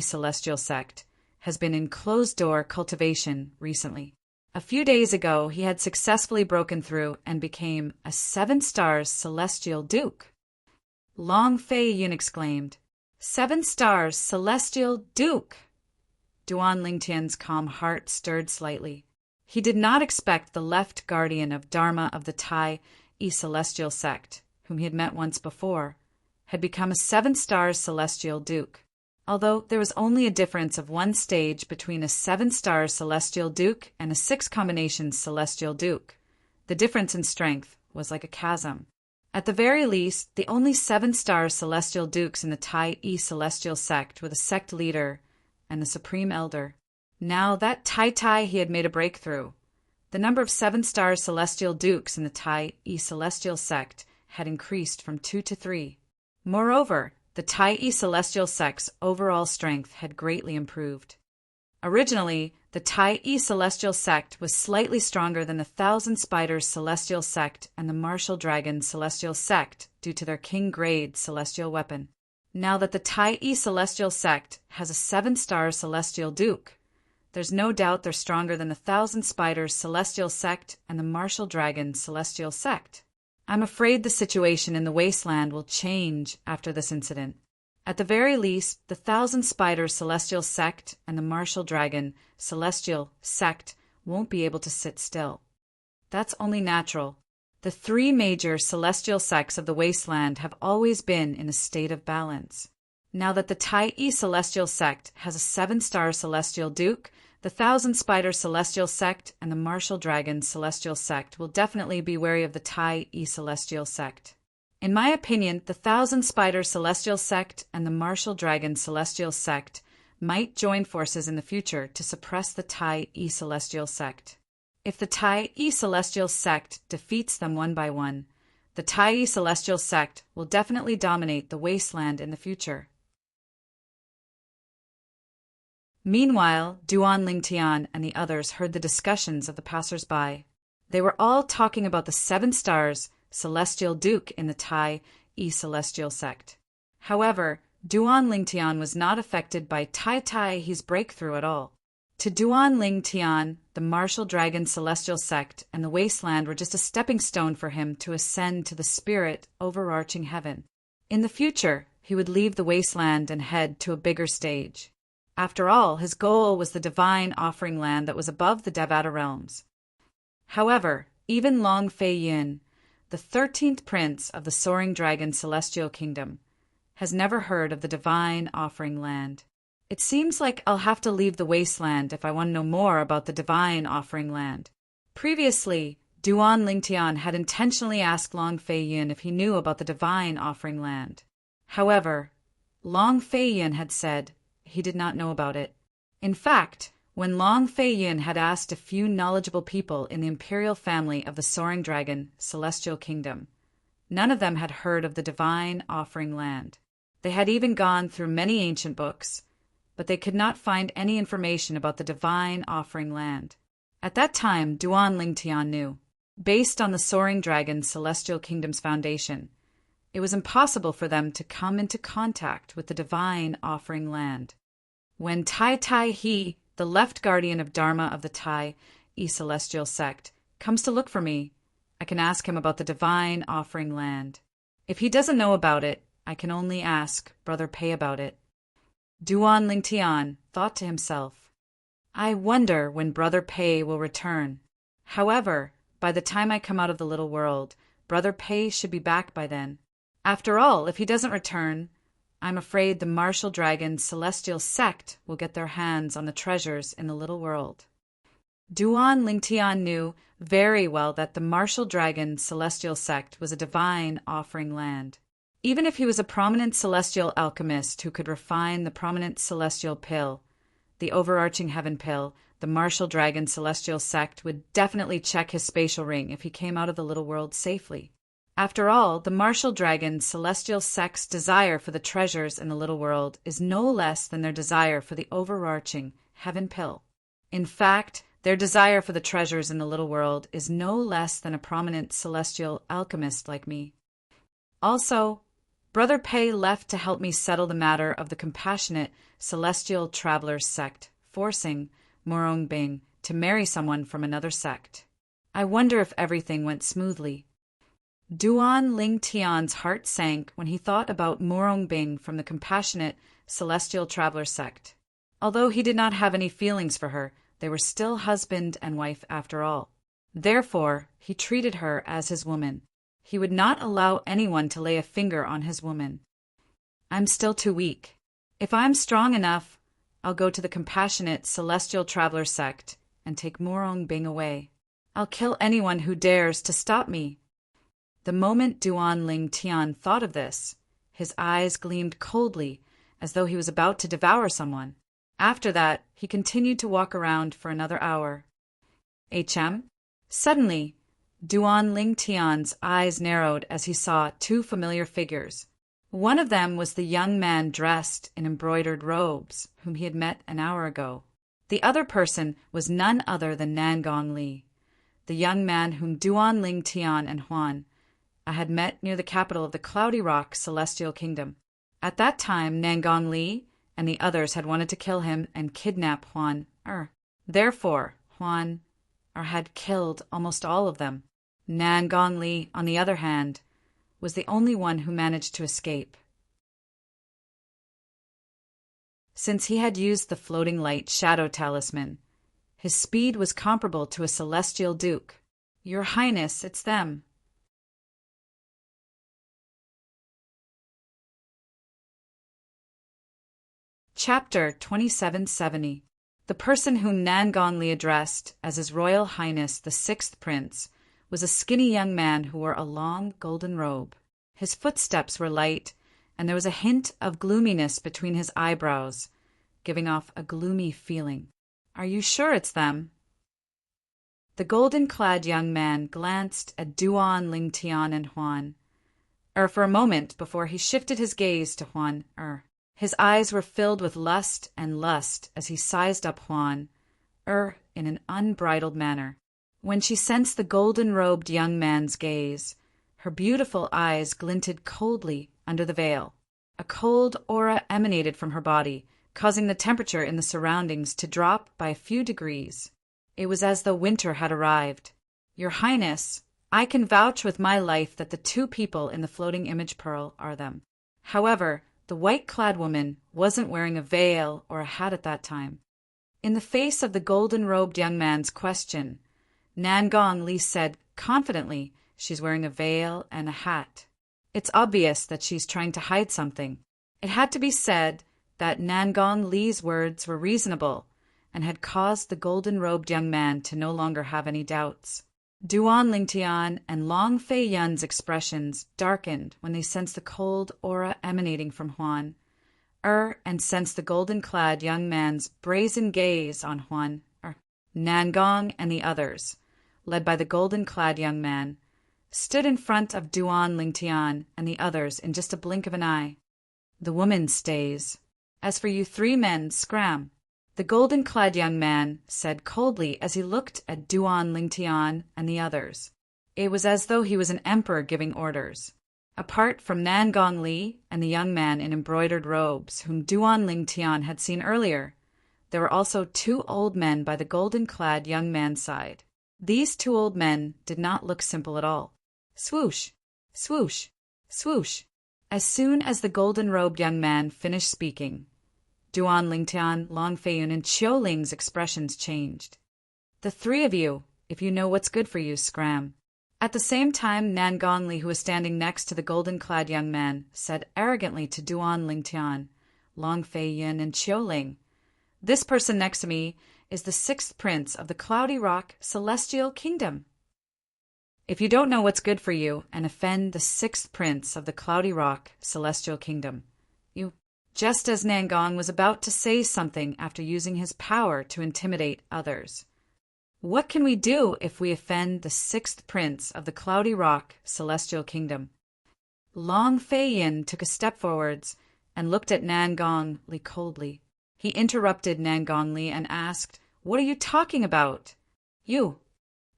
Celestial Sect, has been in closed-door cultivation recently. A few days ago, he had successfully broken through and became a 7-star Celestial Duke. Long Fei Yun exclaimed, 7 stars, Celestial Duke! Duan Lingtian's calm heart stirred slightly. He did not expect the left guardian of Dharma of the Tai Celestial sect, whom he had met once before, had become a 7 stars Celestial Duke. Although there was only a difference of 1 stage between a 7 stars Celestial Duke and a 6 combination Celestial Duke, the difference in strength was like a chasm. At the very least, the only 7 stars Celestial Dukes in the Tai Celestial sect were the sect leader and the Supreme Elder. Now that Tai he had made a breakthrough. The number of 7 stars Celestial Dukes in the Tai Celestial sect had increased from 2 to 3. Moreover, the Tai Celestial sect's overall strength had greatly improved. Originally, the Tai Celestial sect was slightly stronger than the Thousand Spiders Celestial sect and the Martial Dragon Celestial sect due to their king-grade celestial weapon. Now that the Tai Celestial sect has a 7-star Celestial Duke, there's no doubt they're stronger than the Thousand Spiders Celestial sect and the Martial Dragon Celestial sect. I'm afraid the situation in the wasteland will change after this incident. At the very least, the Thousand Spiders Celestial sect and the Martial Dragon Celestial sect won't be able to sit still. That's only natural. The 3 major celestial sects of the wasteland have always been in a state of balance. Now that the Tai Celestial sect has a 7-star Celestial Duke, the Thousand Spiders Celestial sect and the Martial Dragon Celestial sect will definitely be wary of the Tai Celestial sect. In my opinion, the Thousand Spiders Celestial sect and the Martial Dragon Celestial sect might join forces in the future to suppress the Tai Celestial sect. If the Tai Celestial sect defeats them one by one, the Tai Celestial sect will definitely dominate the wasteland in the future. Meanwhile, Duan Lingtian and the others heard the discussions of the passers-by. They were all talking about the 7 stars Celestial Duke in the Tai Celestial sect. However, Duan Lingtian was not affected by Tai's breakthrough at all. To Duan Lingtian, the Martial Dragon Celestial sect and the wasteland were just a stepping stone for him to ascend to the spirit overarching heaven. In the future, he would leave the wasteland and head to a bigger stage. After all, his goal was the divine offering land that was above the Devata realms. However, even Long Fei Yun, the 13th prince of the Soaring Dragon Celestial Kingdom, has never heard of the divine offering land. It seems like I'll have to leave the wasteland if I want to know more about the divine offering land. Previously, Duan Lingtian had intentionally asked Long Fei Yun if he knew about the divine offering land. However, Long Fei Yun had said he did not know about it. In fact, when Long Fei Yun had asked a few knowledgeable people in the imperial family of the Soaring Dragon Celestial Kingdom, none of them had heard of the divine offering land. They had even gone through many ancient books, but they could not find any information about the divine offering land. At that time, Duan Lingtian knew, based on the Soaring Dragon Celestial Kingdom's foundation, it was impossible for them to come into contact with the divine offering land. When Tai He, the left guardian of Dharma of the Tai Celestial sect, comes to look for me, I can ask him about the divine offering land. If he doesn't know about it, I can only ask Brother Pei about it. Duan Lingtian thought to himself, I wonder when Brother Pei will return. However, by the time I come out of the little world, Brother Pei should be back by then. After all, if he doesn't return, I'm afraid the Martial Dragon Celestial sect will get their hands on the treasures in the little world. Duan Lingtian knew very well that the Martial Dragon Celestial sect was a divine offering land. Even if he was a prominent celestial alchemist who could refine the prominent celestial pill, the overarching heaven pill, the Martial Dragon Celestial sect would definitely check his spatial ring if he came out of the little world safely. After all, the Martial Dragon Celestial sect's desire for the treasures in the little world is no less than their desire for the overarching heaven pill. In fact, their desire for the treasures in the little world is no less than a prominent celestial alchemist like me. Also, Brother Pei left to help me settle the matter of the compassionate celestial travelers sect, forcing Morongbing to marry someone from another sect. I wonder if everything went smoothly. Duan Ling Tian's heart sank when he thought about Morong Bing from the compassionate celestial traveler sect. Although he did not have any feelings for her, they were still husband and wife after all. Therefore, he treated her as his woman. He would not allow anyone to lay a finger on his woman. I'm still too weak. If I'm strong enough, I'll go to the compassionate celestial traveler sect and take Morong Bing away. I'll kill anyone who dares to stop me. The moment Duan Ling Tian thought of this, his eyes gleamed coldly as though he was about to devour someone. After that, he continued to walk around for another hour. Suddenly, Duan Ling Tian's eyes narrowed as he saw two familiar figures. One of them was the young man dressed in embroidered robes, whom he had met an hour ago. The other person was none other than Nangong Li, the young man whom Duan Ling Tian and Huan had met near the capital of the Cloudy Rock Celestial Kingdom. At that time, Nangong Li and the others had wanted to kill him and kidnap Huan. Therefore, Huan had killed almost all of them. Nangong Li, on the other hand, was the only one who managed to escape. Since he had used the floating light shadow talisman, his speed was comparable to a celestial duke. Your Highness, it's them. Chapter 2770. The person whom Nangong Li addressed as His Royal Highness the Sixth Prince was a skinny young man who wore a long golden robe. His footsteps were light, and there was a hint of gloominess between his eyebrows, giving off a gloomy feeling. Are you sure it's them? The golden-clad young man glanced at Duan Ling Tian and Huan for a moment before he shifted his gaze to Huan His eyes were filled with lust as he sized up Huan in an unbridled manner. When she sensed the golden-robed young man's gaze, her beautiful eyes glinted coldly under the veil. A cold aura emanated from her body, causing the temperature in the surroundings to drop by a few degrees. It was as though winter had arrived. Your Highness, I can vouch with my life that the two people in the floating image pearl are them. However, the white-clad woman wasn't wearing a veil or a hat at that time. In the face of the golden-robed young man's question, Nangong Li said confidently, she's wearing a veil and a hat. It's obvious that she's trying to hide something. It had to be said that Nangong Li's words were reasonable and had caused the golden-robed young man to no longer have any doubts. Duan Ling Tian and Long Fei Yun's expressions darkened when they sensed the cold aura emanating from Huan, and sensed the golden-clad young man's brazen gaze on Huan. Nangong and the others, led by the golden-clad young man, stood in front of Duan Ling Tian and the others in just a blink of an eye. The woman stays. As for you three men, scram. The golden-clad young man said coldly as he looked at Duan Ling Tian and the others. It was as though he was an emperor giving orders. Apart from Nangong Li and the young man in embroidered robes whom Duan Ling Tian had seen earlier, there were also two old men by the golden-clad young man's side. These two old men did not look simple at all. Swoosh, swoosh, swoosh. As soon as the golden-robed young man finished speaking, Duan Ling Tian, Long Fei Yun, and Qiu Ling's expressions changed. The three of you, if you know what's good for you, scram. At the same time, Nangong Li, who was standing next to the golden-clad young man, said arrogantly to Duan Ling Tian, Long Fei Yun, and Qiu Ling, this person next to me is the sixth prince of the Cloudy Rock Celestial Kingdom. If you don't know what's good for you and offend the sixth prince of the Cloudy Rock Celestial Kingdom, you... Just as Nangong was about to say something after using his power to intimidate others. What can we do if we offend the sixth prince of the Cloudy Rock Celestial Kingdom? Long Fei Yin took a step forwards and looked at Nangong Li coldly. He interrupted Nangong Li and asked, What are you talking about? You.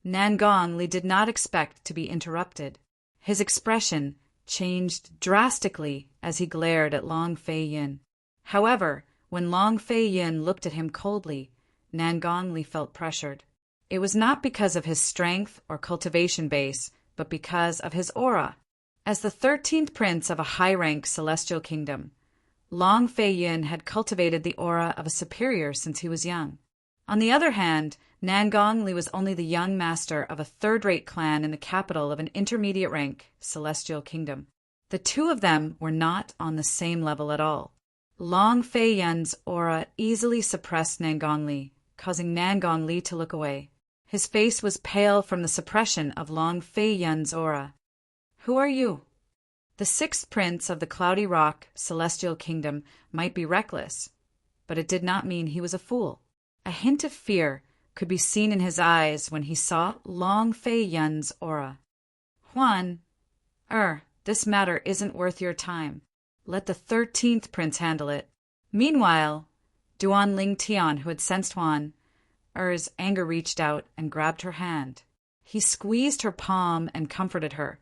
Nangong Li did not expect to be interrupted. His expression changed drastically as he glared at Long Fei Yin. However, when Long Fei Yin looked at him coldly, Nangong Li felt pressured. It was not because of his strength or cultivation base, but because of his aura. As the 13th prince of a high-rank celestial kingdom, Long Fei Yun had cultivated the aura of a superior since he was young. On the other hand, Nangong Li was only the young master of a third-rate clan in the capital of an intermediate-rank celestial kingdom. The two of them were not on the same level at all. Long Fei Yun's aura easily suppressed Nangong Li, causing Nangong Li to look away. His face was pale from the suppression of Long Fei Yun's aura. "Who are you?" The sixth prince of the Cloudy Rock celestial kingdom might be reckless, but it did not mean he was a fool. A hint of fear could be seen in his eyes when he saw Long Fei Yun's aura. "Huan, this matter isn't worth your time. Let the 13th prince handle it." Meanwhile, Duan Ling Tian, who had sensed Huan's anger, reached out and grabbed her hand. He squeezed her palm and comforted her.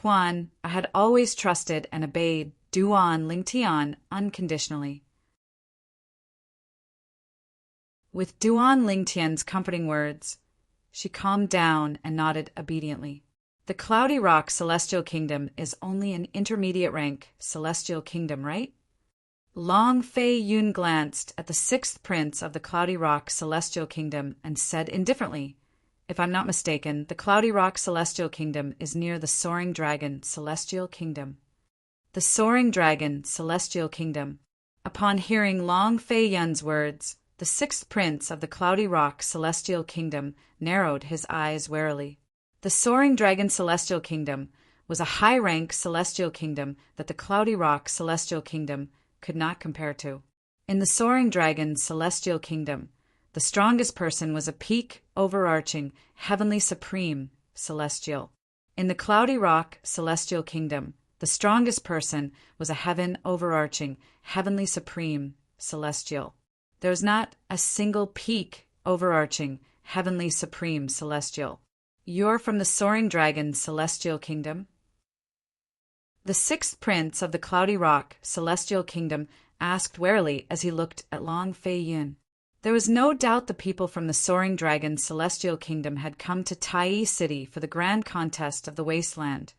"Huan, I had always trusted and obeyed Duan Ling Tian unconditionally." With Duan Ling Tian's comforting words, she calmed down and nodded obediently. The Cloudy Rock Celestial Kingdom is only an intermediate rank celestial kingdom, right? Long Fei Yun glanced at the sixth prince of the Cloudy Rock Celestial Kingdom and said indifferently, "If I'm not mistaken, the Cloudy Rock Celestial Kingdom is near the Soaring Dragon Celestial Kingdom." The Soaring Dragon Celestial Kingdom. Upon hearing Long Fei Yun's words, the sixth prince of the Cloudy Rock Celestial Kingdom narrowed his eyes warily. The Soaring Dragon Celestial Kingdom was a high-rank celestial kingdom that the Cloudy Rock Celestial Kingdom could not compare to. In the Soaring Dragon Celestial Kingdom, the strongest person was a peak, overarching, heavenly supreme celestial. In the Cloudy Rock Celestial Kingdom, the strongest person was a heaven overarching, heavenly supreme celestial. There was not a single peak, overarching, heavenly supreme celestial. "You're from the Soaring Dragon Celestial Kingdom?" The sixth prince of the Cloudy Rock Celestial Kingdom asked warily as he looked at Long Fei Yun. There was no doubt the people from the Soaring Dragon Celestial Kingdom had come to Tai City for the grand contest of the Wasteland,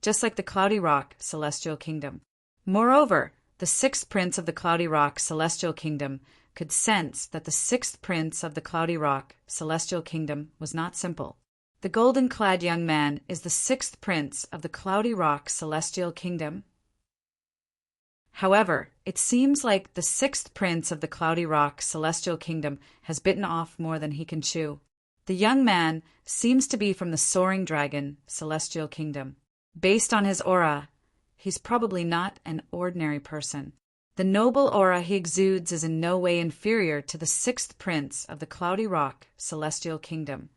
just like the Cloudy Rock Celestial Kingdom. Moreover, the sixth prince of the Cloudy Rock Celestial Kingdom could sense that the sixth prince of the Cloudy Rock Celestial Kingdom was not simple. The golden-clad young man is the sixth prince of the Cloudy Rock Celestial Kingdom. However, it seems like the sixth prince of the Cloudy Rock Celestial Kingdom has bitten off more than he can chew. The young man seems to be from the Soaring Dragon Celestial Kingdom. Based on his aura, he's probably not an ordinary person. The noble aura he exudes is in no way inferior to the sixth prince of the Cloudy Rock Celestial Kingdom.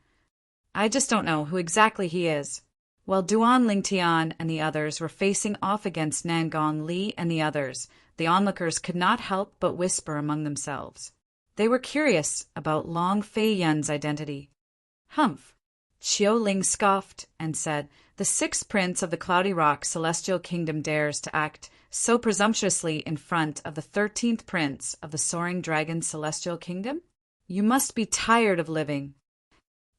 I just don't know who exactly he is. While Duan Ling Tian and the others were facing off against Nangong Li and the others, the onlookers could not help but whisper among themselves. They were curious about Long Fei Yun's identity. "Humph!" Chiu Ling scoffed and said, "The sixth prince of the Cloudy Rock Celestial Kingdom dares to act so presumptuously in front of the 13th prince of the Soaring Dragon Celestial Kingdom? You must be tired of living."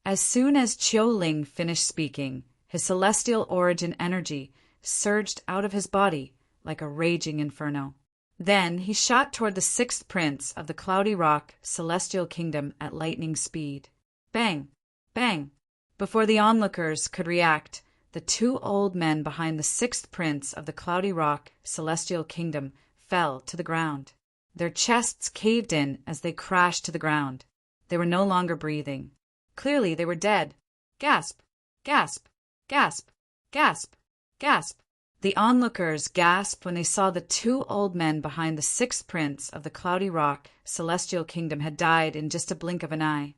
As soon as Chiu Ling finished speaking, his celestial origin energy surged out of his body like a raging inferno. Then he shot toward the sixth prince of the Cloudy Rock Celestial Kingdom at lightning speed. Bang! Bang! Before the onlookers could react, the two old men behind the sixth prince of the Cloudy Rock Celestial Kingdom fell to the ground. Their chests caved in as they crashed to the ground. They were no longer breathing. Clearly they were dead. Gasp! Gasp! Gasp! Gasp! Gasp! The onlookers gasped when they saw the two old men behind the sixth prince of the Cloudy Rock Celestial Kingdom had died in just a blink of an eye.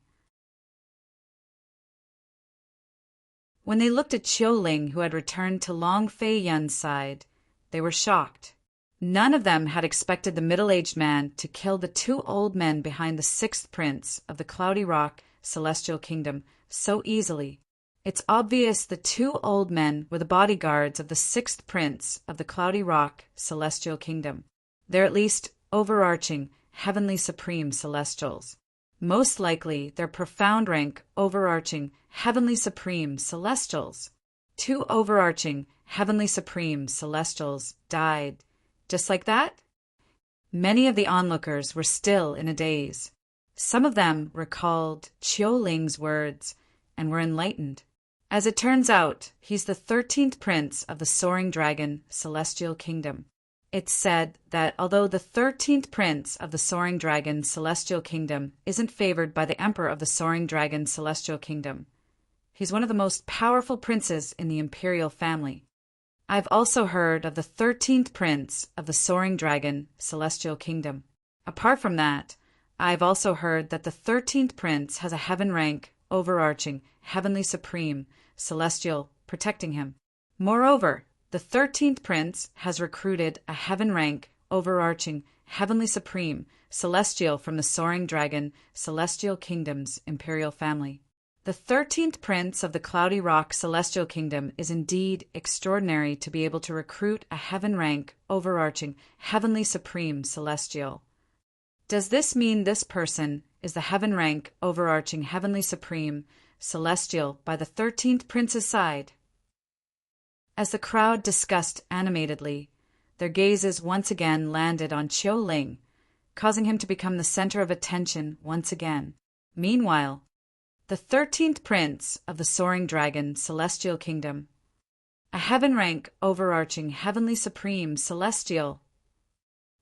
When they looked at Chiu Ling, who had returned to Long Fei Yun's side, they were shocked. None of them had expected the middle-aged man to kill the two old men behind the sixth prince of the Cloudy Rock Celestial Kingdom so easily. It's obvious the two old men were the bodyguards of the sixth prince of the Cloudy Rock Celestial Kingdom. They're at least overarching, heavenly supreme celestials. Most likely they're profound rank, overarching, heavenly supreme celestials. 2 overarching, heavenly supreme celestials died. Just like that? Many of the onlookers were still in a daze. Some of them recalled Qiuling's words and were enlightened. As it turns out, he's the 13th prince of the Soaring Dragon Celestial Kingdom. It's said that although the 13th prince of the Soaring Dragon Celestial Kingdom isn't favored by the Emperor of the Soaring Dragon Celestial Kingdom, he's one of the most powerful princes in the imperial family. I've also heard of the 13th prince of the Soaring Dragon Celestial Kingdom. Apart from that, I've also heard that the 13th prince has a heaven rank, overarching, heavenly supreme, celestial, protecting him. Moreover, the 13th prince has recruited a heaven rank, overarching, heavenly supreme, celestial from the Soaring Dragon Celestial Kingdom's imperial family. The 13th prince of the Cloudy Rock Celestial Kingdom is indeed extraordinary to be able to recruit a heaven rank, overarching, heavenly supreme celestial. Does this mean this person is the heaven rank, overarching, heavenly supreme celestial by the 13th prince's side? As the crowd discussed animatedly, their gazes once again landed on Qiuling, causing him to become the center of attention once again. Meanwhile, the 13th prince of the Soaring Dragon Celestial Kingdom, a heaven rank, overarching, heavenly supreme celestial.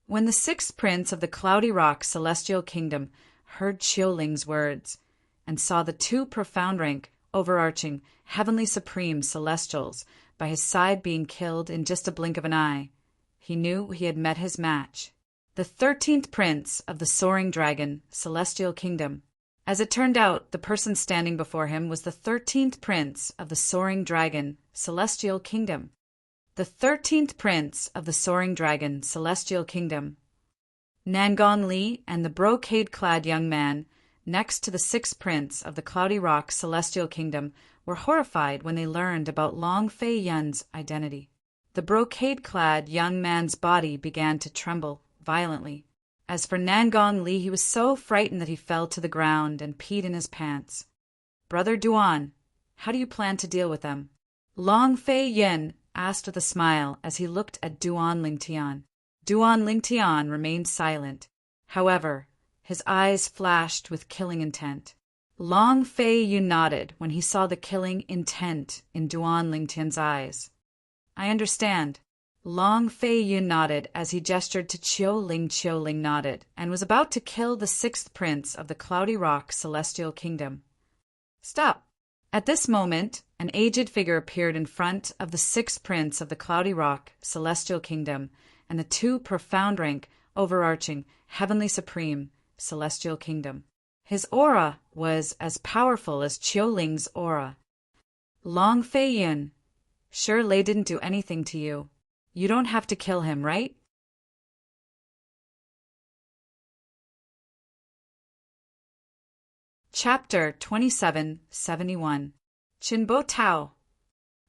When the 6th prince of the Cloudy Rock Celestial Kingdom heard Qiuling's words and saw the 2 profound rank, overarching, heavenly supreme celestials by his side being killed in just a blink of an eye, he knew he had met his match. The 13th prince of the Soaring Dragon Celestial Kingdom. As it turned out, the person standing before him was the 13th prince of the Soaring Dragon Celestial Kingdom. The 13th prince of the Soaring Dragon Celestial Kingdom. Nangon Li and the brocade-clad young man, next to the 6th prince of the Cloudy Rock Celestial Kingdom, were horrified when they learned about Long Fei Yun's identity. The brocade-clad young man's body began to tremble violently. As for Nangon Li, he was so frightened that he fell to the ground and peed in his pants. "Brother Duan, how do you plan to deal with them?" Long Fei Yun asked with a smile as he looked at Duan Lingtian. Duan Lingtian remained silent. However, his eyes flashed with killing intent. Long Fei Yun nodded when he saw the killing intent in Duan Lingtian's eyes. "I understand." Long Fei Yun nodded as he gestured to Qiuling. Qiuling nodded and was about to kill the 6th prince of the Cloudy Rock Celestial Kingdom. "Stop!" At this moment, an aged figure appeared in front of the 6th prince of the Cloudy Rock Celestial Kingdom and the 2 profound rank, overarching, heavenly supreme Celestial Kingdom. His aura was as powerful as Qiuling's aura. "Long Fei Yun, sure Lei didn't do anything to you. You don't have to kill him, right?" Chapter 2771. Qinbo Tao.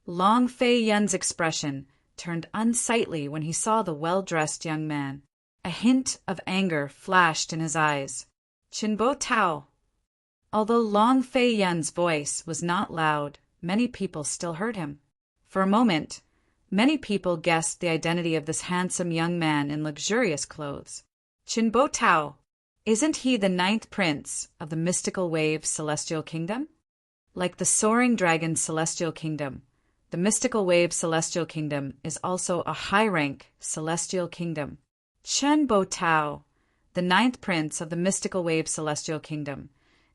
Long Fei Yun's expression turned unsightly when he saw the well-dressed young man. A hint of anger flashed in his eyes. Qinbo Tao. Although Long Fei Yun's voice was not loud, many people still heard him. For a moment, many people guessed the identity of this handsome young man in luxurious clothes. Qinbo Tao. Isn't he the 9th prince of the Mystical Wave Celestial Kingdom? Like the Soaring Dragon Celestial Kingdom, the Mystical Wave Celestial Kingdom is also a high-rank celestial kingdom. Qinbo Tao, the 9th prince of the Mystical Wave Celestial Kingdom,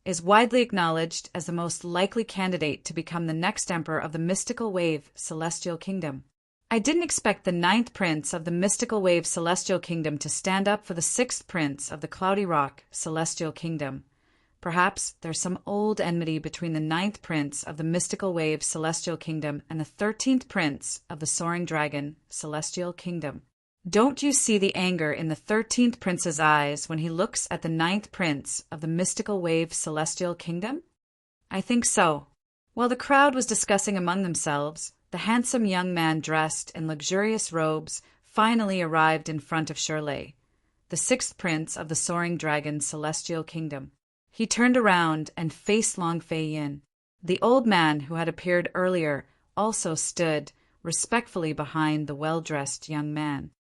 is widely acknowledged as the most likely candidate to become the next emperor of the Mystical Wave Celestial Kingdom. I didn't expect the 9th prince of the Mystical Wave Celestial Kingdom to stand up for the 6th prince of the Cloudy Rock Celestial Kingdom. Perhaps there's some old enmity between the 9th prince of the Mystical Wave Celestial Kingdom and the 13th prince of the Soaring Dragon Celestial Kingdom. Don't you see the anger in the 13th prince's eyes when he looks at the 9th prince of the Mystical Wave Celestial Kingdom? I think so. While the crowd was discussing among themselves, the handsome young man dressed in luxurious robes finally arrived in front of Shirley, the 6th prince of the Soaring Dragon Celestial Kingdom. He turned around and faced Long Fei Yin. The old man who had appeared earlier also stood respectfully behind the well-dressed young man.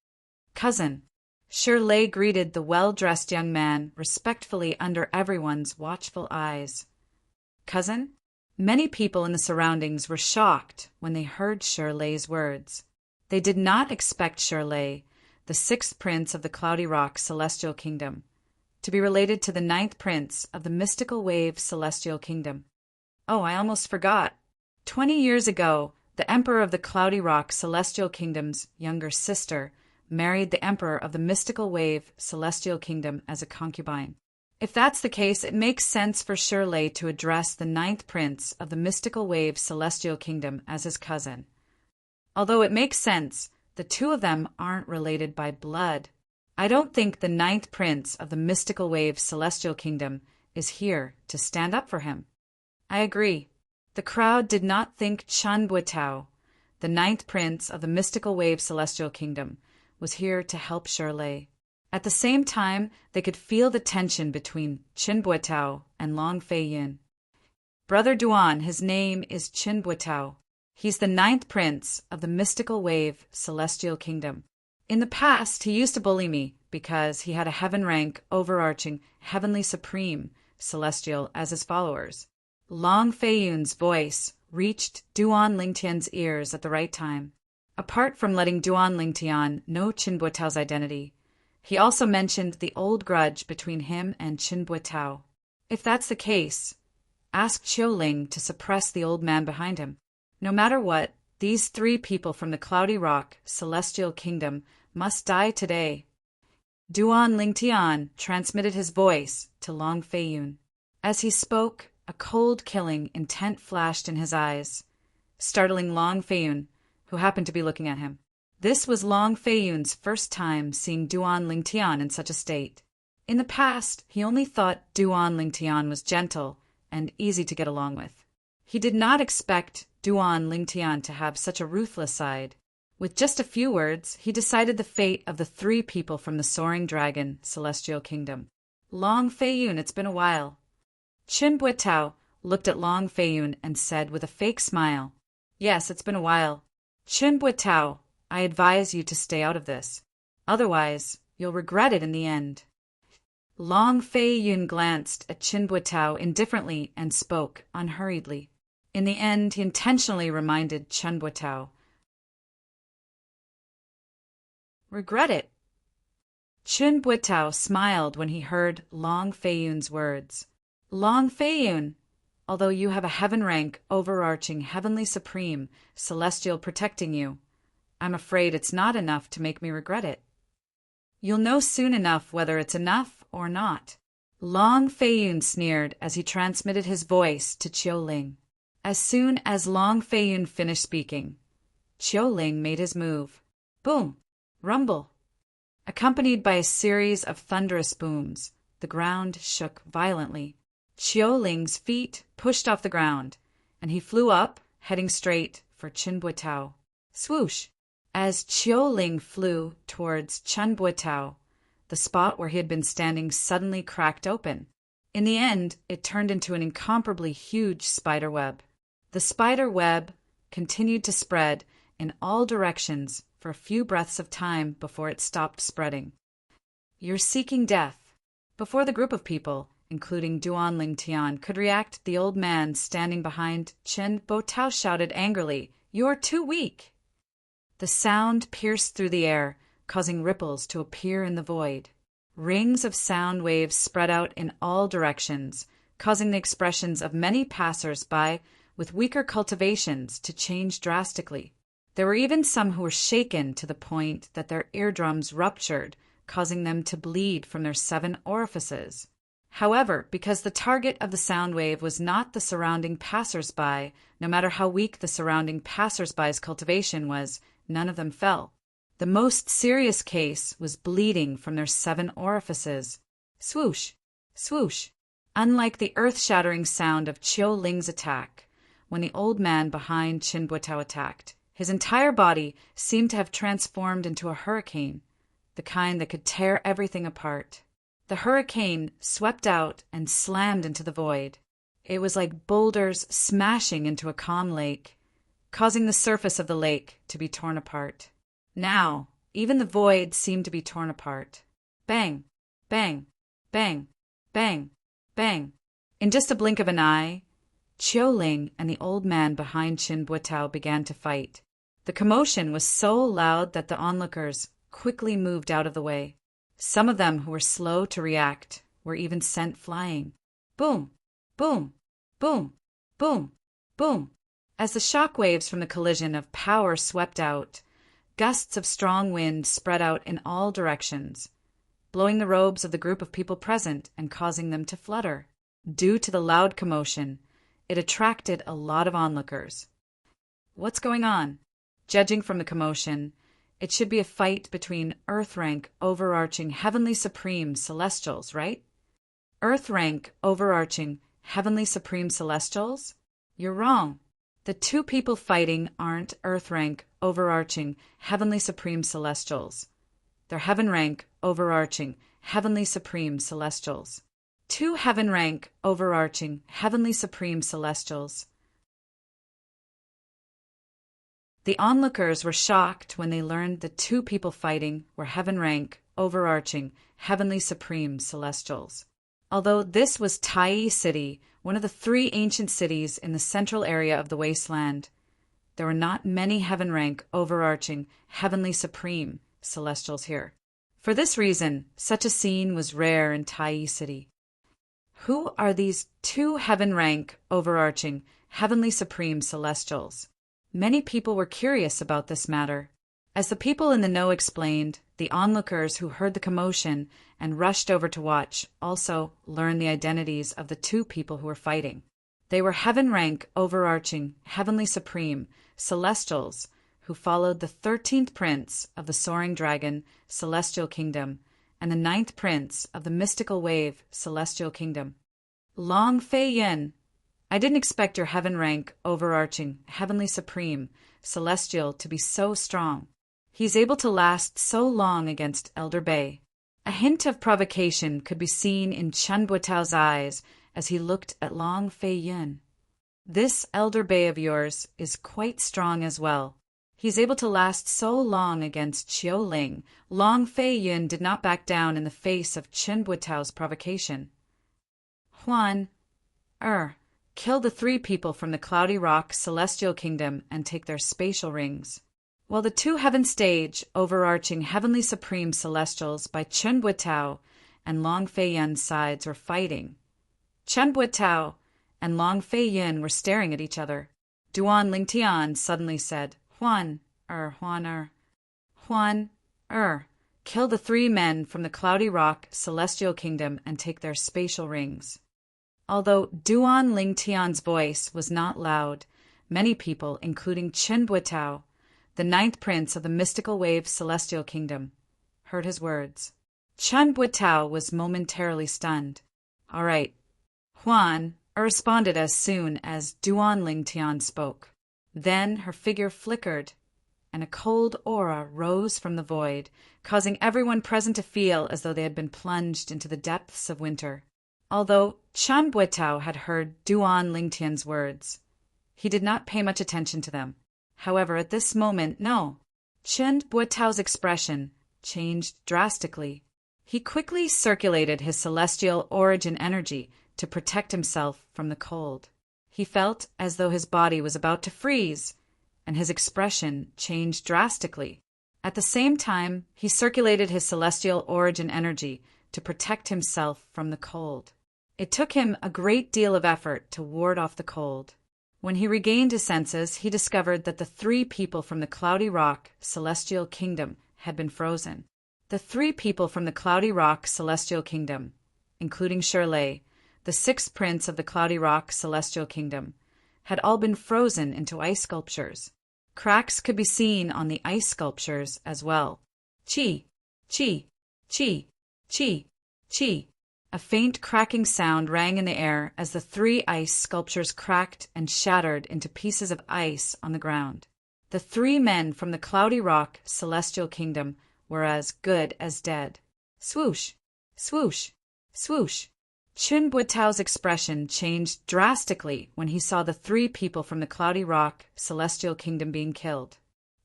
"Cousin." Shirley greeted the well-dressed young man respectfully under everyone's watchful eyes. "Cousin?" Many people in the surroundings were shocked when they heard Shirley's words. They did not expect Shirley, the sixth prince of the Cloudy Rock Celestial Kingdom, to be related to the ninth prince of the Mystical Wave Celestial Kingdom. Oh, I almost forgot. 20 years ago, the Emperor of the Cloudy Rock Celestial Kingdom's younger sister married the Emperor of the Mystical Wave Celestial Kingdom as a concubine. If that's the case, it makes sense for Shirley to address the ninth prince of the Mystical Wave Celestial Kingdom as his cousin. Although it makes sense, the two of them aren't related by blood. I don't think the ninth prince of the Mystical Wave Celestial Kingdom is here to stand up for him. I agree. The crowd did not think Chun Buetao, the ninth prince of the Mystical Wave Celestial Kingdom, was here to help Shirley. At the same time, they could feel the tension between Chin Buetao and Long Fei Yun. Brother Duan, his name is Chin Buetao. He's the ninth prince of the Mystical Wave Celestial Kingdom. In the past, he used to bully me because he had a heaven rank, overarching, heavenly supreme celestial as his followers. Long Fei Yun's voice reached Duan Lingtian's ears at the right time. Apart from letting Duan Lingtian know Chin Buetao's identity, he also mentioned the old grudge between him and Chin Buetao. If that's the case, ask Chiu Ling to suppress the old man behind him. No matter what, these three people from the Cloudy Rock Celestial Kingdom must die today. Duan Lingtian transmitted his voice to Long Fei Yun. As he spoke, a cold, killing intent flashed in his eyes, startling Long Fei Yun, who happened to be looking at him. This was Long Fei Yun's first time seeing Duan Lingtian in such a state. In the past, he only thought Duan Lingtian was gentle and easy to get along with. He did not expect Duan Lingtian to have such a ruthless side. With just a few words, he decided the fate of the three people from the Soaring Dragon Celestial Kingdom. Long Fei Yun, it's been a while. Chin Buetao looked at Long Fei Yun and said with a fake smile, "Yes, it's been a while. Chin Buetao, I advise you to stay out of this. Otherwise, you'll regret it in the end." Long Fei Yun glanced at Chin Buetao indifferently and spoke unhurriedly. In the end, he intentionally reminded Chin Buetao. "Regret it?" Chin Buetao smiled when he heard Long Fei Yun's words. "Long Fei Yun, although you have a heaven rank, overarching, heavenly supreme, celestial protecting you, I'm afraid it's not enough to make me regret it. You'll know soon enough whether it's enough or not." Long Fei Yun sneered as he transmitted his voice to Chiu Ling. As soon as Long Fei Yun finished speaking, Chiu Ling made his move. Boom! Rumble! Accompanied by a series of thunderous booms, the ground shook violently. Chiu Ling's feet pushed off the ground, and he flew up, heading straight for Chin Buetao. Swoosh! As Chiu Ling flew towards Chin Buetao, the spot where he had been standing suddenly cracked open. In the end, it turned into an incomparably huge spider web. The spider web continued to spread in all directions for a few breaths of time before it stopped spreading. "You're seeking death." Before the group of people, including Duan Lingtian, could react, the old man standing behind Chin Buetao shouted angrily, "You're too weak." The sound pierced through the air, causing ripples to appear in the void. Rings of sound waves spread out in all directions, causing the expressions of many passers-by with weaker cultivations to change drastically. There were even some who were shaken to the point that their eardrums ruptured, causing them to bleed from their 7 orifices. However, because the target of the sound wave was not the surrounding passers-by, no matter how weak the surrounding passers-by's cultivation was, none of them fell. The most serious case was bleeding from their 7 orifices. Swoosh! Swoosh! Unlike the earth-shattering sound of Chiu Ling's attack, when the old man behind Chin Buetao attacked, his entire body seemed to have transformed into a hurricane, the kind that could tear everything apart. The hurricane swept out and slammed into the void. It was like boulders smashing into a calm lake, causing the surface of the lake to be torn apart. Now, even the void seemed to be torn apart. Bang, bang, bang, bang, bang. In just a blink of an eye, Chiu Ling and the old man behind Qin Buetao began to fight. The commotion was so loud that the onlookers quickly moved out of the way. Some of them who were slow to react were even sent flying. Boom, boom, boom, boom, boom. As the shock waves from the collision of power swept out, gusts of strong wind spread out in all directions, blowing the robes of the group of people present and causing them to flutter. Due to the loud commotion, it attracted a lot of onlookers. What's going on? Judging from the commotion, it should be a fight between Earth-rank, overarching, heavenly supreme celestials, right? Earth-rank, overarching, heavenly supreme celestials? You're wrong. The two people fighting aren't Earth-rank, overarching, heavenly supreme celestials. They're heaven-rank, overarching, heavenly supreme celestials. Two heaven-rank, overarching, heavenly supreme celestials. The onlookers were shocked when they learned the two people fighting were heaven-rank, overarching, heavenly supreme celestials. Although this was Tai City, one of the three ancient cities in the central area of the wasteland, there were not many heaven-rank, overarching, heavenly supreme celestials here. For this reason, such a scene was rare in Tai City. Who are these two heaven-rank, overarching, heavenly supreme celestials? Many people were curious about this matter. As the people in the know explained, the onlookers who heard the commotion and rushed over to watch also learned the identities of the two people who were fighting. They were heaven-rank, overarching, heavenly supreme celestials who followed the 13th prince of the soaring dragon celestial kingdom and the 9th prince of the mystical wave celestial kingdom. Long Fei Yin, I didn't expect your heaven-rank, overarching, heavenly supreme celestial to be so strong. He's able to last so long against Elder Bei. A hint of provocation could be seen in Chen Buetao's eyes as he looked at Long Fei Yin. This Elder Bei of yours is quite strong as well. He's able to last so long against Chiu Ling. Long Fei Yin did not back down in the face of Chen Buetao's provocation. Huan, kill the three people from the Cloudy Rock Celestial Kingdom and take their spatial rings. While the two heaven stage, overarching heavenly supreme celestials by Chen Buetao and Long Fei Yin's sides were fighting, Chen Buetao and Long Fei Yin were staring at each other. Duan Lingtian suddenly said, Huan, kill the three men from the Cloudy Rock Celestial Kingdom and take their spatial rings. Although Duan Lingtian's voice was not loud, many people, including Chen Buetao, the 9th prince of the mystical wave celestial kingdom, heard his words. Chen Buetao was momentarily stunned. All right. Huan responded as soon as Duan Lingtian spoke. Then her figure flickered, and a cold aura rose from the void, causing everyone present to feel as though they had been plunged into the depths of winter. Although Chen Buetao had heard Duan Lingtian's words, he did not pay much attention to them. However, at this moment, Chen Buetao's expression changed drastically. He quickly circulated his celestial origin energy to protect himself from the cold. He felt as though his body was about to freeze, and his expression changed drastically. At the same time, he circulated his celestial origin energy to protect himself from the cold. It took him a great deal of effort to ward off the cold. When he regained his senses, he discovered that the three people from the Cloudy Rock Celestial Kingdom had been frozen. The three people from the Cloudy Rock Celestial Kingdom, including Shirley, the 6th prince of the Cloudy Rock Celestial Kingdom, had all been frozen into ice sculptures. Cracks could be seen on the ice sculptures as well. Chi, chi, chi, chi, chi. A faint cracking sound rang in the air as the three ice sculptures cracked and shattered into pieces of ice on the ground. The three men from the Cloudy Rock Celestial Kingdom were as good as dead. Swoosh, swoosh, swoosh. Chun Buetao's expression changed drastically when he saw the 3 people from the Cloudy Rock celestial kingdom being killed.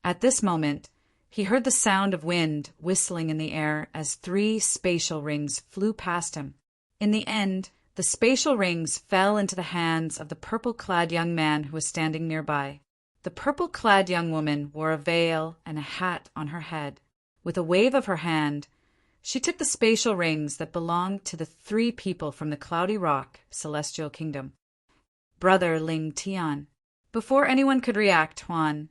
At this moment, he heard the sound of wind whistling in the air as 3 spatial rings flew past him. In the end, the spatial rings fell into the hands of the purple-clad young man who was standing nearby. The purple-clad young woman wore a veil and a hat on her head. With a wave of her hand, she took the spatial rings that belonged to the 3 people from the Cloudy Rock celestial kingdom. Brother Ling Tian. Before anyone could react, Huan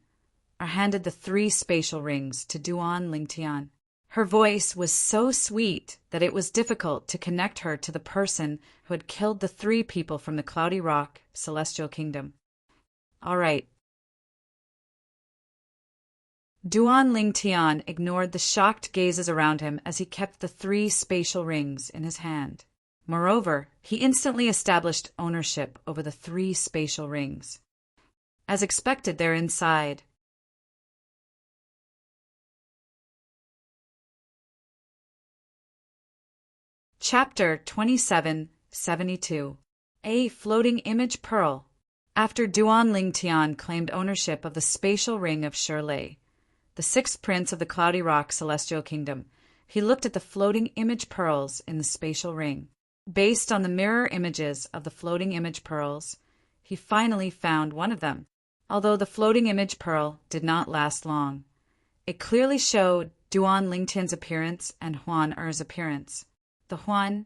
handed the 3 spatial rings to Duan Ling Tian. Her voice was so sweet that it was difficult to connect her to the person who had killed the 3 people from the Cloudy Rock celestial kingdom. All right. Duan Ling Tian ignored the shocked gazes around him as he kept the 3 spatial rings in his hand. Moreover, he instantly established ownership over the 3 spatial rings. As expected, they're inside. Chapter 2772. A Floating Image Pearl. After Duan Ling Tian claimed ownership of the spatial ring of Shirley, the 6th prince of the Cloudy Rock celestial kingdom, he looked at the floating image pearls in the spatial ring. Based on the mirror images of the floating image pearls, he finally found one of them. Although the floating image pearl did not last long, it clearly showed Duan Ling Tian's appearance and Huan Er's appearance. The Huan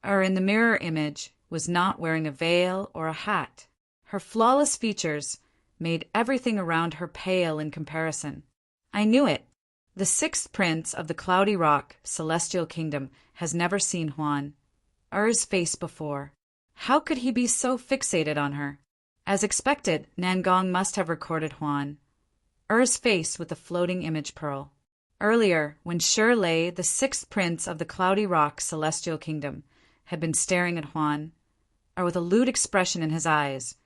Er in the mirror image was not wearing a veil or a hat. Her flawless features made everything around her pale in comparison. I knew it. The 6th prince of the Cloudy Rock celestial kingdom has never seen Huan Er's face before. How could he be so fixated on her? As expected, Nangong must have recorded Huan Er's face with the floating image pearl. Earlier, when Shirley, the 6th prince of the Cloudy Rock celestial kingdom, had been staring at Huan Er with a lewd expression in his eyes,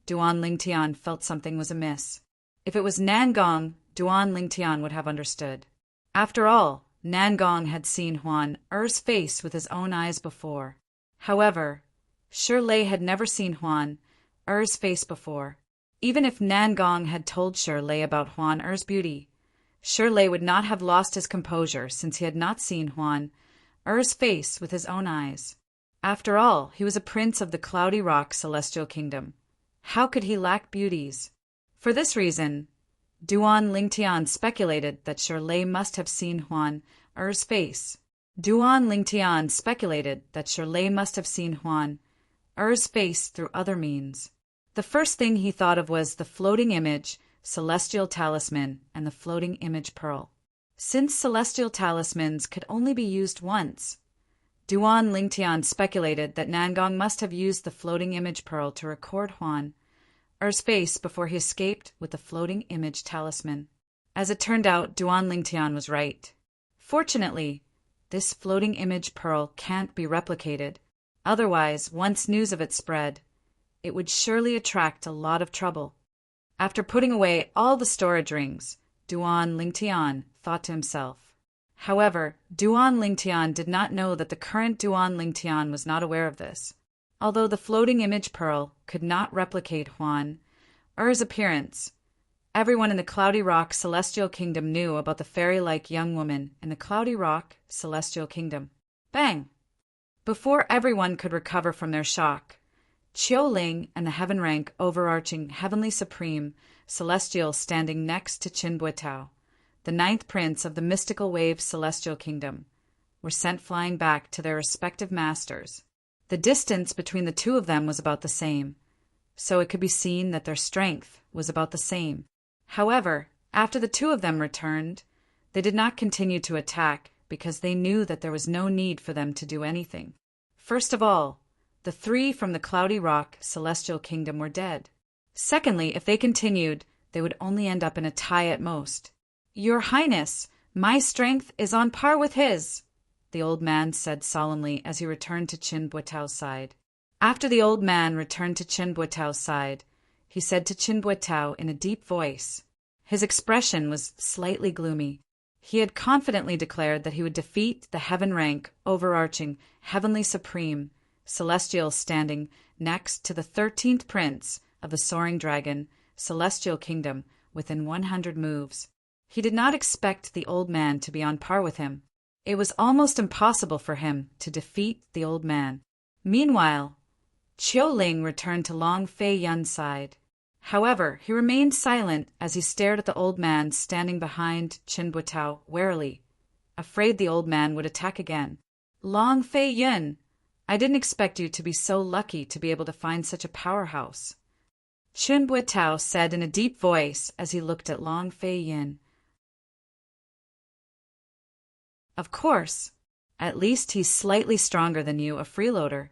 Duan Ling Tian felt something was amiss. If it was Nangong, Duan Ling Tian would have understood. After all, Nangong had seen Huan Er's face with his own eyes before. However, Shirley had never seen Huan Er's face before. Even if Nangong had told Shirley about Huan Er's beauty, Shirley would not have lost his composure since he had not seen Huan Er's face with his own eyes. After all, he was a prince of the Cloudy Rock celestial kingdom. How could he lack beauties? For this reason, Duan Ling Tian speculated that Shirley must have seen Huan Er's face. Duan Ling Tian speculated that Shirley must have seen Huan Er's face through other means. The first thing he thought of was the floating image, celestial talisman, and the floating image pearl. Since celestial talismans could only be used once, Duan Ling Tian speculated that Nangong must have used the floating image pearl to record Huan Er's face before he escaped with the floating image talisman. As it turned out, Duan Ling Tian was right. Fortunately, this floating image pearl can't be replicated. Otherwise, once news of it spread, it would surely attract a lot of trouble. After putting away all the storage rings, Duan Ling Tian thought to himself. However, Duan Ling Tian did not know that the current Duan Ling Tian was not aware of this. Although the floating image pearl could not replicate Huan Er's appearance, everyone in the Cloudy Rock celestial kingdom knew about the fairy-like young woman in the Cloudy Rock celestial kingdom. Bang! Before everyone could recover from their shock, Qiu Ling and the heaven rank overarching heavenly supreme celestial standing next to Qin Buetao, the 9th prince of the mystical wave celestial kingdom, were sent flying back to their respective masters. The distance between the 2 of them was about the same, so it could be seen that their strength was about the same. However, after the 2 of them returned, they did not continue to attack because they knew that there was no need for them to do anything. First of all, the 3 from the Cloudy Rock celestial kingdom were dead. Secondly, if they continued, they would only end up in a tie at most. Your Highness, my strength is on par with his, the old man said solemnly as he returned to Qin Buetao's side. After the old man returned to Qin Buetao's side, he said to Qin Buetao in a deep voice. His expression was slightly gloomy. He had confidently declared that he would defeat the heaven rank overarching heavenly supreme celestial, standing next to the 13th prince of the soaring dragon, celestial kingdom, within 100 moves. He did not expect the old man to be on par with him. It was almost impossible for him to defeat the old man. Meanwhile, Qiu Ling returned to Long Fei Yun's side. However, he remained silent as he stared at the old man standing behind Qin Buitao warily, afraid the old man would attack again. Long Fei Yun, I didn't expect you to be so lucky to be able to find such a powerhouse, Qin Buitao said in a deep voice as he looked at Long Fei Yun. Of course. At least he's slightly stronger than you, a freeloader,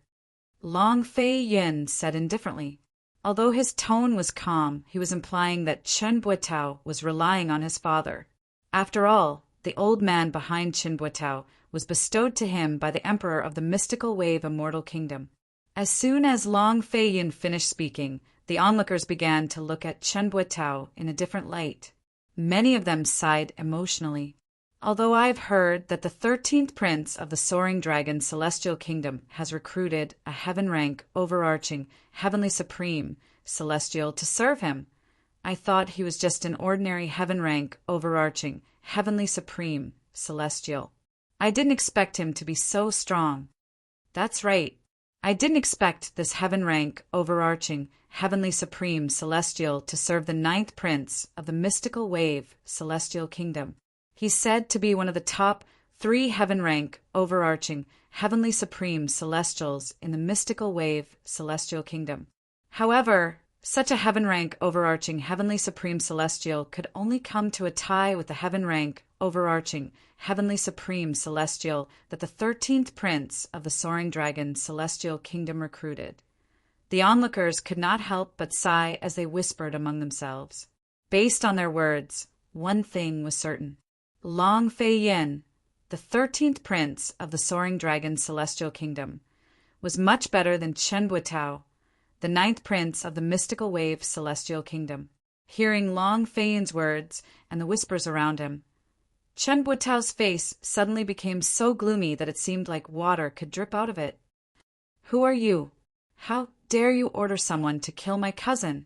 Long Fei Yun said indifferently. Although his tone was calm, he was implying that Qin Buitao was relying on his father. After all, the old man behind Qin Buitao was bestowed to him by the emperor of the mystical wave immortal kingdom. As soon as Long Fei Yun finished speaking, the onlookers began to look at Qin Buitao in a different light. Many of them sighed emotionally. Although I've heard that the 13th prince of the soaring dragon celestial kingdom has recruited a heaven rank overarching heavenly supreme celestial to serve him, I thought he was just an ordinary heaven rank overarching heavenly supreme celestial. I didn't expect him to be so strong. That's right. I didn't expect this heaven rank overarching heavenly supreme celestial to serve the 9th prince of the mystical wave celestial kingdom. He's said to be one of the top 3 heaven rank overarching heavenly supreme celestials in the mystical wave celestial kingdom. However, such a heaven rank overarching heavenly supreme celestial could only come to a tie with the heaven rank overarching heavenly supreme celestial that the 13th prince of the soaring dragon celestial kingdom recruited. The onlookers could not help but sigh as they whispered among themselves. Based on their words, one thing was certain. Long Fei Yun, the 13th prince of the soaring dragon celestial kingdom, was much better than Qin Buitao, the 9th prince of the mystical wave celestial kingdom. Hearing Long Fei Yun's words and the whispers around him, Qin Buitao's face suddenly became so gloomy that it seemed like water could drip out of it. Who are you? How dare you order someone to kill my cousin?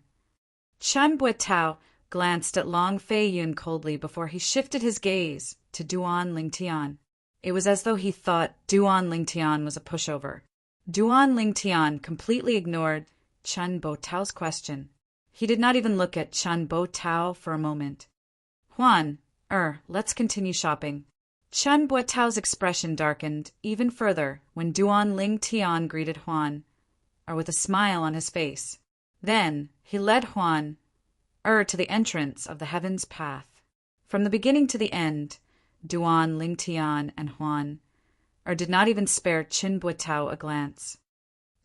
Qin Buitao glanced at Long Fei Yun coldly before he shifted his gaze to Duan Lingtian. It was as though he thought Duan Lingtian was a pushover. Duan Lingtian completely ignored Qin Buitao's question. He did not even look at Qin Buitao for a moment. Huan, let's continue shopping. Qin Buitao's expression darkened even further when Duan Lingtian greeted Huan, with a smile on his face. Then he led Huan to the entrance of the heavens path. From the beginning to the end, Duan Lingtian and Huan did not even spare Qin Buitao a glance.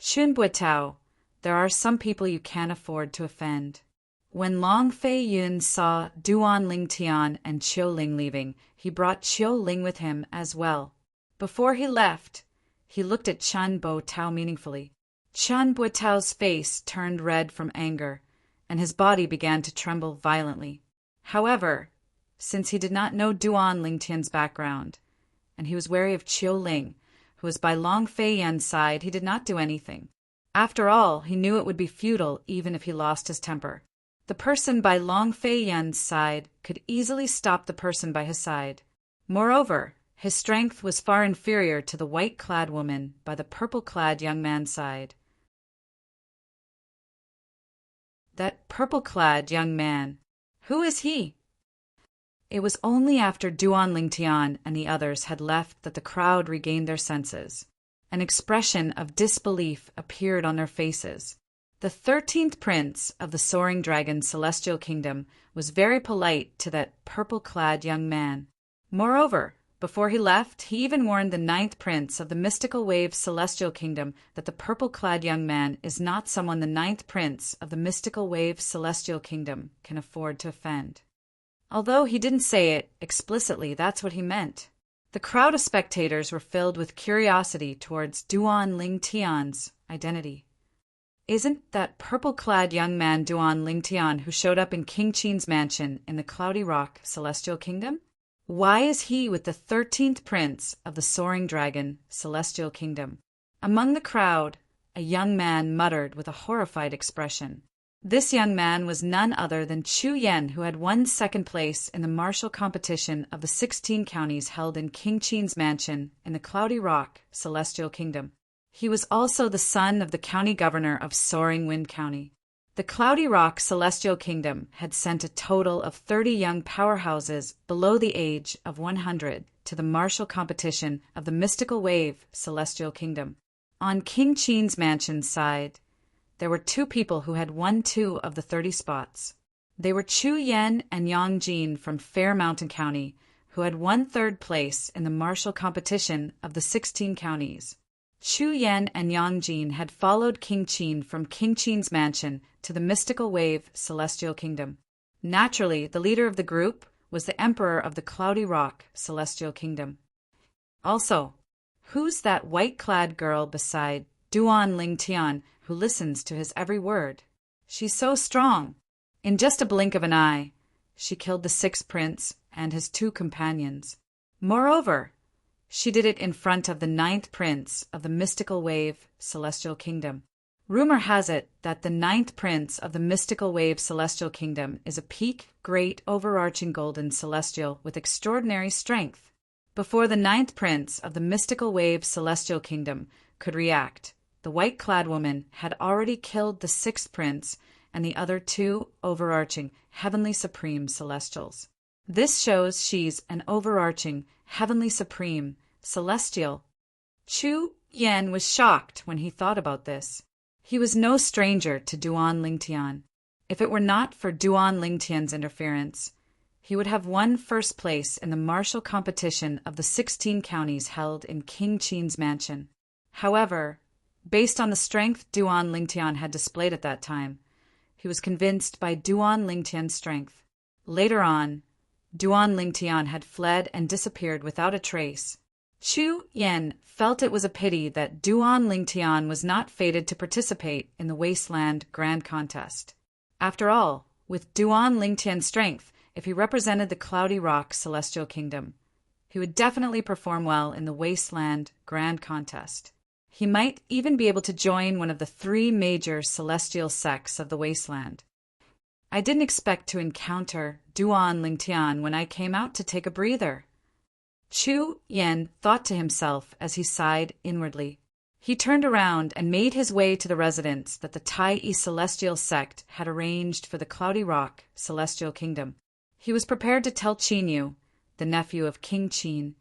Qin Buitao, there are some people you can't afford to offend. When Long Fei Yun saw Duan Lingtian and Qiu Ling leaving, he brought Qiu Ling with him as well. Before he left, he looked at Qin Buitao meaningfully. Qin Buitao's face turned red from anger, and his body began to tremble violently. However, since he did not know Duan Lingtian's background, and he was wary of Qiu Ling, who was by Long Fei Yun's side, he did not do anything. After all, he knew it would be futile even if he lost his temper. The person by Long Fei Yun's side could easily stop the person by his side. Moreover, his strength was far inferior to the white-clad woman by the purple-clad young man's side. That purple-clad young man, who is he? It was only after Duan Lingtian and the others had left that the crowd regained their senses. An expression of disbelief appeared on their faces. The 13th prince of the soaring dragon celestial kingdom was very polite to that purple-clad young man. Moreover, before he left, he even warned the 9th prince of the mystical wave celestial kingdom that the purple-clad young man is not someone the 9th prince of the mystical wave celestial kingdom can afford to offend. Although he didn't say it explicitly, that's what he meant. The crowd of spectators were filled with curiosity towards Duan Lingtian's identity. Isn't that purple-clad young man Duan Lingtian who showed up in King Qin's mansion in the Cloudy Rock celestial kingdom? Why is he with the 13th prince of the soaring dragon celestial kingdom? Among the crowd, a young man muttered with a horrified expression. This young man was none other than Chu Yen, who had won second place in the martial competition of the 16 counties held in King Qin's mansion in the Cloudy Rock, Celestial Kingdom. He was also the son of the county governor of Soaring Wind County. The Cloudy Rock Celestial Kingdom had sent a total of 30 young powerhouses below the age of 100 to the martial competition of the Mystical Wave Celestial Kingdom. On King Qin's mansion's side, there were 2 people who had won 2 of the 30 spots. They were Chu Yen and Yang Jin from Fair Mountain County, who had won 3rd place in the martial competition of the 16 counties. Chu Yen and Yang Jin had followed King Qin from King Qin's mansion to the Mystical Wave Celestial Kingdom. Naturally, the leader of the group was the Emperor of the Cloudy Rock Celestial Kingdom. Also, who's that white-clad girl beside Duan Lingtian who listens to his every word? She's so strong. In just a blink of an eye, she killed the 6th prince and his 2 companions. Moreover, she did it in front of the 9th prince of the Mystical Wave Celestial Kingdom. Rumor has it that the 9th prince of the Mystical Wave Celestial Kingdom is a peak, great, overarching golden celestial with extraordinary strength. Before the 9th prince of the Mystical Wave Celestial Kingdom could react, the white-clad woman had already killed the 6th prince and the other 2 overarching, heavenly supreme celestials. This shows she's an overarching, heavenly supreme celestial. Chu Yen was shocked when he thought about this. He was no stranger to Duan Lingtian. If it were not for Duan Lingtian's interference, he would have won 1st place in the martial competition of the 16 counties held in King Qin's mansion. However, based on the strength Duan Lingtian had displayed at that time, he was convinced by Duan Lingtian's strength. Later on, Duan Lingtian had fled and disappeared without a trace. Chu Yen felt it was a pity that Duan Lingtian was not fated to participate in the Wasteland Grand Contest. After all, with Duan Lingtian's strength, if he represented the Cloudy Rock Celestial Kingdom, he would definitely perform well in the Wasteland Grand Contest. He might even be able to join one of the 3 major celestial sects of the Wasteland. I didn't expect to encounter Duan Lingtian when I came out to take a breather. Chu Yen thought to himself as he sighed inwardly. He turned around and made his way to the residence that the Tai Celestial sect had arranged for the Cloudy Rock Celestial Kingdom. He was prepared to tell Qinyu, the nephew of King Qin,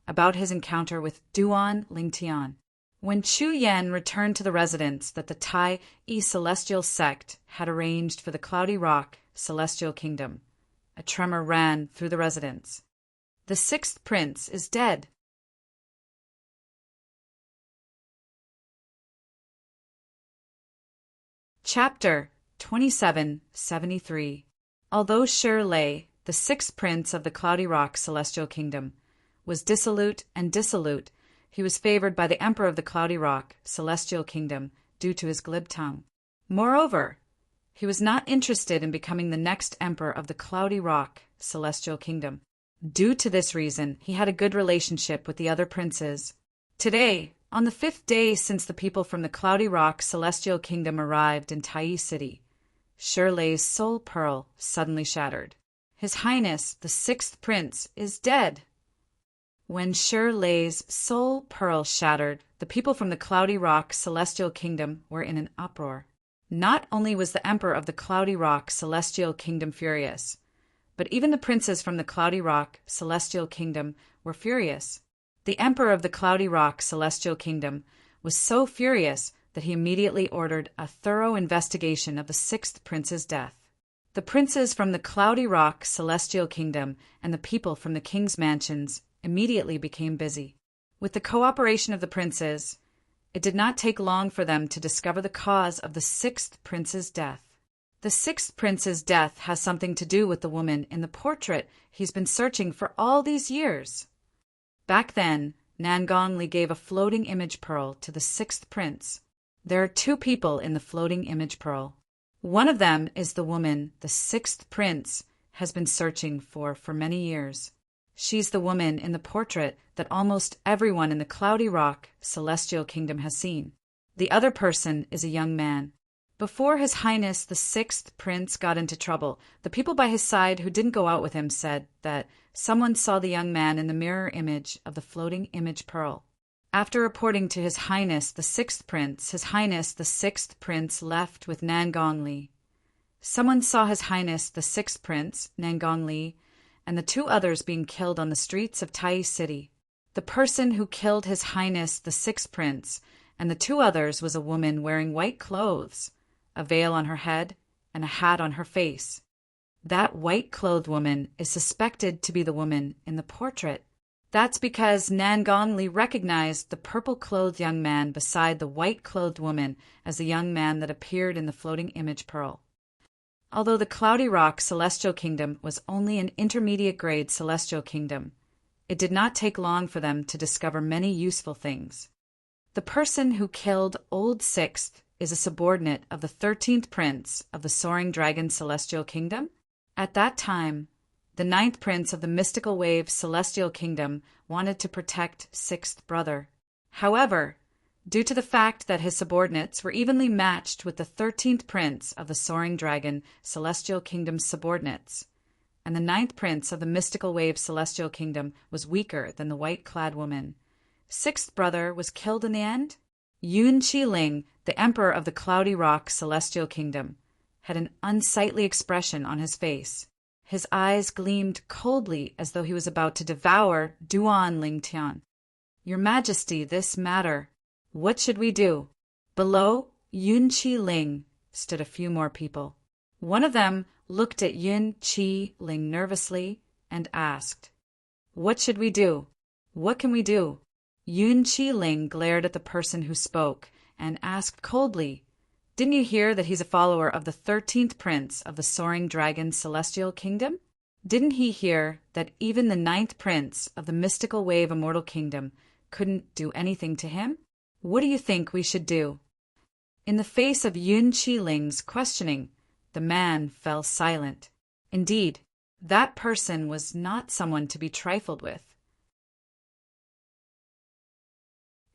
about his encounter with Duan Lingtian. When Chu Yen returned to the residence that the Tai Celestial sect had arranged for the Cloudy Rock Celestial Kingdom, a tremor ran through the residence. The 6th prince is dead. Chapter 2773. Although Shi Lei, the 6th prince of the Cloudy Rock Celestial Kingdom, was dissolute, he was favored by the Emperor of the Cloudy Rock Celestial Kingdom due to his glib tongue. Moreover, he was not interested in becoming the next Emperor of the Cloudy Rock Celestial Kingdom. Due to this reason, he had a good relationship with the other princes. Today, on the 5th day since the people from the Cloudy Rock Celestial Kingdom arrived in Tai City, Shi Lei's soul pearl suddenly shattered. His Highness, the 6th prince, is dead. When Shi Lei's soul pearl shattered, the people from the Cloudy Rock Celestial Kingdom were in an uproar. Not only was the Emperor of the Cloudy Rock Celestial Kingdom furious, but even the princes from the Cloudy Rock Celestial Kingdom were furious. The Emperor of the Cloudy Rock Celestial Kingdom was so furious that he immediately ordered a thorough investigation of the 6th prince's death. The princes from the Cloudy Rock Celestial Kingdom and the people from the king's mansions immediately became busy. With the cooperation of the princes, it did not take long for them to discover the cause of the 6th prince's death. The 6th prince's death has something to do with the woman in the portrait he's been searching for all these years. Back then, Nangong Li gave a floating image pearl to the 6th prince. There are 2 people in the floating image pearl. One of them is the woman the 6th prince has been searching for many years. She's the woman in the portrait that almost everyone in the Cloudy Rock celestial kingdom has seen. The other person is a young man. Before His Highness the Sixth Prince got into trouble, the people by his side who didn't go out with him said that someone saw the young man in the mirror image of the floating image pearl. After reporting to His Highness the Sixth Prince, His Highness the Sixth Prince left with Nangong Li. Someone saw His Highness the Sixth Prince, Nangong Li, and the two others being killed on the streets of Tai City. The person who killed His Highness the Sixth Prince and the two others was a woman wearing white clothes, a veil on her head, and a hat on her face. That white-clothed woman is suspected to be the woman in the portrait. That's because Nangong Li recognized the purple-clothed young man beside the white-clothed woman as the young man that appeared in the floating image pearl. Although the Cloudy Rock Celestial Kingdom was only an intermediate-grade celestial kingdom, it did not take long for them to discover many useful things. The person who killed Old Sixth is a subordinate of the 13th Prince of the Soaring Dragon Celestial Kingdom. At that time, the 9th Prince of the Mystical Wave Celestial Kingdom wanted to protect Sixth Brother. However, due to the fact that his subordinates were evenly matched with the 13th Prince of the Soaring Dragon Celestial Kingdom's subordinates, and the 9th Prince of the Mystical Wave Celestial Kingdom was weaker than the white-clad woman, Sixth Brother was killed in the end. Yun Chi-Ling, the Emperor of the Cloudy Rock Celestial Kingdom, had an unsightly expression on his face. His eyes gleamed coldly as though he was about to devour Duan Lingtian. Your Majesty, this matter. What should we do? Below Yun Chi-Ling stood a few more people. One of them looked at Yun Chi-Ling nervously and asked, "What should we do? What can we do?" Yun Chi-Ling glared at the person who spoke and asked coldly, "Didn't you hear that he's a follower of the 13th Prince of the Soaring Dragon Celestial Kingdom? Didn't he hear that even the 9th Prince of the Mystical Wave Immortal Kingdom couldn't do anything to him? What do you think we should do?" In the face of Yun Chi-Ling's questioning, the man fell silent. Indeed, that person was not someone to be trifled with.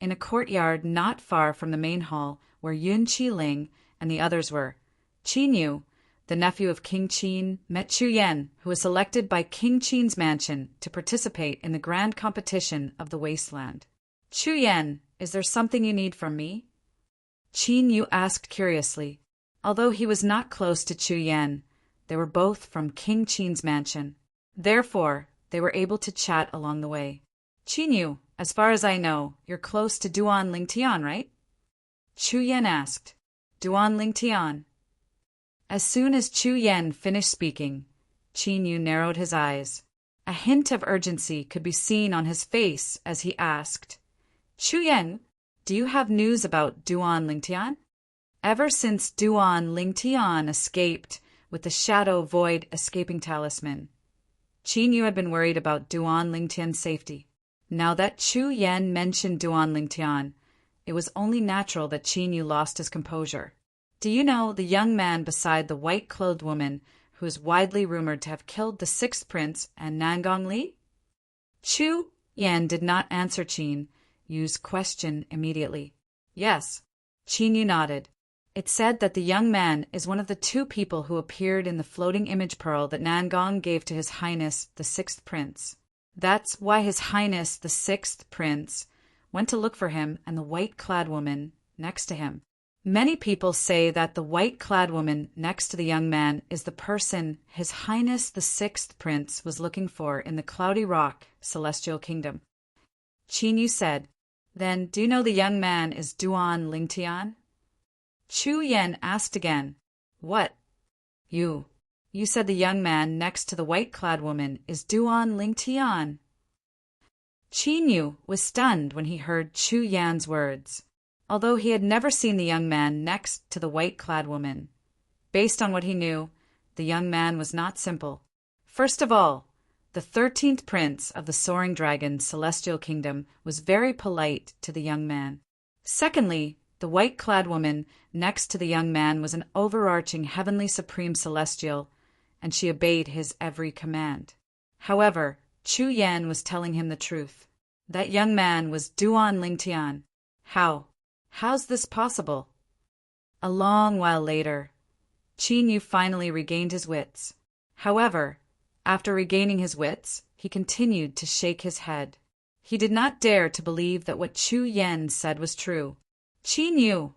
In a courtyard not far from the main hall, where Yun Chi-Ling and the others were, Qin Yu, the nephew of King Qin, met Chu Yan, who was selected by King Qin's mansion to participate in the grand competition of the wasteland. "Chu Yan, is there something you need from me?" Qin Yu asked curiously. Although he was not close to Chu Yan, they were both from King Qin's mansion. Therefore, they were able to chat along the way. "Qin Yu, as far as I know, you're close to Duan Lingtian, right?" Chu Yan asked. "Duan Lingtian." As soon as Chu Yan finished speaking, Qin Yu narrowed his eyes. A hint of urgency could be seen on his face as he asked, "Chu Yan, do you have news about Duan Lingtian?" Ever since Duan Lingtian escaped with the Shadow Void escaping talisman, Qin Yu had been worried about Duan Lingtian's safety. Now that Chu Yan mentioned Duan Lingtian, it was only natural that Qin Yu lost his composure. "Do you know the young man beside the white-clothed woman who is widely rumored to have killed the 6th Prince and Nangong Li?" Chu Yan did not answer Qin Yu's question immediately. "Yes." Qin Yu nodded. "It said that the young man is one of the two people who appeared in the floating image pearl that Nangong gave to His Highness the 6th Prince. That's why His Highness the 6th Prince went to look for him and the white-clad woman next to him. Many people say that the white-clad woman next to the young man is the person His Highness the 6th Prince was looking for in the Cloudy Rock Celestial Kingdom." Qin Yu said, "Then do you know the young man is Duan Lingtian?" Chu Yan asked again, "What? You said the young man next to the white-clad woman is Duan Lingtian." Qin Yu was stunned when he heard Chu Yan's words, although he had never seen the young man next to the white-clad woman. Based on what he knew, the young man was not simple. First of all, the 13th Prince of the Soaring Dragon Celestial Kingdom was very polite to the young man. Secondly, the white-clad woman next to the young man was an overarching Heavenly Supreme Celestial, and she obeyed his every command. However, Chu Yan was telling him the truth. That young man was Duan Lingtian. How's this possible? A long while later, Qin Yu finally regained his wits. However, after regaining his wits, he continued to shake his head. He did not dare to believe that what Chu Yan said was true. Qin Yu,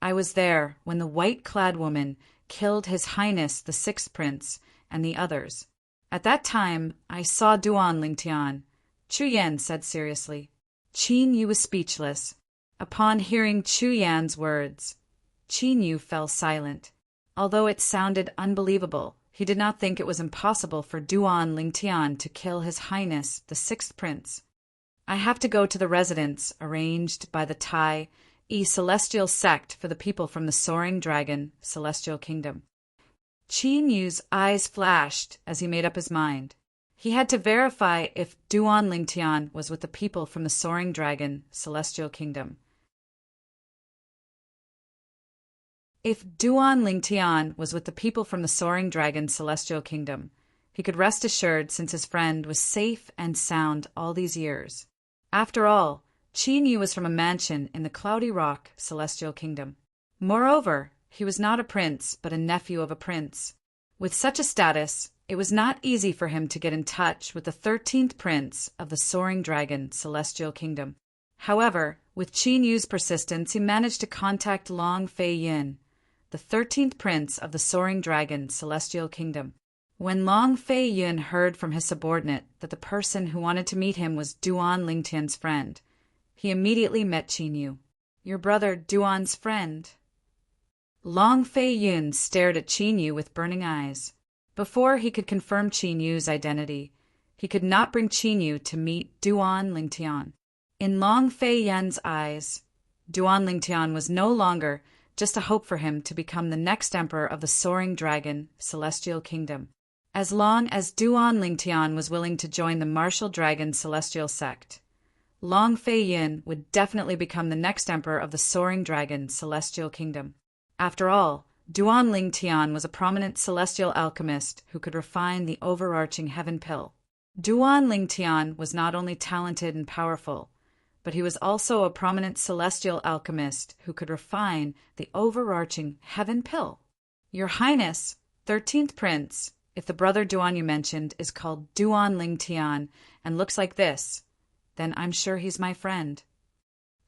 I was there when the white-clad woman killed His Highness the Sixth Prince and the others. At that time, I saw Duan Lingtian, Chu Yan said seriously. Qin Yu was speechless. Upon hearing Chu Yan's words, Qin Yu fell silent. Although it sounded unbelievable, he did not think it was impossible for Duan Lingtian to kill His Highness the Sixth Prince. I have to go to the residence arranged by the Tai celestial sect for the people from the Soaring Dragon celestial kingdom. Qin Yu's eyes flashed as he made up his mind. He had to verify if Duan Lingtian was with the people from the Soaring Dragon celestial kingdom. If Duan Lingtian was with the people from the Soaring Dragon celestial kingdom, he could rest assured since his friend was safe and sound all these years. After all, Qin Yu was from a mansion in the Cloudy Rock celestial kingdom. Moreover, he was not a prince but a nephew of a prince. With such a status, it was not easy for him to get in touch with the 13th prince of the Soaring Dragon celestial kingdom. However, with Qin Yu's persistence, he managed to contact Long Fei Yin, the 13th prince of the Soaring Dragon celestial kingdom. When Long Fei Yin heard from his subordinate that the person who wanted to meet him was Duan Lingtian's friend, he immediately met Qin Yu. Your brother Duan's friend? Long Fei Yin stared at Qin Yu with burning eyes. Before he could confirm Qin Yu's identity, he could not bring Qin Yu to meet Duan Lingtian. In Long Fei Yin's eyes, Duan Lingtian was no longer just a hope for him to become the next emperor of the Soaring Dragon celestial kingdom. As long as Duan Lingtian was willing to join the Martial Dragon celestial sect, Long Fei Yin would definitely become the next emperor of the Soaring Dragon celestial kingdom. After all, Duan Lingtian was a prominent celestial alchemist who could refine the overarching heaven pill. Duan Lingtian was not only talented and powerful, but he was also a prominent celestial alchemist who could refine the overarching heaven pill. Your Highness, 13th Prince, if the brother Duan you mentioned is called Duan Lingtian and looks like this, then I'm sure he's my friend.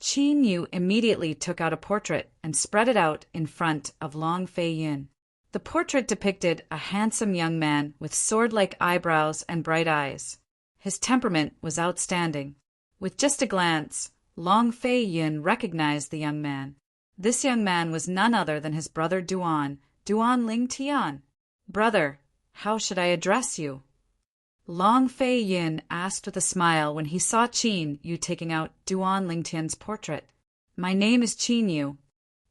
Qin Yu immediately took out a portrait and spread it out in front of Long Fei Yin. The portrait depicted a handsome young man with sword-like eyebrows and bright eyes. His temperament was outstanding. With just a glance, Long Fei Yin recognized the young man. This young man was none other than his brother Duan Lingtian. Brother, how should I address you? Long Fei Yin asked with a smile when he saw Qin Yu taking out Duan Lingtian's portrait. My name is Qin Yu.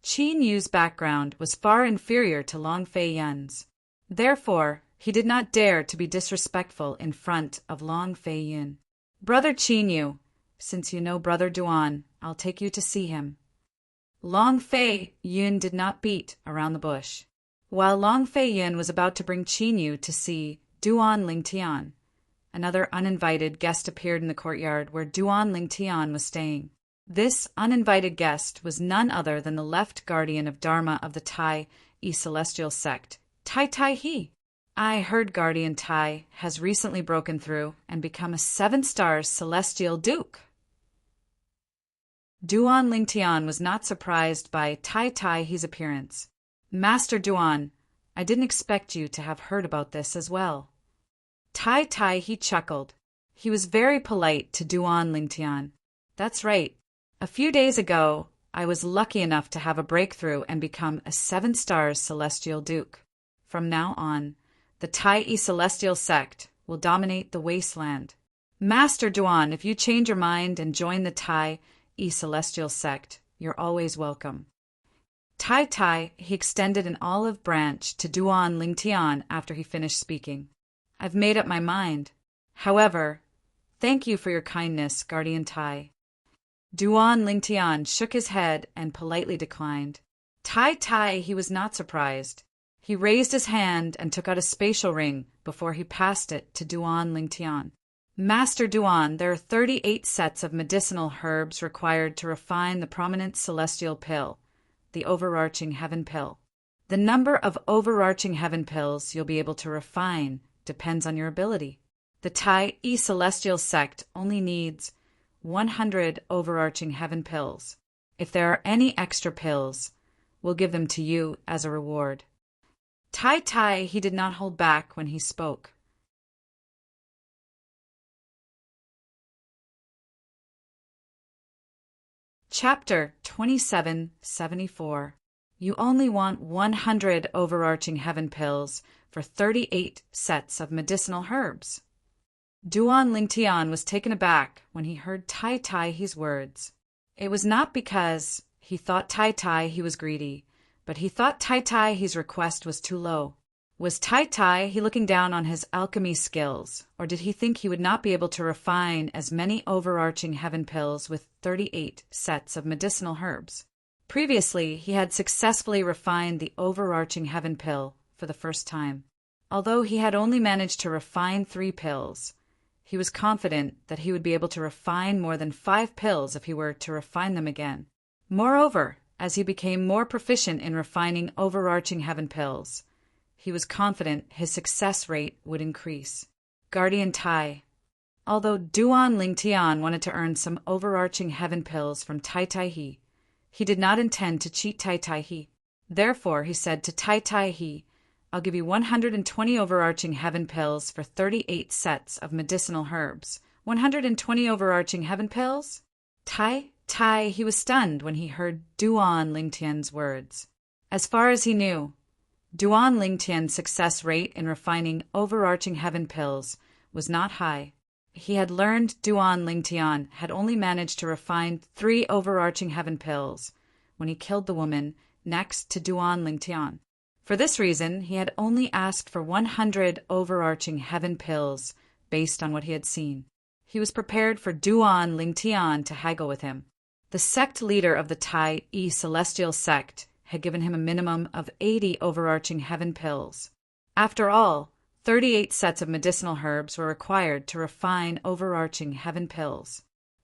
Qin Yu's background was far inferior to Long Fei Yin's. Therefore, he did not dare to be disrespectful in front of Long Fei Yin. Brother Qin Yu, since you know Brother Duan, I'll take you to see him. Long Fei Yin did not beat around the bush. While Long Fei Yin was about to bring Qin Yu to see Duan Lingtian, another uninvited guest appeared in the courtyard where Duan Lingtian was staying. This uninvited guest was none other than the left guardian of Dharma of the Tai celestial sect, Tai He. I heard Guardian Tai has recently broken through and become a 7-star celestial duke. Duan Lingtian was not surprised by Tai He's appearance. Master Duan, I didn't expect you to have heard about this as well. Tai He chuckled. He was very polite to Duan Lingtian. That's right. A few days ago, I was lucky enough to have a breakthrough and become a 7-star celestial duke. From now on, the Tai celestial sect will dominate the wasteland. Master Duan, if you change your mind and join the Tai celestial sect, you're always welcome. Tai he extended an olive branch to Duan Lingtian after he finished speaking. I've made up my mind. However, thank you for your kindness, Guardian Tai. Duan Lingtian shook his head and politely declined. Tai he was not surprised. He raised his hand and took out a spatial ring before he passed it to Duan Lingtian. Master Duan, there are 38 sets of medicinal herbs required to refine the prominent celestial pill, the overarching heaven pill. The number of overarching heaven pills you'll be able to refine depends on your ability. The Tai celestial sect only needs 100 overarching heaven pills. If there are any extra pills, we'll give them to you as a reward. Tai, he did not hold back when he spoke. Chapter 2774. You only want 100 overarching heaven pills for 38 sets of medicinal herbs. Duan Lingtian was taken aback when he heard Tai He's words. It was not because he thought Tai he was greedy, but he thought Tai He's request was too low. Was Tai he looking down on his alchemy skills, or did he think he would not be able to refine as many overarching heaven pills with 38 sets of medicinal herbs? Previously, he had successfully refined the overarching heaven pill for the first time. Although he had only managed to refine 3 pills, he was confident that he would be able to refine more than 5 pills if he were to refine them again. Moreover, as he became more proficient in refining overarching heaven pills, he was confident his success rate would increase. Guardian Tai. Although Duan Lingtian wanted to earn some overarching heaven pills from Tai he did not intend to cheat Tai he. Therefore, he said to Tai he, I'll give you 120 overarching heaven pills for 38 sets of medicinal herbs. 120 overarching heaven pills? Tai, he was stunned when he heard Duan Lingtian's words. As far as he knew, Duan Lingtian's success rate in refining overarching heaven pills was not high. He had learned Duan Lingtian had only managed to refine 3 overarching heaven pills when he killed the woman next to Duan Lingtian. For this reason, he had only asked for 100 overarching heaven pills based on what he had seen. He was prepared for Duan Lingtian to haggle with him. The sect leader of the Tai celestial sect had given him a minimum of 80 overarching heaven pills. After all, 38 sets of medicinal herbs were required to refine overarching heaven pills.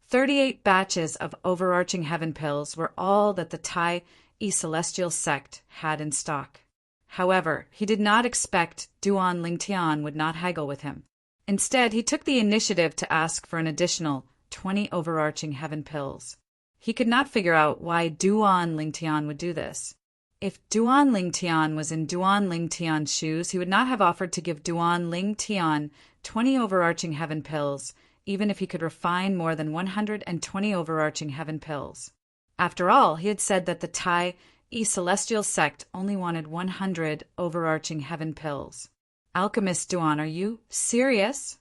38 batches of overarching heaven pills were all that the Tai celestial sect had in stock. However, he did not expect Duan Lingtian would not haggle with him. Instead, he took the initiative to ask for an additional 20 overarching heaven pills. He could not figure out why Duan Lingtian would do this. If Duan Lingtian was in Duan Lingtian's shoes, he would not have offered to give Duan Lingtian 20 overarching heaven pills, even if he could refine more than 120 overarching heaven pills. After all, he had said that the Tai celestial sect only wanted 100 overarching heaven pills. Alchemist Duan, are you serious?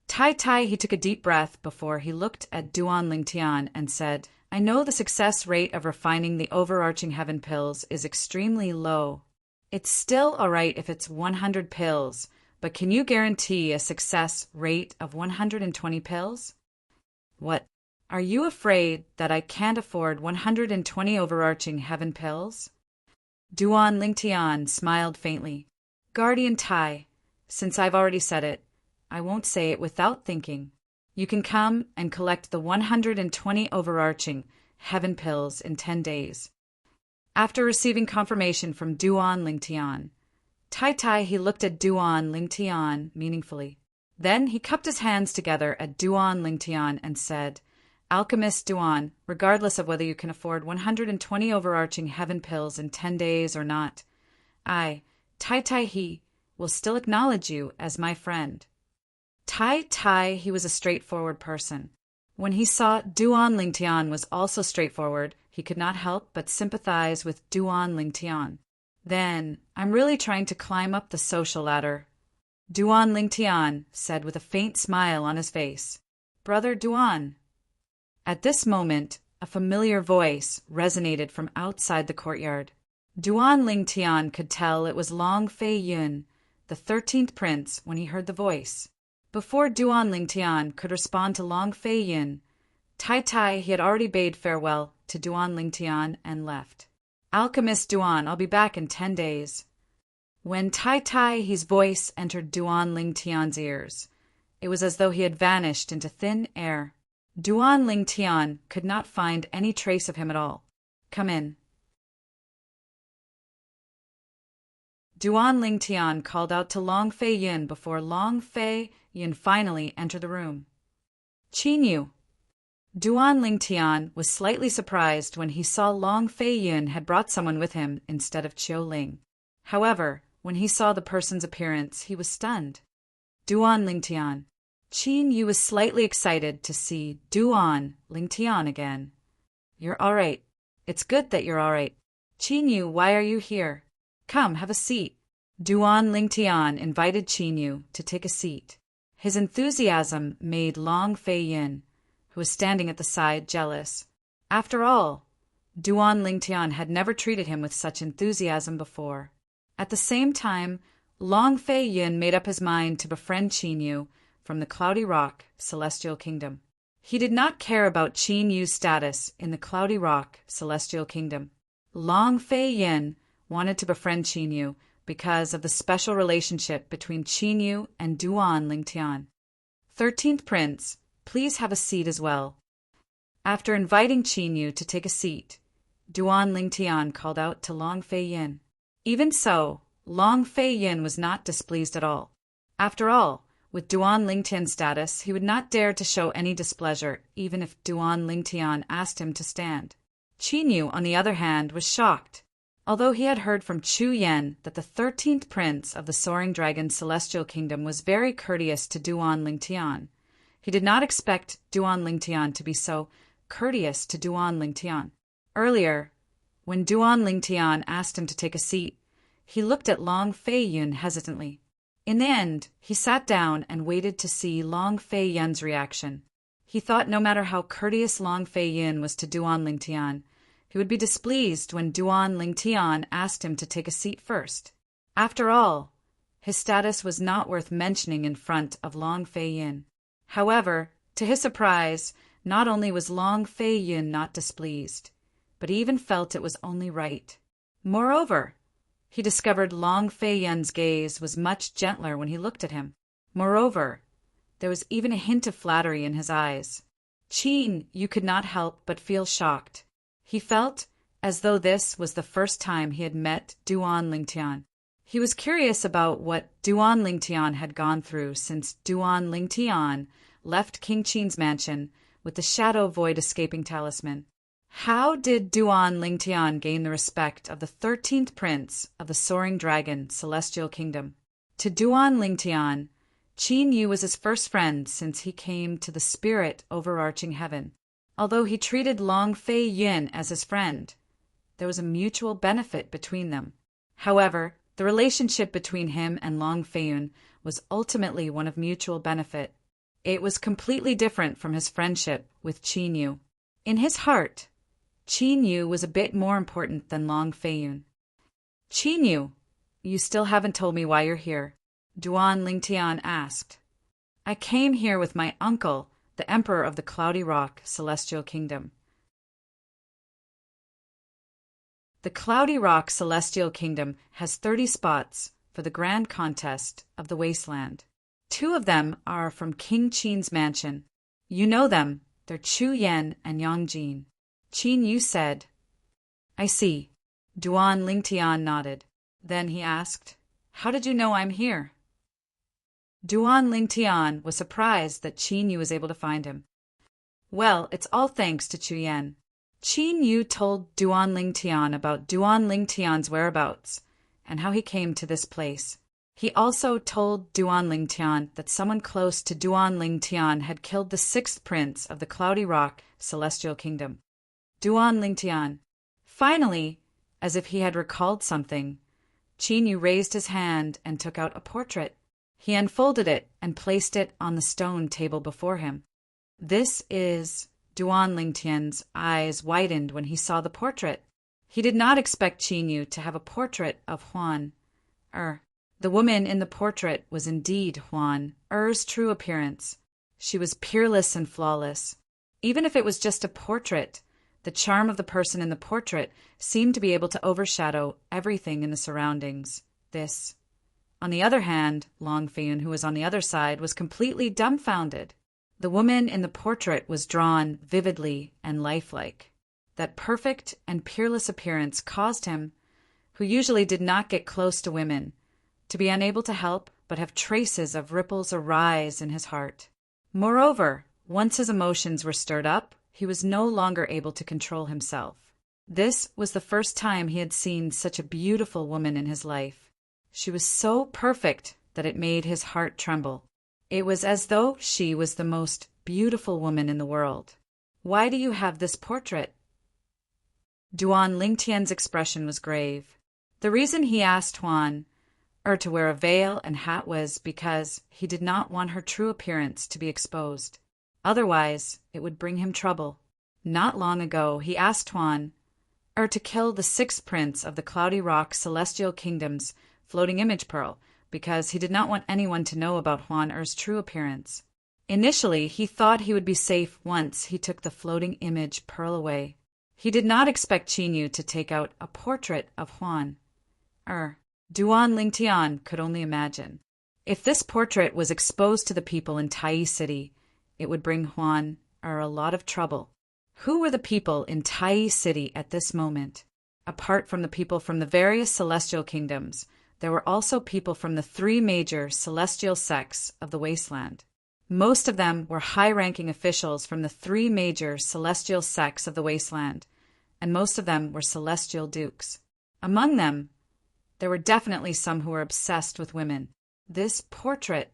Tai he took a deep breath before he looked at Duan Lingtian and said, I know the success rate of refining the overarching heaven pills is extremely low. It's still all right if it's 100 pills, but can you guarantee a success rate of 120 pills? What? Are you afraid that I can't afford 120 overarching heaven pills? Duan Lingtian smiled faintly. Guardian Tai, since I've already said it, I won't say it without thinking. You can come and collect the 120 overarching heaven pills in 10 days. After receiving confirmation from Duan Lingtian, Tai he looked at Duan Lingtian meaningfully. Then he cupped his hands together at Duan Lingtian and said, Alchemist Duan, regardless of whether you can afford 120 overarching heaven pills in 10 days or not, I, Tai he, will still acknowledge you as my friend. Tai he was a straightforward person. When he saw Duan Lingtian was also straightforward, he could not help but sympathize with Duan Lingtian. Then, I'm really trying to climb up the social ladder. Duan Lingtian said with a faint smile on his face. Brother Duan. At this moment, a familiar voice resonated from outside the courtyard. Duan Lingtian could tell it was Long Fei Yun, the 13th prince, when he heard the voice. Before Duan Lingtian could respond to Long Fei Yun, Tai he had already bade farewell to Duan Lingtian and left. Alchemist Duan, I'll be back in 10 days. When Tai he's voice entered Duan Lingtian's ears, It was as though he had vanished into thin air. Duan Ling Tian could not find any trace of him at all. "Come in." Duan Ling Tian called out to Long Fei Yun before Long Fei Yun finally entered the room. "Qin Yu." Duan Ling Tian was slightly surprised when he saw Long Fei Yun had brought someone with him instead of Chiu Ling. However, when he saw the person's appearance, he was stunned. Duan Ling Tian. Qin Yu was slightly excited to see Duan Ling Tian again. "You're all right. It's good that you're all right. Qin Yu, why are you here? Come, have a seat." Duan Ling Tian invited Qin Yu to take a seat. His enthusiasm made Long Fei Yun, who was standing at the side, jealous. After all, Duan Ling Tian had never treated him with such enthusiasm before. At the same time, Long Fei Yun made up his mind to befriend Qin Yu from the Cloudy Rock, Celestial Kingdom. He did not care about Qin Yu's status in the Cloudy Rock, Celestial Kingdom. Long Fei Yun wanted to befriend Qin Yu because of the special relationship between Qin Yu and Duan Ling Tian. 13th Prince, please have a seat as well. After inviting Qin Yu to take a seat, Duan Ling Tian called out to Long Fei Yun. Even so, Long Fei Yun was not displeased at all. After all, with Duan Ling Tian's status, he would not dare to show any displeasure, even if Duan Ling Tian asked him to stand. Qin Yu, on the other hand, was shocked. Although he had heard from Chu Yan that the 13th Prince of the Soaring Dragon Celestial Kingdom was very courteous to Duan Ling Tian, he did not expect Duan Ling Tian to be so courteous to Duan Ling Tian. Earlier, when Duan Ling Tian asked him to take a seat, he looked at Long Fei Yun hesitantly. In the end, he sat down and waited to see Long Fei Yun's reaction. He thought no matter how courteous Long Fei Yun was to Duan Ling Tian, he would be displeased when Duan Ling Tian asked him to take a seat first. After all, his status was not worth mentioning in front of Long Fei Yun. However, to his surprise, not only was Long Fei Yun not displeased, but he even felt it was only right. Moreover, he discovered Long Fei Yun's gaze was much gentler when he looked at him. Moreover, there was even a hint of flattery in his eyes. Qin Yu could not help but feel shocked. He felt as though this was the first time he had met Duan Ling Tian. He was curious about what Duan Ling Tian had gone through since Duan Ling Tian left King Qin's mansion with the Shadow Void Escaping Talisman. How did Duan Ling Tian gain the respect of the 13th Prince of the Soaring Dragon Celestial Kingdom? To Duan Ling Tian, Qin Yu was his first friend since he came to the spirit overarching heaven. Although he treated Long Fei Yun as his friend, there was a mutual benefit between them. However, the relationship between him and Long Fei Yun was ultimately one of mutual benefit. It was completely different from his friendship with Qin Yu. In his heart, Qin Yu was a bit more important than Long Fei Yun. "Qin Yu, you still haven't told me why you're here," Duan Ling Tian asked. "I came here with my uncle, the Emperor of the Cloudy Rock Celestial Kingdom." The Cloudy Rock Celestial Kingdom has 30 spots for the grand contest of the Wasteland. 2 of them are from King Qin's mansion. You know them, they're Chu Yan and Yang Jin. Qin Yu said. "I see." Duan Ling Tian nodded. Then he asked, "How did you know I'm here?" Duan Ling Tian was surprised that Qin Yu was able to find him. "Well, it's all thanks to Chu Yan." Qin Yu told Duan Ling Tian about Duan Ling Tian's whereabouts and how he came to this place. He also told Duan Ling Tian that someone close to Duan Ling Tian had killed the 6th Prince of the Cloudy Rock Celestial Kingdom. Duan Ling Tian. Finally, as if he had recalled something, Qin Yu raised his hand and took out a portrait. He unfolded it and placed it on the stone table before him. This is... Duan Ling Tian's eyes widened when he saw the portrait. He did not expect Qin Yu to have a portrait of Huan Er. The woman in the portrait was indeed Huan Er's true appearance. She was peerless and flawless. Even if it was just a portrait, the charm of the person in the portrait seemed to be able to overshadow everything in the surroundings. This On the other hand, Long Feiyun, who was on the other side, was completely dumbfounded. The woman in the portrait was drawn vividly and lifelike. That perfect and peerless appearance caused him, who usually did not get close to women, to be unable to help but have traces of ripples arise in his heart. Moreover, once his emotions were stirred up, he was no longer able to control himself. This was the first time he had seen such a beautiful woman in his life. She was so perfect that it made his heart tremble. It was as though she was the most beautiful woman in the world. "Why do you have this portrait?" Duan Lingtian's expression was grave. The reason he asked Huan to wear a veil and hat was because he did not want her true appearance to be exposed. Otherwise, it would bring him trouble. Not long ago, he asked Huan to kill the sixth prince of the Cloudy Rock Celestial Kingdom's floating image pearl, because he did not want anyone to know about Huan Er's true appearance. Initially, he thought he would be safe once he took the floating image pearl away. He did not expect Qinyu to take out a portrait of Huan Er. Duan Lingtian could only imagine. If this portrait was exposed to the people in Tai City, it would bring Huan Er a lot of trouble. Who were the people in Tai City at this moment? Apart from the people from the various celestial kingdoms, there were also people from the three major celestial sects of the wasteland. Most of them were high-ranking officials from the three major celestial sects of the wasteland, and most of them were celestial dukes. Among them, there were definitely some who were obsessed with women. This portrait,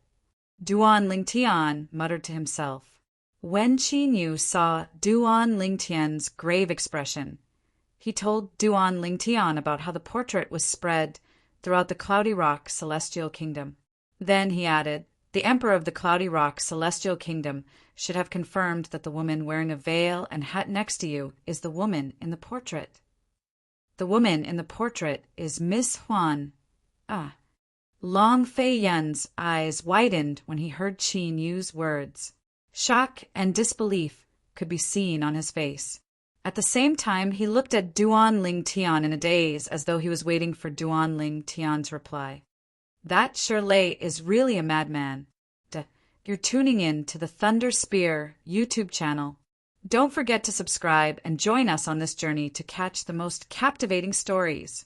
Duan Lingtian muttered to himself. When Qinyu saw Duan Lingtian's grave expression, he told Duan Lingtian about how the portrait was spread throughout the Cloudy Rock Celestial Kingdom. Then he added, the Emperor of the Cloudy Rock Celestial Kingdom should have confirmed that the woman wearing a veil and hat next to you is the woman in the portrait. The woman in the portrait is Miss Huan. Long Feiyun's eyes widened when he heard Qin use words. Shock and disbelief could be seen on his face. At the same time, he looked at Duan Lingtian in a daze, as though he was waiting for Duan Lingtian's reply. That Shirley is really a madman. You're tuning in to the Thunder Spear YouTube channel. Don't forget to subscribe and join us on this journey to catch the most captivating stories.